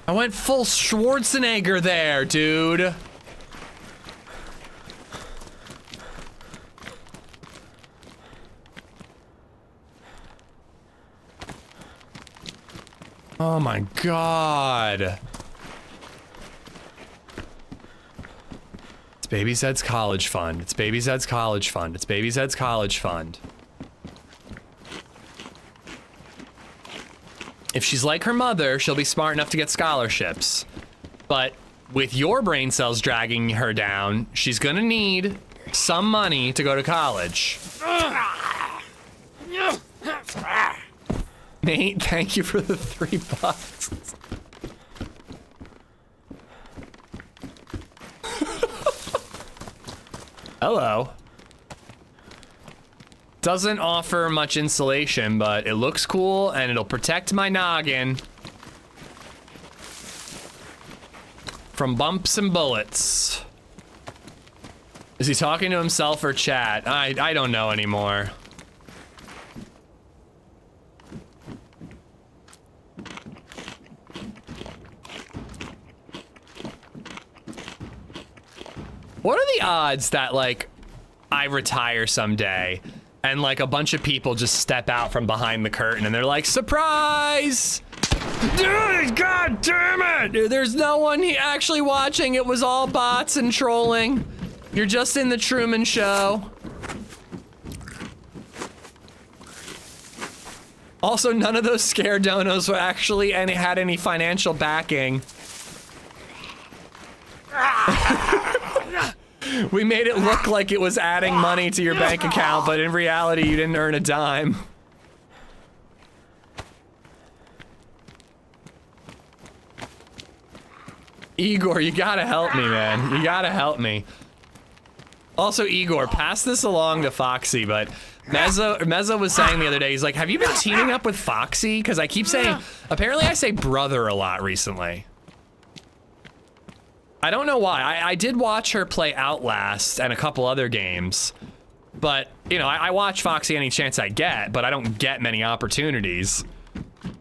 I went full Schwarzenegger there, dude. Oh my god. It's LadyZed's college fund. It's LadyZed's college fund. It's LadyZed's college fund. If she's like her mother, she'll be smart enough to get scholarships. But with your brain cells dragging her down, she's gonna need some money to go to college. Nate, thank you for the $3. Hello. Doesn't offer much insulation, but it looks cool and it'll protect my noggin from bumps and bullets. Is he talking to himself or chat? I don't know anymore. What are the odds that, like, I retire someday and, like, a bunch of people just step out from behind the curtain and they're like, surprise! Dude, god damn it! There's no one actually watching. It was all bots and trolling. You're just in the Truman Show. Also, none of those scare donos were actually had any financial backing. We made it look like it was adding money to your bank account, but in reality, you didn't earn a dime. Igor, you gotta help me, man. You gotta help me. Also, Igor, pass this along to Foxy, but Mezzo was saying the other day, he's like, have you been teaming up with Foxy? Because I keep saying, apparently I say brother a lot recently. I don't know why. I did watch her play Outlast and a couple other games, but, you know, I watch Foxy any chance I get, but I don't get many opportunities.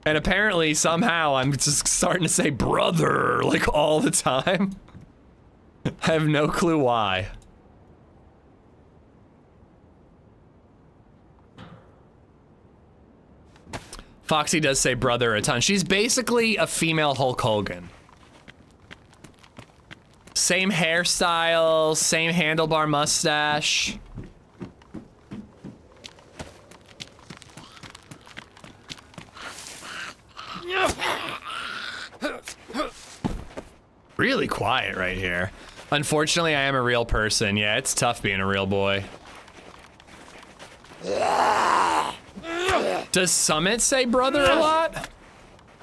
And apparently, somehow, I'm just starting to say brother, like, all the time. I have no clue why. Foxy does say brother a ton. She's basically a female Hulk Hogan. Same hairstyle, same handlebar mustache. Really quiet right here. Unfortunately, I am a real person. Yeah, it's tough being a real boy. Does Summit say brother a lot?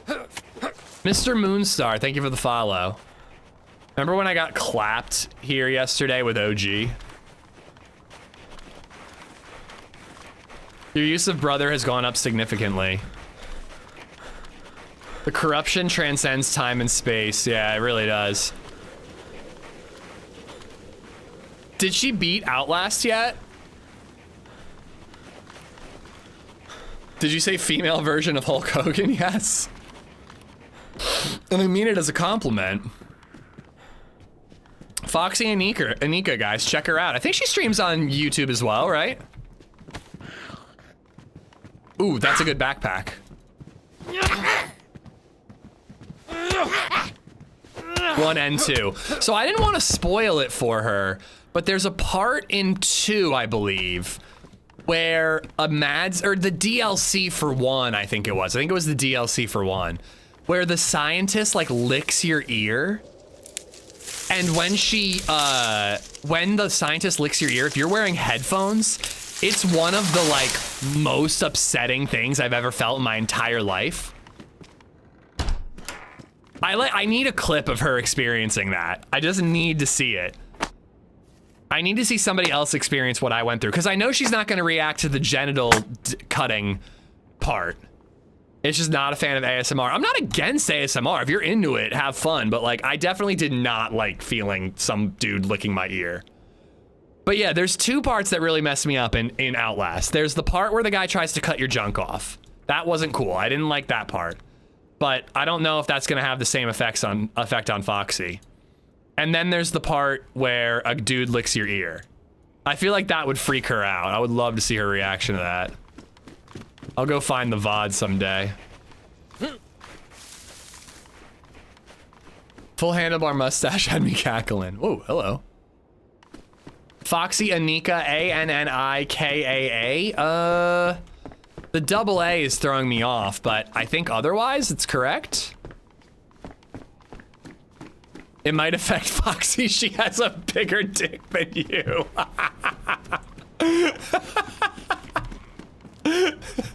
Mr. Moonstar, thank you for the follow. Remember when I got clapped here yesterday with OG? Your use of brother has gone up significantly. The corruption transcends time and space. Yeah, it really does. Did she beat Outlast yet? Did you say female version of Hulk Hogan? Yes. And I mean it as a compliment. Foxy Anika, guys, check her out. I think she streams on YouTube as well, right? Ooh, that's a good backpack. One and two. So I didn't want to spoil it for her, but there's a part in 2, I believe, where the DLC for 1, I think it was the DLC for 1, where the scientist like licks your ear. And when the scientist licks your ear, if you're wearing headphones, it's one of the like most upsetting things I've ever felt in my entire life. I need a clip of her experiencing that. I just need to see it. I need to see somebody else experience what I went through, because I know she's not going to react to the genital cutting part. It's just not a fan of ASMR. I'm not against ASMR. If you're into it, have fun. But like, I definitely did not like feeling some dude licking my ear. But yeah, there's 2 parts that really messed me up in Outlast. There's the part where the guy tries to cut your junk off. That wasn't cool. I didn't like that part. But I don't know if that's gonna have the same effect on Foxy. And then there's the part where a dude licks your ear. I feel like that would freak her out. I would love to see her reaction to that. I'll go find the VOD someday. Full handlebar mustache had me cackling. Oh, hello. Foxy Anika, A-N-N-I-K-A-A. The double A is throwing me off, but I think otherwise it's correct. It might affect Foxy. She has a bigger dick than you.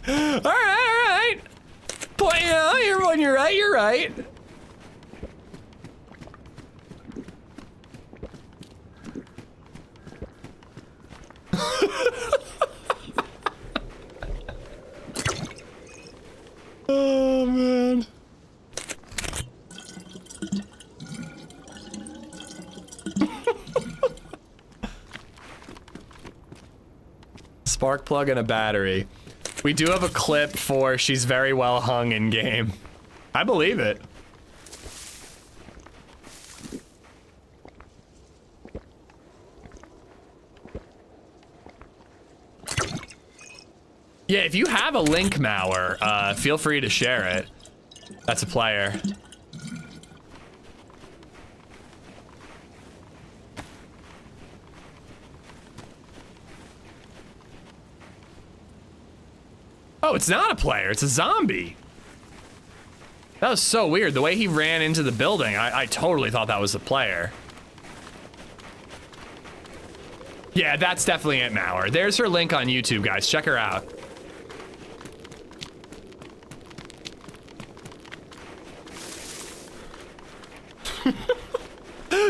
All right. But you know, when you're right, you're right. Oh man. Spark plug and a battery. We do have a clip for she's very well hung in game. I believe it. Yeah, if you have a link, Mauer, feel free to share it. That's a player. Oh, it's not a player, it's a zombie. That was so weird. The way he ran into the building, I totally thought that was a player. Yeah, that's definitely it, Mauer. There's her link on YouTube, guys. Check her out.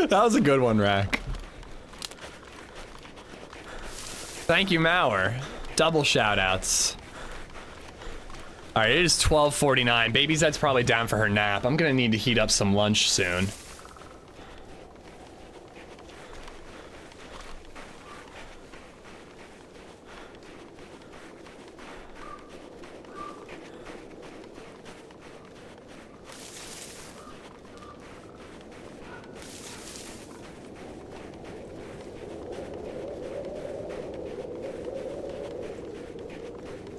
That was a good one, Rack. Thank you, Mauer. Double shout-outs. All right, it is 12:49. LadyZed's probably down for her nap. I'm gonna need to heat up some lunch soon.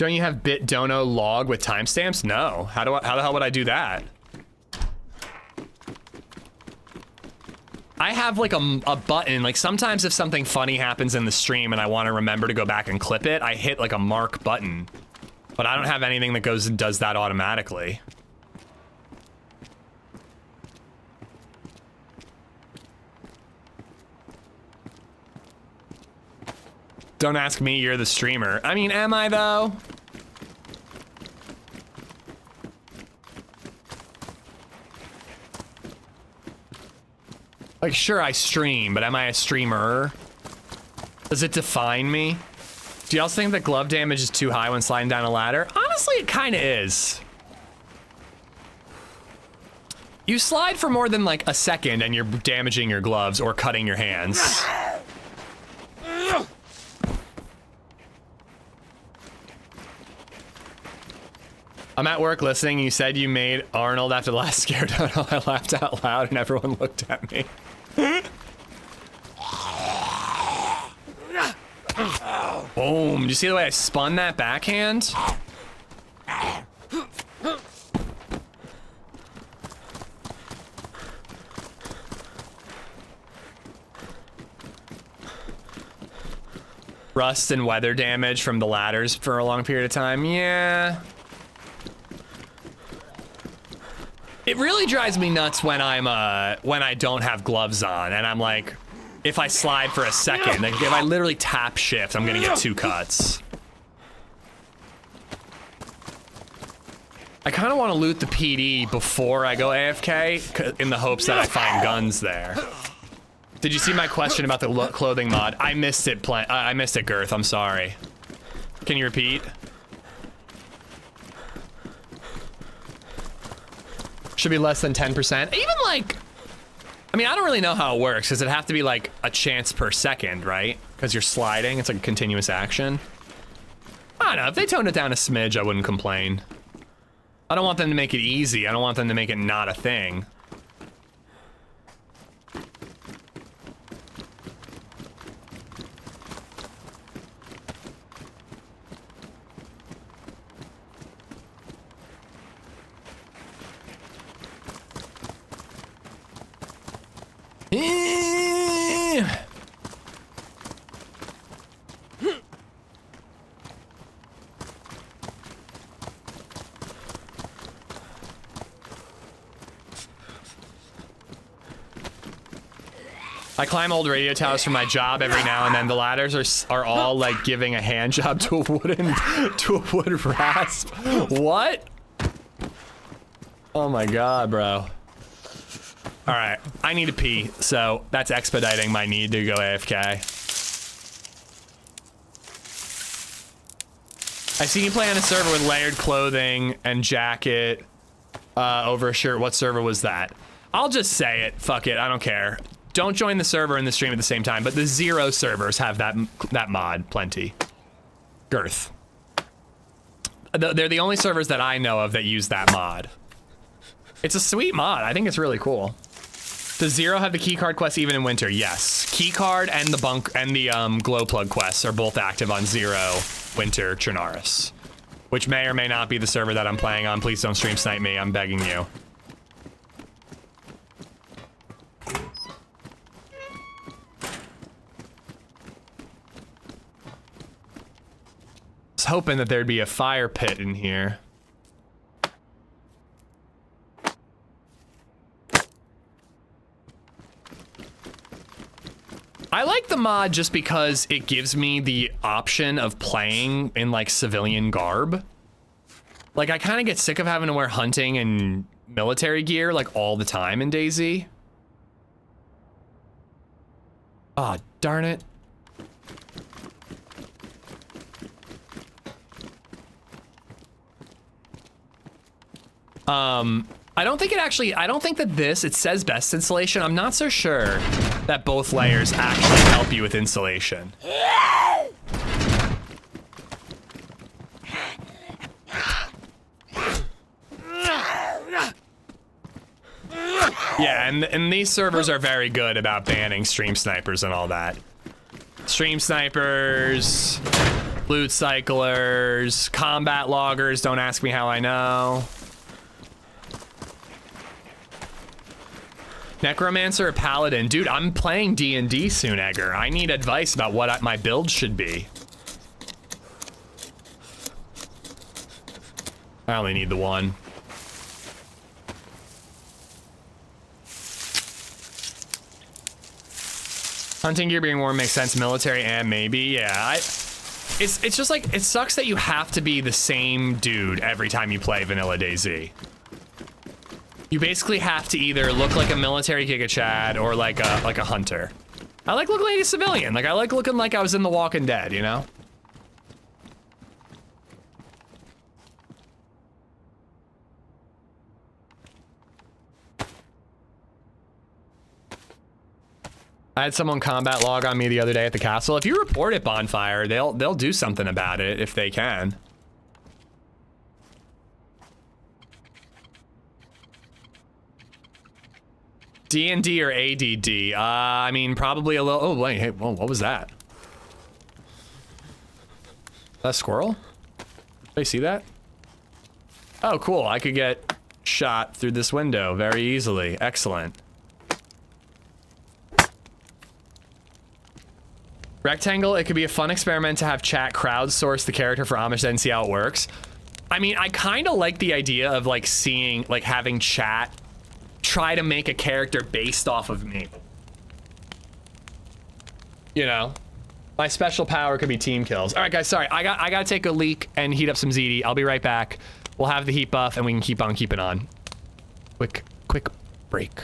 Don't you have bit dono log with timestamps? No. How the hell would I do that? I have like a button, like sometimes if something funny happens in the stream and I want to remember to go back and clip it, I hit like a mark button. But I don't have anything that goes and does that automatically. Don't ask me, you're the streamer. I mean, am I though? Like, sure, I stream, but am I a streamer? Does it define me? Do y'all think that glove damage is too high when sliding down a ladder? Honestly, it kind of is. You slide for more than like a second and you're damaging your gloves or cutting your hands. I'm at work listening. You said you made Arnold after the last scare dono. I laughed out loud and everyone looked at me. Boom. Do you see the way I spun that backhand? Rust and weather damage from the ladders for a long period of time. Yeah. It really drives me nuts when when I don't have gloves on and I'm like, if I slide for a second, like if I literally tap shift, I'm gonna get 2 cuts. I kind of want to loot the PD before I go AFK in the hopes that I find guns there. Did you see my question about the clothing mod? I missed it, I missed it, Girth. I'm sorry. Can you repeat? Should be less than 10%. Even like, I mean, I don't really know how it works. Does it have to be like a chance per second, right? Because you're sliding, it's like a continuous action. I don't know, if they toned it down a smidge, I wouldn't complain. I don't want them to make it easy. I don't want them to make it not a thing. I climb old radio towers for my job every now and then. The ladders are all like giving a hand job to a wood rasp. What? Oh my god, bro. All right, I need to pee, so that's expediting my need to go AFK. I seen you play on a server with layered clothing and jacket over a shirt. What server was that? I'll just say it. Fuck it. I don't care. Don't join the server and the stream at the same time, but the 0 servers have that mod plenty. Girth. They're the only servers that I know of that use that mod. It's a sweet mod. I think it's really cool. Does 0 have the keycard quest even in winter? Yes. Keycard and the glow plug quests are both active on 0 Winter Chernarus, which may or may not be the server that I'm playing on. Please don't stream snipe me. I'm begging you. I was hoping that there'd be a fire pit in here. I like the mod just because it gives me the option of playing in like civilian garb. Like I kind of get sick of having to wear hunting and military gear like all the time in DayZ. Ah, oh, darn it. I don't think that it says best installation. I'm not so sure that both layers actually help you with installation. Yeah, and these servers are very good about banning stream snipers and all that. Stream snipers, Loot cyclers, combat loggers, don't ask me how I know. Necromancer or Paladin? Dude, I'm playing D&D soon, Edgar. I need advice about what my build should be. I only need the one. Hunting gear being worn makes sense. Military and maybe, yeah. It's just like, it sucks that you have to be the same dude every time you play vanilla DayZ. You basically have to either look like a military Giga Chad or like a hunter. I like looking like a civilian. Like I like looking like I was in The Walking Dead, you know? I had someone combat log on me the other day at the castle. If you report it bonfire, they'll do something about it if they can. D&D or ADD? I mean, probably a little. Oh wait, hey, whoa, what was that? That squirrel? Did I see that? Oh, cool. I could get shot through this window very easily. Excellent. Rectangle, it could be a fun experiment to have chat crowdsource the character for AmishZed and see how it works. I mean, I kind of like the idea of like seeing, like having chat try to make a character based off of me. You know? My special power could be team kills. All right, guys, sorry. I gotta take a leak and heat up some ZD. I'll be right back. We'll have the heat buff and we can keep on keeping on. Quick break.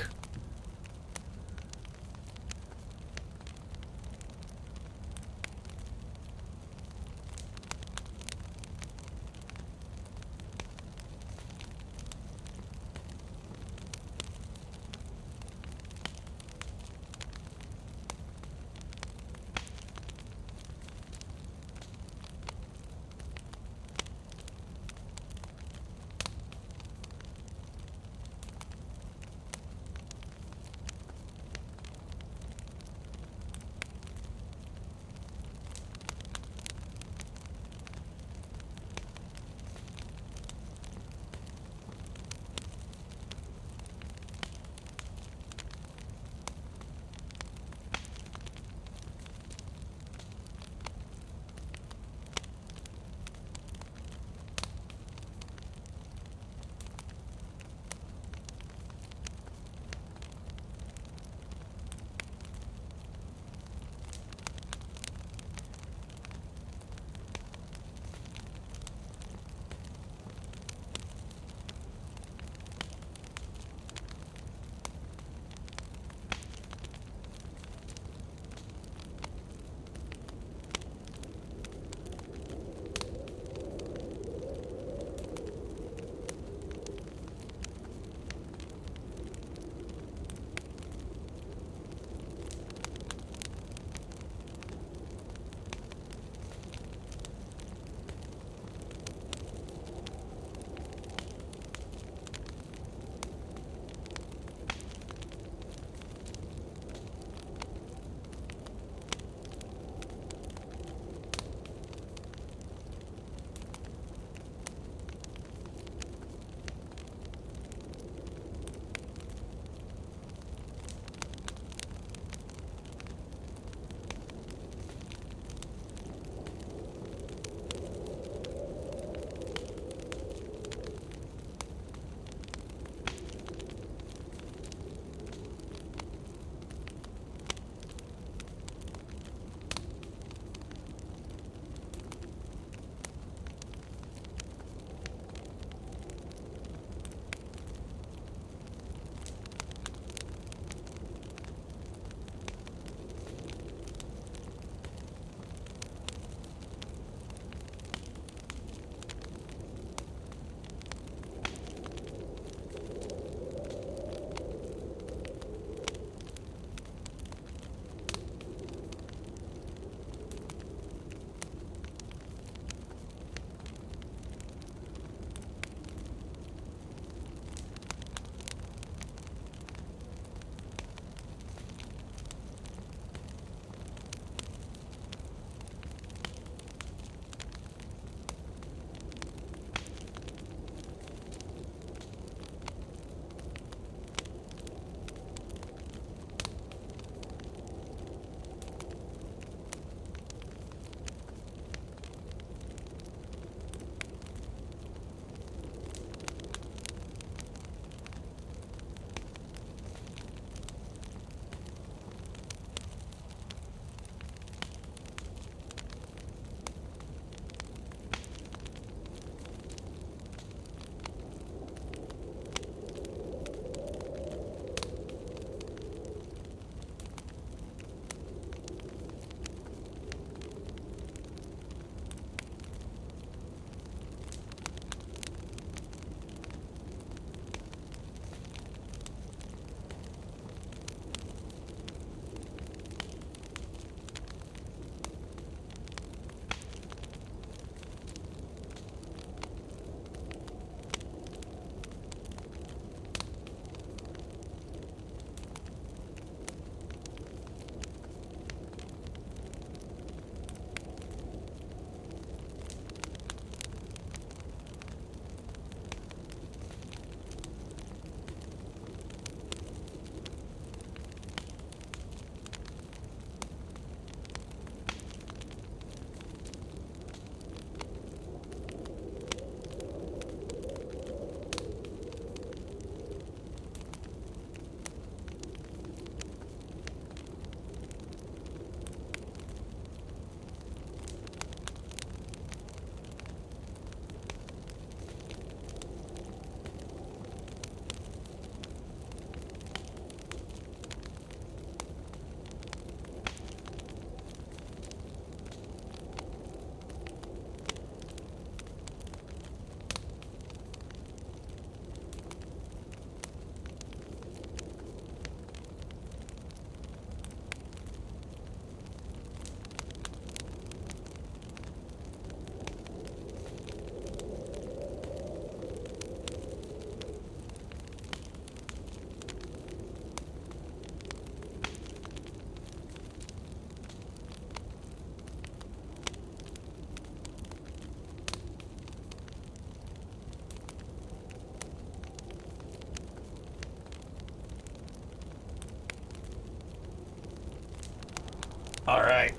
All right.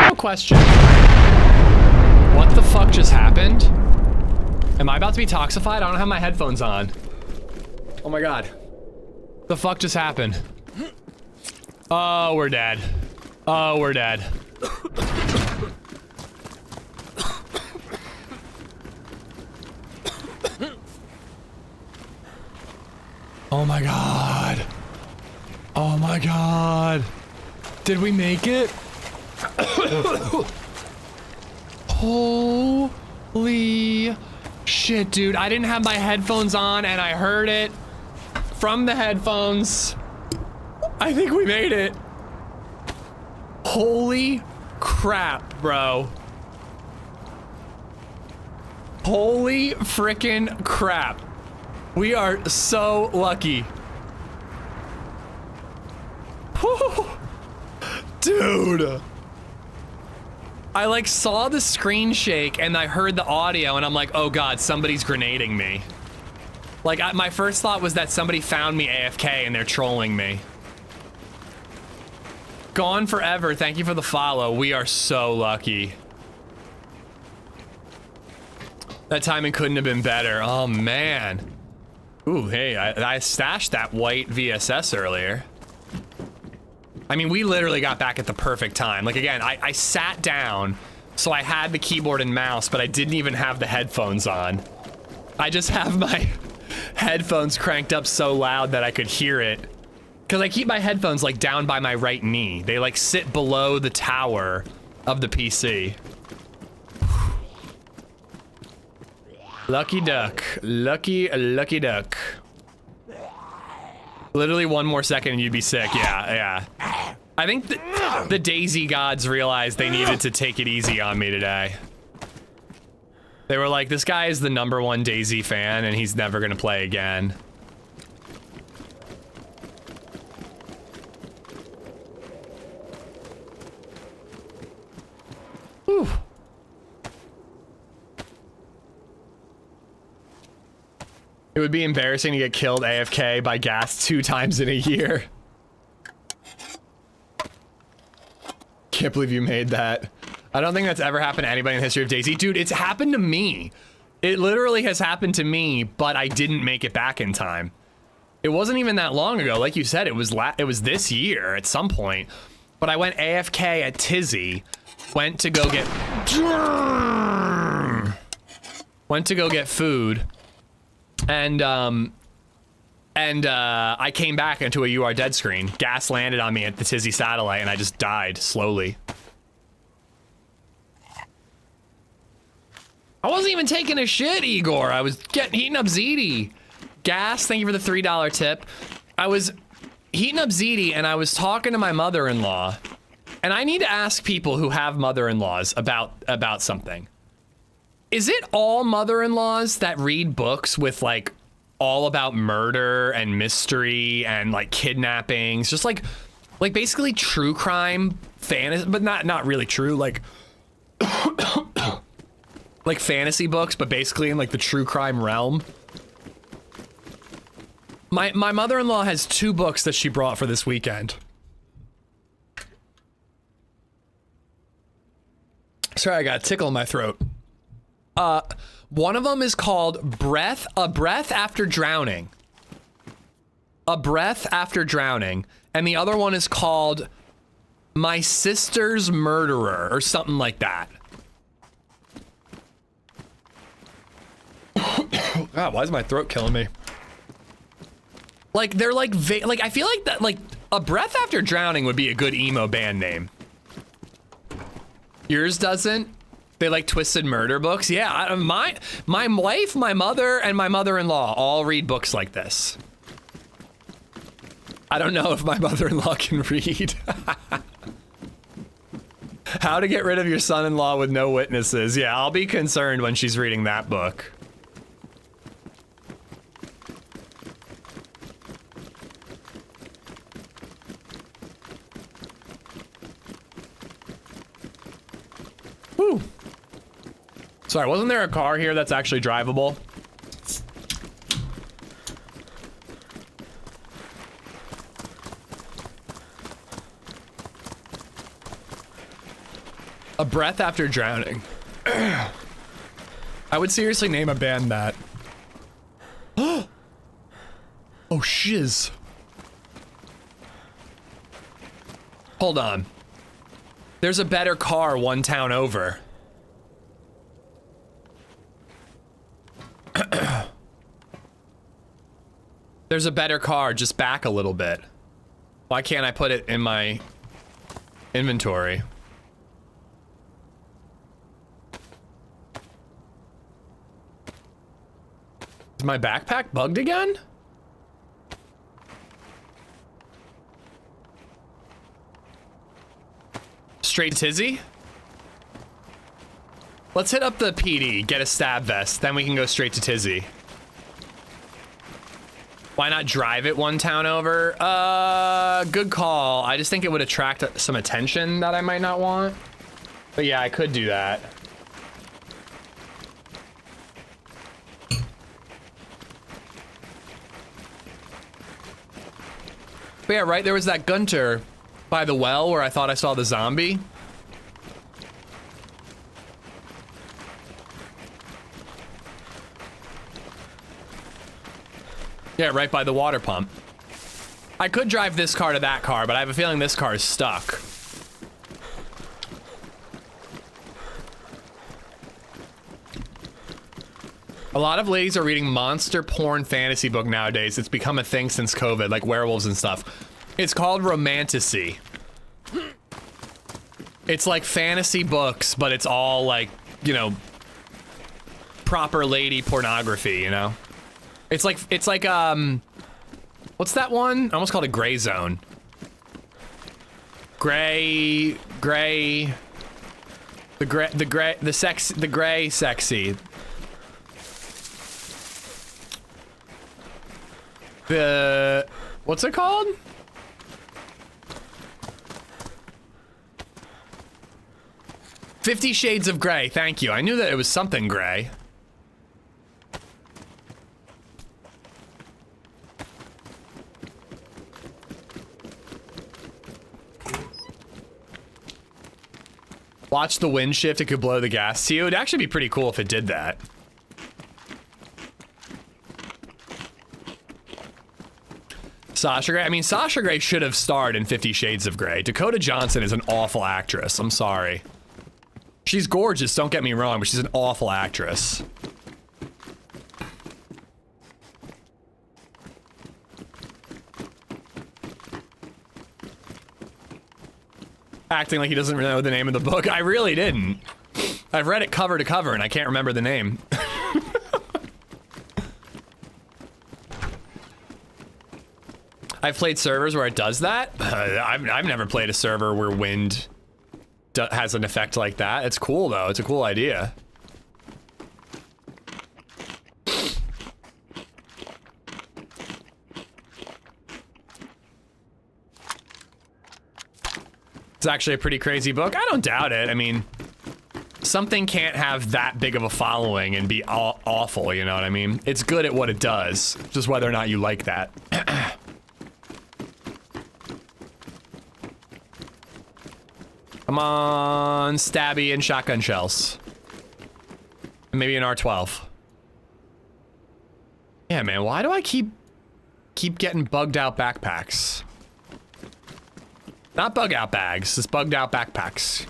No question. What the fuck just happened? Am I about to be toxified? I don't have my headphones on. Oh my god. The fuck just happened? Oh, we're dead. Oh, we're dead. Oh my god. Oh my god. Did we make it? Holy shit, dude. I didn't have my headphones on and I heard it from the headphones. I think we made it. Holy crap, bro. Holy frickin' crap. We are so lucky. Dude. I like saw the screen shake and I heard the audio and I'm like, oh god, somebody's grenading me. Like my first thought was that somebody found me AFK and they're trolling me. Gone forever, thank you for the follow. We are so lucky. That timing couldn't have been better. Oh man. Ooh, hey, I stashed that white VSS earlier. I mean, we literally got back at the perfect time. Like again, I sat down, so I had the keyboard and mouse, but I didn't even have the headphones on. I just have my headphones cranked up so loud that I could hear it. Cause I keep my headphones like down by my right knee. They like sit below the tower of the PC. Lucky duck. Lucky duck. Literally one more second and you'd be sick. Yeah. I think the DayZ gods realized they needed to take it easy on me today. They were like, this guy is the #1 DayZ fan and he's never gonna play again. Whew. It would be embarrassing to get killed AFK by gas 2 times in a year. Can't believe you made that. I don't think that's ever happened to anybody in the history of DayZ. Dude, it's happened to me. It literally has happened to me, but I didn't make it back in time. It wasn't even that long ago. Like you said, it was this year at some point. But I went AFK at Tizzy. Went to go get food. And I came back into a "You Are Dead" screen. Gas landed on me at the Tizzy satellite and I just died slowly. I wasn't even taking a shit, Igor. I was heating up ZD. Gas, thank you for the $3 tip. I was heating up ZD and I was talking to my mother-in-law. And I need to ask people who have mother-in-laws about something. Is it all mother-in-laws that read books with like all about murder and mystery and like kidnappings, just like basically true crime fantasy, but not really true, like like fantasy books, but basically in like the true crime realm? My mother-in-law has 2 books that she brought for this weekend. Sorry, I got a tickle in my throat. One of them is called A Breath After Drowning. A Breath After Drowning. And the other one is called My Sister's Murderer, or something like that. God, why is my throat killing me? Like, they're like, I feel like that, like, A Breath After Drowning would be a good emo band name. Yours doesn't? They like Twisted Murder books? Yeah, my wife, my mother, and my mother-in-law all read books like this. I don't know if my mother-in-law can read. How to Get Rid of Your Son-in-Law with No Witnesses. Yeah, I'll be concerned when she's reading that book. Whew. Sorry, wasn't there a car here that's actually drivable? A breath after drowning. I would seriously name a band that. Oh shiz. Hold on. There's a better car one town over. There's a better car just back a little bit. Why can't I put it in my inventory? Is my backpack bugged again? Straight to Tizzy? Let's hit up the PD, get a stab vest, then we can go straight to Tizzy. Why not drive it one town over? Good call. I just think it would attract some attention that I might not want. But yeah, I could do that. But yeah, right, there was that Gunter by the well where I thought I saw the zombie. Yeah, right by the water pump. I could drive this car to that car, but I have a feeling this car is stuck. A lot of ladies are reading monster porn fantasy book nowadays. It's become a thing since COVID, like werewolves and stuff. It's called romantasy. It's like fantasy books, but it's all like, you know, proper lady pornography, you know? It's like, what's that one? I almost called it Gray Zone. The gray sexy. What's it called? $50 Shades of Grey, thank you. I knew that it was something gray. Watch the wind shift, it could blow the gas to you. It'd actually be pretty cool if it did that. Sasha Grey, I mean, Sasha Grey should have starred in 50 Shades of Grey. Dakota Johnson is an awful actress, I'm sorry. She's gorgeous, don't get me wrong, but she's an awful actress. Acting like he doesn't know the name of the book. I really didn't. I've read it cover to cover and I can't remember the name. I've played servers where it does that. I've never played a server where wind has an effect like that. It's cool though, it's a cool idea. It's actually a pretty crazy book. I don't doubt it. I mean, something can't have that big of a following and be awful, you know what I mean? It's good at what it does, just whether or not you like that. Come on, stabby and shotgun shells. Maybe an R12. Yeah, man, why do I keep getting bugged out backpacks? Not bug out bags, just bugged out backpacks.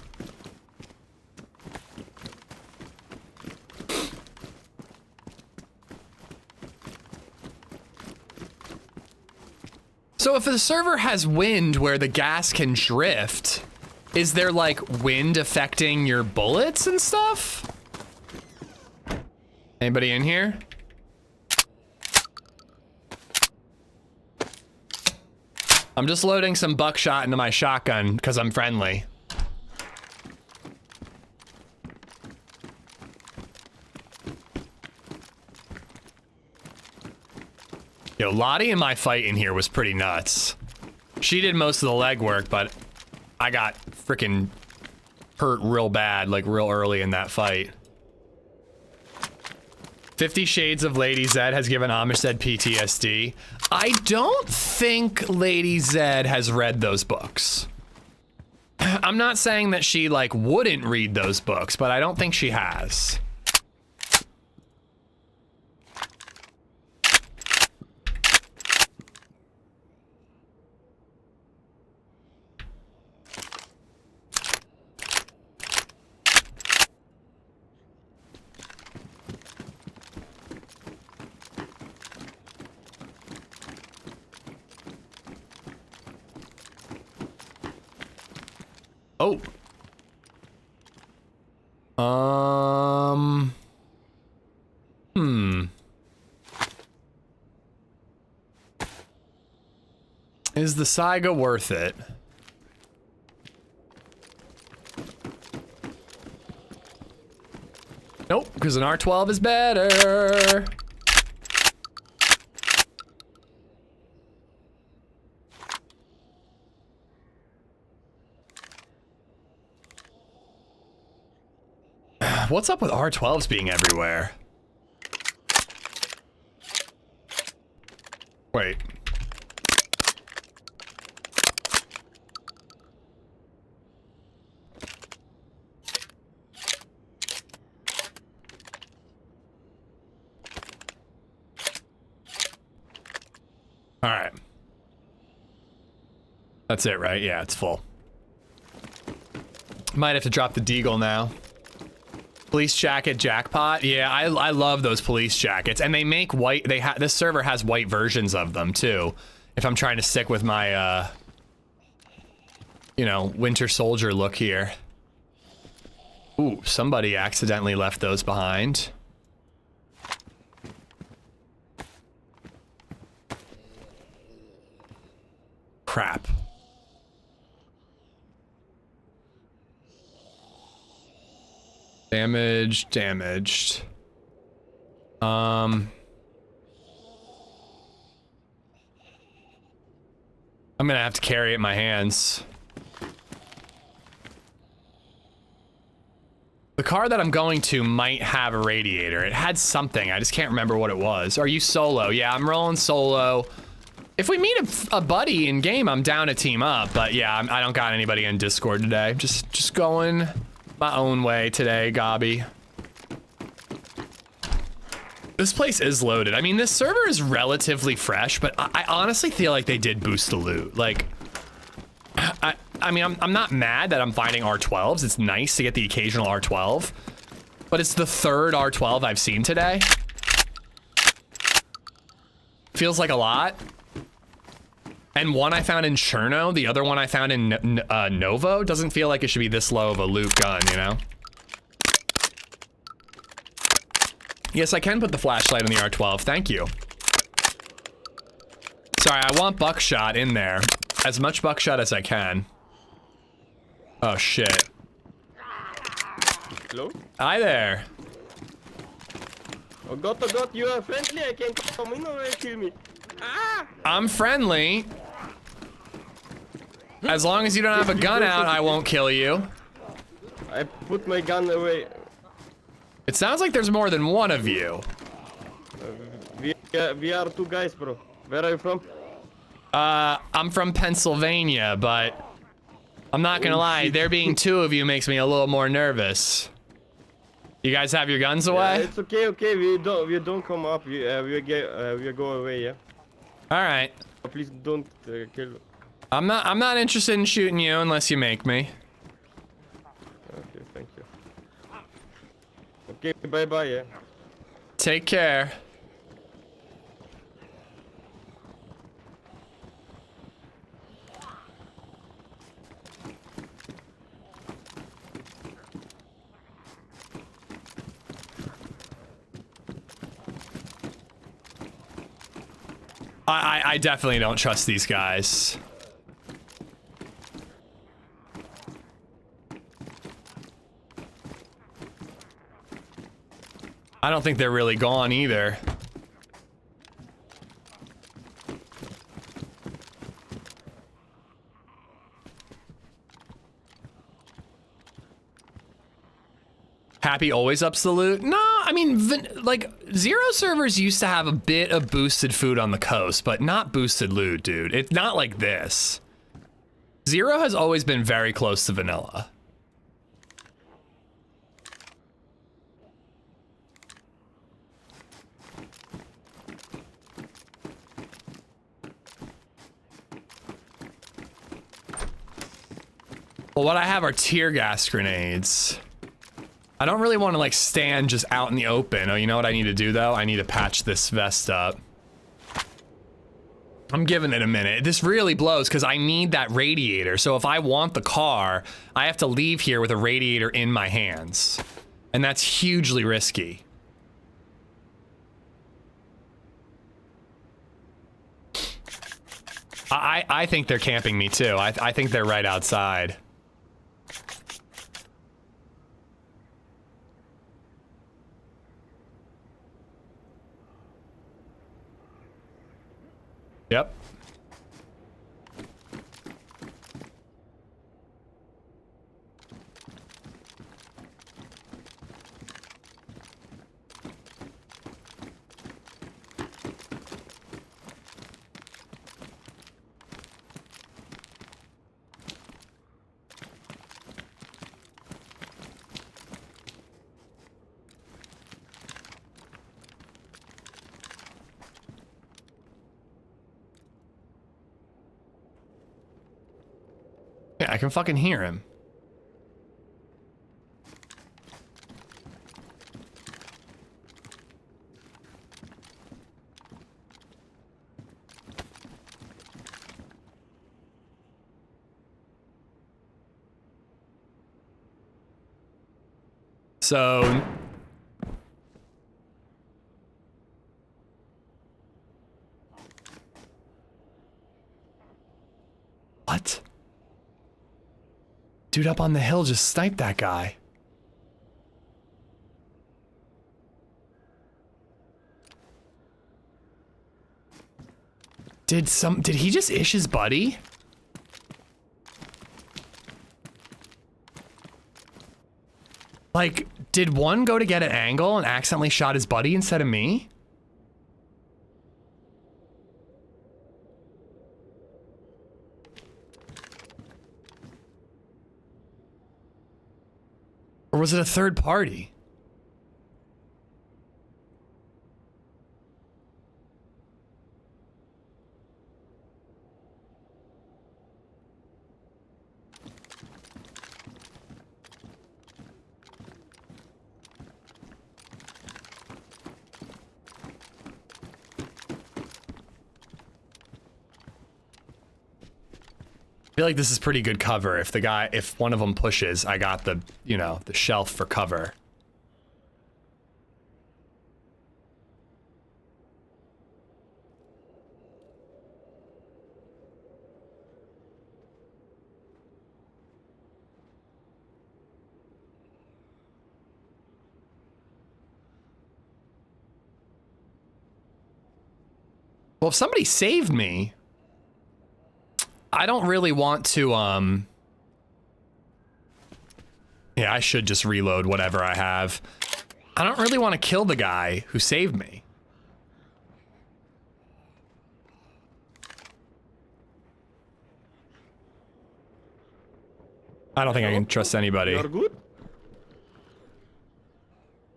So if the server has wind where the gas can drift, is there like wind affecting your bullets and stuff? Anybody in here? I'm just loading some buckshot into my shotgun because I'm friendly. Yo, Lottie in my fight in here was pretty nuts. She did most of the legwork, but I got freaking hurt real bad, like real early in that fight. 50 Shades of LadyZed has given AmishZed PTSD. I don't think LadyZed has read those books. I'm not saying that she like wouldn't read those books, but I don't think she has. Oh. Is the Saiga worth it? Nope, because an R12 is better. What's up with R12s being everywhere? Wait. All right. That's it, right? Yeah, it's full. Might have to drop the deagle now. Police jacket jackpot. Yeah, I love those police jackets, and they make white. This server has white versions of them too. If I'm trying to stick with my, you know, Winter Soldier look here. Ooh, somebody accidentally left those behind. Crap. Damaged. I'm gonna have to carry it in my hands. The car that I'm going to might have a radiator. It had something, I just can't remember what it was. Are you solo? Yeah, I'm rolling solo. If we meet a buddy in game, I'm down to team up, but yeah, I don't got anybody in Discord today. Just going my own way today, Gobby. This place is loaded. I mean, this server is relatively fresh, but I honestly feel like they did boost the loot. Like, I mean, I'm not mad that I'm finding R12s. It's nice to get the occasional R12, but it's the third R12 I've seen today. Feels like a lot. And one I found in Cherno, the other one I found in Novo. Doesn't feel like it should be this low of a loot gun, you know? Yes, I can put the flashlight on the R12, thank you. Sorry, I want buckshot in there. As much buckshot as I can. Oh, shit. Hello? Hi there. Oh god, you are friendly, I can't come in or kill me. Ah! I'm friendly. As long as you don't have a gun out, I won't kill you. I put my gun away. It sounds like there's more than one of you. We are two guys, bro. Where are you from? I'm from Pennsylvania, but I'm not gonna lie, there being two of you makes me a little more nervous. You guys have your guns away? Yeah, it's okay, we don't come up. We go away, yeah. All right. Please don't kill. I'm not interested in shooting you unless you make me. Okay, thank you. Okay, bye, yeah. Take care. I definitely don't trust these guys. I don't think they're really gone either. Happy always ups the loot? No, I mean, like, Zero servers used to have a bit of boosted food on the coast, but not boosted loot, dude. It's not like this. Zero has always been very close to vanilla. Well, what I have are tear gas grenades. I don't really want to like stand just out in the open. Oh, you know what I need to do though? I need to patch this vest up. I'm giving it a minute. This really blows because I need that radiator. So if I want the car, I have to leave here with a radiator in my hands. And that's hugely risky. I think they're camping me too. I think they're right outside. Yep. Yeah, I can fucking hear him. So what? Dude up on the hill just sniped that guy. Did he just ish his buddy? Like, did one go to get an angle and accidentally shot his buddy instead of me? Or was it a third party? I feel like this is pretty good cover. If one of them pushes, I got the, you know, the shelf for cover. Well, if somebody saved me, I don't really want to, yeah, I should just reload whatever I have. I don't really want to kill the guy who saved me. I don't think I can trust anybody. You're good?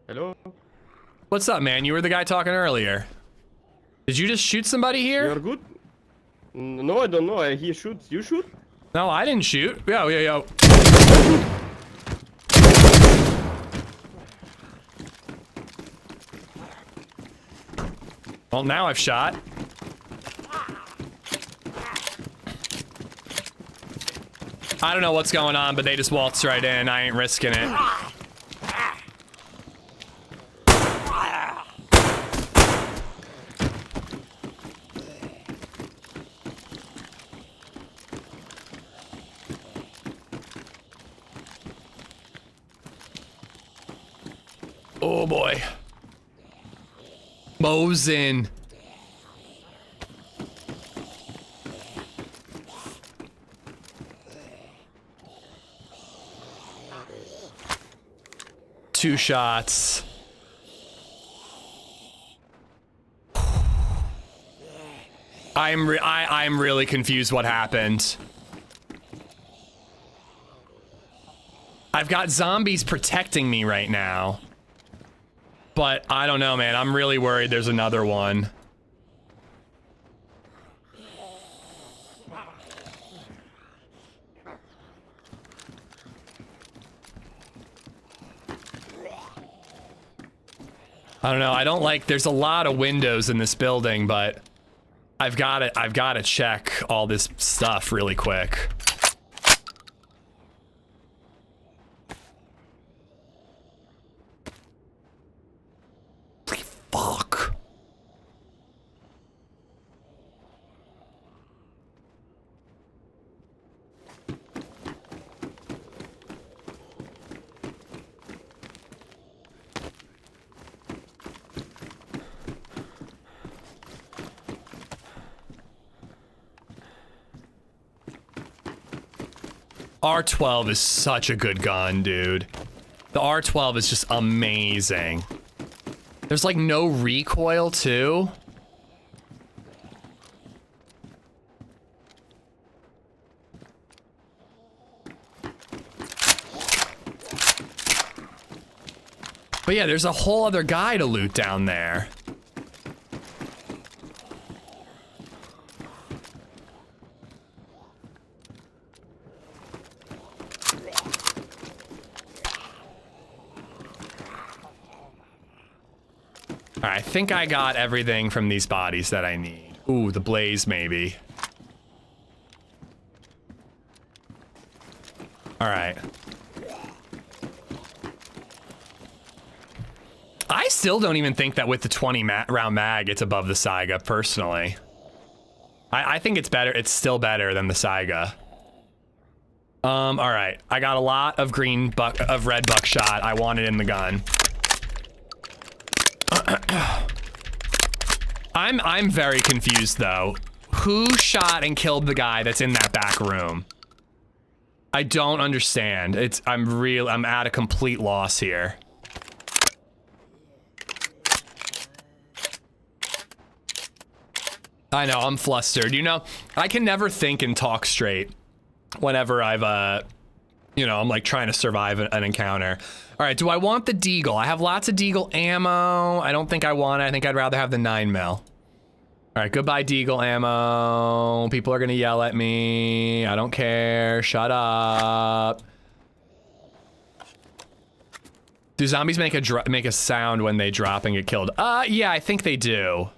Hello? What's up, man? You were the guy talking earlier. Did you just shoot somebody here? You're good? No, I don't know. He shoots. You shoot? No, I didn't shoot. Yo. Well, now I've shot. I don't know what's going on, but they just waltzed right in. I ain't risking it. Oh boy. Mosin. Two shots. I'm really confused what happened. I've got zombies protecting me right now. But I don't know, man. I'm really worried there's another one. I don't know. I don't like, there's a lot of windows in this building, but I've got to check all this stuff really quick. Fuck. R12 is such a good gun, dude. The R12 is just amazing. There's like no recoil too. But yeah, there's a whole other guy to loot down there. Alright, I think I got everything from these bodies that I need. Ooh, the blaze maybe. Alright. I still don't even think that with the 20 round mag it's above the Saiga, personally. I think it's better, it's still better than the Saiga. Alright. I got a lot of red buckshot I wanted in the gun. I'm very confused though. Who shot and killed the guy that's in that back room? I don't understand. I'm at a complete loss here. I know, I'm flustered. You know, I can never think and talk straight whenever I've, you know, I'm like trying to survive an encounter. All right, do I want the Deagle? I have lots of Deagle ammo. I don't think I want it. I think I'd rather have the 9mm. All right, goodbye Deagle ammo. People are gonna yell at me. I don't care. Shut up. Do zombies make a sound when they drop and get killed? Yeah, I think they do.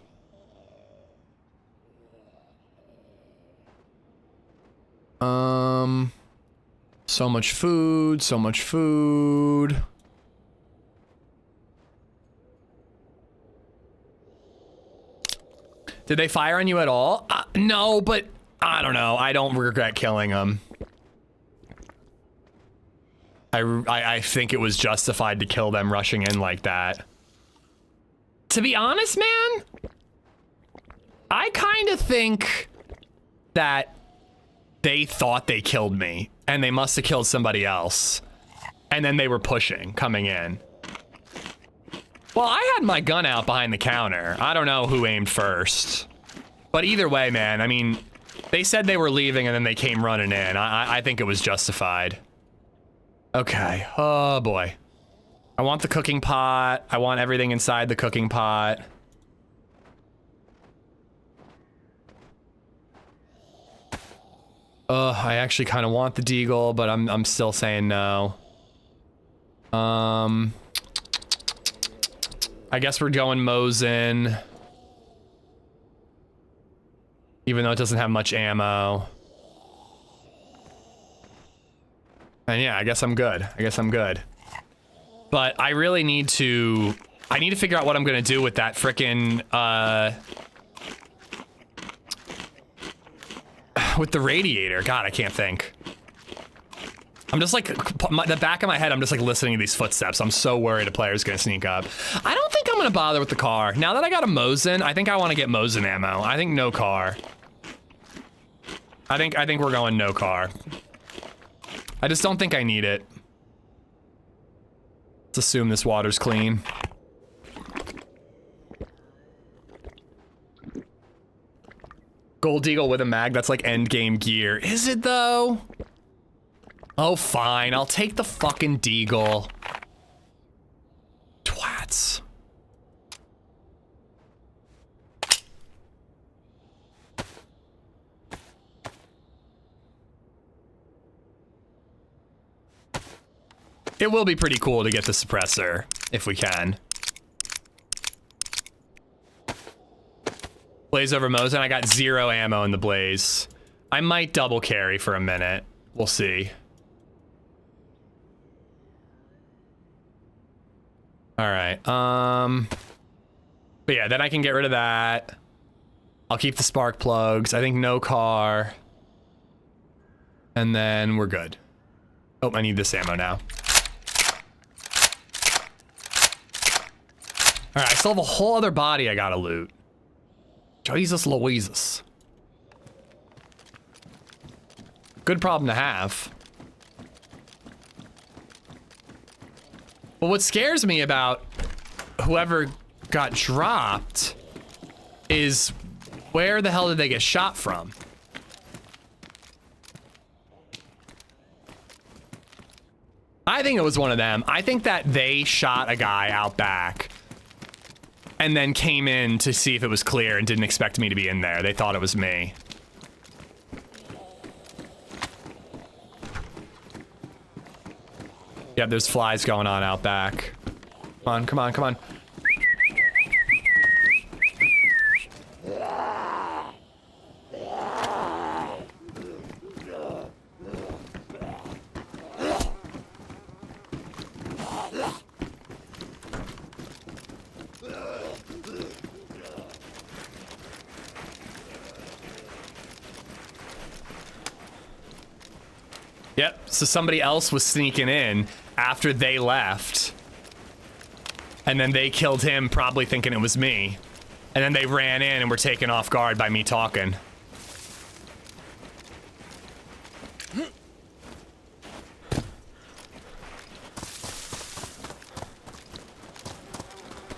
So much food, so much food. Did they fire on you at all? No, but I don't know. I don't regret killing them. I think it was justified to kill them rushing in like that. To be honest, man, I kind of think that they thought they killed me and they must have killed somebody else. And then they were pushing, coming in. Well, I had my gun out behind the counter. I don't know who aimed first. But either way, man, I mean, they said they were leaving and then they came running in. I think it was justified. Okay, oh boy. I want the cooking pot. I want everything inside the cooking pot. I actually kind of want the Deagle, but I'm still saying no. I guess we're going Mosin. Even though it doesn't have much ammo. And yeah, I guess I'm good. But I really need to... I need to figure out what I'm gonna do with that frickin', with the radiator. God, I can't think. I'm just like, the back of my head, I'm just like listening to these footsteps. I'm so worried a player's gonna sneak up. I don't think I'm gonna bother with the car. Now that I got a Mosin, I think I wanna get Mosin ammo. I think no car. I think we're going no car. I just don't think I need it. Let's assume this water's clean. Gold Deagle with a mag, that's like end game gear. Is it though? Oh, fine. I'll take the fucking deagle. Twats. It will be pretty cool to get the suppressor, if we can. Blaze over Mosin. I got 0 ammo in the Blaze. I might double carry for a minute. We'll see. All right. But yeah, then I can get rid of that. I'll keep the spark plugs. I think no car. And then we're good. Oh, I need this ammo now. All right, I still have a whole other body I gotta loot. Jesus Louises. Good problem to have. But what scares me about whoever got dropped is where the hell did they get shot from? I think it was one of them. I think that they shot a guy out back and then came in to see if it was clear and didn't expect me to be in there. They thought it was me. Yep, there's flies going on out back. Come on, come on, come on. Yep, so somebody else was sneaking in after they left. And then they killed him, probably thinking it was me. And then they ran in and were taken off guard by me talking.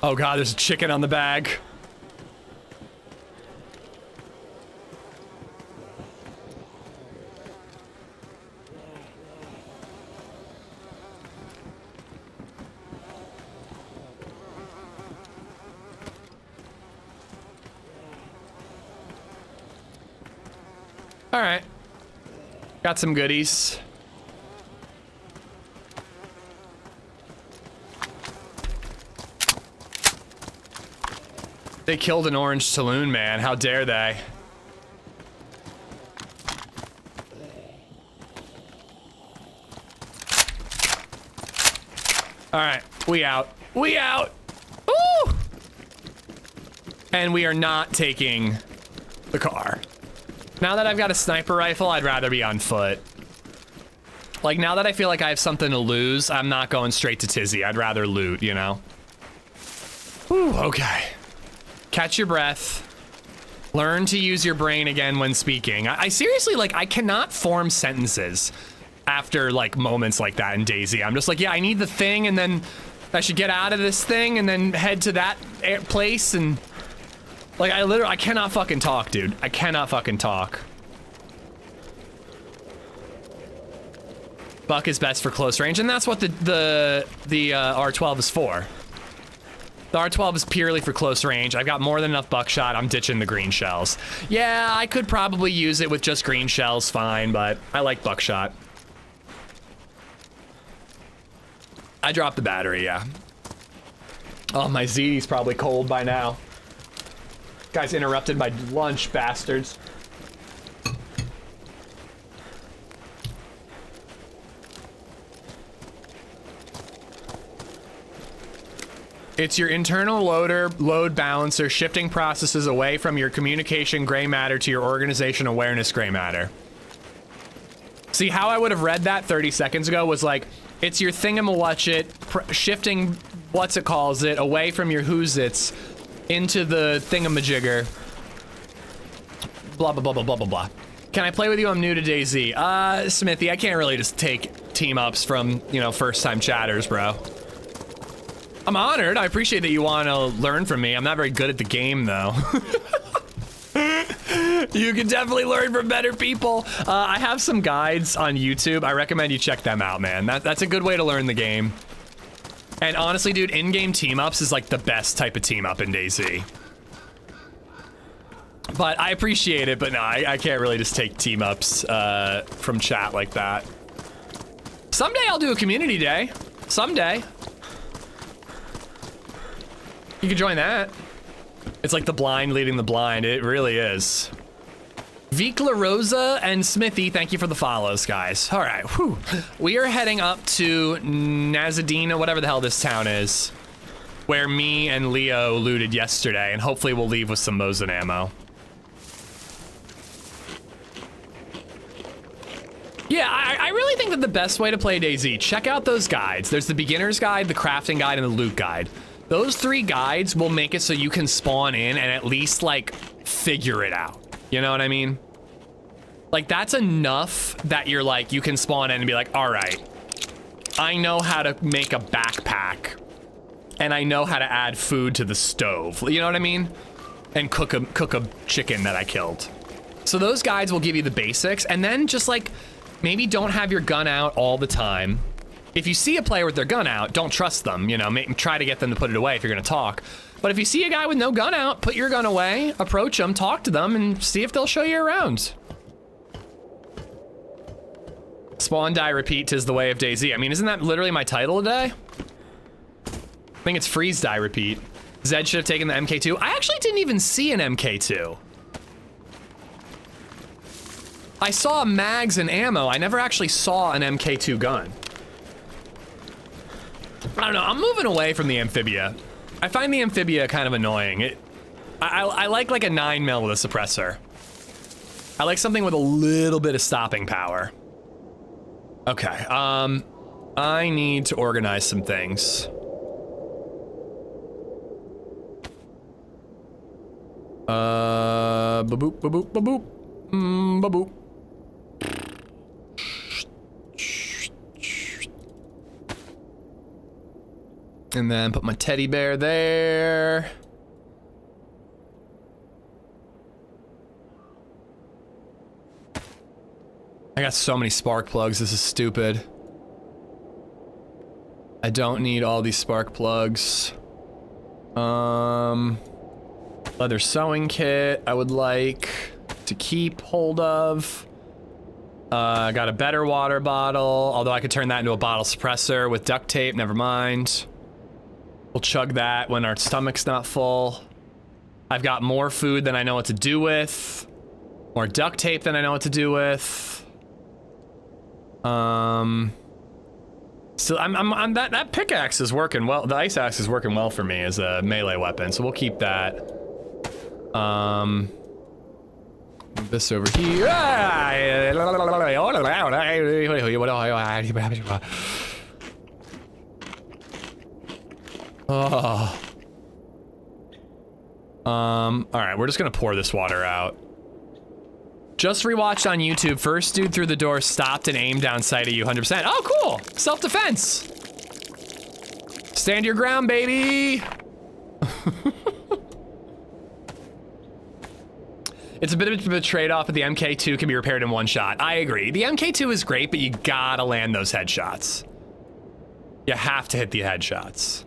Oh god, there's a chicken on the bag. All right, got some goodies. They killed an orange saloon man. How dare they? All right, we out. We out. Ooh! And we are not taking the car. Now that I've got a sniper rifle, I'd rather be on foot. Like, now that I feel like I have something to lose, I'm not going straight to Tizzy. I'd rather loot, you know? Whew, okay. Catch your breath. Learn to use your brain again when speaking. I seriously, like, I cannot form sentences after, like, moments like that in DayZ. I'm just like, yeah, I need the thing, and then I should get out of this thing, and then head to that place, and... Like, I cannot fucking talk, dude. I cannot fucking talk. Buck is best for close range, and that's what the R12 is for. The R12 is purely for close range. I've got more than enough buckshot. I'm ditching the green shells. Yeah, I could probably use it with just green shells, fine, but I like buckshot. I dropped the battery, yeah. Oh, my ZD's probably cold by now. Guys interrupted my lunch, bastards. It's your internal load balancer shifting processes away from your communication gray matter to your organization awareness gray matter. See, how I would have read that 30 seconds ago was like, it's your thingamawatchit shifting what's it calls it away from your who's it's into the thingamajigger. Blah, blah, blah, blah, blah, blah, blah. Can I play with you? I'm new to DayZ. Smithy, I can't really just take team-ups from, you know, first-time chatters, bro. I'm honored. I appreciate that you want to learn from me. I'm not very good at the game, though. You can definitely learn from better people. I have some guides on YouTube. I recommend you check them out, man. That's a good way to learn the game. And honestly, dude, in-game team-ups is like the best type of team-up in DayZ. But I appreciate it, but no, I can't really just take team-ups from chat like that. Someday I'll do a community day. Someday. You can join that. It's like the blind leading the blind. It really is. Vic La Rosa and Smithy, thank you for the follows, guys. All right, whew. We are heading up to Nazadina, whatever the hell this town is, where me and Leo looted yesterday, and hopefully we'll leave with some Mosin ammo. Yeah, I really think that the best way to play DayZ, check out those guides. There's the beginner's guide, the crafting guide, and the loot guide. Those 3 guides will make it so you can spawn in and at least, like, figure it out. You know what I mean? Like, that's enough that you're like, you can spawn in and be like, all right, I know how to make a backpack and I know how to add food to the stove. You know what I mean? And cook a chicken that I killed. So those guides will give you the basics, and then just like, maybe don't have your gun out all the time. If you see a player with their gun out, don't trust them, you know, try to get them to put it away if you're gonna talk. But if you see a guy with no gun out, put your gun away, approach them, talk to them, and see if they'll show you around. Spawn, die, repeat, 'tis the way of DayZ. I mean, isn't that literally my title today? I think it's freeze, die, repeat. Zed should have taken the MK2. I actually didn't even see an MK2. I saw mags and ammo. I never actually saw an MK2 gun. I don't know, I'm moving away from the Amphibia. I find the Amphibia kind of annoying. I like a 9mm with a suppressor. I like something with a little bit of stopping power. Okay, I need to organize some things. Ba-boop, ba-boop, ba-boop. Ba-boop. And then put my teddy bear there. I got so many spark plugs, this is stupid. I don't need all these spark plugs. Leather sewing kit I would like to keep hold of. I got a better water bottle, although I could turn that into a bottle suppressor with duct tape, never mind. We'll chug that when our stomach's not full. I've got more food than I know what to do with. More duct tape than I know what to do with. So that pickaxe is working well. The ice axe is working well for me as a melee weapon, so we'll keep that. Move this over here. Oh. All right, we're just gonna pour this water out. Just rewatched on YouTube. First dude through the door stopped and aimed down sight at you 100%. Oh, cool. Self-defense. Stand your ground, baby. It's a bit of a trade-off, but the MK2 can be repaired in one shot. I agree. The MK2 is great, but you gotta land those headshots. You have to hit the headshots.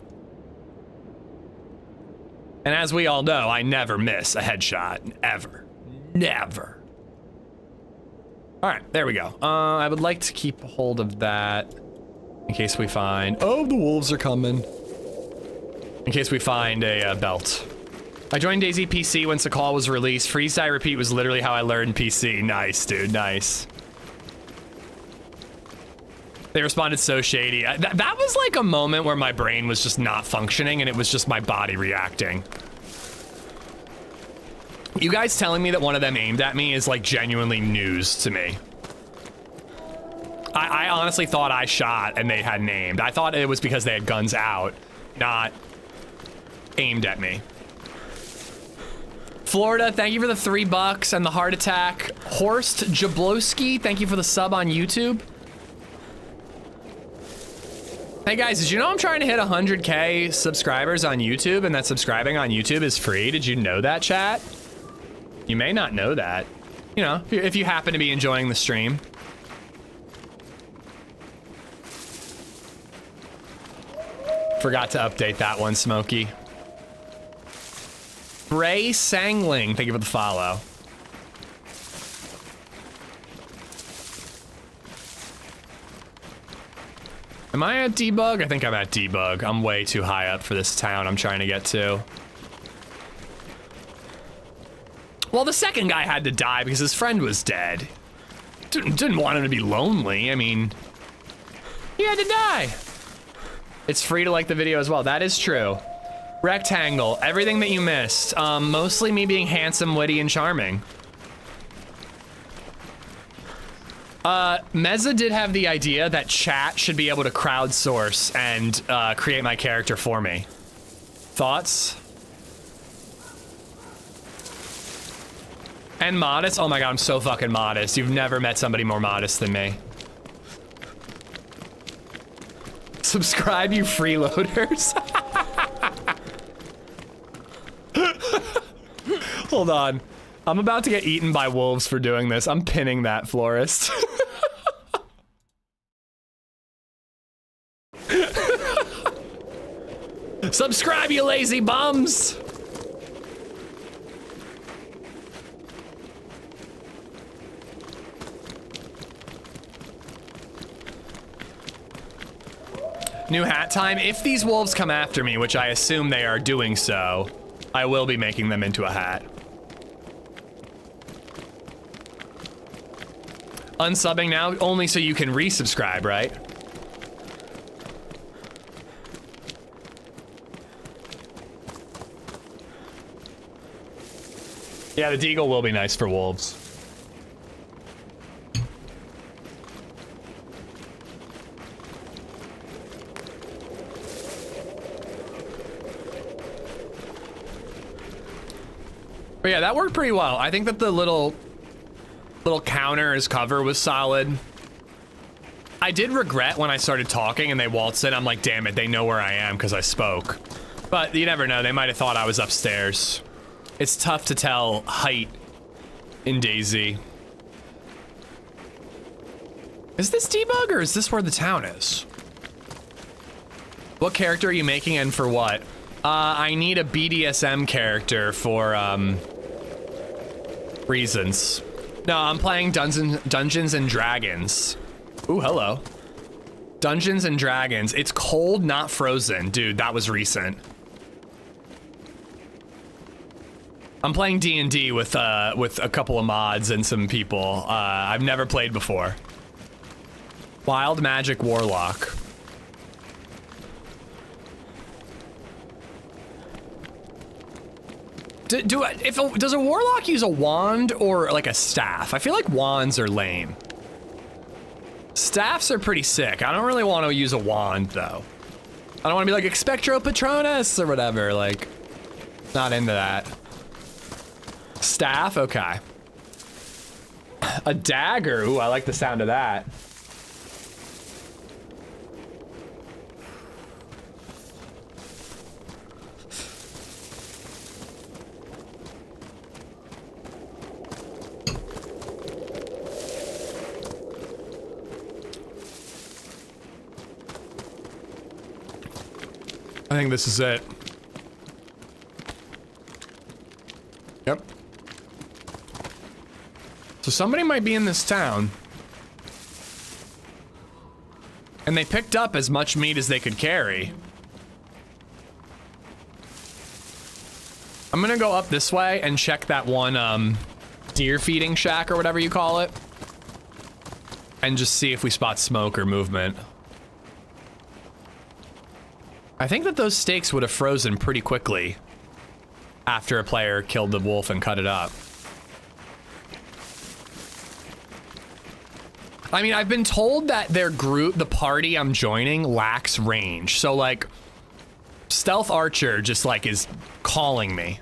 And as we all know, I never miss a headshot, ever. Never. All right, there we go. I would like to keep hold of that in case we find, oh, the wolves are coming. In case we find a belt. I joined DayZ PC once the call was released. Freeze, die, repeat was literally how I learned PC. Nice, dude, nice. They responded so shady. That was like a moment where my brain was just not functioning and it was just my body reacting. You guys telling me that one of them aimed at me is like genuinely news to me. I honestly thought I shot and they hadn't aimed. I thought it was because they had guns out, not aimed at me. Florida, thank you for the $3 and the heart attack. Horst Jablowski, thank you for the sub on YouTube. Hey guys, did you know I'm trying to hit 100K subscribers on YouTube and that subscribing on YouTube is free? Did you know that, chat? You may not know that. You know, if you happen to be enjoying the stream. Forgot to update that one, Smokey. Bray Sangling, thank you for the follow. Am I at debug? I think I'm at debug. I'm way too high up for this town I'm trying to get to. Well, the second guy had to die because his friend was dead. Didn't want him to be lonely. I mean, he had to die. It's free to like the video as well. That is true. Rectangle, everything that you missed. Mostly me being handsome, witty, and charming. Meza did have the idea that chat should be able to crowdsource and create my character for me. Thoughts? And modest? Oh my god, I'm so fucking modest. You've never met somebody more modest than me. Subscribe, you freeloaders. Hold on. I'm about to get eaten by wolves for doing this. I'm pinning that, Florist. Subscribe, you lazy bums! New hat time. If these wolves come after me, which I assume they are doing so, I will be making them into a hat. Unsubbing now, only so you can resubscribe, right? Yeah, the deagle will be nice for wolves. But yeah, that worked pretty well. I think that the little counter as cover was solid. I did regret when I started talking and they waltzed in. I'm like, damn it, they know where I am because I spoke. But you never know, they might have thought I was upstairs. It's tough to tell height in DayZ. Is this debug or is this where the town is? What character are you making and for what? I need a BDSM character for reasons. No, I'm playing Dungeons and Dragons. Ooh, hello. Dungeons and Dragons. It's cold, not frozen. Dude, that was recent. I'm playing D&D with a couple of mods and some people I've never played before. Wild Magic Warlock. Does a warlock use a wand or like a staff? I feel like wands are lame. Staffs are pretty sick. I don't really want to use a wand though. I don't want to be like Expectro Patronus or whatever. Like, not into that. Staff, okay. A dagger. Ooh, I like the sound of that. I think this is it. Yep. So somebody might be in this town. And they picked up as much meat as they could carry. I'm gonna go up this way and check that one deer feeding shack or whatever you call it. And just see if we spot smoke or movement. I think that those steaks would have frozen pretty quickly after a player killed the wolf and cut it up. I mean, I've been told that their group, the party I'm joining, lacks range. So like, Stealth Archer just like is calling me.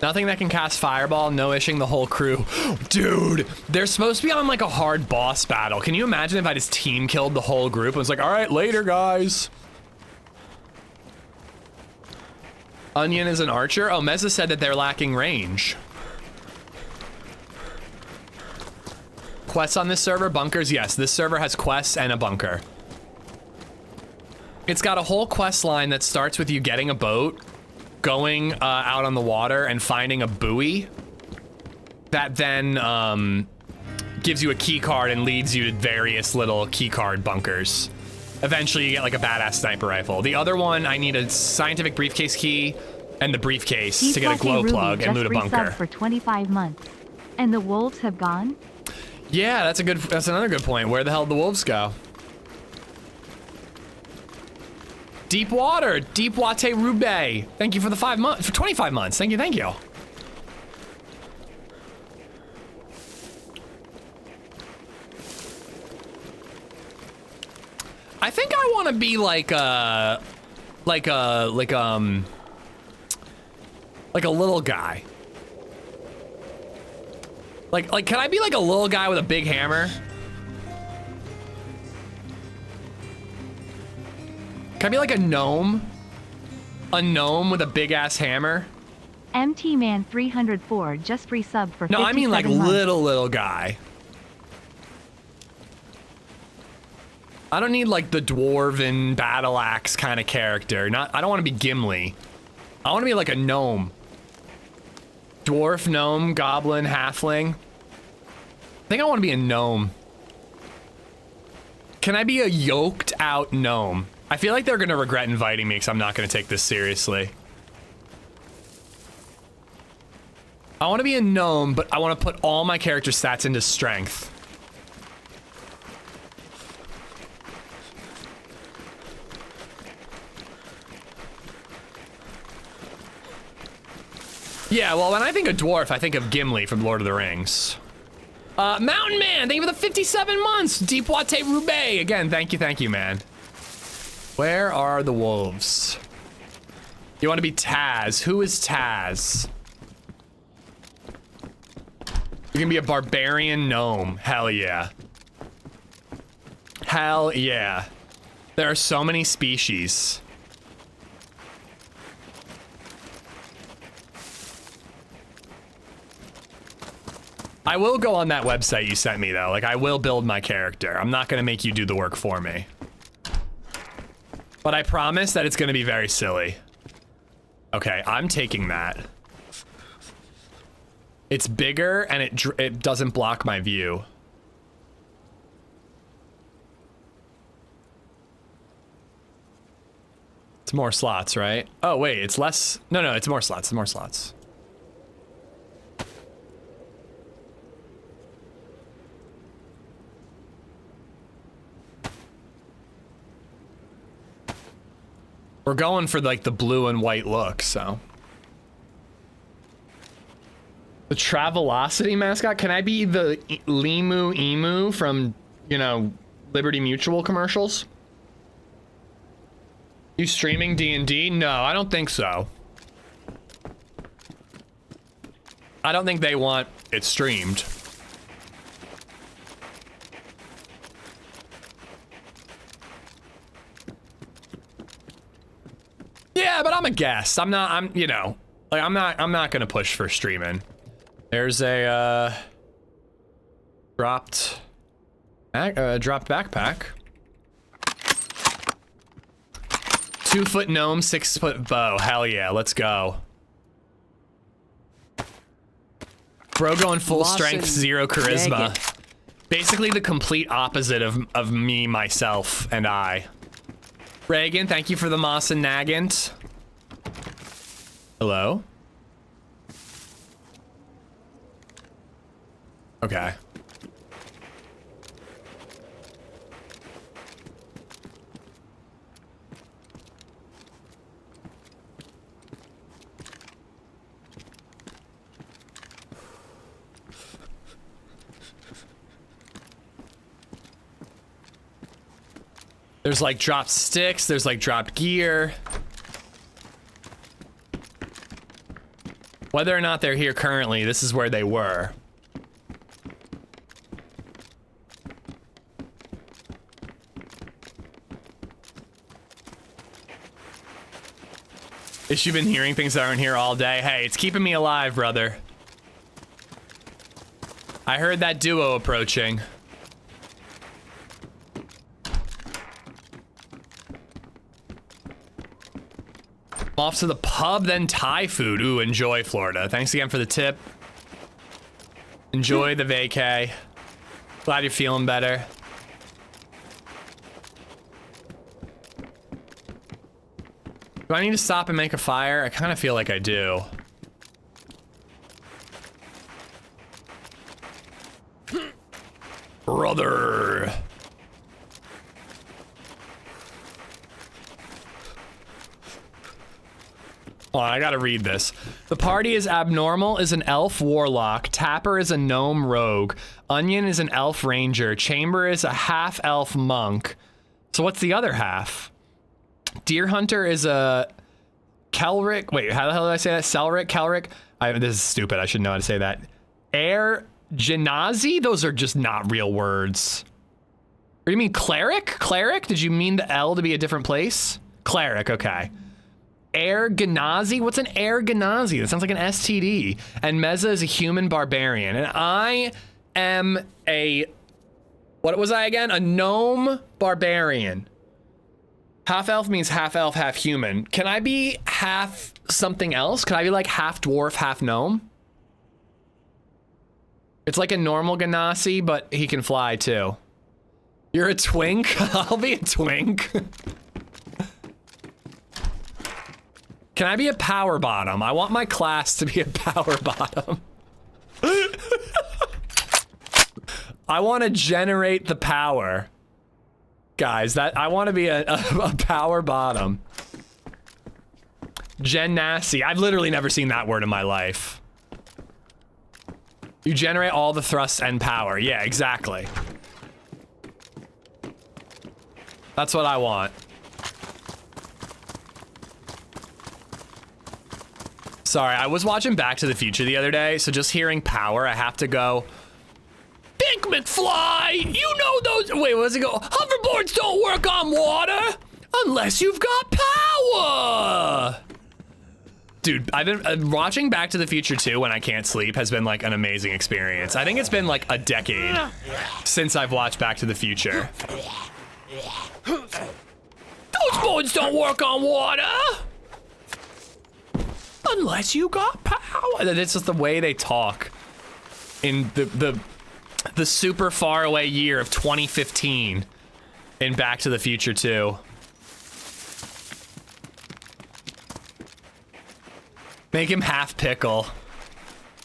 Nothing that can cast Fireball, no-ishing the whole crew. Dude, they're supposed to be on like a hard boss battle. Can you imagine if I just team killed the whole group and was like, all right, later, guys. Onion is an archer? Oh, Meza said that they're lacking range. Quests on this server? Bunkers? Yes, this server has quests and a bunker. It's got a whole quest line that starts with you getting a boat, going out on the water and finding a buoy that then gives you a key card and leads you to various little key card bunkers. Eventually you get like a badass sniper rifle. The other one, I need a scientific briefcase key and the briefcase to get a glow plug and loot a bunker. For 25 months. And the wolves have gone? Yeah, that's another good point. Where the hell did the wolves go? Deep Water, Deep Wate Rube. Thank you for the 5 months, for 25 months. Thank you, thank you. I think I want to be like a little guy. Like, can I be like a little guy with a big hammer? Can I be like a gnome? A gnome with a big ass hammer? MT Man 304 just resubbed for 57 No, I mean like months. little guy. I don't need like the dwarven battle axe kind of character. I don't want to be Gimli. I want to be like a gnome. Dwarf, gnome, goblin, halfling. I think I want to be a gnome. Can I be a yoked out gnome? I feel like they're going to regret inviting me because I'm not going to take this seriously. I want to be a gnome, but I want to put all my character stats into strength. Yeah, well, when I think of dwarf, I think of Gimli from Lord of the Rings. Mountain Man, thank you for the 57 months. Deep Wate Rube, again, thank you, man. Where are the wolves? You want to be Taz? Who is Taz? You can be a barbarian gnome. Hell yeah. Hell yeah. There are so many species. I will go on that website you sent me though. Like, I will build my character. I'm not gonna make you do the work for me. But I promise that it's gonna be very silly. Okay, I'm taking that. It's bigger and it doesn't block my view. It's more slots, right? Oh wait, it's less. No, it's more slots. It's more slots. We're going for like the blue and white look, so. The Travelocity mascot? Can I be the Limu Emu from, you know, Liberty Mutual commercials? You streaming D&D? No, I don't think so. I don't think they want it streamed. Yeah, but I'm a guest. You know, like I'm not gonna push for streaming. There's a dropped backpack. 2-foot gnome, 6-foot bow. Hell yeah, let's go. Bro going full strength, 0 charisma. Basically the complete opposite of me, myself, and I. Reagan, thank you for the moss and nagant. Hello? Okay. There's like dropped sticks, there's like dropped gear. Whether or not they're here currently, this is where they were. Ish, you've been hearing things that aren't here all day. Hey, it's keeping me alive, brother. I heard that duo approaching. Off to the pub, then Thai food. Ooh, enjoy Florida. Thanks again for the tip. Enjoy the vacay. Glad you're feeling better. Do I need to stop and make a fire? I kind of feel like I do. Brother. Oh, I gotta read this. The party is Abnormal is an elf warlock. Tapper is a gnome rogue. Onion is an elf ranger. Chamber is a half elf monk. So what's the other half? Deer Hunter is a Kelric. Wait, how the hell did I say that? Selric, Kelric. This is stupid. I should know how to say that. Air Genazi? Those are just not real words. What do you mean cleric? Cleric? Did you mean the L to be a different place? Cleric, okay. Air Genazi? What's an Air Genazi? That sounds like an STD. And Meza is a human barbarian. And I am a... What was I again? A gnome barbarian. Half elf means half elf, half human. Can I be half something else? Could I be like half dwarf, half gnome? It's like a normal Ganassi, but he can fly too. You're a twink? I'll be a twink. Can I be a power bottom? I want my class to be a power bottom. I want to generate the power. Guys, I want to be a power bottom. Genasi. I've literally never seen that word in my life. You generate all the thrust and power. Yeah, exactly. That's what I want. Sorry, I was watching Back to the Future the other day, so just hearing power, I have to go, Big McFly, you know those, wait, what does it go? Hoverboards don't work on water unless you've got power. Dude, I've been watching Back to the Future 2 when I can't sleep has been like an amazing experience. I think it's been like a decade since I've watched Back to the Future. Those boards don't work on water unless you got power. It's just the way they talk in the super far away year of 2015 in Back to the Future 2. Make him half pickle.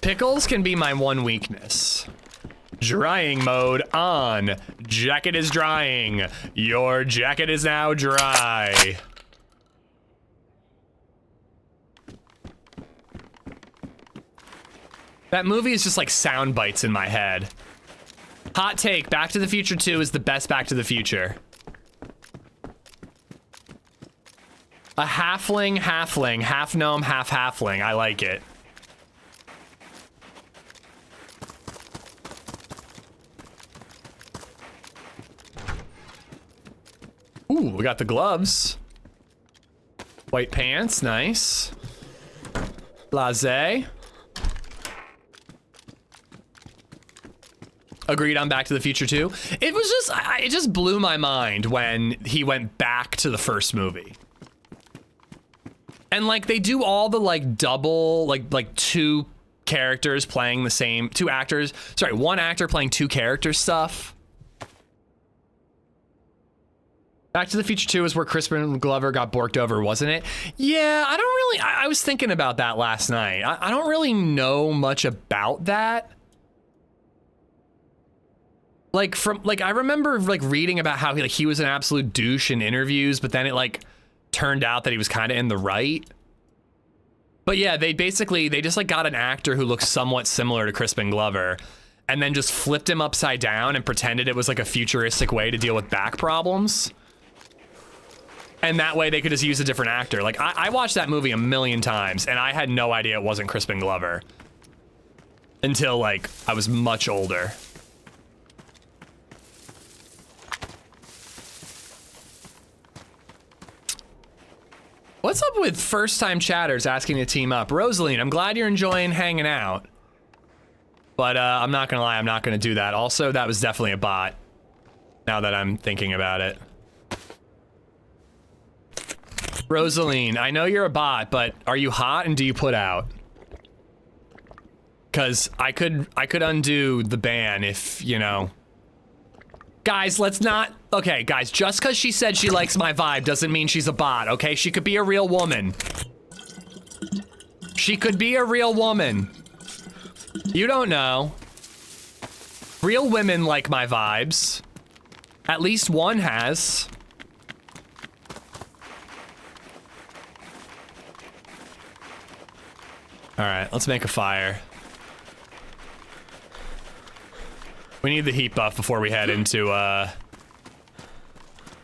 Pickles can be my one weakness. Drying mode on. Jacket is drying. Your jacket is now dry. That movie is just like sound bites in my head. Hot take, Back to the Future 2 is the best Back to the Future. A halfling, half gnome, half halfling. I like it. Ooh, we got the gloves. White pants, nice. LaZed. Agreed on Back to the Future 2. It was just, it just blew my mind when he went back to the first movie. And like they do all the like double, like two characters playing the same, two actors, sorry, one actor playing two characters stuff. Back to the Future 2 is where Crispin Glover got borked over, wasn't it? Yeah, I don't really, I was thinking about that last night. I don't really know much about that. Like I remember like reading about how he was an absolute douche in interviews, but then it like turned out that he was kind of in the right. But yeah, they just like got an actor who looks somewhat similar to Crispin Glover and then just flipped him upside down and pretended it was like a futuristic way to deal with back problems. And that way they could just use a different actor. Like I watched that movie a million times and I had no idea it wasn't Crispin Glover until like I was much older. What's up with first-time chatters asking to team up? Rosaline, I'm glad you're enjoying hanging out. But I'm not gonna lie, I'm not gonna do that. Also, that was definitely a bot. Now that I'm thinking about it. Rosaline, I know you're a bot, but are you hot and do you put out? Cause I could undo the ban if, you know. Guys, let's not, okay, guys, just cause she said she likes my vibe doesn't mean she's a bot, okay? She could be a real woman. She could be a real woman. You don't know. Real women like my vibes. At least one has. All right, let's make a fire. We need the heat buff before we head into,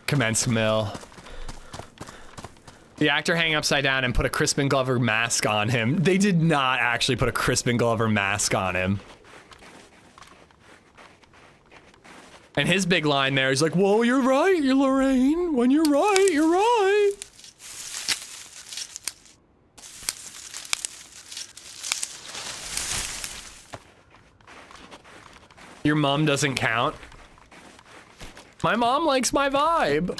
commence mill. The actor hang upside down and put a Crispin Glover mask on him. They did not actually put a Crispin Glover mask on him. And his big line there is like, whoa, you're right, you're Lorraine. When you're right, you're right. Your mom doesn't count. My mom likes my vibe.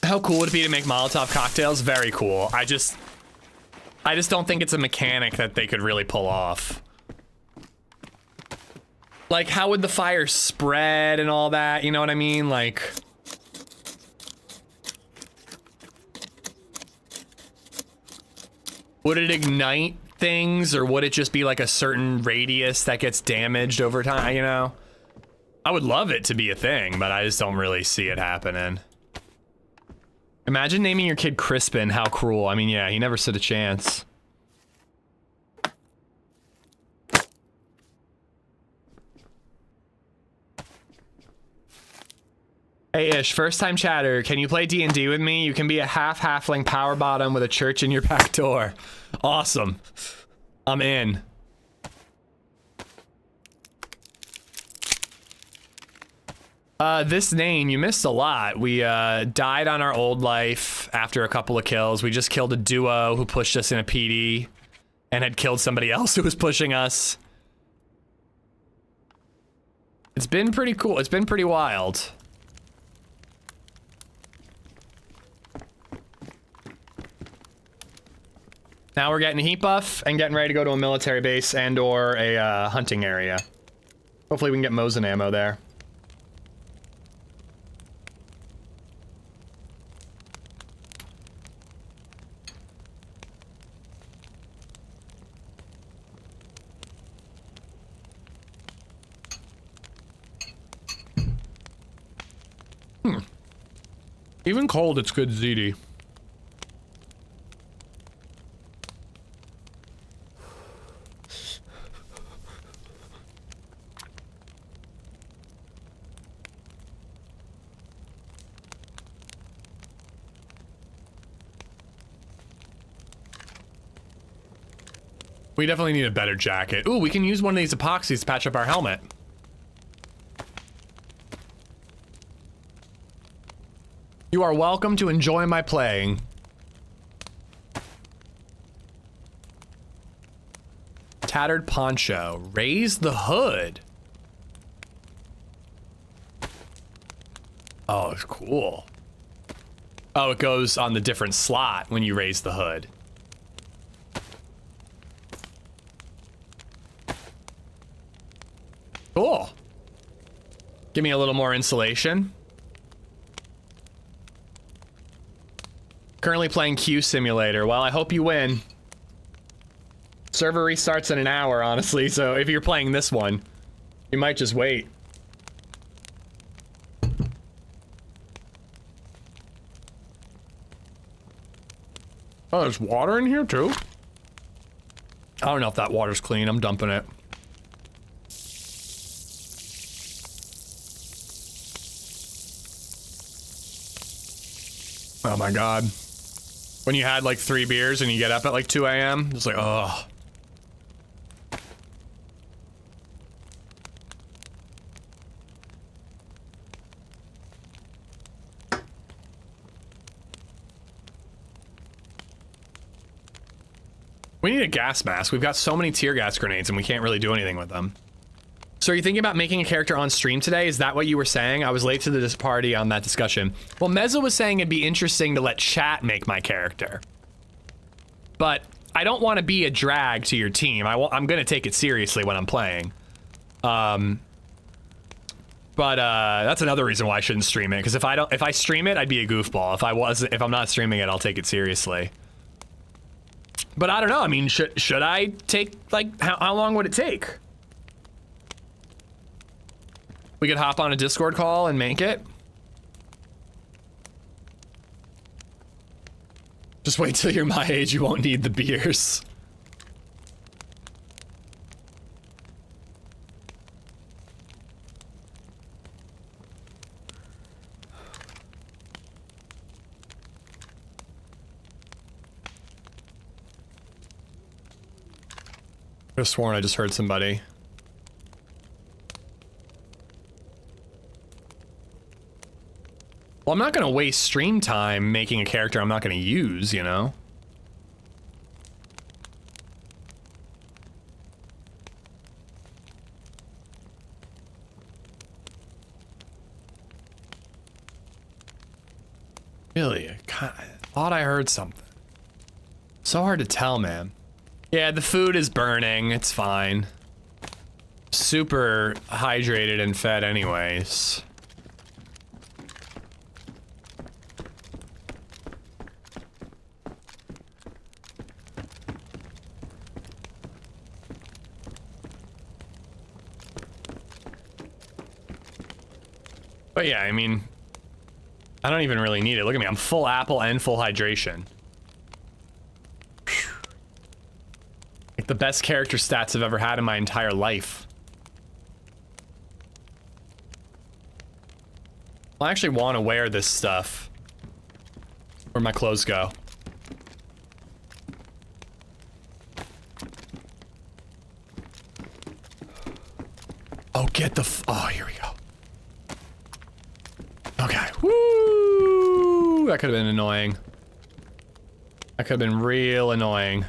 How cool would it be to make Molotov cocktails? Very cool. I just don't think it's a mechanic that they could really pull off. Like, how would the fire spread and all that? You know what I mean? Like... would it ignite things, or would it just be like a certain radius that gets damaged over time, you know? I would love it to be a thing, but I just don't really see it happening. Imagine naming your kid Crispin, how cruel. I mean, yeah, he never stood a chance. Hey Ish, first time chatter, can you play D&D with me? You can be a half-halfling power bottom with a church in your back door. Awesome. I'm in. This name, you missed a lot. We died on our old life after a couple of kills. We just killed a duo who pushed us in a PD and had killed somebody else who was pushing us. It's been pretty cool. It's been pretty wild. Now we're getting a heat buff and getting ready to go to a military base and or a hunting area. Hopefully we can get Mosin ammo there. Even cold, it's good ZD. We definitely need a better jacket. Ooh, we can use one of these epoxies to patch up our helmet. You are welcome to enjoy my playing. Tattered poncho. Raise the hood. Oh, it's cool. Oh, it goes on the different slot when you raise the hood. Cool. Give me a little more insulation. Currently playing Q Simulator. Well, I hope you win. Server restarts in an hour, honestly, so if you're playing this one, you might just wait. Oh, there's water in here too? I don't know if that water's clean. I'm dumping it. Oh my god. When you had like 3 beers and you get up at like 2 a.m. It's like, oh. We need a gas mask. We've got so many tear gas grenades and we can't really do anything with them. So are you thinking about making a character on stream today? Is that what you were saying? I was late to this party on that discussion. Well, Mezza was saying it'd be interesting to let chat make my character. But I don't want to be a drag to your team. I'm going to take it seriously when I'm playing. But that's another reason why I shouldn't stream it. Because if I stream it, I'd be a goofball. If I'm not streaming it, I'll take it seriously. But I don't know. I mean, should I take, like, how long would it take? We could hop on a Discord call and make it. Just wait till you're my age, you won't need the beers. I could have sworn I just heard somebody. Well, I'm not gonna waste stream time making a character I'm not gonna use, you know? Really? I thought I heard something. So hard to tell, man. Yeah, the food is burning. It's fine. Super hydrated and fed anyways. But yeah, I mean, I don't even really need it. Look at me, I'm full apple and full hydration. Whew. Like the best character stats I've ever had in my entire life. I actually want to wear this stuff. Where'd my clothes go? Oh, get the oh, here we go. Okay. Woo! That could have been annoying. That could have been real annoying.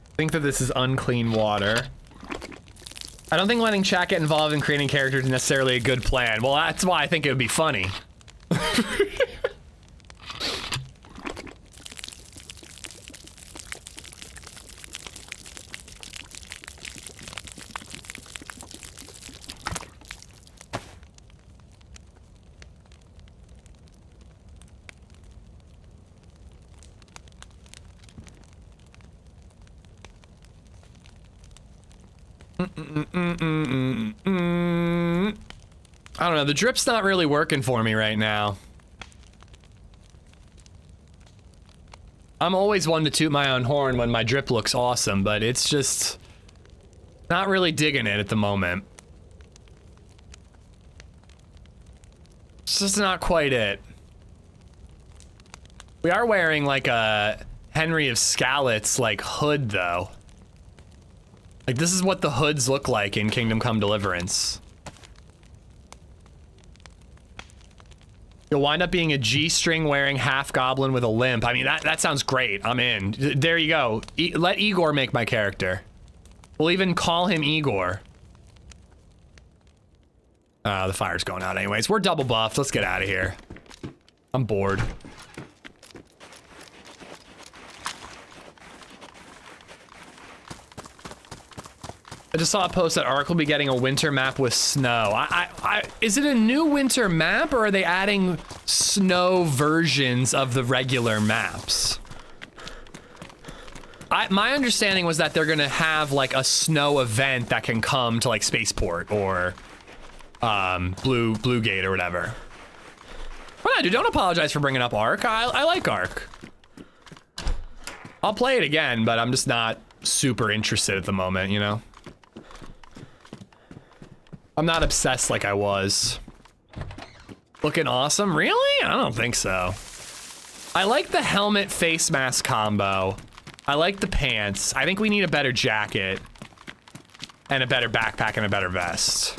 I think that this is unclean water. I don't think letting chat get involved in creating characters is necessarily a good plan. Well, that's why I think it would be funny. I don't know, the drip's not really working for me right now. I'm always one to toot my own horn when my drip looks awesome, but it's just not really digging it at the moment. It's just not quite it. We are wearing like a Henry of Skalit's like hood though. Like this is what the hoods look like in Kingdom Come Deliverance. You'll wind up being a G-string wearing half goblin with a limp. I mean, that sounds great. I'm in. There you go. Let Igor make my character. We'll even call him Igor. The fire's going out anyways. We're double buffed. Let's get out of here. I'm bored. I just saw a post that ARC will be getting a winter map with snow. Is it a new winter map or are they adding snow versions of the regular maps? My understanding was that they're gonna have like a snow event that can come to like Spaceport or Blue Gate or whatever. Well, no, dude, don't apologize for bringing up ARC. I like ARC. I'll play it again, but I'm just not super interested at the moment, you know? I'm not obsessed like I was. Looking awesome? Really? I don't think so. I like the helmet face mask combo. I like the pants. I think we need a better jacket and a better backpack and a better vest.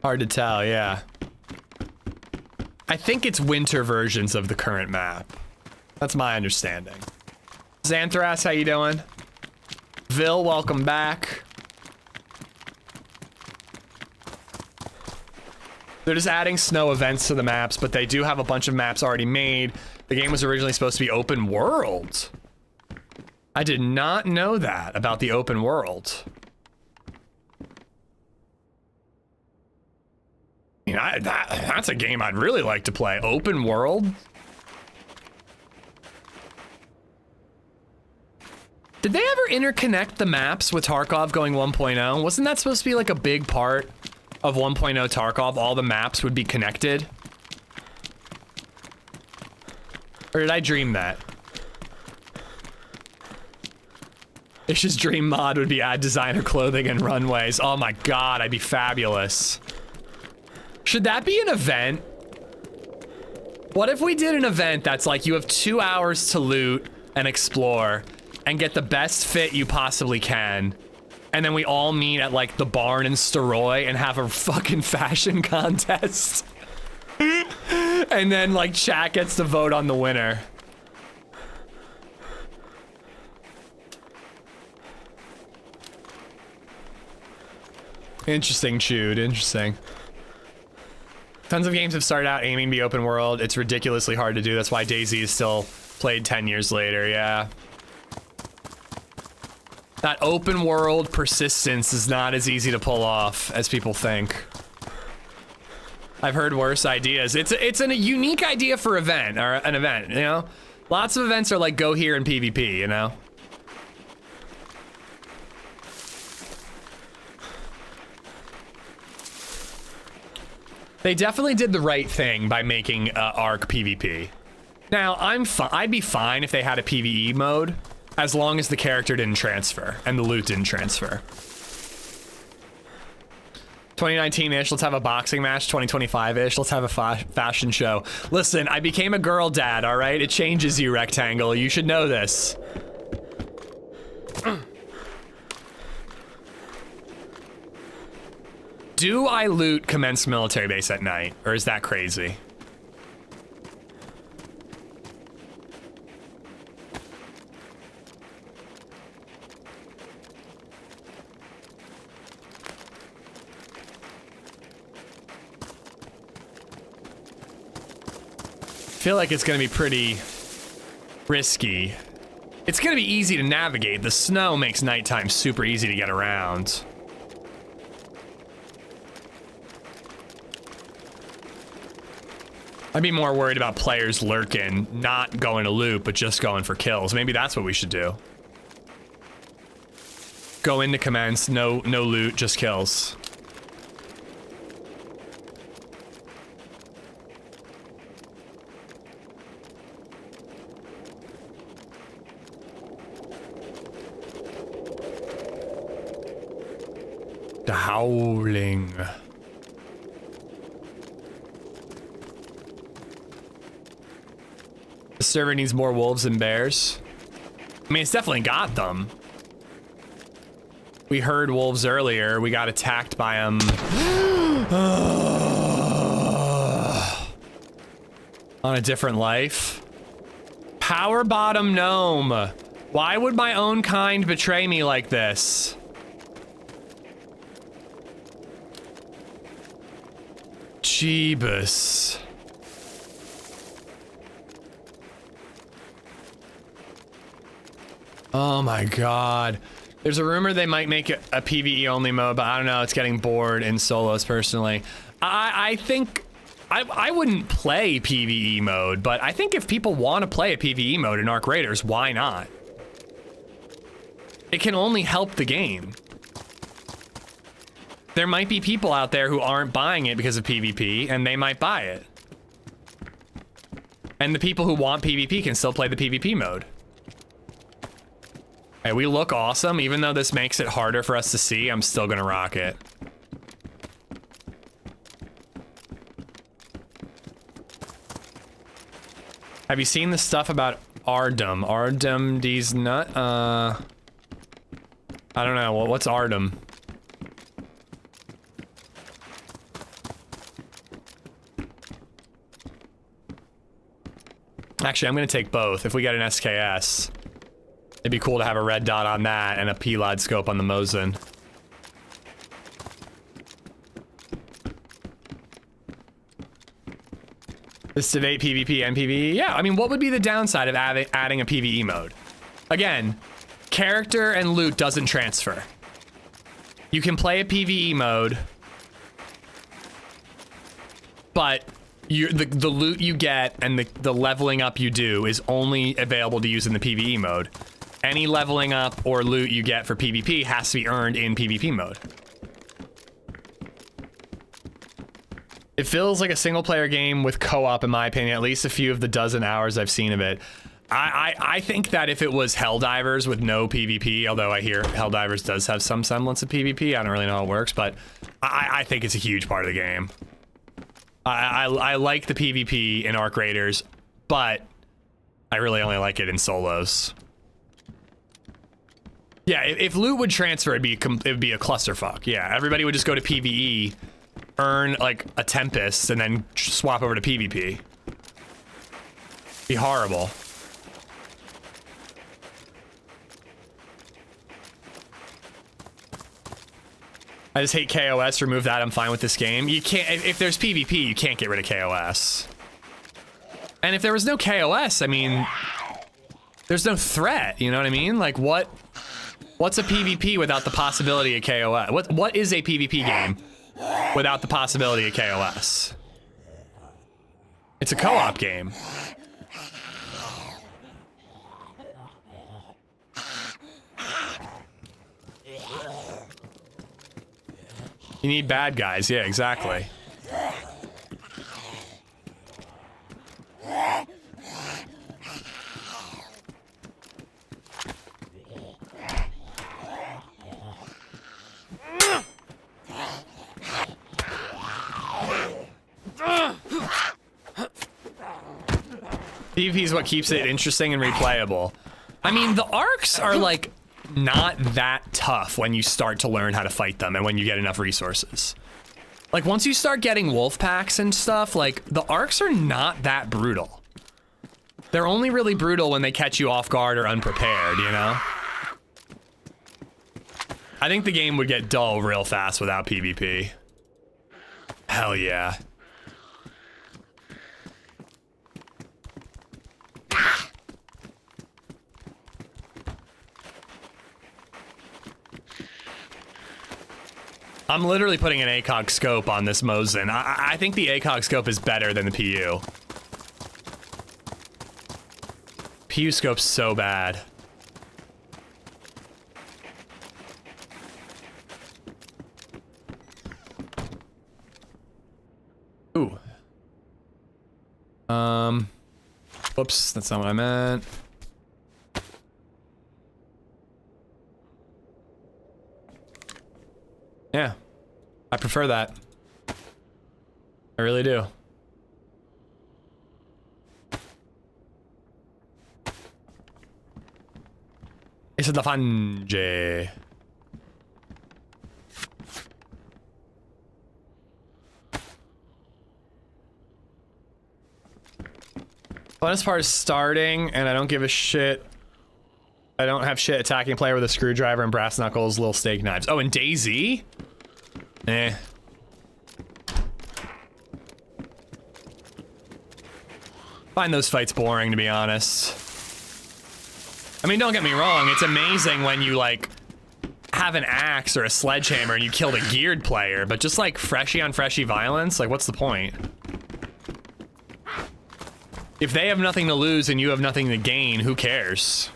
Hard to tell, yeah. I think it's winter versions of the current map. That's my understanding. Xanthras, how you doing? Vil, welcome back. They're just adding snow events to the maps, but they do have a bunch of maps already made. The game was originally supposed to be open world. I did not know that about the open world. I mean, that's a game I'd really like to play. Open world? Did they ever interconnect the maps with Tarkov going 1.0? Wasn't that supposed to be like a big part of 1.0 Tarkov? All the maps would be connected? Or did I dream that? Ish's dream mod would be add designer clothing and runways. Oh my god, I'd be fabulous. Should that be an event? What if we did an event that's like you have 2 hours to loot and explore and get the best fit you possibly can, and then we all meet at like the barn in Staroy and have a fucking fashion contest? And then like chat gets to vote on the winner. Interesting, Chewed, interesting. Tons of games have started out aiming to be open world. It's ridiculously hard to do. That's why DayZ is still played 10 years later, yeah. That open world persistence is not as easy to pull off as people think. I've heard worse ideas. It's a unique idea for event, or an event, you know? Lots of events are like go here in PvP, you know? They definitely did the right thing by making ARC PvP. Now, I'd be fine if they had a PvE mode, as long as the character didn't transfer and the loot didn't transfer. 2019-ish, let's have a boxing match. 2025-ish, let's have a fashion show. Listen, I became a girl dad, all right? It changes you, Rectangle. You should know this. Do I loot commence military base at night, or is that crazy? I feel like it's gonna be pretty risky. It's gonna be easy to navigate. The snow makes nighttime super easy to get around. I'd be more worried about players lurking, not going to loot, but just going for kills. Maybe that's what we should do. Go into commence, no loot, just kills. The howling. The server needs more wolves and bears. I mean, it's definitely got them. We heard wolves earlier. We got attacked by them. On a different life. Power bottom gnome. Why would my own kind betray me like this? Jeebus. Oh my god. There's a rumor they might make it a PvE only mode, but I don't know, it's getting bored in solos personally. I think I wouldn't play PvE mode, but I think if people want to play a PvE mode in ARC Raiders, why not? It can only help the game. There might be people out there who aren't buying it because of PvP, and they might buy it. And the people who want PvP can still play the PvP mode. Hey, we look awesome. Even though this makes it harder for us to see, I'm still gonna rock it. Have you seen the stuff about Ardum? Ardum D's nut? I don't know. Well, what's Ardum? Actually, I'm gonna take both. If we get an SKS, it'd be cool to have a red dot on that and a PLOD scope on the Mosin. This debate PvP and PvE? Yeah, I mean, what would be the downside of adding a PvE mode? Again, character and loot doesn't transfer. You can play a PvE mode, but the loot you get and the leveling up you do is only available to use in the PvE mode. Any leveling up or loot you get for PvP has to be earned in PvP mode. It feels like a single player game with co-op in my opinion, at least a few of the dozen hours I've seen of it. I think that if it was Helldivers with no PvP, although I hear Helldivers does have some semblance of PvP, I don't really know how it works, but I think it's a huge part of the game. I like the PvP in Arc Raiders, but I really only like it in solos. Yeah, if loot would transfer, it would be a clusterfuck. Yeah, everybody would just go to PvE, earn like a Tempest, and then swap over to PvP. Be horrible. I just hate KOS. Remove that. I'm fine with this game. You can't. If there's PvP, you can't get rid of KOS. And if there was no KOS, I mean, there's no threat. You know what I mean? Like what's a PvP without the possibility of KOS? What is a PvP game without the possibility of KOS? It's a co-op game. You need bad guys. Yeah, exactly. PvP is what keeps it interesting and replayable. I mean, the arcs are like not that tough when you start to learn how to fight them and when you get enough resources. Like once you start getting wolf packs and stuff, like the arcs are not that brutal. They're only really brutal when they catch you off guard or unprepared, you know? I think the game would get dull real fast without PvP. Hell yeah. I'm literally putting an ACOG scope on this Mosin. I think the ACOG scope is better than the PU. PU scope's so bad. Ooh. Whoops, that's not what I meant. Yeah, I prefer that. I really do. It's the fungi. Funnest part is starting, and I don't give a shit. I don't have shit attacking a player with a screwdriver and brass knuckles, little steak knives. Oh, and DayZ? Eh. Find those fights boring, to be honest. I mean, don't get me wrong, it's amazing when you, like, have an axe or a sledgehammer and you killed a geared player, but just, like, freshie on freshie violence, like, what's the point? If they have nothing to lose and you have nothing to gain, who cares?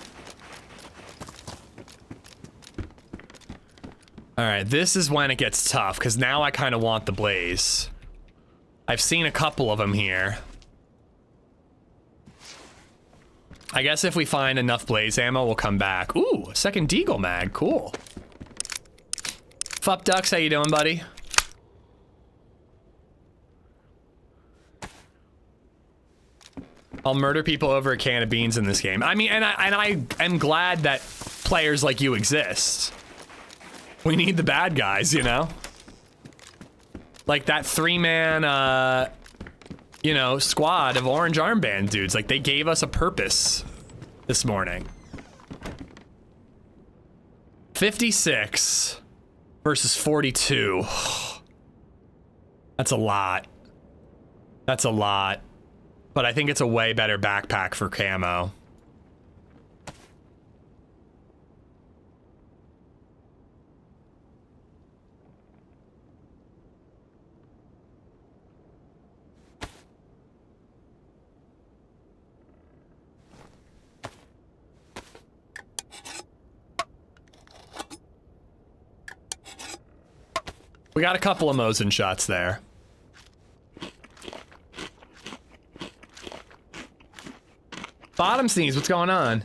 Alright, this is when it gets tough, because now I kind of want the blaze. I've seen a couple of them here. I guess if we find enough blaze ammo, we'll come back. Ooh, a second deagle mag, cool. Fup Ducks, how you doing, buddy? I'll murder people over a can of beans in this game. I mean, and I am glad that players like you exist. We need the bad guys, you know? Like that 3-man, you know, squad of orange armband dudes. Like, they gave us a purpose this morning. 56 versus 42. That's a lot. That's a lot. But I think it's a way better backpack for camo. We got a couple of Mosin shots there. Bottom sneeze, what's going on?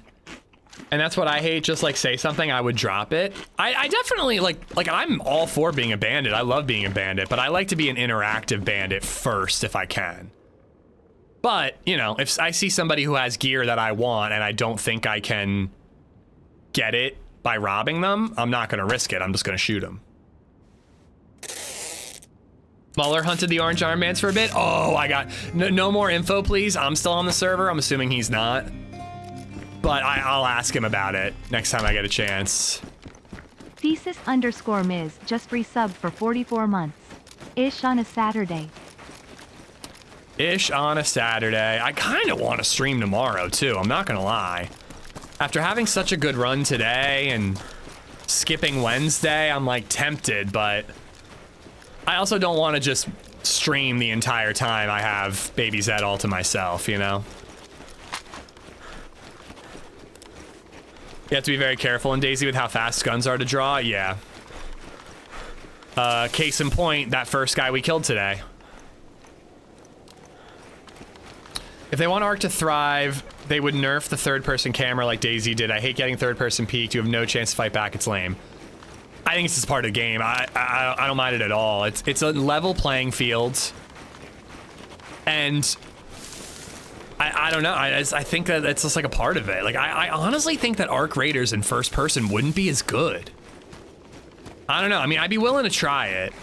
And that's what I hate, just like say something, I would drop it. I definitely like I'm all for being a bandit. I love being a bandit, but I like to be an interactive bandit first if I can. But, you know, if I see somebody who has gear that I want and I don't think I can get it by robbing them, I'm not gonna risk it, I'm just gonna shoot them. Muller hunted the orange armbands for a bit. Oh, I got no more info, please. I'm still on the server. I'm assuming he's not. But I'll ask him about it next time I get a chance. Thesis_Ms just resubbed for 44 months. Ish on a Saturday. Ish on a Saturday. I kind of want to stream tomorrow, too. I'm not going to lie. After having such a good run today and skipping Wednesday, I'm like tempted, but I also don't want to just stream the entire time I have LadyZed all to myself, you know? You have to be very careful in DayZ with how fast guns are to draw, yeah. Case in point, that first guy we killed today. If they want ARC to thrive, they would nerf the third-person camera like DayZ did. I hate getting third-person peeked. You have no chance to fight back. It's lame. I think it's just part of the game. I don't mind it at all. It's a level playing field, and I don't know. I think that it's just like a part of it. Like I honestly think that ARC Raiders in first person wouldn't be as good. I don't know. I mean, I'd be willing to try it,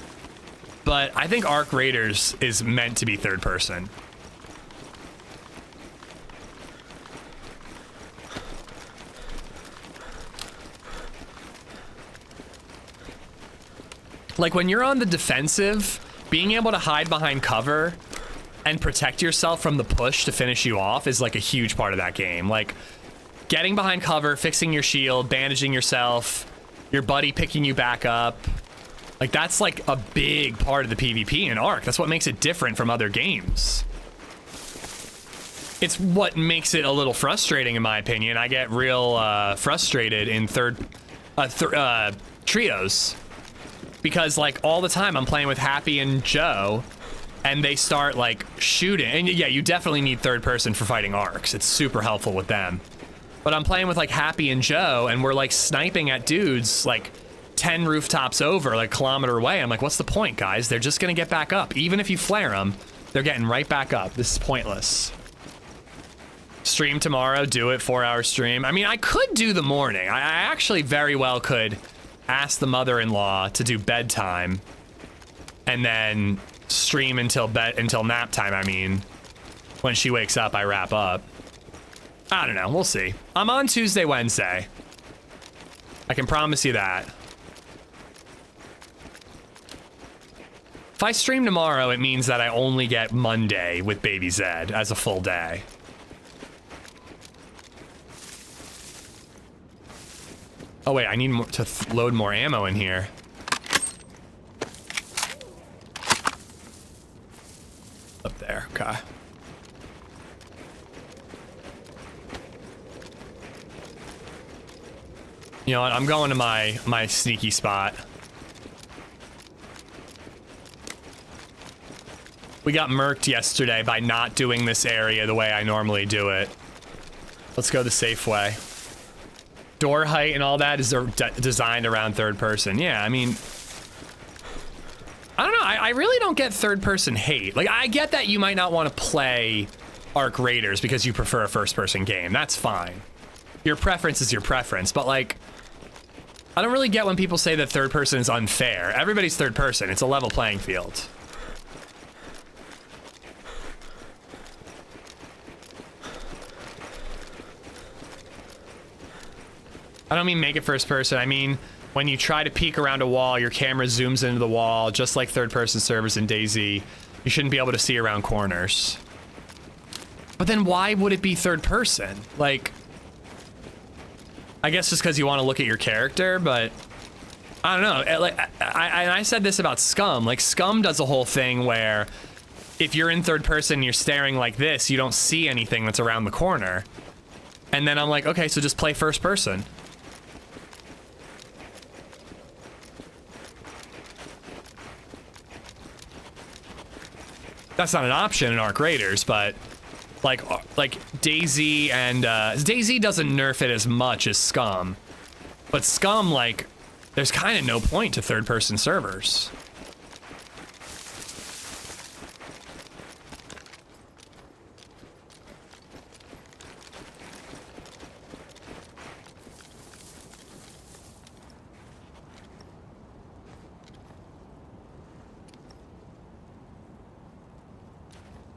but I think ARC Raiders is meant to be third person. Like, when you're on the defensive, being able to hide behind cover and protect yourself from the push to finish you off is like a huge part of that game. Like, getting behind cover, fixing your shield, bandaging yourself, your buddy picking you back up. Like, that's like a big part of the PvP in ARC. That's what makes it different from other games. It's what makes it a little frustrating, in my opinion. I get real frustrated in trios. Because, like, all the time I'm playing with Happy and Joe, and they start, like, shooting. And, yeah, you definitely need third person for fighting ARCs. It's super helpful with them. But I'm playing with, like, Happy and Joe, and we're, like, sniping at dudes, like, 10 rooftops over, like, a kilometer away. I'm like, what's the point, guys? They're just gonna get back up. Even if you flare them, they're getting right back up. This is pointless. Stream tomorrow, do it, 4-hour stream. I mean, I could do the morning. I actually very well could ask the mother-in-law to do bedtime and then stream until nap time. I mean, when she wakes up, I wrap up. I don't know, we'll see. I'm on Tuesday, Wednesday. I can promise you that. If I stream tomorrow, it means that I only get Monday with LadyZed as a full day. Oh wait, I need to load more ammo in here. Up there, okay. You know what, I'm going to my sneaky spot. We got murked yesterday by not doing this area the way I normally do it. Let's go the safe way. Door height and all that is designed around third person. Yeah, I mean, I don't know. I really don't get third person hate. Like, I get that you might not want to play ARC Raiders because you prefer a first person game. That's fine. Your preference is your preference, but like, I don't really get when people say that third person is unfair. Everybody's third person. It's a level playing field. I don't mean make it first person. I mean, when you try to peek around a wall, your camera zooms into the wall, just like third person servers in DayZ. You shouldn't be able to see around corners. But then why would it be third person? Like, I guess just because you want to look at your character, but I don't know. Like, I said this about Scum. Like, Scum does a whole thing where if you're in third person, you're staring like this, you don't see anything that's around the corner. And then I'm like, okay, so just play first person. That's not an option in ARC Raiders, but like DayZ and DayZ doesn't nerf it as much as Scum, but Scum, like, there's kind of no point to third-person servers.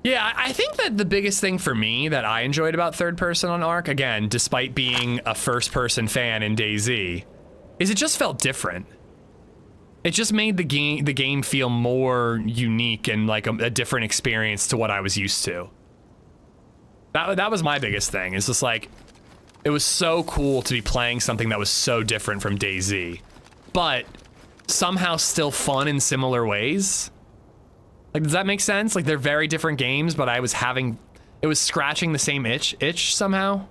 Yeah, I think that the biggest thing for me that I enjoyed about third person on ARC, again, despite being a first person fan in DayZ, is it just felt different. It just made the game feel more unique and like a different experience to what I was used to. That was my biggest thing. It's just like, it was so cool to be playing something that was so different from DayZ, but somehow still fun in similar ways. Like, does that make sense? Like, they're very different games, but it was scratching the same itch somehow.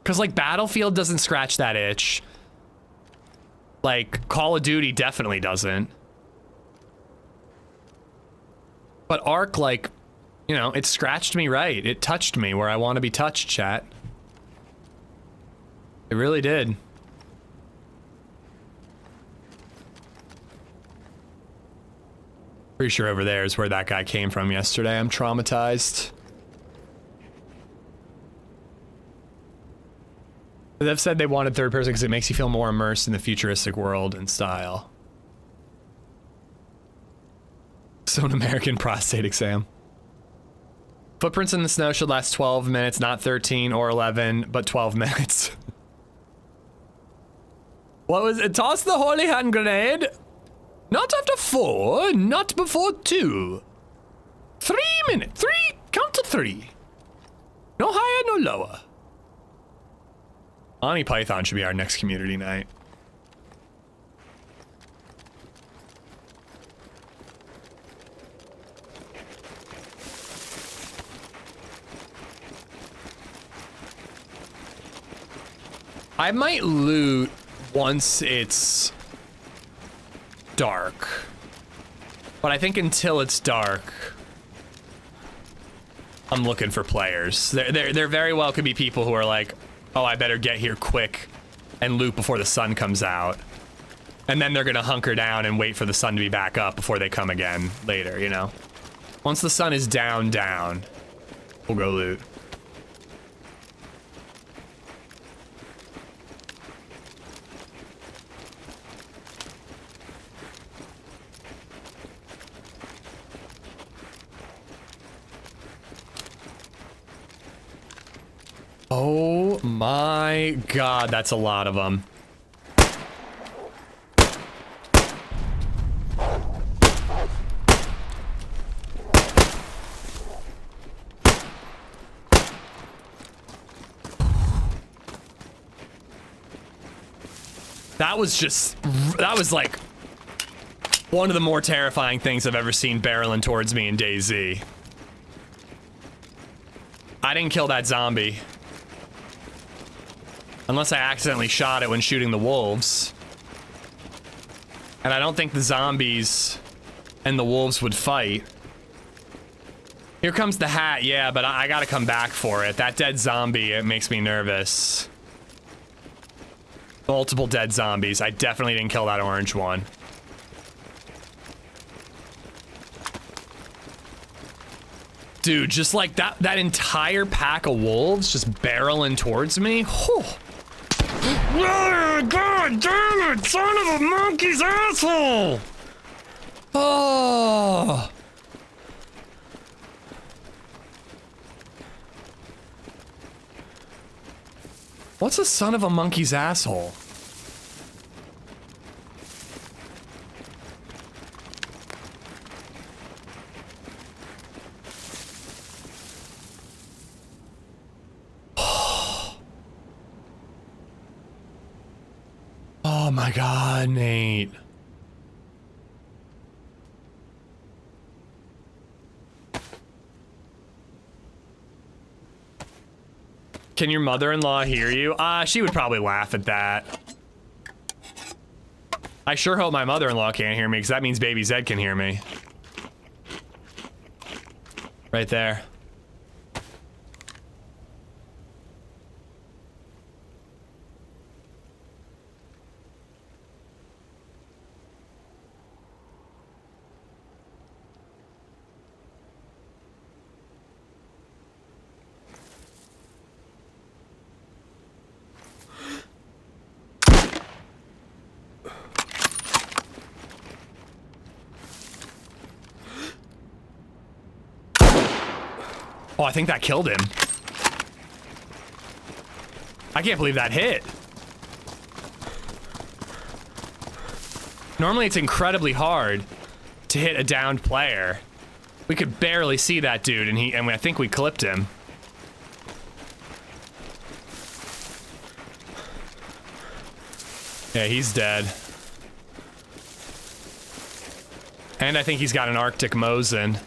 Because, like, Battlefield doesn't scratch that itch. Like, Call of Duty definitely doesn't. But ARC, like, you know, it scratched me right. It touched me where I want to be touched, chat. It really did. Pretty sure over there is where that guy came from yesterday. I'm traumatized. They've said they wanted third person because it makes you feel more immersed in the futuristic world and style. So an American prostate exam. Footprints in the snow should last 12 minutes, not 13 or 11, but 12 minutes. What was it? Toss the holy hand grenade. Not after 4, not before 2. 3 minutes. 3, count to 3. No higher, no lower. Ani Python should be our next community night. I might loot once it's dark, but I think until it's dark, I'm looking for players. There very well could be people who are like, oh, I better get here quick and loot before the sun comes out, and then they're gonna hunker down and wait for the sun to be back up before they come again later, you know? Once the sun is down, we'll go loot. Oh my god, that's a lot of them. That was like one of the more terrifying things I've ever seen barreling towards me in DayZ. I didn't kill that zombie. Unless I accidentally shot it when shooting the wolves. And I don't think the zombies and the wolves would fight. Here comes the hat, yeah, but I gotta come back for it. That dead zombie, it makes me nervous. Multiple dead zombies. I definitely didn't kill that orange one. Dude, just like that entire pack of wolves just barreling towards me. Whew. God damn it, son of a monkey's asshole! Oh. What's a son of a monkey's asshole? Oh my God, Nate. Can your mother-in-law hear you? She would probably laugh at that. I sure hope my mother-in-law can't hear me, because that means Baby Zed can hear me. Right there. Oh, I think that killed him. I can't believe that hit. Normally it's incredibly hard to hit a downed player. We could barely see that dude, and I think we clipped him. Yeah, he's dead. And I think he's got an Arctic Mosin.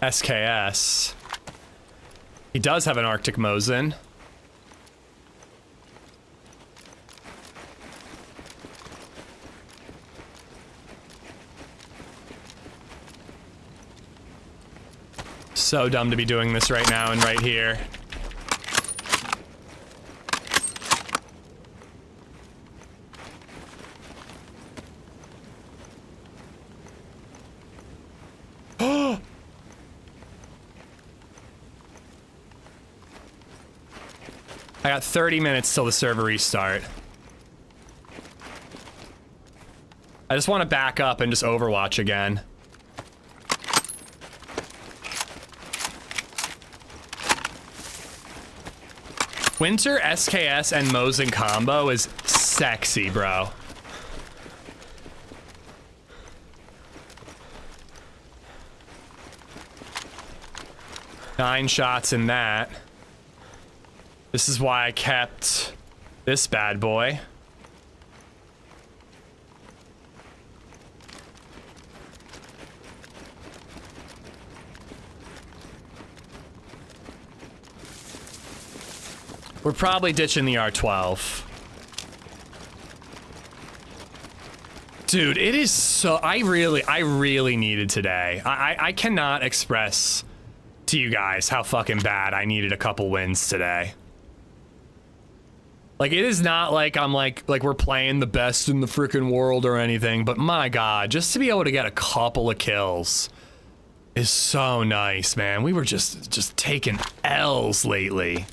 SKS. He does have an Arctic Mosin. So dumb to be doing this right now and right here. I got 30 minutes till the server restart. I just want to back up and just Overwatch again. Winter, SKS, and Mosin combo is sexy, bro. Nine shots in that. This is why I kept this bad boy. We're probably ditching the R12. Dude, it is so... I really needed today. I cannot express to you guys how fucking bad I needed a couple wins today. Like, it is not like I'm like we're playing the best in the freaking world or anything, but my God, just to be able to get a couple of kills is so nice, man. We were just taking L's lately.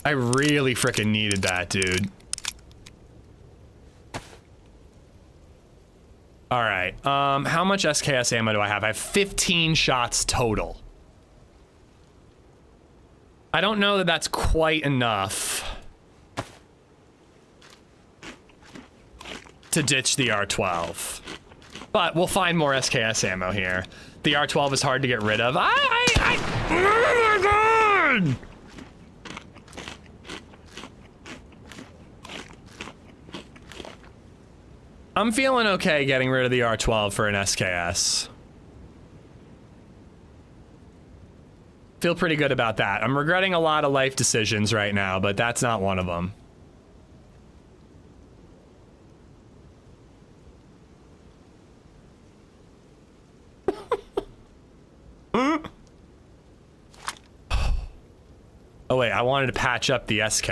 I really freaking needed that, dude. All right, how much SKS ammo do I have? I have 15 shots total. I don't know that that's quite enough to ditch the R12, but we'll find more SKS ammo here. The R12 is hard to get rid of. Oh my God! I'm feeling okay getting rid of the R12 for an SKS. Feel pretty good about that. I'm regretting a lot of life decisions right now, but that's not one of them. Oh wait, I wanted to patch up the SK.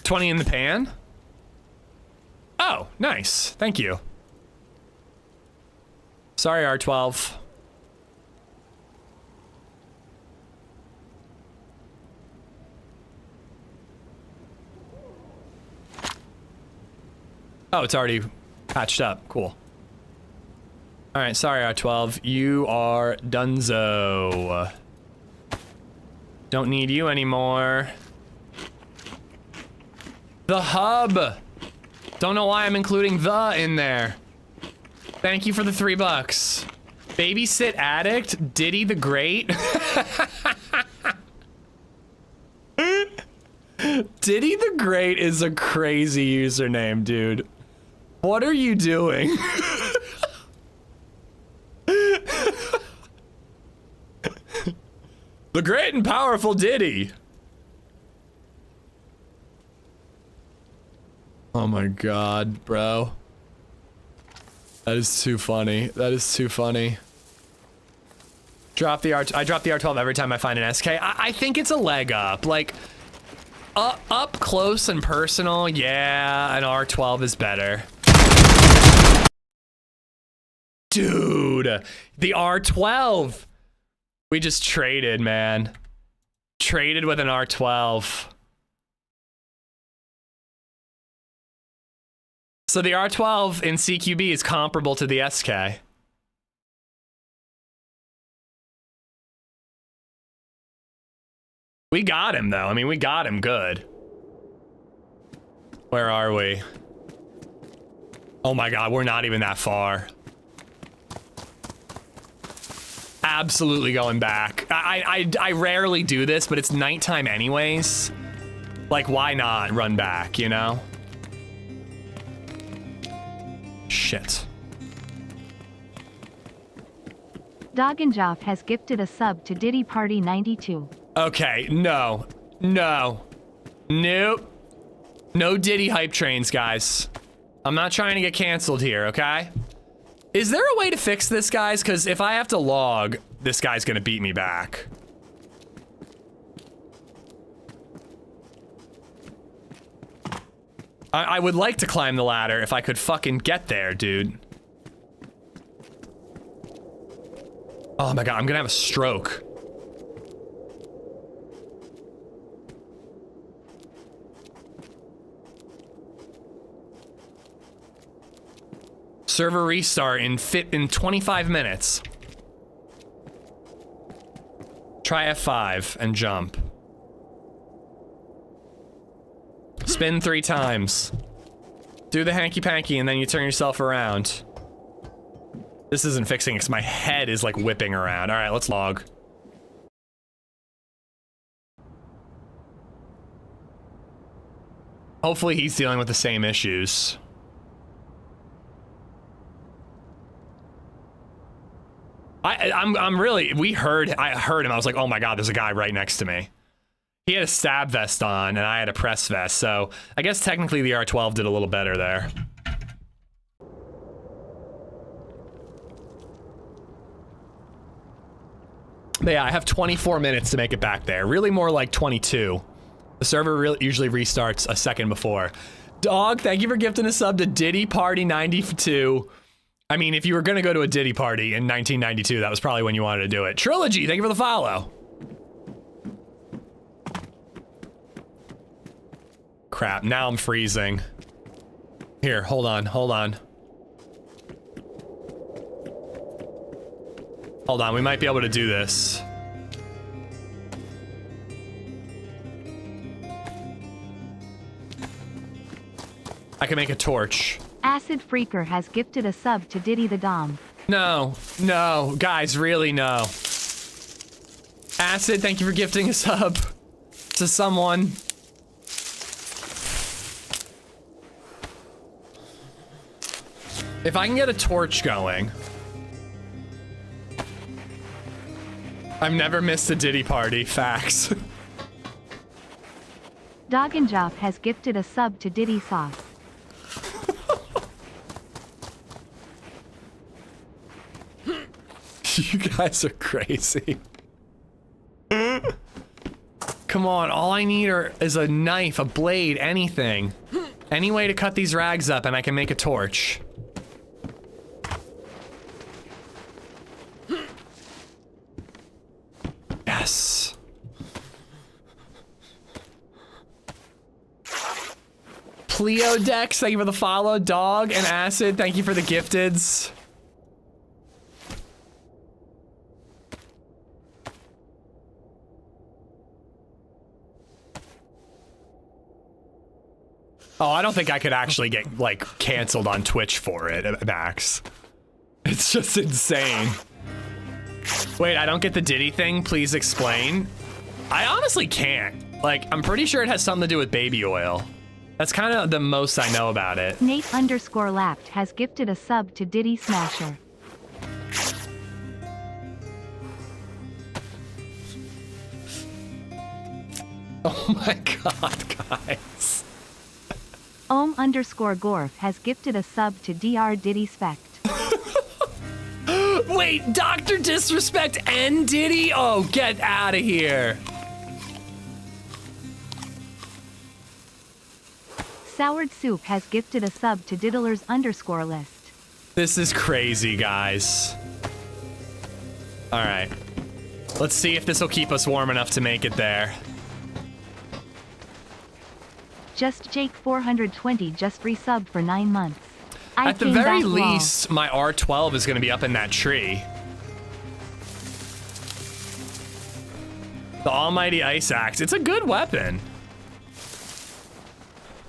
$20 in the pan? Oh, nice. Thank you. Sorry, R12. Oh, it's already patched up. Cool. All right, sorry, R12. You are donezo. Don't need you anymore. The hub. Don't know why I'm including the in there. Thank you for the $3. Babysit addict, Diddy the Great. Diddy the Great is a crazy username, dude. What are you doing? The great and powerful Diddy. Oh my god, bro. That is too funny. That is too funny. Drop the R. I drop the R12 every time I find an SK. I think it's a leg up. Like, up close and personal, yeah, an R12 is better. Dude, the R12. We just traded, man. Traded with an R12. So the R12 in CQB is comparable to the SK. We got him, though. I mean, we got him good. Where are we? Oh my god, we're not even that far. Absolutely going back. I rarely do this, but it's nighttime anyways. Like, why not run back, you know? Shit. Dogginjoff has gifted a sub to Diddy Party 92. Okay, no. No. Nope. No Diddy hype trains, guys. I'm not trying to get canceled here, okay? Is there a way to fix this, guys? Because if I have to log, this guy's gonna beat me back. I would like to climb the ladder if I could fucking get there, dude. Oh my god, I'm gonna have a stroke. Server restart in 25 minutes. Try F5 and jump. Spin 3 times. Do the hanky panky and then you turn yourself around. This isn't fixing it because my head is like whipping around. All right, let's log. Hopefully he's dealing with the same issues. I'm really, I heard him. I was like, oh my god, there's a guy right next to me. He had a stab vest on and I had a press vest, so I guess technically the R12 did a little better there. But yeah, I have 24 minutes to make it back there. Really more like 22. The server usually restarts a second before. Dog, thank you for gifting a sub to Diddy Party 92. I mean, if you were gonna go to a Diddy party in 1992, that was probably when you wanted to do it. Trilogy, thank you for the follow. Crap, now I'm freezing. Here, hold on, hold on. Hold on, we might be able to do this. I can make a torch. Acid Freaker has gifted a sub to Diddy the Dom. No, no, guys, really no. Acid, thank you for gifting a sub to someone. If I can get a torch going. I've never missed a Diddy party. Facts. Doggenjoff has gifted a sub to Diddy Sauce. You guys are crazy. Come on, all I need is a knife, a blade, anything. Any way to cut these rags up and I can make a torch. Yes. Pleodex, thank you for the follow. Dog and Acid, thank you for the gifteds. Oh, I don't think I could actually get, like, canceled on Twitch for it, Max. It's just insane. Wait, I don't get the Diddy thing? Please explain. I honestly can't. Like, I'm pretty sure it has something to do with baby oil. That's kind of the most I know about it. Nate_lapped has gifted a sub to Diddy Smasher. Oh my god, guys. Ohm_Gorf has gifted a sub to Dr. Diddy Spect. Wait, Dr. Disrespect and Diddy? Oh, get out of here. Soured Soup has gifted a sub to Diddlers_list. This is crazy, guys. All right. Let's see if this will keep us warm enough to make it there. Just Jake 420 just resubbed for 9 months. At the very least, my R12 is going to be up in that tree. The Almighty Ice Axe. It's a good weapon.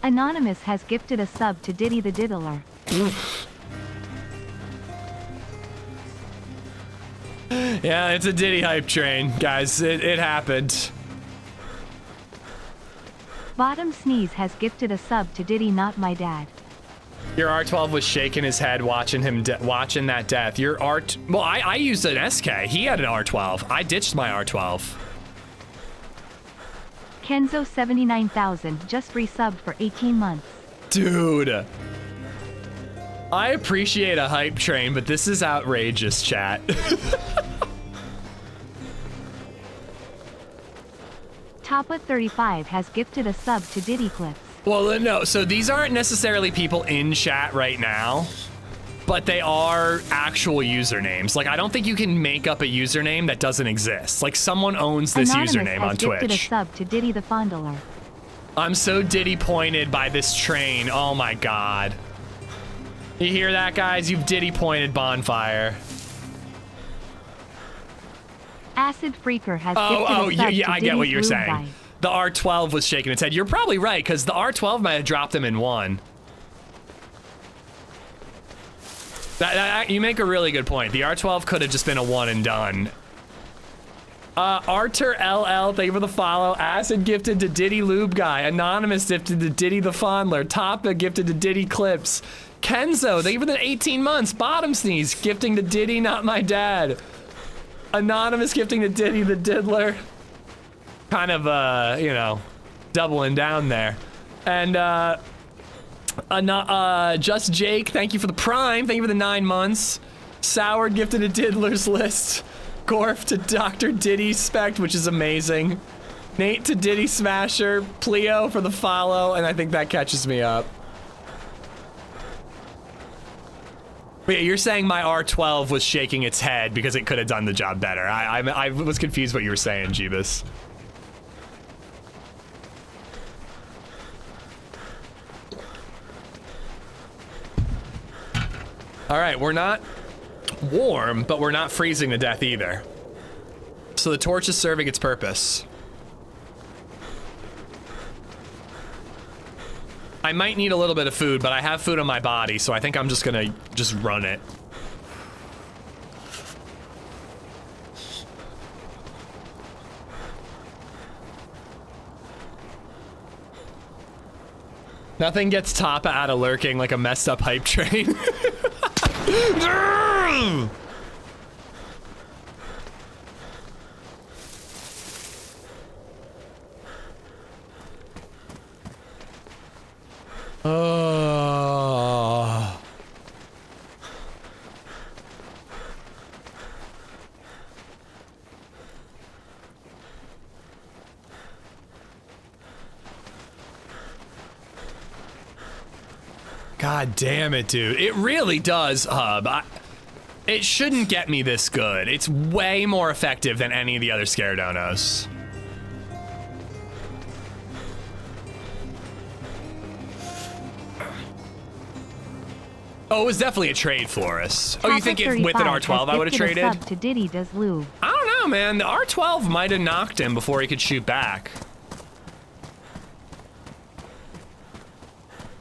Anonymous has gifted a sub to Diddy the Diddler. Yeah, it's a Diddy hype train, guys. It happened. Bottom Sneeze has gifted a sub to Diddy Not My Dad. Your R12 was shaking his head watching him watching that death. Your well, I used an SK. He had an R12. I ditched my R12. Kenzo 79,000 just resubbed for 18 months. Dude. I appreciate a hype train, but this is outrageous, chat. Tapa35 has gifted a sub to Diddy Clips. Well, no, so these aren't necessarily people in chat right now, but they are actual usernames. Like, I don't think you can make up a username that doesn't exist. Like, someone owns this username on Twitch. Anonymous has gifted a sub to Diddy the Fondler. I'm so Diddy pointed by this train. Oh my god. You hear that, guys? You've Diddy pointed Bonfire. Acid Freaker has gifted a sub yeah, to I get what Diddy's you're Lube saying. Guy. The R12 was shaking its head. You're probably right, because the R12 might have dropped him in one. You make a really good point. The R12 could have just been a one and done. Artur LL, thank you for the follow. Acid gifted to Diddy Lube Guy. Anonymous gifted to Diddy the Fondler. Tapa gifted to Diddy Clips. Kenzo, thank you for the 18 months. Bottom Sneeze gifting to Diddy Not My Dad. Anonymous gifting to Diddy the Diddler. Kind of, you know, doubling down there. And, Just Jake, thank you for the Prime. Thank you for the 9 months. Sour gifted to Diddler's List. Gorf to Dr. Diddy Spect, which is amazing. Nate to Diddy Smasher. Pleo for the follow, and I think that catches me up. But yeah, you're saying my R12 was shaking its head because it could have done the job better. I was confused what you were saying, Jeebus. All right, we're not warm, but we're not freezing to death either. So the torch is serving its purpose. I might need a little bit of food, but I have food on my body, so I think I'm just gonna run it. Nothing gets Tapa out of lurking like a messed up hype train. Oh. God damn it, dude. It really does, Hub. It shouldn't get me this good. It's way more effective than any of the other Scaredonos. Oh, it was definitely a trade, Florist. Oh, you think if with an R12 I would have traded? Sub to Diddy does lube. I don't know, man. The R12 might have knocked him before he could shoot back.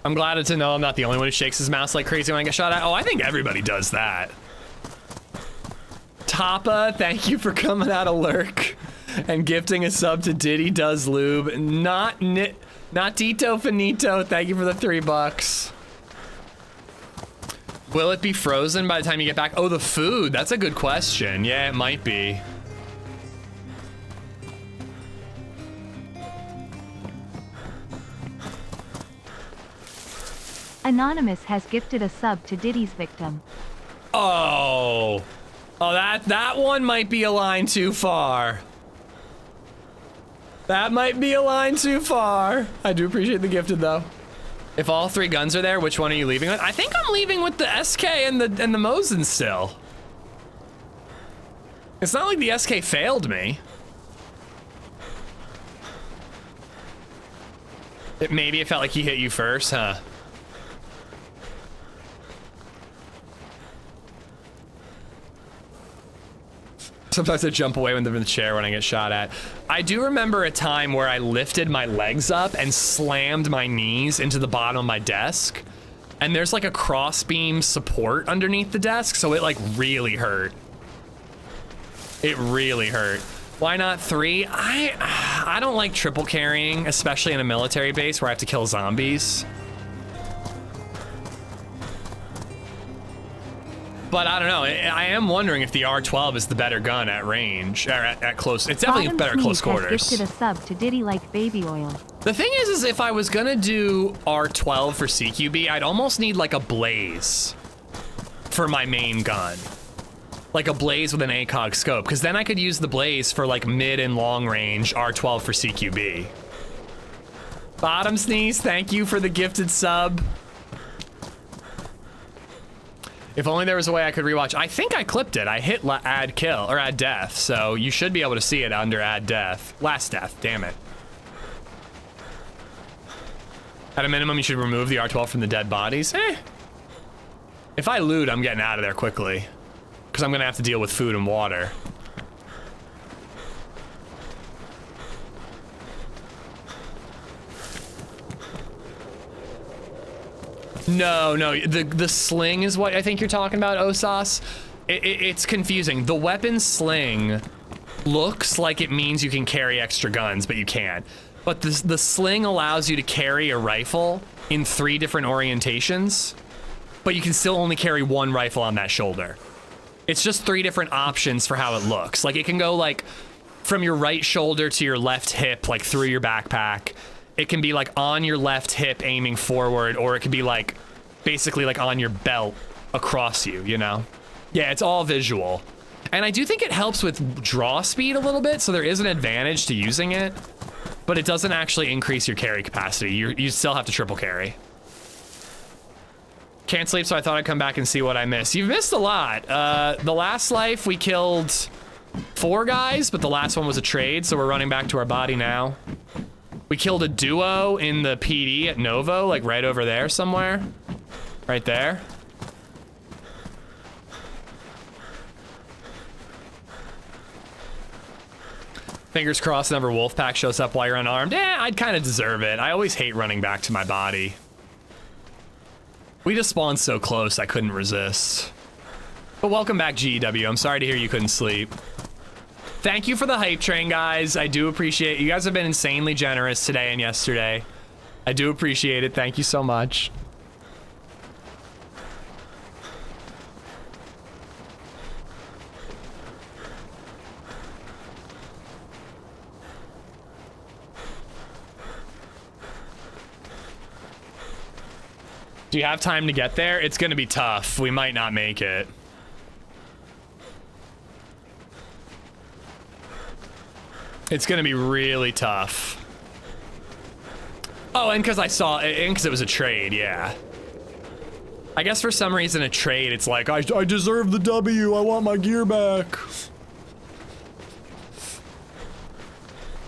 I'm glad to know I'm not the only one who shakes his mouse like crazy when I get shot at. Oh, I think everybody does that. Tapa, thank you for coming out of Lurk and gifting a sub to Diddy Does Lube. Not Tito Finito, thank you for the $3. Will it be frozen by the time you get back? Oh, the food, that's a good question. Yeah, it might be. Anonymous has gifted a sub to Diddy's victim. Oh, that one might be a line too far. That might be a line too far. I do appreciate the gifted though. If all three guns are there, which one are you leaving with? I think I'm leaving with the SK and the Mosin still. It's not like the SK failed me. Maybe it felt like he hit you first, huh? Sometimes I jump away when they're in the chair when I get shot at. I do remember a time where I lifted my legs up and slammed my knees into the bottom of my desk. And there's like a crossbeam support underneath the desk, so it like really hurt. It really hurt. Why not 3? I don't like triple carrying, especially in a military base where I have to kill zombies. But I don't know. I am wondering if the R12 is the better gun at range, or at close. It's definitely better at close quarters. Has gifted a sub to Diddy like baby oil. The thing is if I was gonna do R12 for CQB, I'd almost need like a blaze for my main gun. Like a blaze with an ACOG scope, because then I could use the blaze for like mid and long range R12 for CQB. Bottom Sneeze, thank you for the gifted sub. If only there was a way I could rewatch. I think I clipped it. I hit add kill, or add death, so you should be able to see it under add death. Last death, damn it. At a minimum, you should remove the R12 from the dead bodies. If I loot, I'm getting out of there quickly, because I'm gonna have to deal with food and water. No, the sling is what I think you're talking about, Osas. It's confusing. The weapon sling looks like it means you can carry extra guns, but you can't. But the sling allows you to carry a rifle in 3 different orientations, but you can still only carry 1 rifle on that shoulder. It's just 3 different options for how it looks. Like it can go like from your right shoulder to your left hip, like through your backpack. It can be like on your left hip aiming forward, or it could be like basically like on your belt across you, you know? Yeah, it's all visual. And I do think it helps with draw speed a little bit, so there is an advantage to using it, but it doesn't actually increase your carry capacity. You still have to triple carry. Can't sleep, so I thought I'd come back and see what I missed. You've missed a lot. The last life we killed 4 guys, but the last one was a trade, so we're running back to our body now. We killed a duo in the PD at Novo, like right over there somewhere. Right there. Fingers crossed never Wolfpack shows up while you're unarmed. I'd kind of deserve it. I always hate running back to my body. We just spawned so close, I couldn't resist. But welcome back, GEW. I'm sorry to hear you couldn't sleep. Thank you for the hype train, guys. I do appreciate it. You guys have been insanely generous today and yesterday. I do appreciate it. Thank you so much. Do you have time to get there? It's gonna be tough. We might not make it. It's gonna be really tough. Oh, and because I saw, and because it was a trade, yeah. I guess for some reason a trade, it's like, I deserve the W, I want my gear back.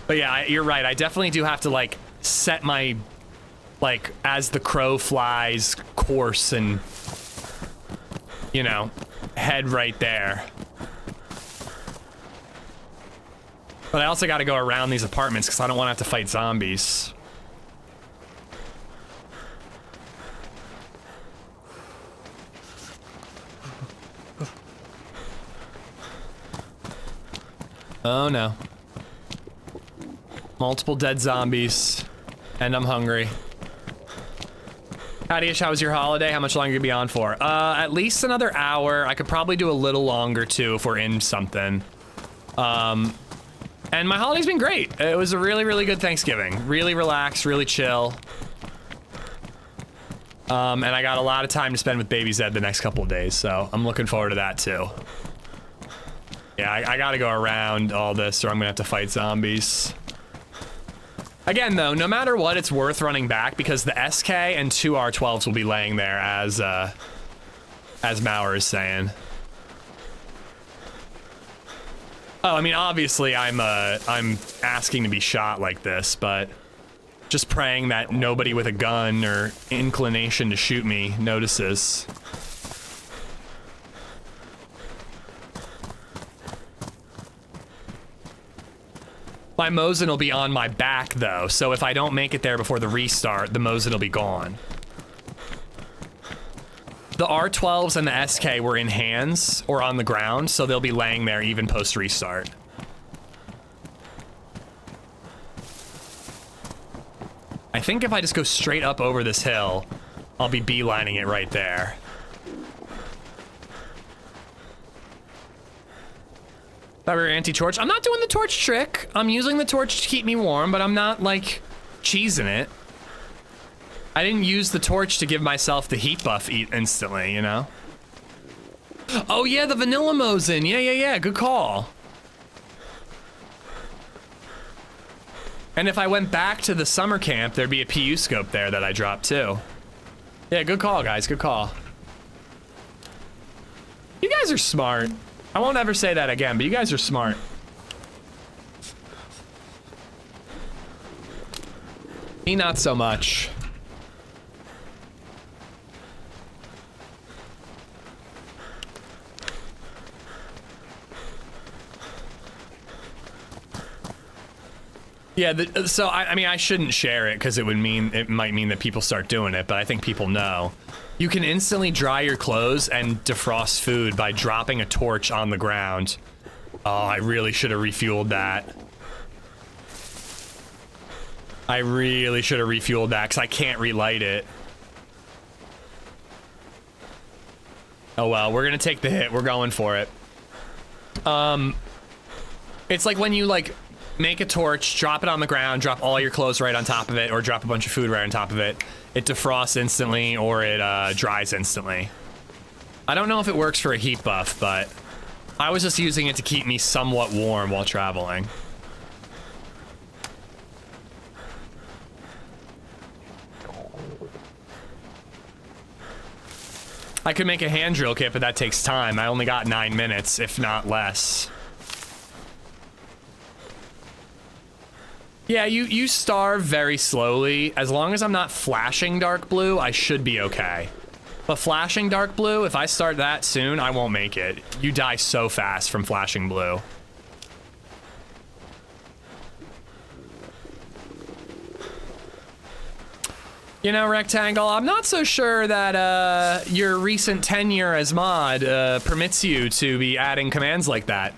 But yeah, you're right, I definitely do have to like set my, like, as the crow flies course and, you know, head right there. But I also gotta go around these apartments because I don't want to have to fight zombies. Oh no. Multiple dead zombies. And I'm hungry. Howdy Ish, how was your holiday? How much longer are you gonna be on for? At least another hour. I could probably do a little longer too if we're in something. And my holiday's been great. It was a really, really good Thanksgiving. Really relaxed, really chill. And I got a lot of time to spend with LadyZed the next couple of days, so I'm looking forward to that too. Yeah, I gotta go around all this or I'm gonna have to fight zombies. Again though, no matter what, it's worth running back because the SK and 2 R12s will be laying there as Mauer is saying. Oh, I mean, obviously I'm asking to be shot like this, but just praying that nobody with a gun or inclination to shoot me notices. My Mosin will be on my back though, so if I don't make it there before the restart, the Mosin will be gone. The R12s and the SK were in hands or on the ground, so they'll be laying there even post restart. I think if I just go straight up over this hill, I'll be beelining it right there. Thought we were anti-torch. I'm not doing the torch trick. I'm using the torch to keep me warm, but I'm not like cheesing it. I didn't use the torch to give myself the heat buff instantly, you know? Oh yeah, the vanilla Mosin. Yeah, good call. And if I went back to the summer camp, there'd be a PU scope there that I dropped too. Yeah, good call, guys, good call. You guys are smart. I won't ever say that again, but you guys are smart. Me, not so much. Yeah, so I mean, I shouldn't share it because it might mean that people start doing it, but I think people know. You can instantly dry your clothes and defrost food by dropping a torch on the ground. Oh, I really should have refueled that. I really should have refueled that because I can't relight it. Oh well, we're gonna take the hit. We're going for it. It's like when you like make a torch, drop it on the ground, drop all your clothes right on top of it, or drop a bunch of food right on top of it. It defrosts instantly, or it dries instantly. I don't know if it works for a heat buff, but I was just using it to keep me somewhat warm while traveling. I could make a hand drill kit, but that takes time. I only got 9 minutes, if not less. Yeah, you starve very slowly. As long as I'm not flashing dark blue, I should be okay. But flashing dark blue, if I start that soon, I won't make it. You die so fast from flashing blue. You know, Rectangle, I'm not so sure that your recent tenure as mod permits you to be adding commands like that.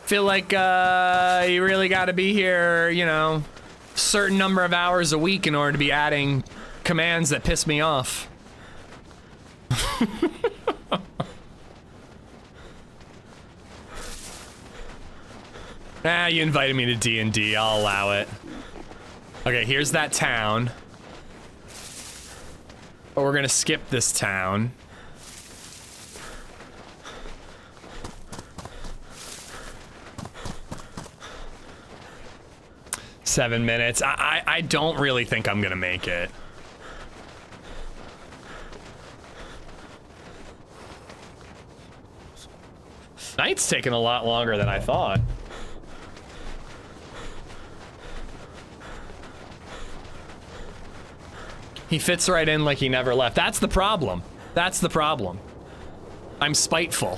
Feel like you really gotta be here, you know, certain number of hours a week in order to be adding commands that piss me off. Ah, you invited me to D&D, I'll allow it. Okay, here's that town. But we're gonna skip this town. Seven minutes. I don't really think I'm gonna make it. Night's taking a lot longer than I thought. He fits right in like he never left. That's the problem. That's the problem. I'm spiteful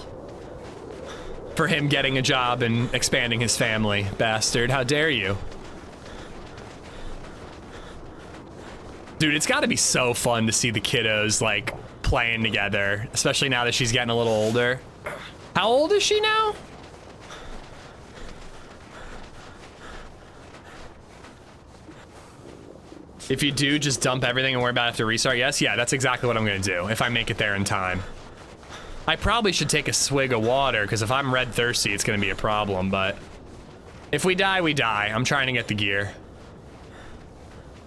for him getting a job and expanding his family, bastard. How dare you? Dude, it's gotta be so fun to see the kiddos, like, playing together, especially now that she's getting a little older. How old is she now? If you do, just dump everything and worry about it after restart. Yes, yeah, that's exactly what I'm gonna do if I make it there in time. I probably should take a swig of water, because if I'm red thirsty, it's gonna be a problem, but if we die, we die. I'm trying to get the gear.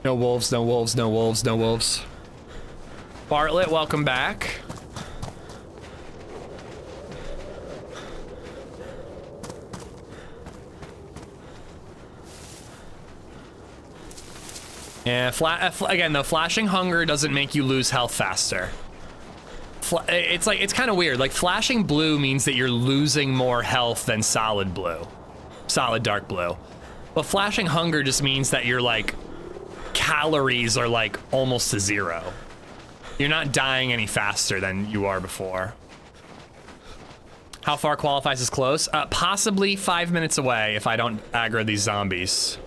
No wolves, no wolves, no wolves, no wolves. Bartlett, welcome back. Yeah, again, though, flashing hunger doesn't make you lose health faster. It's kind of weird. Like, flashing blue means that you're losing more health than solid blue. Solid dark blue. But flashing hunger just means that your, like, calories are, like, almost to zero. You're not dying any faster than you are before. How far qualifies as close? Possibly 5 minutes away if I don't aggro these zombies.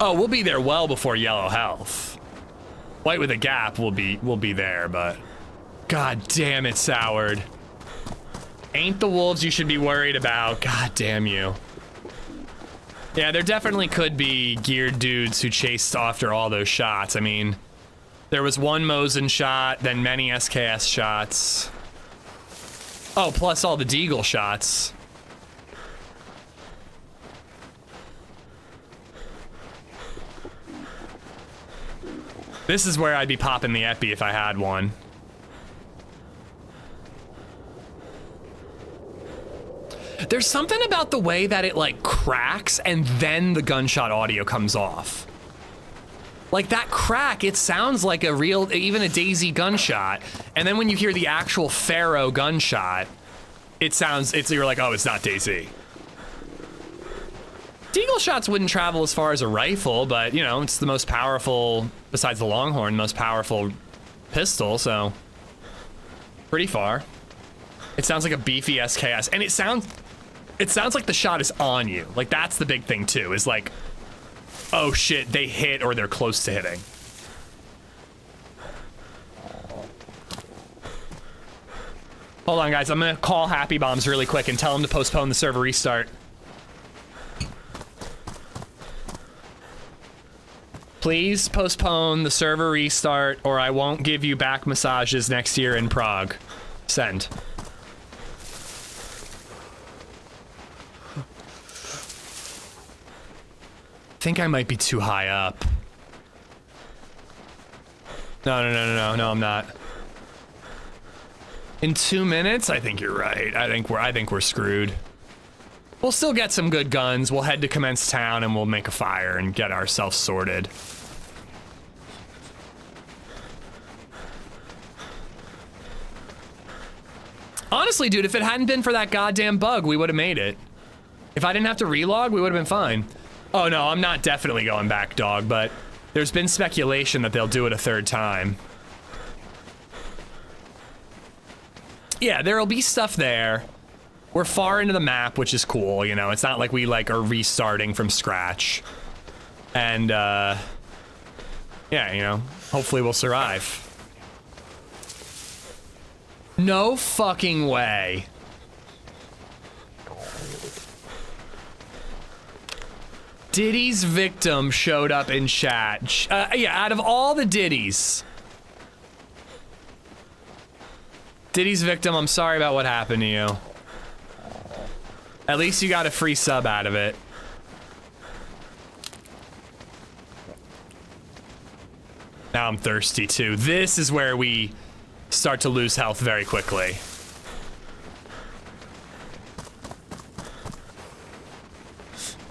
Oh, we'll be there well before yellow health. White with a gap will be there, but god damn it, soured. Ain't the wolves you should be worried about. God damn you. Yeah, there definitely could be geared dudes who chased after all those shots. I mean, there was one Mosin shot, then many SKS shots. Oh, plus all the Deagle shots. This is where I'd be popping the epi if I had one. There's something about the way that it, like, cracks and then the gunshot audio comes off. Like, that crack, it sounds like a real, even a DayZ gunshot. And then when you hear the actual Ferro gunshot, you're like, oh, it's not DayZ. Deagle shots wouldn't travel as far as a rifle, but, you know, it's the most powerful, besides the Longhorn, most powerful pistol, so pretty far. It sounds like a beefy SKS, and it sounds like the shot is on you. Like, that's the big thing, too, is like, oh shit, they hit or they're close to hitting. Hold on, guys, I'm gonna call Happy Bombs really quick and tell them to postpone the server restart. Please postpone the server restart or I won't give you back massages next year in Prague. Send. I think I might be too high up. No, I'm not. In 2 minutes? I think you're right. I think we're screwed. We'll still get some good guns. We'll head to Commence Town and we'll make a fire and get ourselves sorted. Honestly, dude, if it hadn't been for that goddamn bug, we would have made it. If I didn't have to relog, we would have been fine. Oh no, I'm not definitely going back, dog, but there's been speculation that they'll do it a third time. Yeah, there'll be stuff there. We're far into the map, which is cool, you know, it's not like we, like, are restarting from scratch. And, yeah, you know, hopefully we'll survive. No fucking way. Diddy's victim showed up in chat. Yeah, out of all the Diddy's victim, I'm sorry about what happened to you. At least you got a free sub out of it. Now I'm thirsty too. This is where we start to lose health very quickly.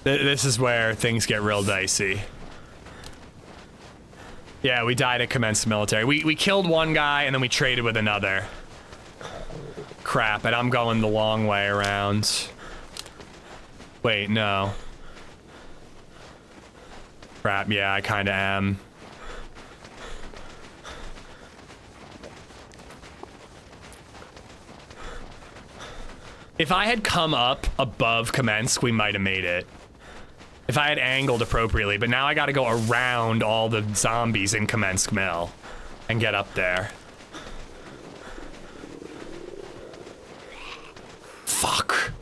This is where things get real dicey. Yeah, we died at commenced military. We killed one guy and then we traded with another. Crap, and I'm going the long way around. Wait, no. Crap, yeah, I kinda am. If I had come up above Kamensk, we might have made it. If I had angled appropriately, but now I gotta go around all the zombies in Kamensk Mill and get up there. Fuck.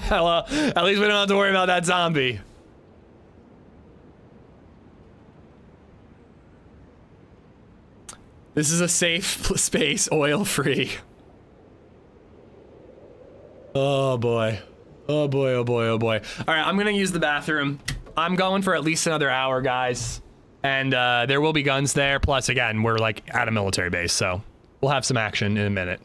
Well, at least we don't have to worry about that zombie. This is a safe space, oil-free. Oh boy. Oh boy, oh boy, oh boy. All right, I'm gonna use the bathroom. I'm going for at least another hour, guys. And there will be guns there. Plus, again, we're like at a military base, so we'll have some action in a minute.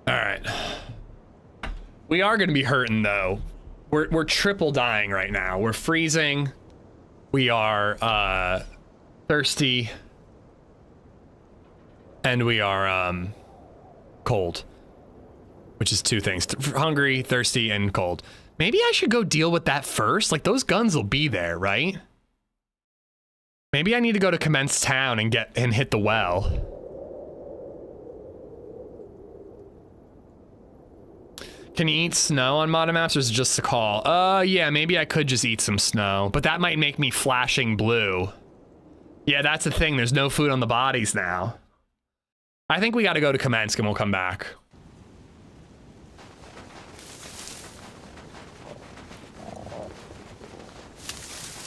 All right. We are going to be hurting though. We're triple dying right now. We're freezing. We are thirsty. And we are cold. Which is two things. Hungry, thirsty, and cold. Maybe I should go deal with that first. Like those guns will be there, right? Maybe I need to go to Commence Town and hit the well. Can you eat snow on modern maps, or is it just a call? Yeah, maybe I could just eat some snow, but that might make me flashing blue. Yeah, that's the thing. There's no food on the bodies now. I think we got to go to Kamensk and we'll come back.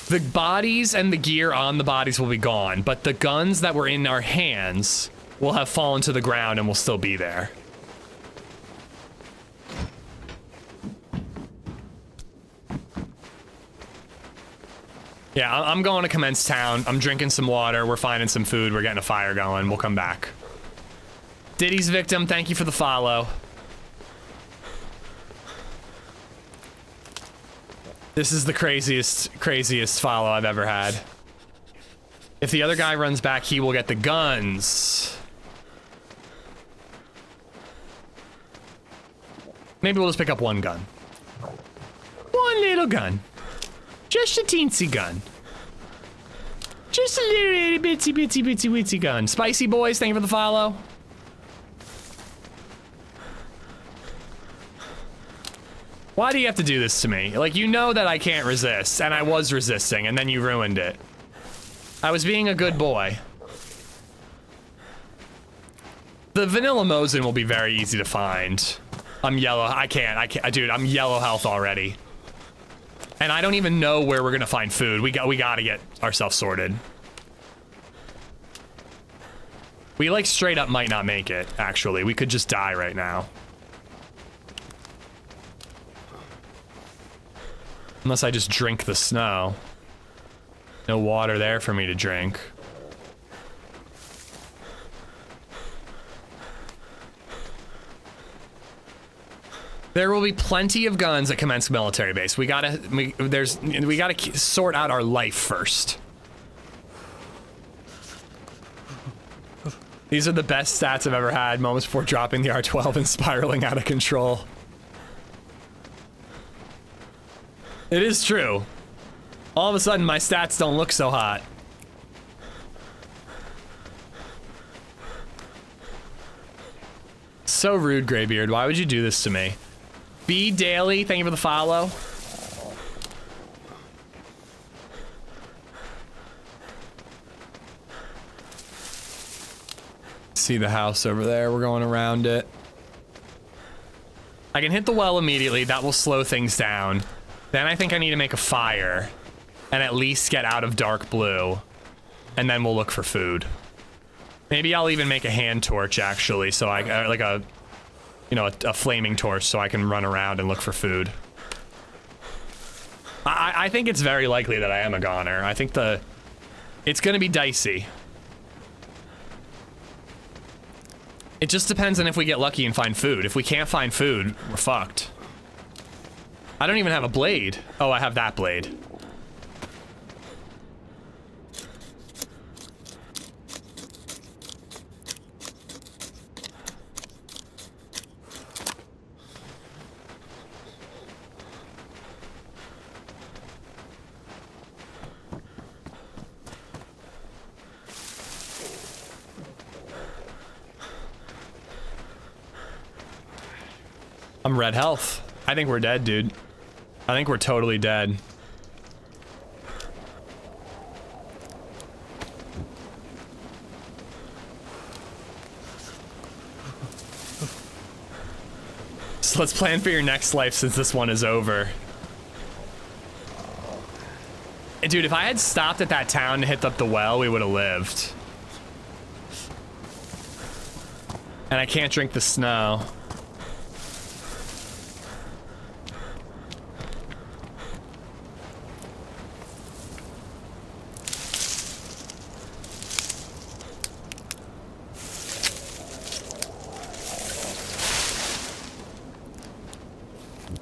The bodies and the gear on the bodies will be gone, but the guns that were in our hands will have fallen to the ground and will still be there. Yeah, I'm going to Commence Town. I'm drinking some water. We're finding some food. We're getting a fire going. We'll come back. Diddy's victim, thank you for the follow. This is the craziest follow I've ever had. If the other guy runs back, he will get the guns. Maybe we'll just pick up one gun. one little gun. Just a teensy gun. Just a little itty bitsy bitsy bitsy witsy gun. Spicy boys, thank you for the follow. Why do you have to do this to me? Like, you know that I can't resist, and I was resisting, and then you ruined it. I was being a good boy. The vanilla Mosin will be very easy to find. I'm yellow. I can't. Dude, I'm yellow health already. And I don't even know where we're gonna find food. We gotta get ourselves sorted. We like straight up might not make it, actually. We could just die right now. Unless I just drink the snow. No water there for me to drink. There will be plenty of guns at Commence Military Base. We gotta sort out our life first. These are the best stats I've ever had. Moments before dropping the R12 and spiraling out of control. It is true. All of a sudden, my stats don't look so hot. So rude, Graybeard. Why would you do this to me? B Daily, thank you for the follow. See the house over there. We're going around it. I can hit the well immediately. That will slow things down. Then I think I need to make a fire and at least get out of dark blue. And then we'll look for food. Maybe I'll even make a hand torch, actually, so I like a, you know, a flaming torch, so I can run around and look for food. I think it's very likely that I am a goner. I think it's gonna be dicey. It just depends on if we get lucky and find food. If we can't find food, we're fucked. I don't even have a blade. Oh, I have that blade. I'm red health. I think we're dead, dude. I think we're totally dead. So let's plan for your next life since this one is over. Dude, if I had stopped at that town and hit up the well, we would have lived. And I can't drink the snow.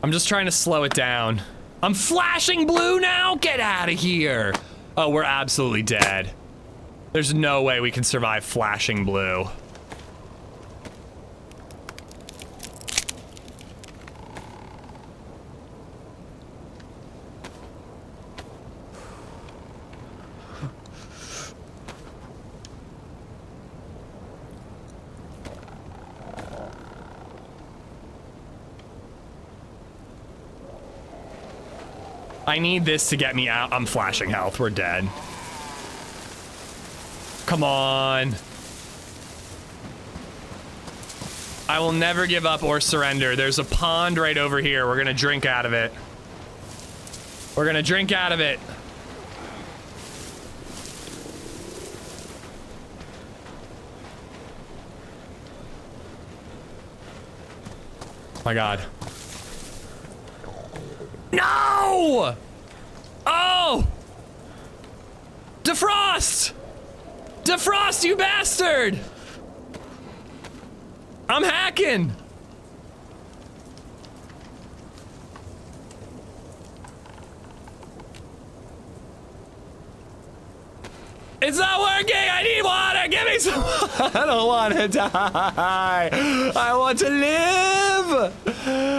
I'm just trying to slow it down. I'm flashing blue now? Get out of here. Oh, we're absolutely dead. There's no way we can survive flashing blue. I need this to get me out. I'm flashing health. We're dead. Come on. I will never give up or surrender. There's a pond right over here. We're gonna drink out of it. We're gonna drink out of it. My God. No! Oh! Defrost! Defrost, you bastard! I'm hacking! It's not working! I need water! Give me some water! I don't want to die! I want to live!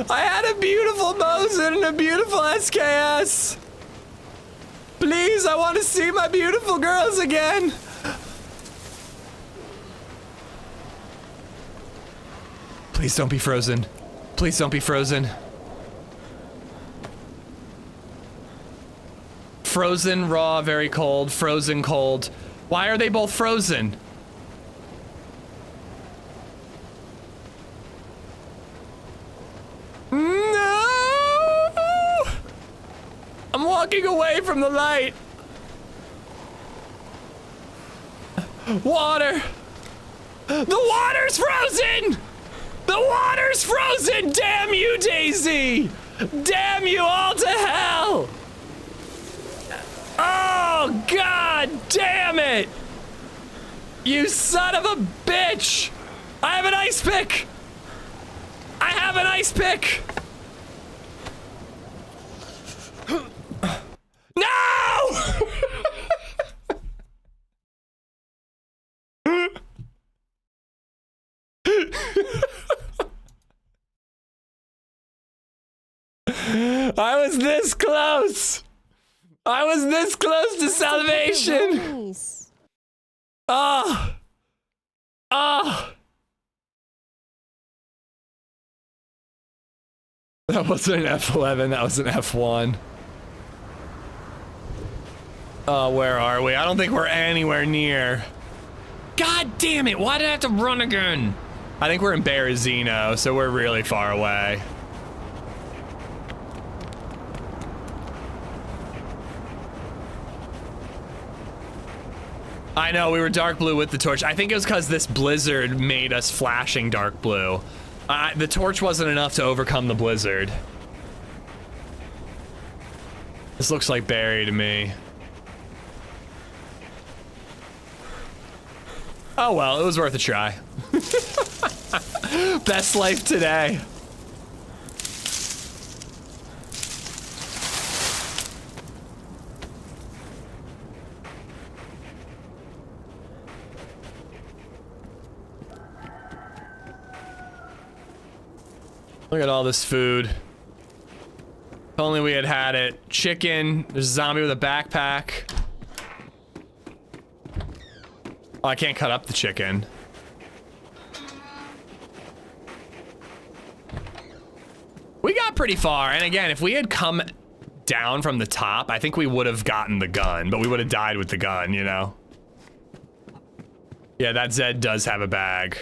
I had a beautiful beautiful Mosin and a beautiful SKS. Please, I want to see my beautiful girls again. Please don't be frozen. Please don't be frozen. Frozen, raw, very cold. Frozen, cold. Why are they both frozen? No! I'm walking away from the light. Water. The water's frozen! The water's frozen! Damn you, DayZ! Damn you all to hell! Oh, God damn it! You son of a bitch! I have an ice pick! I have an ice pick! No! I was this close! I was this close to salvation! Ah! Ah! That wasn't an F11, that was an F1. Oh, where are we? I don't think we're anywhere near. God damn it, why did I have to run again? I think we're in Berezino, so we're really far away. I know, we were dark blue with the torch. I think it was because this blizzard made us flashing dark blue. The torch wasn't enough to overcome the blizzard. This looks like Barry to me. Oh well, it was worth a try. Best life today. Look at all this food. If only we had had it. Chicken. There's a zombie with a backpack. Oh, I can't cut up the chicken. We got pretty far, and again, if we had come down from the top, I think we would have gotten the gun, but we would have died with the gun, you know? Yeah, that Zed does have a bag.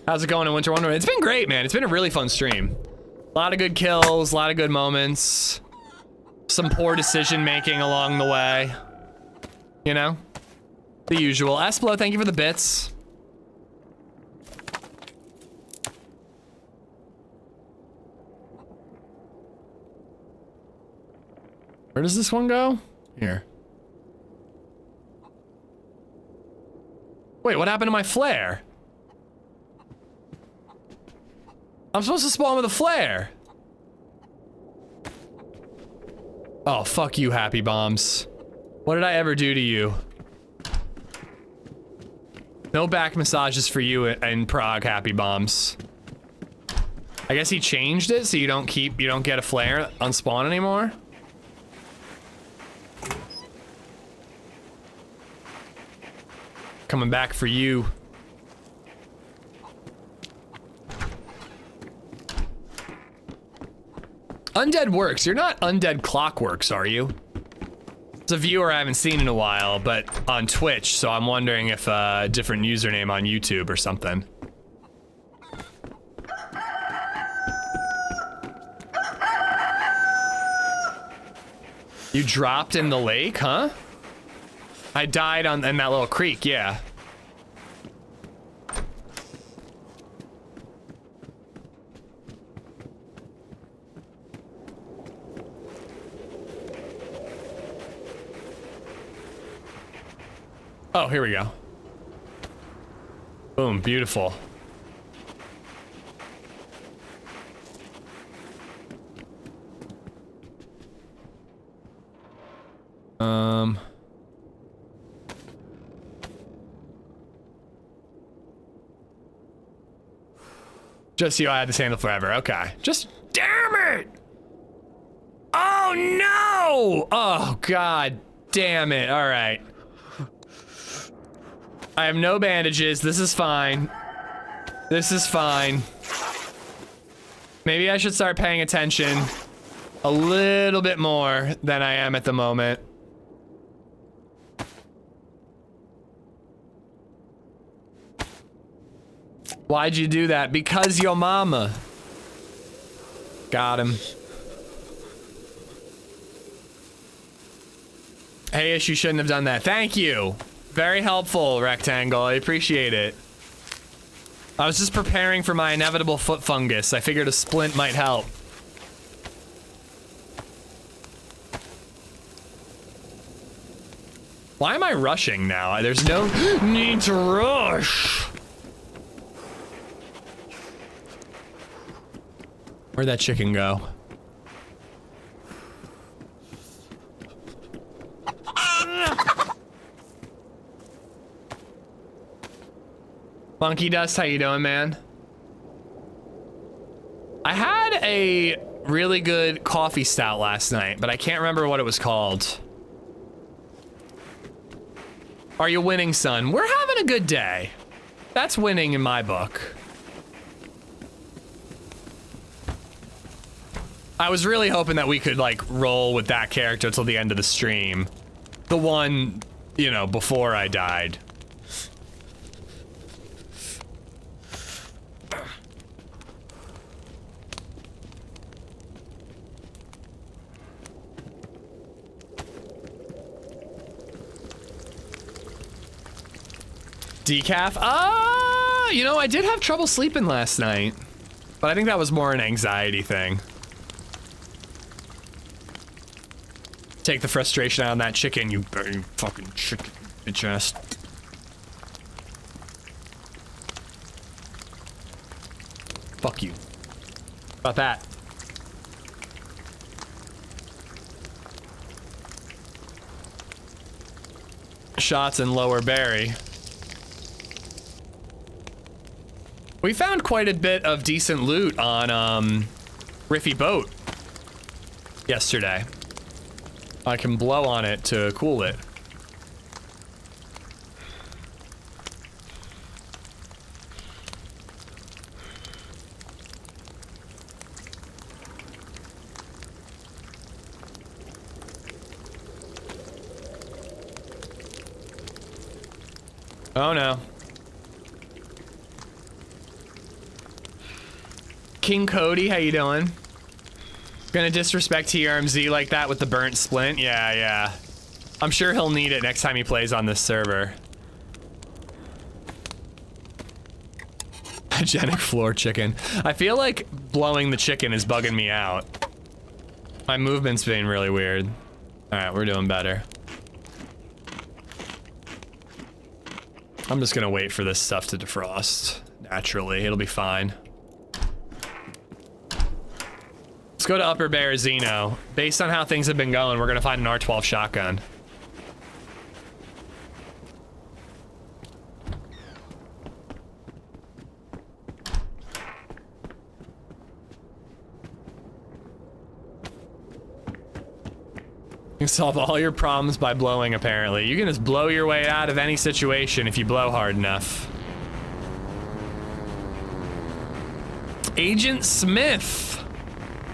How's it going in Winter Wonderland? It's been great, man. It's been a really fun stream. A lot of good kills, a lot of good moments. Some poor decision making along the way. You know? The usual. Esplo, thank you for the bits. Where does this one go? Here. Wait, what happened to my flare? I'm supposed to spawn with a flare. Oh, fuck you, Happy Bombs. What did I ever do to you? No back massages for you in Prague, Happy Bombs. I guess he changed it so you don't get a flare on spawn anymore. Coming back for you. Undead Works. You're not Undead Clockworks, are you? It's a viewer I haven't seen in a while, but on Twitch, so I'm wondering if a different username on YouTube or something. You dropped in the lake, huh? I died in that little creek, yeah. Oh, here we go. Boom, beautiful. Just you, I had this handle forever. Okay. Just, damn it! Oh no! Oh god damn it. All right. I have no bandages. This is fine. This is fine. Maybe I should start paying attention a little bit more than I am at the moment. Why'd you do that? Because your mama. Got him. Hey, Ish, you shouldn't have done that. Thank you. Very helpful, Rectangle. I appreciate it. I was just preparing for my inevitable foot fungus. I figured a splint might help. Why am I rushing now? There's no need to rush. Where'd that chicken go? Monkey Dust, how you doing, man? I had a really good coffee stout last night, but I can't remember what it was called. Are you winning, son? We're having a good day. That's winning in my book. I was really hoping that we could, like, roll with that character till the end of the stream. The one, you know, before I died. Decaf? You know, I did have trouble sleeping last night, but I think that was more an anxiety thing. Take the frustration out on that chicken, you fucking chicken, bitch ass. Fuck you. About that. Shots in Lower Berry. We found quite a bit of decent loot on Riffy Boat yesterday. I can blow on it to cool it. Oh no. King Cody, how you doing? Gonna disrespect TRMZ like that with the burnt splint? Yeah. I'm sure he'll need it next time he plays on this server. Hygienic floor chicken. I feel like blowing the chicken is bugging me out. My movement's being really weird. Alright, we're doing better. I'm just gonna wait for this stuff to defrost. Naturally, it'll be fine. Let's go to Upper Berezino. Based on how things have been going, we're gonna find an R12 shotgun. You can solve all your problems by blowing, apparently. You can just blow your way out of any situation if you blow hard enough. Agent Smith!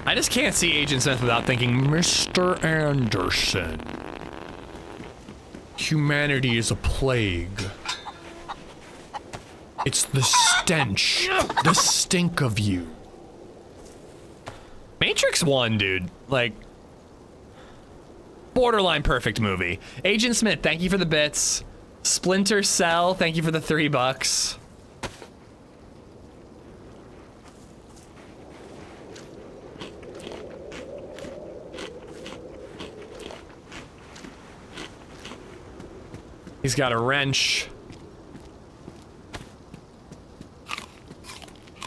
I just can't see Agent Smith without thinking, Mr. Anderson. Humanity is a plague. It's the stench, the stink of you. Matrix 1, dude. Like, borderline perfect movie. Agent Smith, thank you for the bits. Splinter Cell, thank you for the $3. He's got a wrench.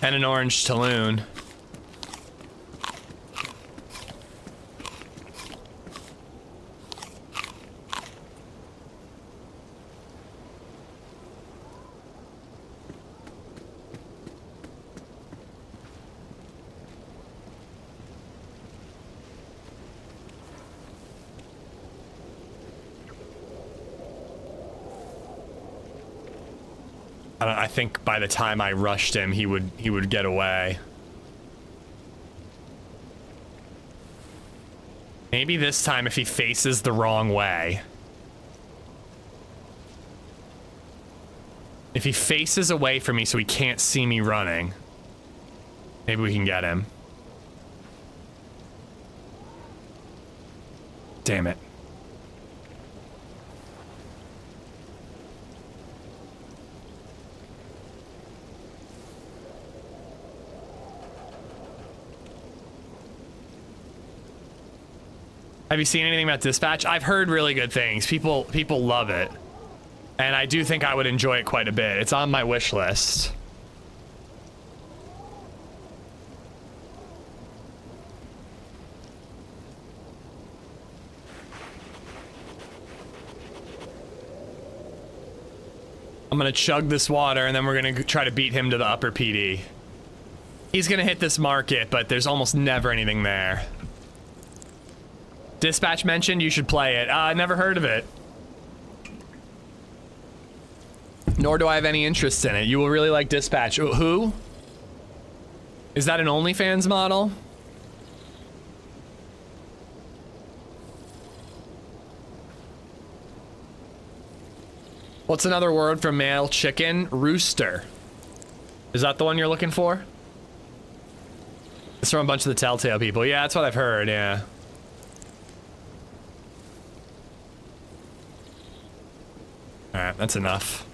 And an orange Talon. I think by the time I rushed him, he would get away. Maybe this time if he faces the wrong way. If he faces away from me so he can't see me running, maybe we can get him. Damn it. Have you seen anything about Dispatch? I've heard really good things. People love it. And I do think I would enjoy it quite a bit. It's on my wish list. I'm gonna chug this water and then we're gonna try to beat him to the upper PD. He's gonna hit this market, but there's almost never anything there. Dispatch mentioned you should play it. I never heard of it. Nor do I have any interest in it. You will really like Dispatch. Who? Is that an OnlyFans model? What's another word for male chicken? Rooster. Is that the one you're looking for? It's from a bunch of the Telltale people. Yeah, that's what I've heard, yeah. Alright, that's enough.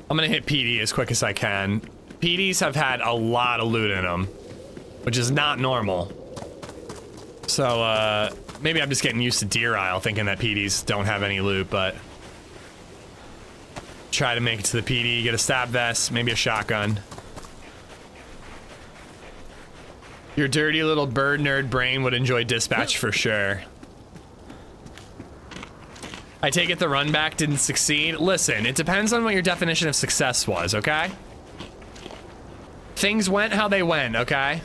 I'm gonna hit PD as quick as I can. PDs have had a lot of loot in them, which is not normal. So, maybe I'm just getting used to Deer Isle, thinking that PDs don't have any loot, but... Try to make it to the PD, get a stab vest, maybe a shotgun. Your dirty little bird nerd brain would enjoy Dispatch for sure. I take it the run back didn't succeed. Listen, it depends on what your definition of success was, okay? Things went how they went, okay?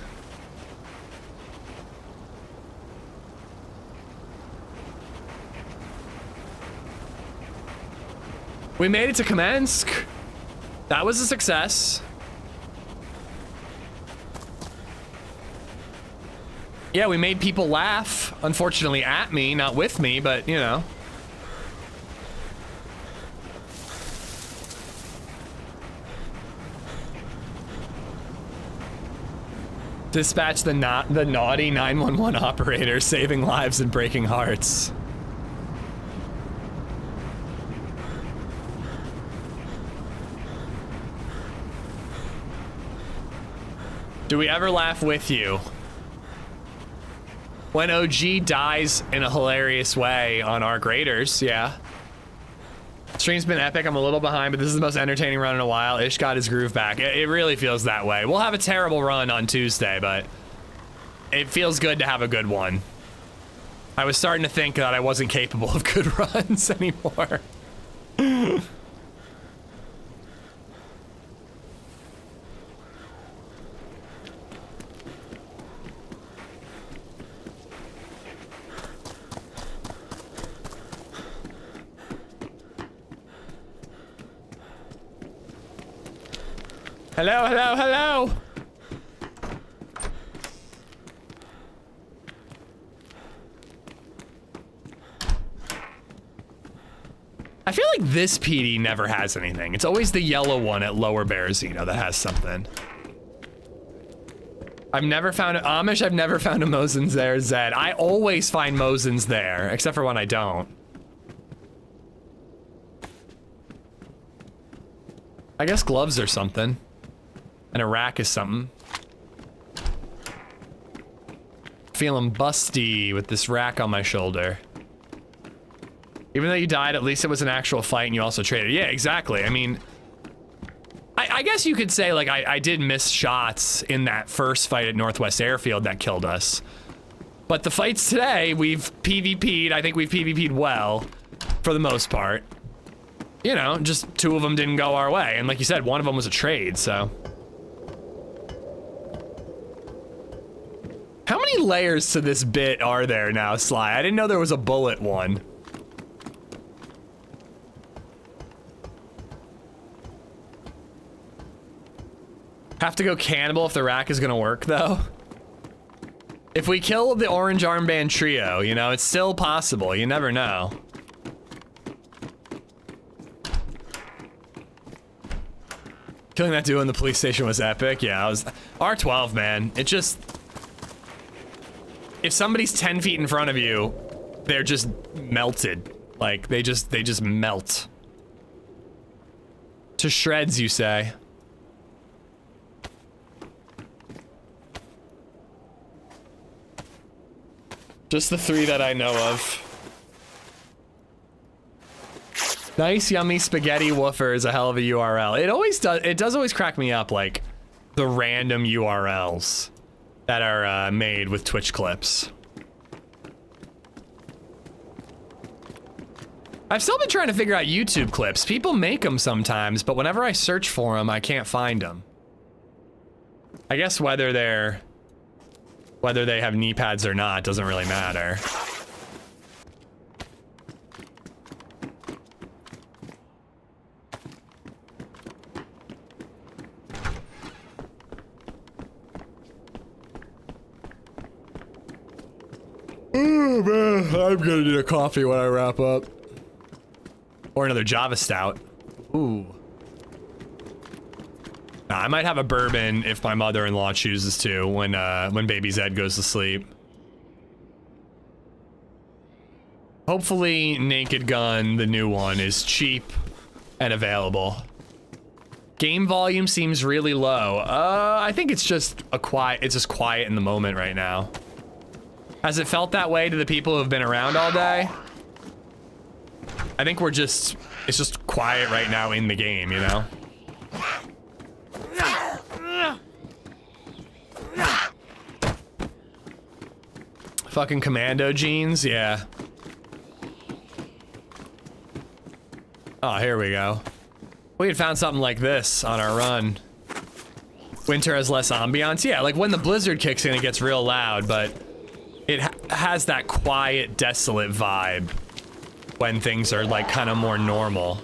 We made it to Kamensk. That was a success. Yeah, we made people laugh. Unfortunately at me, not with me, but you know. Dispatch the naughty 911 operator, saving lives and breaking hearts. Do we ever laugh with you? When OG dies in a hilarious way on ARC Raiders, yeah. Stream's been epic. I'm a little behind, but this is the most entertaining run in a while. Ish got his groove back. It really feels that way. We'll have a terrible run on Tuesday, but it feels good to have a good one. I was starting to think that I wasn't capable of good runs anymore. Hello, hello, hello! I feel like this PD never has anything. It's always the yellow one at Lower Berezino that has something. I've never found Amish, I've never found a Mosin's there, Zed. I always find Mosin's there, except for when I don't. I guess gloves or something. And a rack is something. Feeling busty with this rack on my shoulder. Even though you died, at least it was an actual fight and you also traded. Yeah, exactly. I mean, I guess you could say, like, I did miss shots in that first fight at Northwest Airfield that killed us. But the fights today, we've PvP'd. I think we've PvP'd well, for the most part. You know, just 2 of them didn't go our way. And like you said, 1 of them was a trade, so. How many layers to this bit are there now, Sly? I didn't know there was a bullet one. Have to go cannibal if the rack is gonna work though. If we kill the orange armband trio, you know, it's still possible. You never know. Killing that duo in the police station was epic. Yeah, I was R12, man. It just, if somebody's 10 feet in front of you, they're just melted. Like they just melt to shreds, you say. Just the 3 that I know of. Nice yummy spaghetti woofer is a hell of a URL. It always does. It does always crack me up, like the random URLs that are made with Twitch clips. I've still been trying to figure out YouTube clips. People make them sometimes, but whenever I search for them, I can't find them. I guess whether they have knee pads or not doesn't really matter. Oh man, I'm gonna need a coffee when I wrap up. Or another Java Stout. Ooh. Nah, I might have a bourbon if my mother-in-law chooses to when Baby Zed goes to sleep. Hopefully Naked Gun, the new one, is cheap and available. Game volume seems really low. I think it's just quiet in the moment right now. Has it felt that way to the people who have been around all day? I think it's just quiet right now in the game, you know? Fucking commando jeans, yeah. Oh, here we go. We had found something like this on our run. Winter has less ambiance. Yeah, like when the blizzard kicks in, it gets real loud, but it has that quiet, desolate vibe when things are like kind of more normal.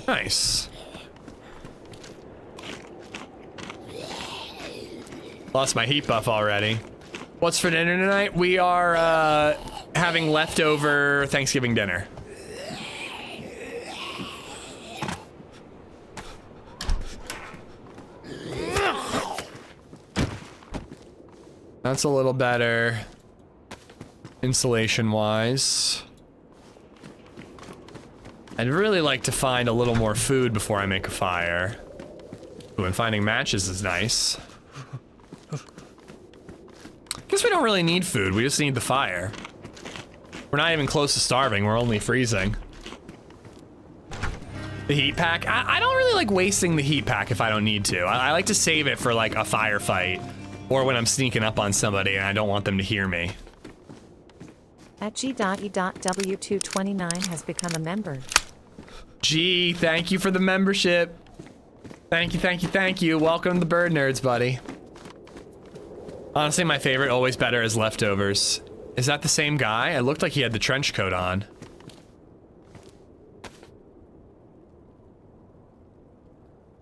Nice. Lost my heat buff already. What's for dinner tonight? We are having leftover Thanksgiving dinner. That's a little better insulation-wise. I'd really like to find a little more food before I make a fire. Ooh, and finding matches is nice. Guess we don't really need food, we just need the fire. We're not even close to starving, we're only freezing. The heat pack? I don't really like wasting the heat pack if I don't need to. I like to save it for like a firefight. Or when I'm sneaking up on somebody and I don't want them to hear me. At G.E.W229 has become a member. G, thank you for the membership. Thank you, thank you, thank you. Welcome to the Bird Nerds, buddy. Honestly, my favorite, always better, is leftovers. Is that the same guy? It looked like he had the trench coat on.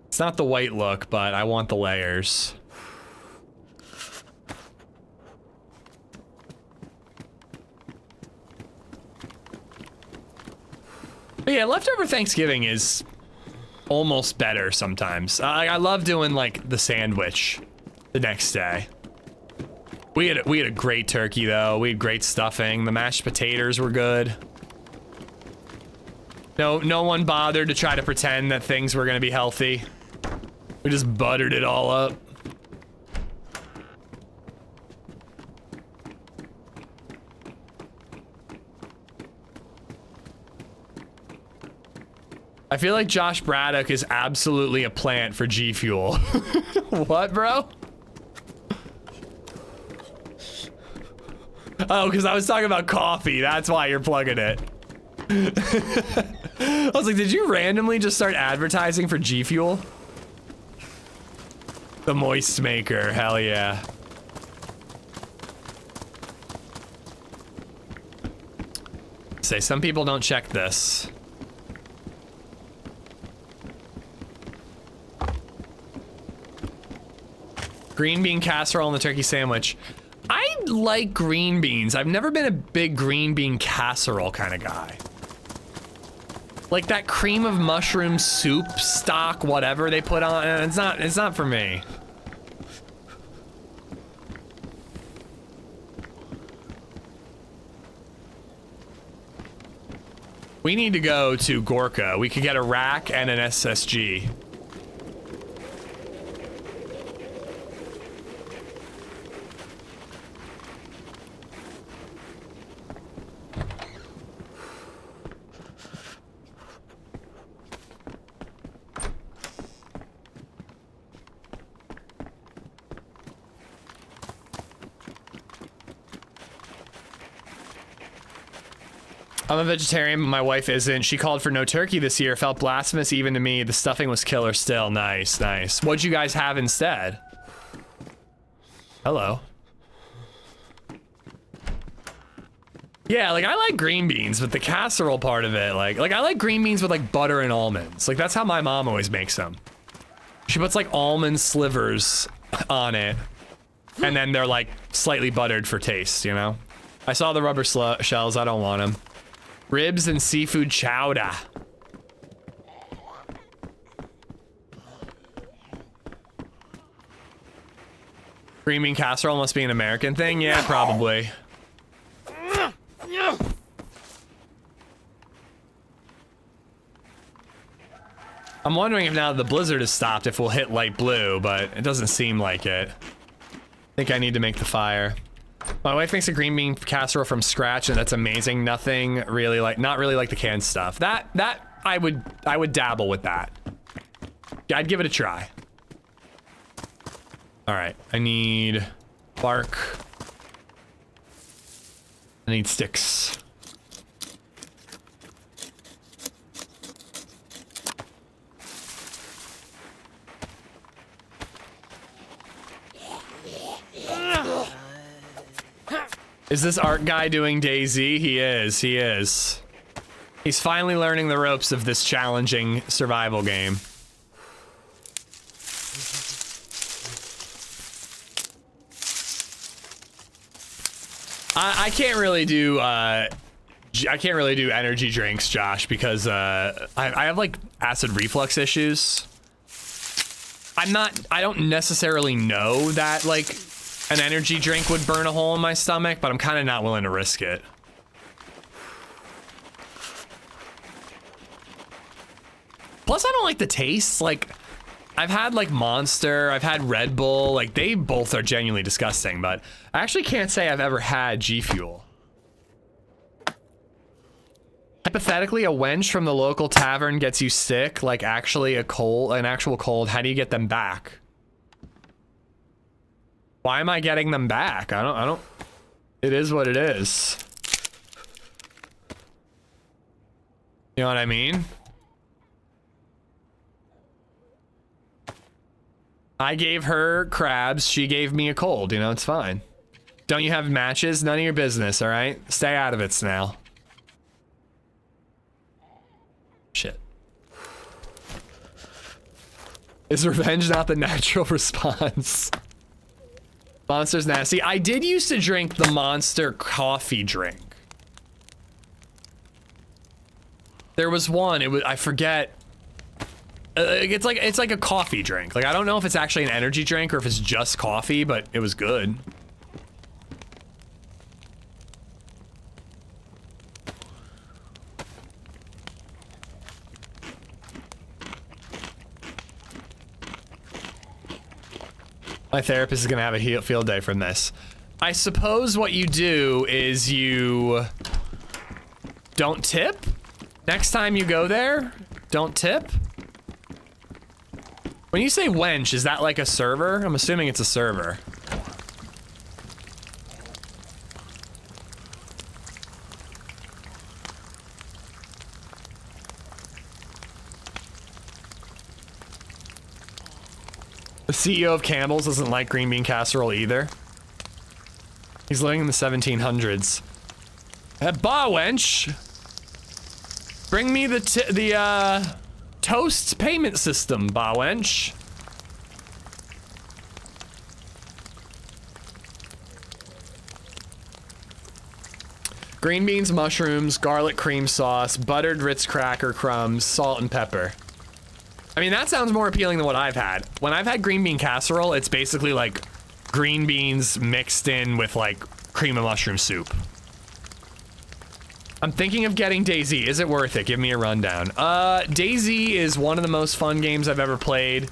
It's not the white look, but I want the layers. But yeah, leftover Thanksgiving is almost better sometimes. I love doing like the sandwich the next day. We had a great turkey though. We had great stuffing. The mashed potatoes were good. No one bothered to try to pretend that things were gonna be healthy. We just buttered it all up. I feel like Josh Braddock is absolutely a plant for G Fuel. What, bro? Oh, because I was talking about coffee. That's why you're plugging it. I was like, did you randomly just start advertising for G Fuel? The moist maker, hell yeah. Say, some people don't check this. Green bean casserole and the turkey sandwich. I like green beans. I've never been a big green bean casserole kind of guy. Like that cream of mushroom soup stock, whatever they put on, it's not for me. We need to go to Gorka. We could get a rack and an SSG. I'm a vegetarian, but my wife isn't. She called for no turkey this year. Felt blasphemous even to me. The stuffing was killer still. Nice, nice. What'd you guys have instead? Hello. Yeah, like I like green beans, but the casserole part of it, like I like green beans with like butter and almonds. Like that's how my mom always makes them. She puts like almond slivers on it, and then they're like slightly buttered for taste, you know? I saw the rubber shells. I don't want them. Ribs and seafood chowder. Green bean casserole must be an American thing? Yeah, probably. I'm wondering if now the blizzard has stopped, if we'll hit light blue, but it doesn't seem like it. I think I need to make the fire. My wife makes a green bean casserole from scratch, and that's amazing. Nothing really like, not really like the canned stuff. That I would dabble with that. I'd give it a try. All right, I need bark. I need sticks. Is this ARC guy doing DayZ? He is, he is. He's finally learning the ropes of this challenging survival game. I can't really do energy drinks, Josh, because I have like acid reflux issues. I don't necessarily know that like an energy drink would burn a hole in my stomach, but I'm kind of not willing to risk it. Plus, I don't like the taste. Like, I've had like Monster, I've had Red Bull, like they both are genuinely disgusting, but I actually can't say I've ever had G Fuel. Hypothetically, a wench from the local tavern gets you sick, like actually an actual cold. How do you get them back? Why am I getting them back? I don't, it is what it is. You know what I mean? I gave her crabs, she gave me a cold, you know, it's fine. Don't you have matches? None of your business, all right? Stay out of it, Snell. Shit. Is revenge not the natural response? Monster's nasty. I did used to drink the Monster coffee drink. There was one, I forget. It's like a coffee drink. Like, I don't know if it's actually an energy drink or if it's just coffee, but it was good. My therapist is gonna have a field day from this. I suppose what you do is you don't tip. Next time you go there, don't tip. When you say wench, is that like a server? I'm assuming it's a server. The CEO of Campbell's doesn't like green bean casserole either. He's living in the 1700s. Bah, wench! Bring me the toast payment system, bah, wench. Green beans, mushrooms, garlic cream sauce, buttered Ritz cracker crumbs, salt and pepper. I mean, that sounds more appealing than what I've had. When I've had green bean casserole, it's basically like green beans mixed in with like cream and mushroom soup. I'm thinking of getting DayZ. Is it worth it? Give me a rundown. DayZ is one of the most fun games I've ever played,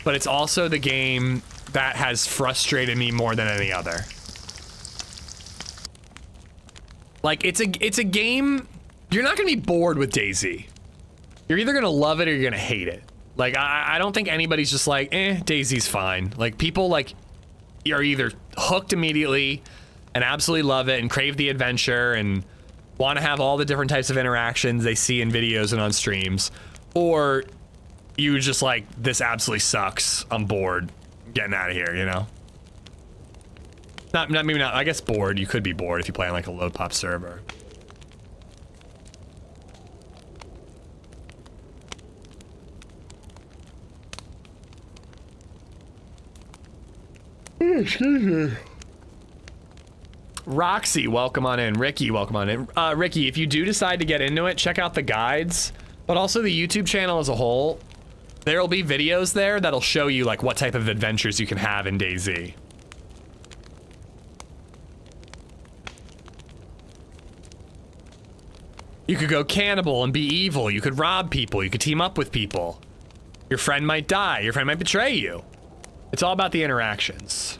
but it's also the game that has frustrated me more than any other. Like, it's a game, you're not gonna be bored with DayZ. You're either gonna love it or you're gonna hate it. Like, I don't think anybody's just like, DayZ's fine. Like, people like are either hooked immediately and absolutely love it and crave the adventure and want to have all the different types of interactions they see in videos and on streams, or you just like, this absolutely sucks, I'm bored, getting out of here, you know? Maybe not, I guess bored, you could be bored if you play on like a low pop server. Excuse me. Roxy, welcome on in. Ricky, welcome on in. Ricky, if you do decide to get into it, check out the guides, but also the YouTube channel as a whole. There'll be videos there that'll show you like what type of adventures you can have in DayZ. You could go cannibal and be evil. You could rob people. You could team up with people. Your friend might die. Your friend might betray you. It's all about the interactions.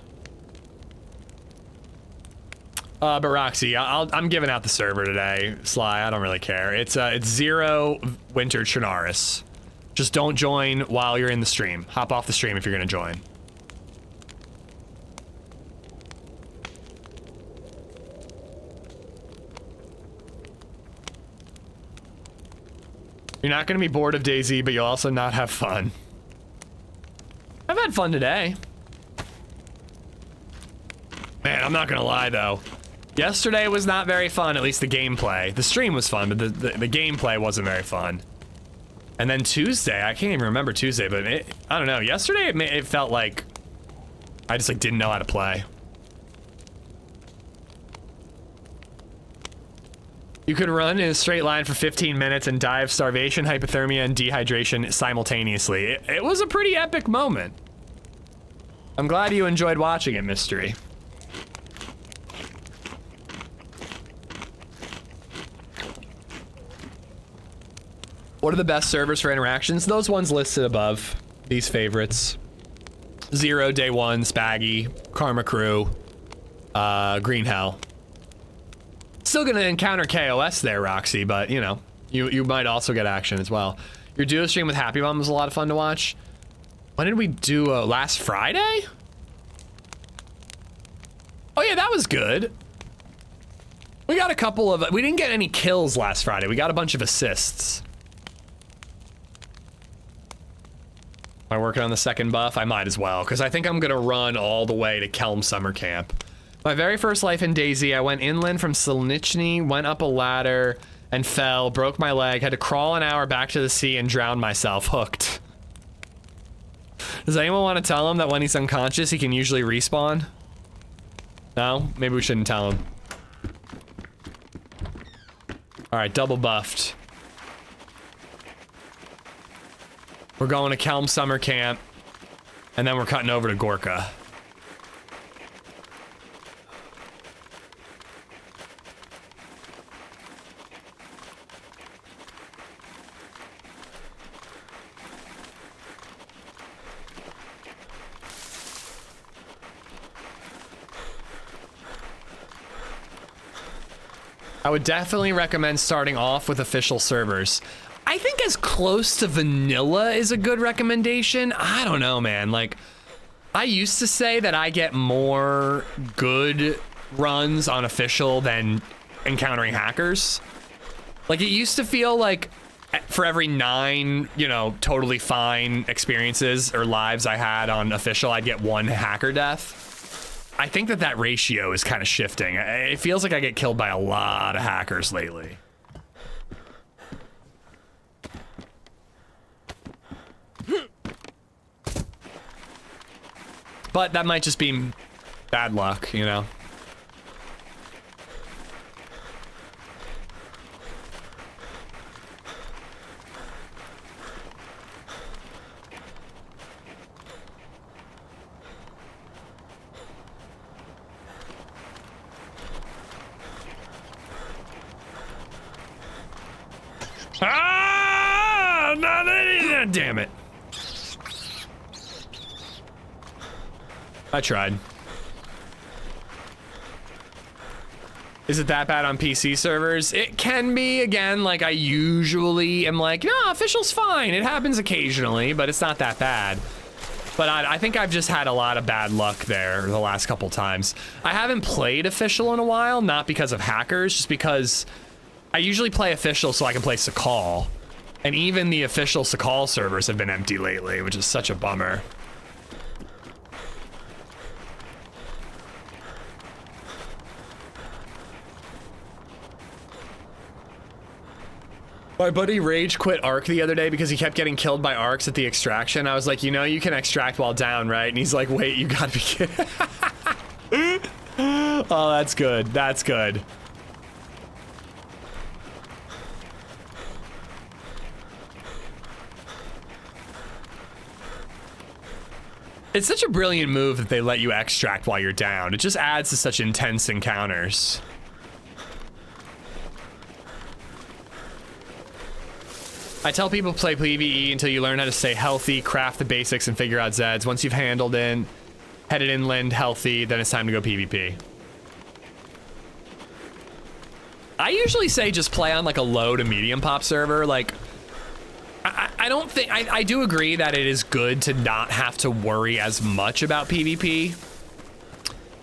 But Roxy, I'm giving out the server today. Sly, I don't really care. It's 0 Winter Chernarus. Just don't join while you're in the stream. Hop off the stream if you're gonna join. You're not gonna be bored of DayZ, but you'll also not have fun. I've had fun today. Man, I'm not gonna lie though. Yesterday was not very fun, at least the gameplay. The stream was fun, but the gameplay wasn't very fun. And then Tuesday, I can't even remember Tuesday, but I don't know. Yesterday, it felt like I just like didn't know how to play. You could run in a straight line for 15 minutes and die of starvation, hypothermia, and dehydration simultaneously. It was a pretty epic moment. I'm glad you enjoyed watching it, Mystery. What are the best servers for interactions? Those ones listed above. These favorites. 0, Day 1, Spaggy, Karma Crew, Green Hell. Still gonna encounter KOS there, Roxy, but you know, you might also get action as well. Your duo stream with Happy Mom was a lot of fun to watch. When did we do last Friday? Oh yeah, that was good. We got a couple of, we didn't get any kills last Friday. We got a bunch of assists. Am I working on the second buff? I might as well, because I think I'm gonna run all the way to Kelm Summer Camp. My very first life in DayZ, I went inland from Solnichny, went up a ladder, and fell, broke my leg, had to crawl an hour back to the sea and drown myself, hooked. Does anyone want to tell him that when he's unconscious, he can usually respawn? No? Maybe we shouldn't tell him. Alright, double buffed. We're going to Kelm Summer Camp, and then we're cutting over to Gorka. I would definitely recommend starting off with official servers. I think as close to vanilla is a good recommendation. I don't know, man. Like, I used to say that I get more good runs on official than encountering hackers. Like, it used to feel like for every 9, you know, totally fine experiences or lives I had on official, I'd get 1 hacker death. I think that ratio is kind of shifting. It feels like I get killed by a lot of hackers lately. But that might just be bad luck, you know? Ah! No, damn it. I tried. Is it that bad on PC servers? It can be. Again, like I usually am like, no, official's fine. It happens occasionally, but it's not that bad. But I think I've just had a lot of bad luck there the last couple times. I haven't played official in a while, not because of hackers, just because I usually play official so I can play Sakal. And even the official Sakal servers have been empty lately, which is such a bummer. My buddy rage quit ARC the other day because he kept getting killed by ARCs at the extraction. I was like, you know, you can extract while down, right? And he's like, wait, you gotta be kidding. Oh, that's good. That's good. It's such a brilliant move that they let you extract while you're down. It just adds to such intense encounters. I tell people to play PvE until you learn how to stay healthy, craft the basics, and figure out Zeds. Once you've headed inland healthy, then it's time to go PvP. I usually say just play on like a low to medium pop server. Like, I don't think, I do agree that it is good to not have to worry as much about PvP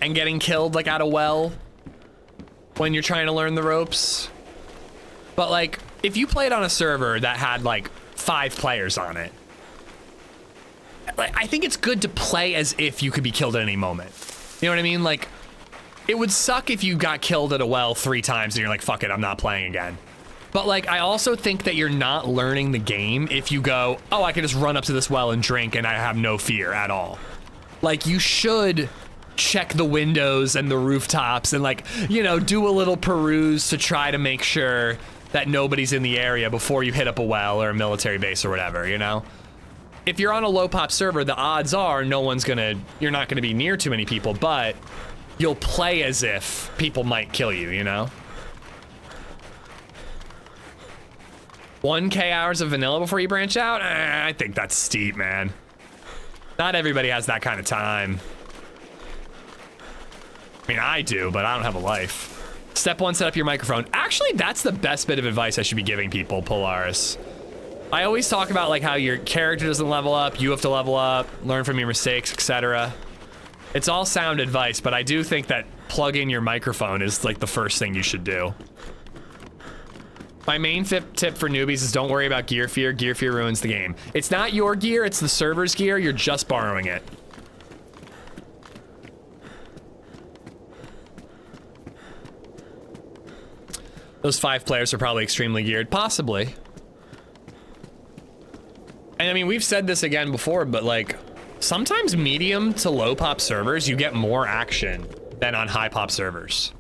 and getting killed like at a well when you're trying to learn the ropes. But like, if you played on a server that had like 5 players on it, like, I think it's good to play as if you could be killed at any moment. You know what I mean? Like, it would suck if you got killed at a well 3 times and you're like, fuck it, I'm not playing again. But like, I also think that you're not learning the game if you go, oh, I can just run up to this well and drink and I have no fear at all. Like, you should check the windows and the rooftops and like, you know, do a little peruse to try to make sure that nobody's in the area before you hit up a well or a military base or whatever, you know? If you're on a low pop server, the odds are you're not gonna be near too many people, but you'll play as if people might kill you, you know? 1K hours of vanilla before you branch out? I think that's steep, man. Not everybody has that kind of time. I mean, I do, but I don't have a life. Step 1, set up your microphone. Actually, that's the best bit of advice I should be giving people, Polaris. I always talk about like how your character doesn't level up, you have to level up, learn from your mistakes, etc. It's all sound advice, but I do think that plug in your microphone is like the first thing you should do. My main tip for newbies is don't worry about gear fear. Gear fear ruins the game. It's not your gear, it's the server's gear. You're just borrowing it. Those 5 players are probably extremely geared. Possibly. And I mean, we've said this again before, but like, sometimes medium to low pop servers, you get more action than on high pop servers.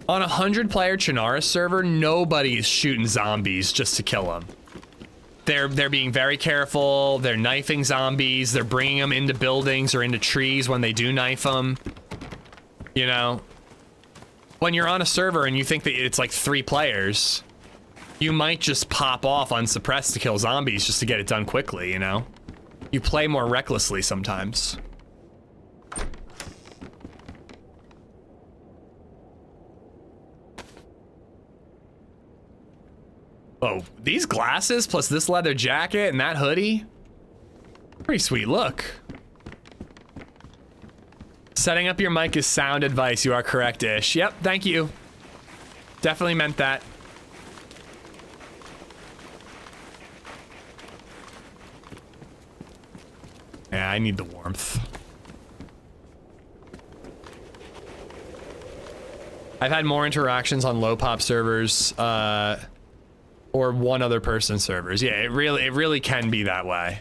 On a 100-player Chernarus server, nobody's shooting zombies just to kill them. They're being very careful. They're knifing zombies. They're bringing them into buildings or into trees when they do knife them. You know? When you're on a server and you think that it's like 3 players, you might just pop off unsuppressed to kill zombies just to get it done quickly, you know? You play more recklessly sometimes. Oh, these glasses plus this leather jacket and that hoodie? Pretty sweet look. Setting up your mic is sound advice. You are correct-ish. Yep, thank you. Definitely meant that. Yeah, I need the warmth. I've had more interactions on low pop servers, or one other person servers. Yeah, it really can be that way.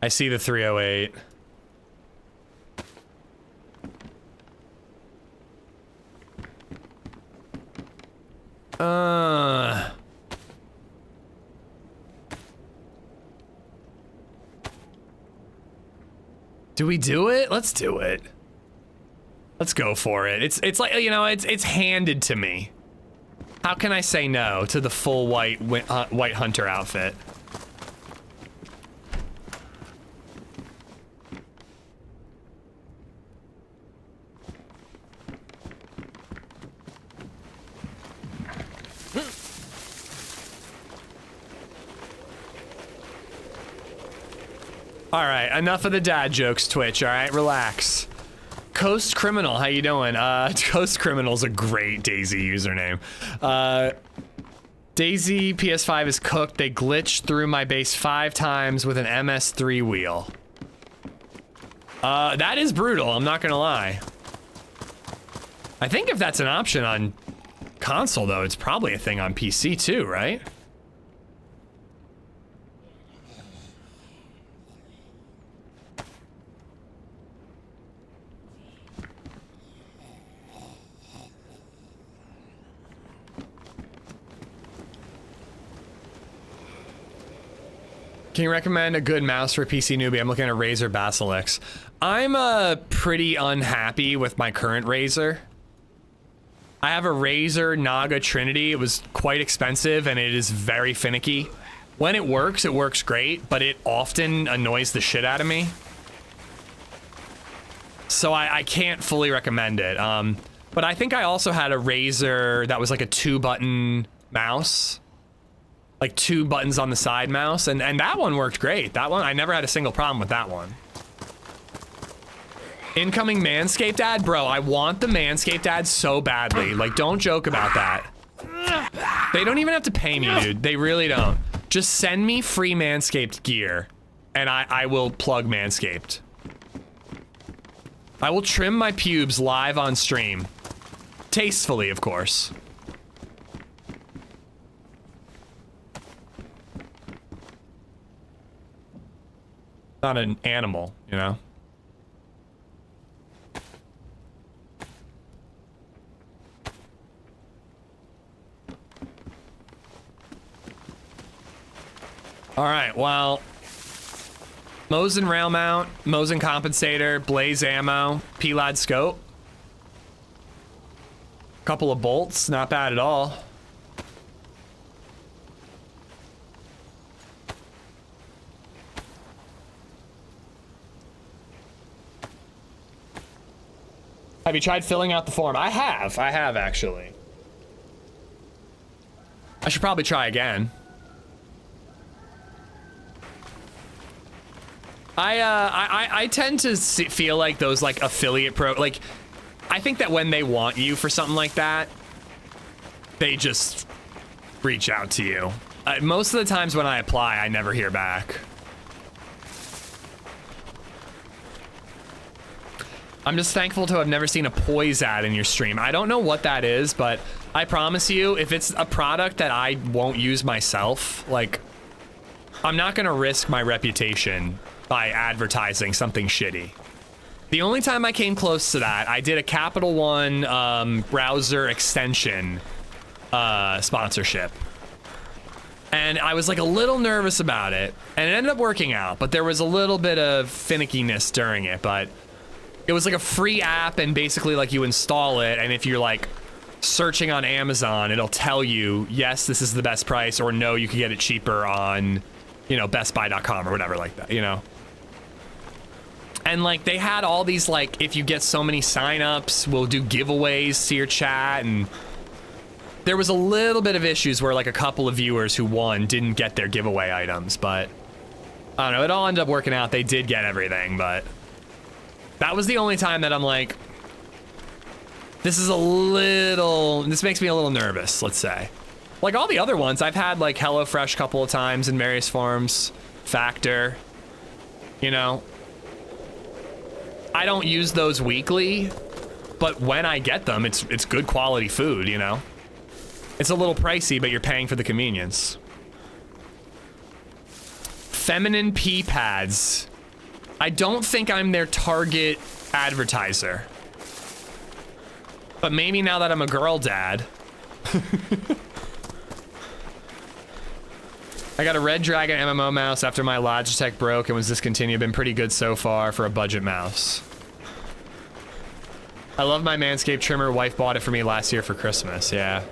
I see the 308. Do we do it? Let's do it. Let's go for it. It's like, you know, it's handed to me. How can I say no to the full white hunter outfit? All right, enough of the dad jokes, Twitch. All right, relax. Coast Criminal, how you doing? Coast Criminal's a great DayZ username. DayZ PS5 is cooked. They glitched through my base 5 times with an MS3 wheel. That is brutal, I'm not gonna lie. I think if that's an option on console, though, it's probably a thing on PC too, right? Can you recommend a good mouse for a PC newbie? I'm looking at a Razer Basilix. I'm pretty unhappy with my current Razer. I have a Razer Naga Trinity. It was quite expensive and it is very finicky. When it works great, but it often annoys the shit out of me. So I can't fully recommend it. But I think I also had a Razer that was like a 2-button mouse. Like 2 buttons on the side mouse, and that one worked great. That one, I never had a single problem with that one. Incoming Manscaped ad? Bro, I want the Manscaped ad so badly. Like, don't joke about that. They don't even have to pay me, dude. They really don't. Just send me free Manscaped gear, and I will plug Manscaped. I will trim my pubes live on stream. Tastefully, of course. Not an animal, you know? All right, well, Mosin rail mount, Mosin compensator, PlayZ ammo, PLAD scope. Couple of bolts, not bad at all. Have you tried filling out the form? I have actually. I should probably try again. I tend to feel like those like affiliate like, I think that when they want you for something like that, they just reach out to you. Most of the times when I apply, I never hear back. I'm just thankful to have never seen a PlayZ ad in your stream. I don't know what that is, but I promise you, if it's a product that I won't use myself, like, I'm not gonna risk my reputation by advertising something shitty. The only time I came close to that, I did a Capital One browser extension sponsorship. And I was like a little nervous about it, and it ended up working out, but there was a little bit of finickiness during it, but it was like a free app, and basically like you install it, and if you're like searching on Amazon, it'll tell you, yes, this is the best price, or no, you can get it cheaper on, you know, bestbuy.com or whatever like that, you know? And like they had all these like, if you get so many signups, we'll do giveaways to your chat, and there was a little bit of issues where like a couple of viewers who won didn't get their giveaway items, but I don't know, it all ended up working out. They did get everything, but that was the only time that I'm like, this makes me a little nervous, let's say. Like all the other ones, I've had like HelloFresh a couple of times in various forms, Factor, you know. I don't use those weekly, but when I get them, it's good quality food, you know. It's a little pricey, but you're paying for the convenience. Feminine pee pads. I don't think I'm their target advertiser. But maybe now that I'm a girl dad. I got a Red Dragon MMO mouse after my Logitech broke and was discontinued. Been pretty good so far for a budget mouse. I love my Manscaped trimmer. Wife bought it for me last year for Christmas. Yeah.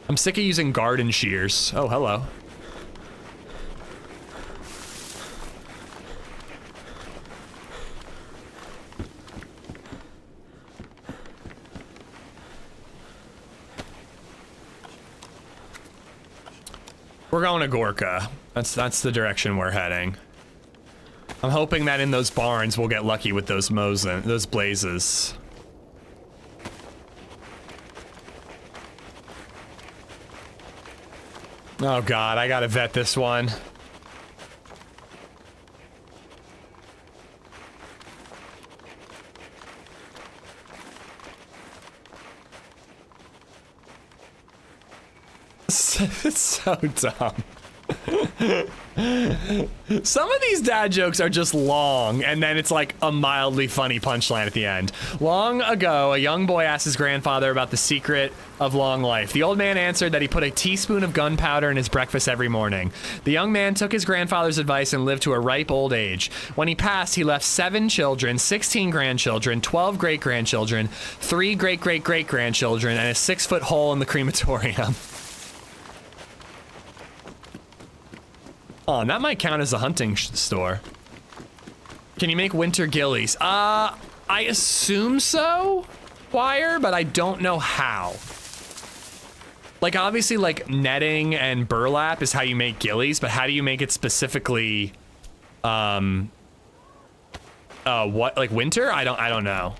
I'm sick of using garden shears. Oh, hello. We're going to Gorka. That's the direction we're heading. I'm hoping that in those barns we'll get lucky with those those blazes. Oh god, I gotta vet this one. It's so dumb. Some of these dad jokes are just long, and then it's like a mildly funny punchline at the end. Long ago, a young boy asked his grandfather about the secret of long life. The old man answered that he put a teaspoon of gunpowder in his breakfast every morning. The young man took his grandfather's advice and lived to a ripe old age. When he passed, he left 7 children, 16 grandchildren, 12 great-grandchildren, 3 great-great-great-grandchildren, and a 6-foot hole in the crematorium. Oh, and that might count as a hunting store. Can you make winter ghillies? I assume so, Wire, but I don't know how. Like, obviously, like, netting and burlap is how you make ghillies, but how do you make it specifically, what, like, winter? I don't know.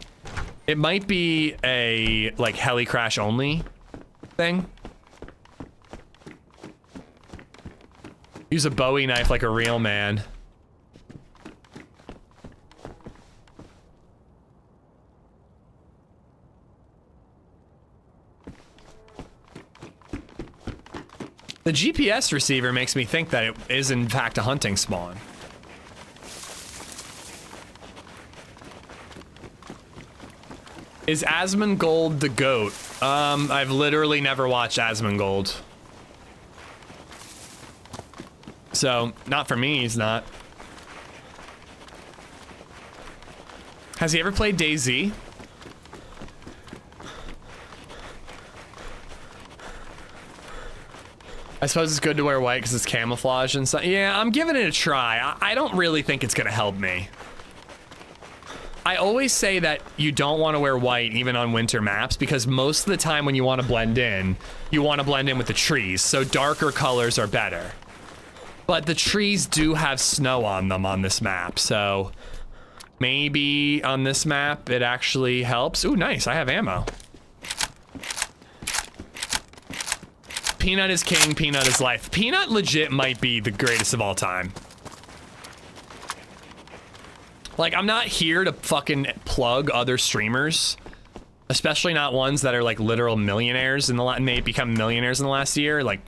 It might be a, like, heli crash only thing. Use a Bowie knife like a real man. The GPS receiver makes me think that it is in fact a hunting spawn. Is Asmongold the GOAT? I've literally never watched Asmongold. So, not for me, he's not. Has he ever played DayZ? I suppose it's good to wear white because it's camouflage and stuff. Yeah, I'm giving it a try. I don't really think it's gonna help me. I always say that you don't want to wear white even on winter maps because most of the time when you want to blend in with the trees, so darker colors are better. But the trees do have snow on them on this map, so maybe on this map it actually helps. Ooh, nice, I have ammo. Peanut is king, Peanut is life. Peanut legit might be the greatest of all time. Like, I'm not here to fucking plug other streamers, especially not ones that are like literal millionaires in the may become millionaires in the last year. Like,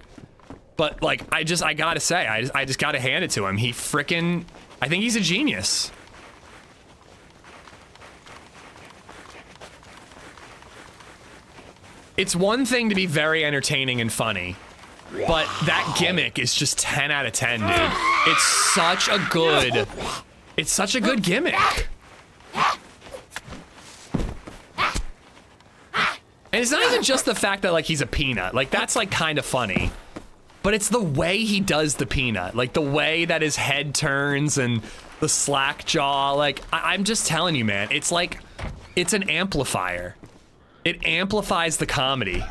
but like, I gotta say, I just gotta hand it to him. He frickin', I think he's a genius. It's one thing to be very entertaining and funny, but that gimmick is just 10 out of 10, dude. It's such a good gimmick. And it's not even just the fact that like he's a peanut, like that's like kind of funny, but it's the way he does the peanut, like the way that his head turns and the slack jaw. Like I'm just telling you, man, it's like, it's an amplifier. It amplifies the comedy.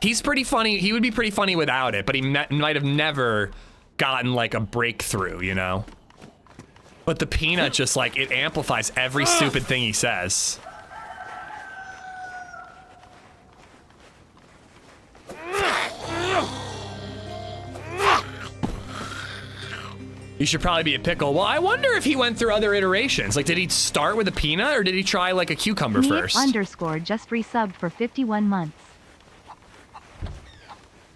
He's pretty funny. He would be pretty funny without it, but he might have never gotten like a breakthrough, you know? But the peanut just like, it amplifies every stupid thing he says. You should probably be a pickle. Well, I wonder if he went through other iterations. Like, did he start with a peanut or did he try like a cucumber first? __ just resubbed for 51 months.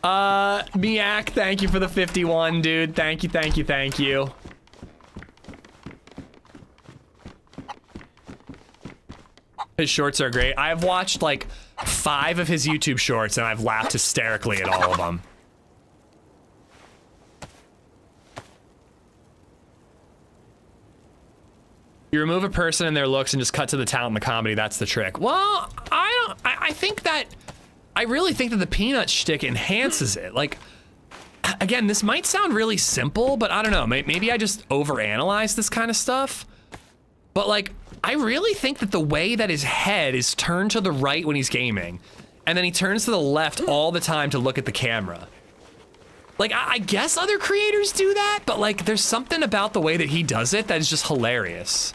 Miak, thank you for the 51, dude. Thank you, thank you, thank you. His shorts are great. I've watched like 5 of his YouTube shorts and I've laughed hysterically at all of them. You remove a person and their looks and just cut to the talent and the comedy. That's the trick. Well, I think that, I really think that the peanut shtick enhances it. Like, again, this might sound really simple, but I don't know. Maybe I just overanalyze this kind of stuff. But like, I really think that the way that his head is turned to the right when he's gaming, and then he turns to the left all the time to look at the camera. Like, I guess other creators do that, but like, there's something about the way that he does it that is just hilarious.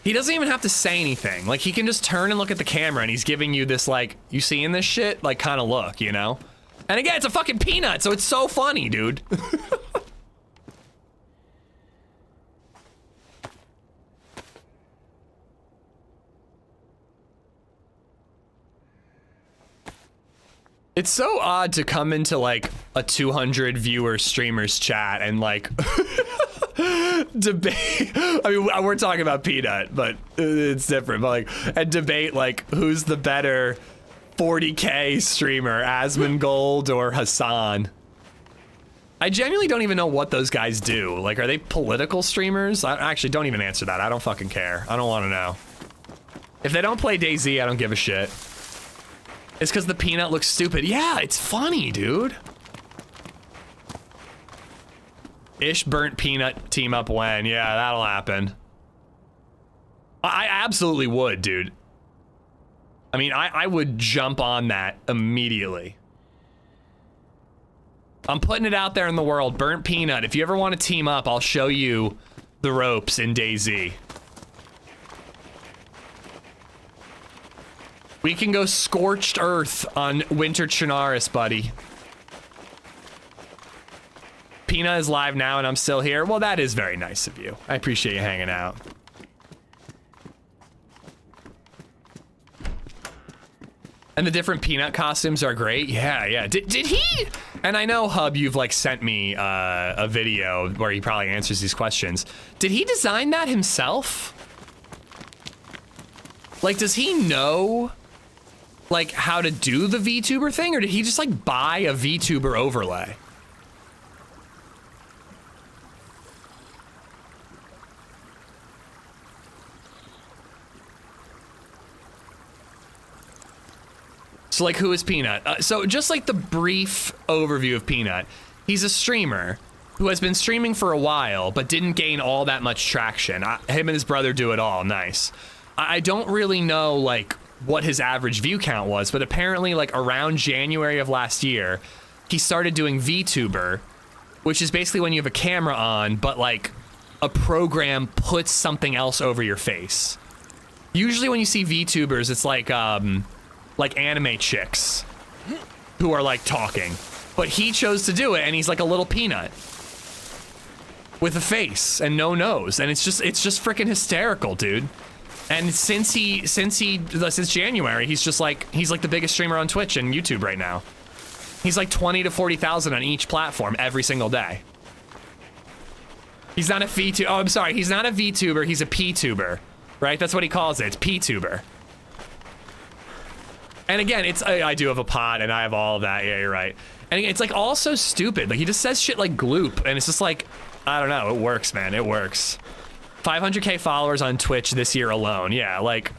He doesn't even have to say anything. Like, he can just turn and look at the camera and he's giving you this, like, you seeing this shit? Like, kind of look, you know? And again, it's a fucking peanut, so it's so funny, dude. It's so odd to come into like a 200 viewer streamers chat and like debate. I mean, we're talking about Peanut, but it's different. But like, and debate like who's the better 40K streamer, Asmongold or Hassan. I genuinely don't even know what those guys do. Like, are they political streamers? I actually don't even answer that. I don't fucking care. I don't want to know. If they don't play DayZ, I don't give a shit. It's because the peanut looks stupid. Yeah, it's funny, dude. Ish burnt peanut team up when. Yeah, that'll happen. I absolutely would, dude. I mean, I would jump on that immediately. I'm putting it out there in the world. Burnt peanut. If you ever want to team up, I'll show you the ropes in DayZ. We can go scorched earth on Winter Chernarus, buddy. Peanut is live now and I'm still here. Well, that is very nice of you. I appreciate you hanging out. And the different peanut costumes are great. Yeah, yeah. Did he? And I know, Hub, you've like sent me a video where he probably answers these questions. Did he design that himself? Like, does he know like how to do the VTuber thing, or did he just like buy a VTuber overlay? So like, who is Peanut? So just like the brief overview of Peanut, he's a streamer who has been streaming for a while, but didn't gain all that much traction. Him and his brother do it all. Nice. I don't really know like what his average view count was, but apparently like around January of last year, he started doing VTuber, which is basically when you have a camera on, but like a program puts something else over your face. Usually when you see VTubers, it's like anime chicks who are like talking, but he chose to do it and he's like a little peanut with a face and no nose. And it's just freaking hysterical, dude. And since January, he's like the biggest streamer on Twitch and YouTube right now. He's like 20 to 40,000 on each platform every single day. He's not a VTuber. Oh, I'm sorry. He's not a VTuber. He's a P-tuber, right? That's what he calls it. It's P-tuber. And again, I do have a pod and I have all of that. Yeah, you're right. And it's like all so stupid. Like he just says shit like gloop, and it's just like, I don't know. It works, man. It works. 500K followers on Twitch this year alone. Yeah, like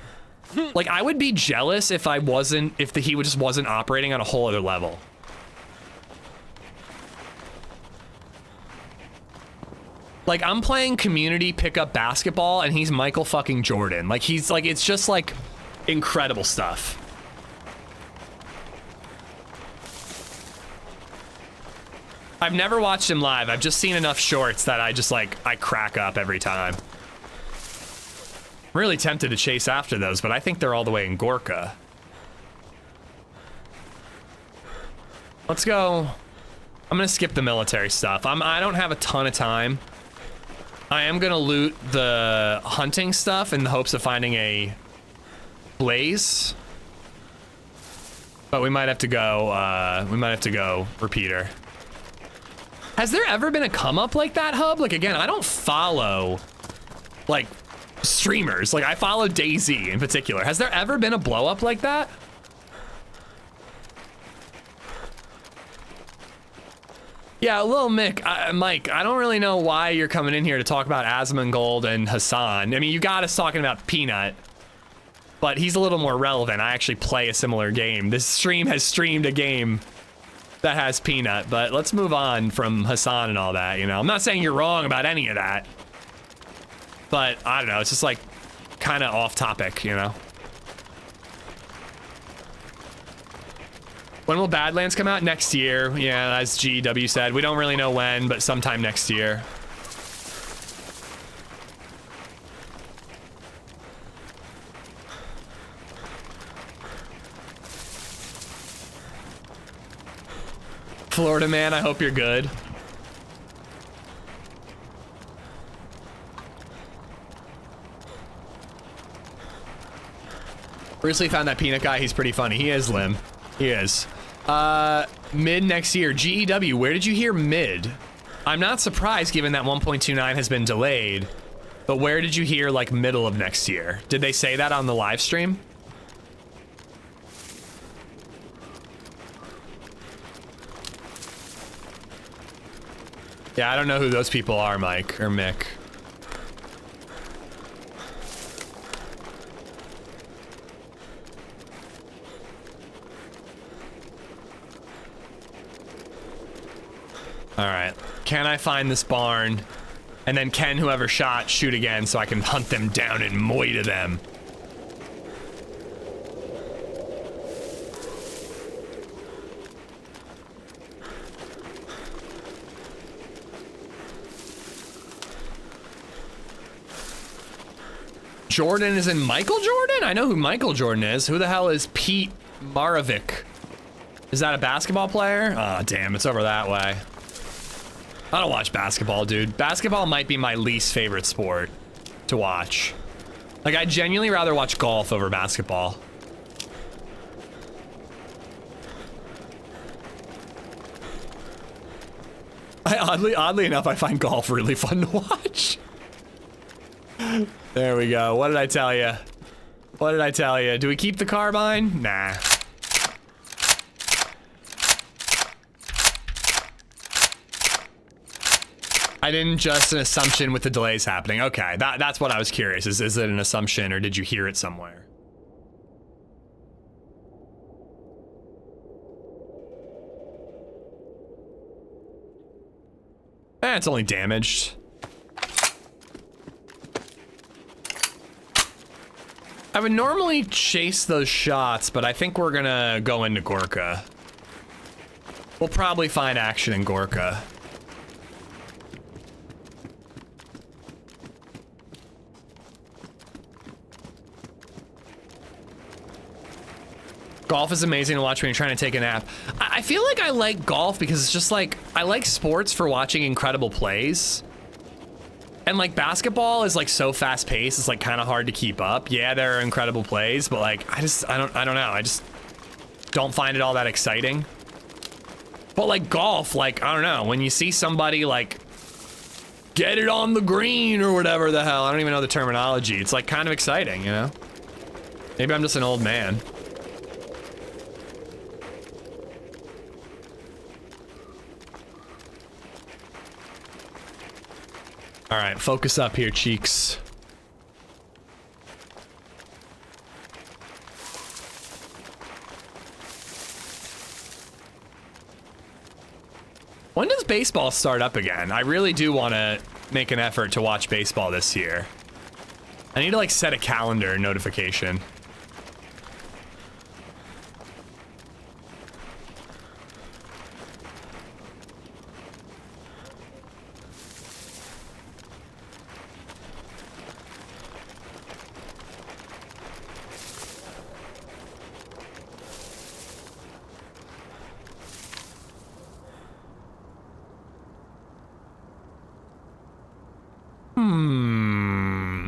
I would be jealous if he just wasn't operating on a whole other level. Like I'm playing community pickup basketball and he's Michael fucking Jordan. Like he's like, it's just like incredible stuff. I've never watched him live. I've just seen enough shorts that I crack up every time. I'm really tempted to chase after those, but I think they're all the way in Gorka. Let's go. I'm gonna skip the military stuff. I don't have a ton of time. I am gonna loot the hunting stuff in the hopes of finding a PlayZ. But we might have to go repeater. Has there ever been a come up like that, Hub? Like again, I don't follow like streamers. Like I follow DayZ in particular. Has there ever been a blow up like that? Yeah, little Mike, I don't really know why you're coming in here to talk about Asmongold and Hassan. I mean, you got us talking about Peanut, but he's a little more relevant. I actually play a similar game. This stream has streamed a game that has Peanut, but let's move on from Hassan and all that, you know? I'm not saying you're wrong about any of that, but I don't know, it's just like kind of off topic, you know? When will Badlands come out? Next year. Yeah, as GW said. We don't really know when, but sometime next year. Florida man, I hope you're good. Recently found that Peanut guy. He's pretty funny. He is Lim. He is. Mid next year. GEW, where did you hear mid? I'm not surprised given that 1.29 has been delayed, but where did you hear like middle of next year? Did they say that on the live stream? Yeah, I don't know who those people are, Mike or Mick. All right, can I find this barn? And then can whoever shot shoot again so I can hunt them down and moita them? Jordan is in Michael Jordan? I know who Michael Jordan is. Who the hell is Pete Maravich? Is that a basketball player? Oh, damn, it's over that way. I don't watch basketball, dude. Basketball might be my least favorite sport to watch. Like, I'd genuinely rather watch golf over basketball. Oddly enough, I find golf really fun to watch. There we go. What did I tell you? What did I tell you? Do we keep the carbine? Nah. I didn't just an assumption with the delays happening. Okay, that's what I was curious. Is it an assumption or did you hear it somewhere? It's only damaged. I would normally chase those shots, but I think we're gonna go into Gorka. We'll probably find action in Gorka. Golf is amazing to watch when you're trying to take a nap. I feel like I like golf because it's just like, I like sports for watching incredible plays. And like basketball is like so fast paced, it's like kind of hard to keep up. Yeah, there are incredible plays, but like, I don't know. I just don't find it all that exciting. But like golf, like, I don't know, when you see somebody like get it on the green or whatever the hell, I don't even know the terminology. It's like kind of exciting, you know? Maybe I'm just an old man. All right, focus up here, cheeks. When does baseball start up again? I really do want to make an effort to watch baseball this year. I need to like set a calendar notification.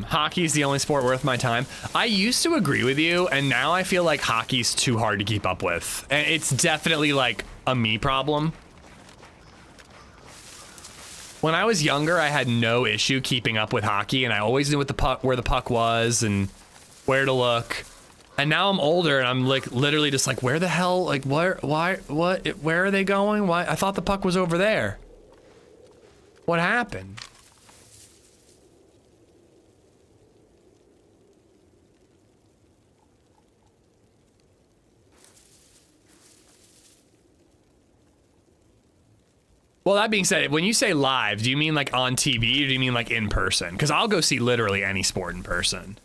Hockey's the only sport worth my time. I used to agree with you, and now I feel like hockey's too hard to keep up with. And it's definitely like a me problem. When I was younger, I had no issue keeping up with hockey, and I always knew what the puck, where the puck was and where to look. And now I'm older, and I'm like literally just like, where the hell, like where, why, what, where are they going? Why? I thought the puck was over there. What happened? Well, that being said, when you say live, do you mean like on TV or do you mean like in person? Because I'll go see literally any sport in person.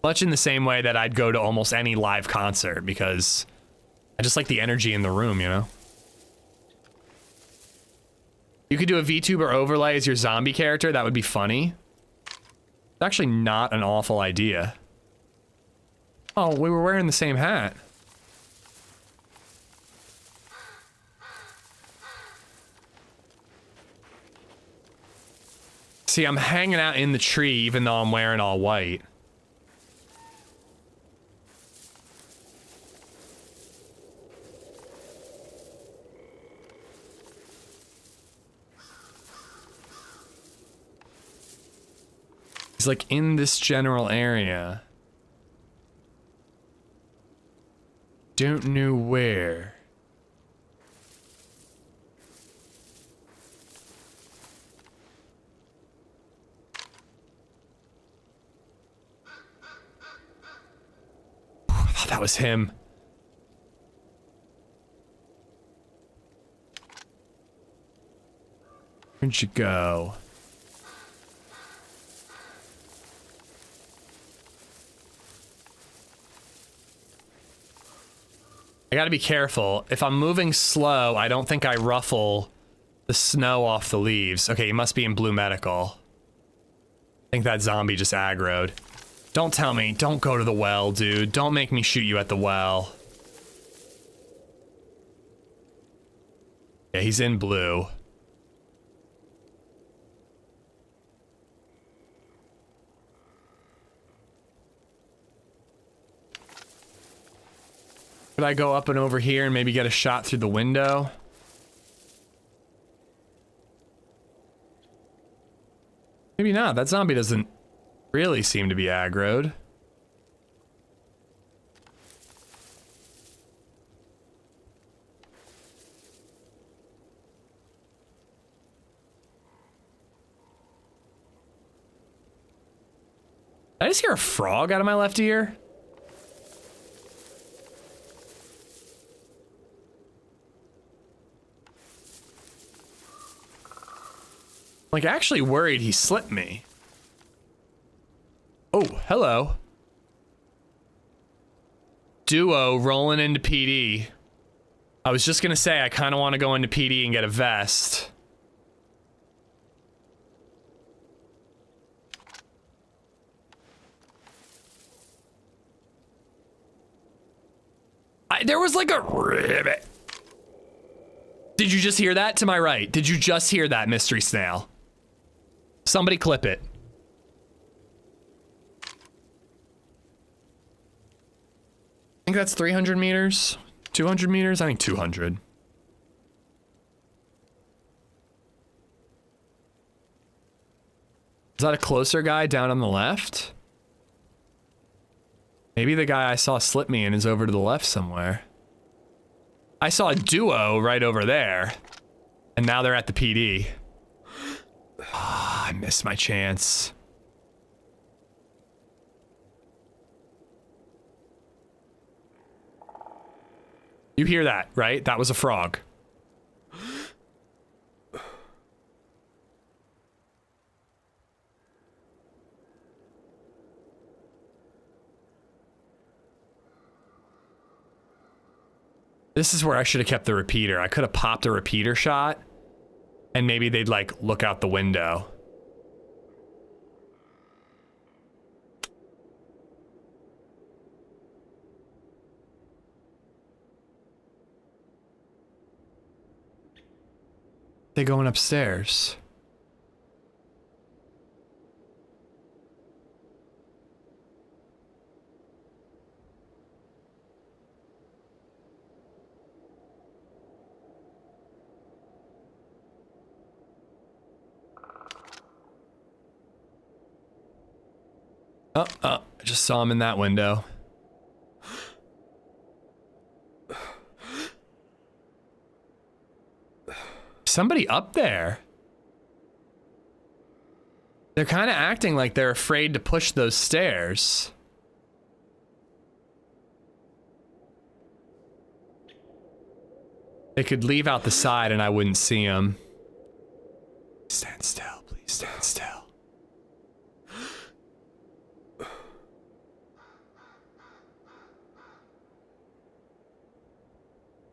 Much in the same way that I'd go to almost any live concert because I just like the energy in the room, you know? You could do a VTuber overlay as your zombie character. That would be funny. It's actually not an awful idea. Oh, we were wearing the same hat. See, I'm hanging out in the tree even though I'm wearing all white. He's like in this general area. Don't know where. I thought that was him. Where'd you go? I gotta be careful. If I'm moving slow, I don't think I ruffle the snow off the leaves. Okay, he must be in blue medical. I think that zombie just aggroed. Don't tell me. Don't go to the well, dude. Don't make me shoot you at the well. Yeah, he's in blue. Could I go up and over here and maybe get a shot through the window? Maybe not. That zombie doesn't really seem to be aggroed. Did I just hear a frog out of my left ear? Like, actually worried he slipped me. Oh, hello. Duo rolling into PD. I was just gonna say, I kind of want to go into PD and get a vest. There was like a ribbit. Did you just hear that to my right? Did you just hear that, Mystery Snail? Somebody clip it. I think that's 300 meters, 200 meters. I think 200. Is that a closer guy down on the left? Maybe the guy I saw slip me in is over to the left somewhere. I saw a duo right over there, and now they're at the PD. Ah, I missed my chance. You hear that, right? That was a frog. This is where I should have kept the repeater. I could have popped a repeater shot, and maybe they'd, like, look out the window. They going upstairs. Oh, I just saw him in that window. Somebody up there. They're kind of acting like they're afraid to push those stairs. They could leave out the side and I wouldn't see them. Stand still, please stand still.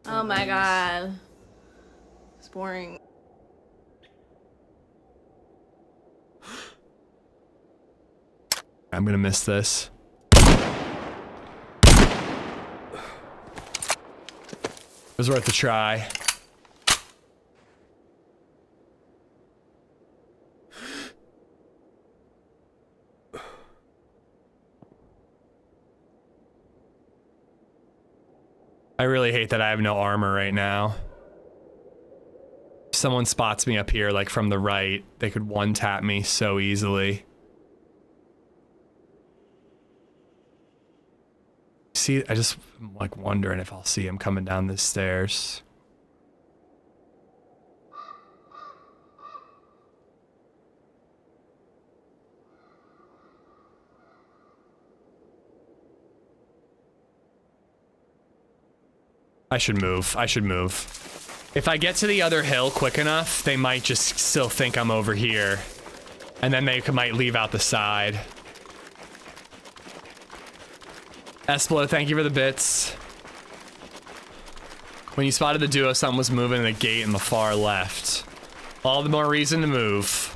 Oh my god. It's boring. I'm gonna miss this. It was worth a try. I really hate that I have no armor right now. If someone spots me up here, like from the right, they could one-tap me so easily. See, I just am like wondering if I'll see him coming down the stairs. I should move. I should move. If I get to the other hill quick enough, they might just still think I'm over here. And then they might leave out the side. Esplo, thank you for the bits. When you spotted the duo, something was moving in the gate in the far left. All the more reason to move.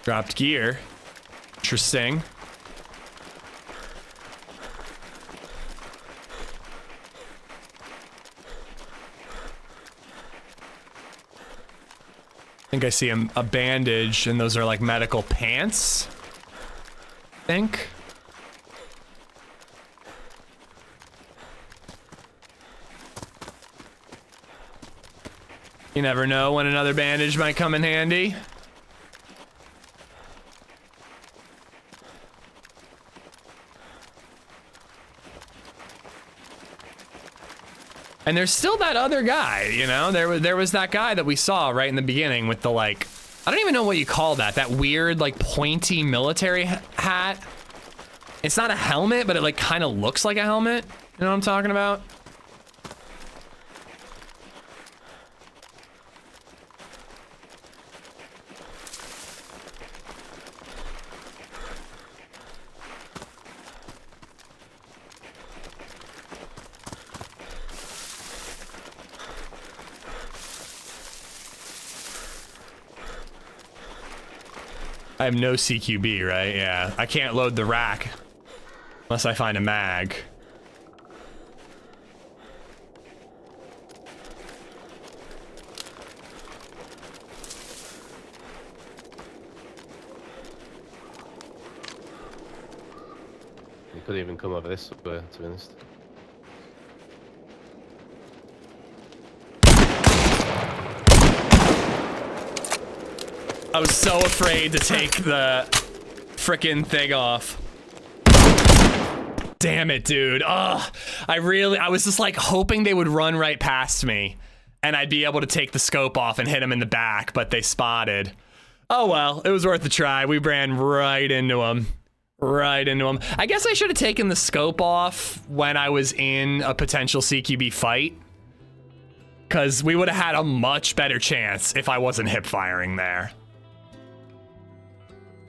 Dropped gear. Interesting. I think I see a bandage, and those are like medical pants. I think. You never know when another bandage might come in handy. And there's still that other guy, you know? There was that guy that we saw right in the beginning with the, like, I don't even know what you call that. That weird, like, pointy military hat. It's not a helmet, but it, like, kind of looks like a helmet. You know what I'm talking about? I have no CQB, right? Yeah. I can't load the rack unless I find a mag. You could even come over this way, to be honest. I was so afraid to take the frickin' thing off. Damn it, dude. Ugh. I was just like hoping they would run right past me and I'd be able to take the scope off and hit him in the back, but they spotted. Oh well, it was worth a try. We ran right into him. Right into him. I guess I should have taken the scope off when I was in a potential CQB fight, because we would have had a much better chance if I wasn't hip firing there.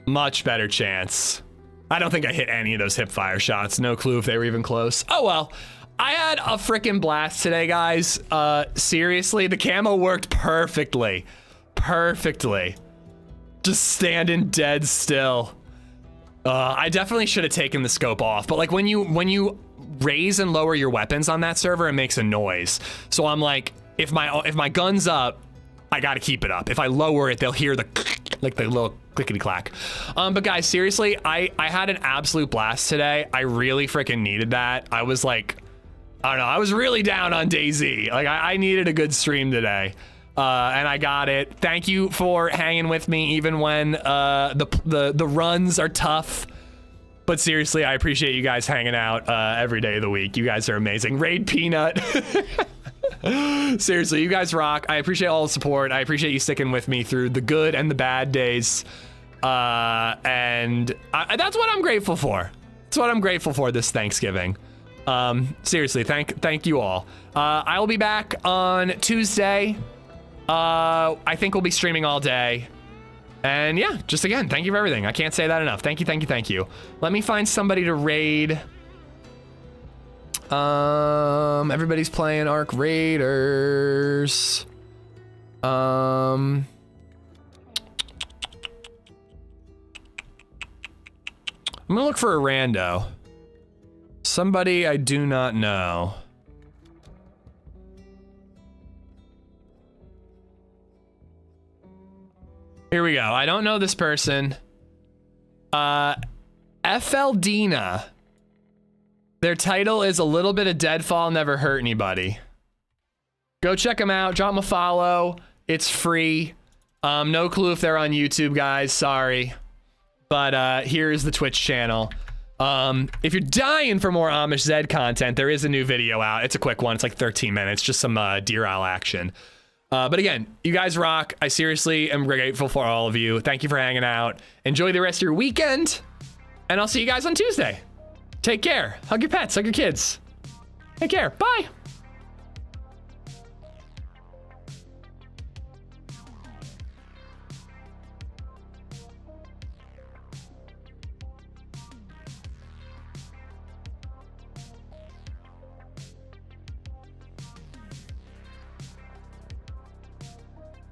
Much better chance. I don't think I hit any of those hip fire shots. No clue if they were even close. Oh well. I had a freaking blast today, guys. Seriously, the camo worked perfectly. Perfectly. Just standing dead still. I definitely should have taken the scope off, but like when you raise and lower your weapons on that server, it makes a noise. So I'm like, if my gun's up, I gotta keep it up. If I lower it, they'll hear the like the little clickety clack. But guys, seriously, I had an absolute blast today. I really freaking needed that. I was like, I don't know, I was really down on DayZ. Like I needed a good stream today. And I got it. Thank you for hanging with me even when the runs are tough. But seriously, I appreciate you guys hanging out every day of the week. You guys are amazing. Raid Peanut. Seriously, you guys rock. I appreciate all the support. I appreciate you sticking with me through the good and the bad days. And that's what I'm grateful for. That's what I'm grateful for this Thanksgiving. Seriously, thank you all. I will be back on Tuesday. I think we'll be streaming all day. And yeah, just again, thank you for everything. I can't say that enough. Thank you. Let me find somebody to raid. Everybody's playing ARC Raiders. I'm gonna look for a rando. Somebody I do not know. Here we go. I don't know this person. FLDina. Their title is A Little Bit of Deadfall Never Hurt Anybody. Go check them out. Drop them a follow. It's free. No clue if they're on YouTube, guys. Sorry. But here's the Twitch channel. If you're dying for more AmishZed content, there is a new video out. It's a quick one. It's like 13 minutes. Just some Deer Isle action. But again, you guys rock. I seriously am grateful for all of you. Thank you for hanging out. Enjoy the rest of your weekend. And I'll see you guys on Tuesday. Take care. Hug your pets. Hug your kids. Take care. Bye.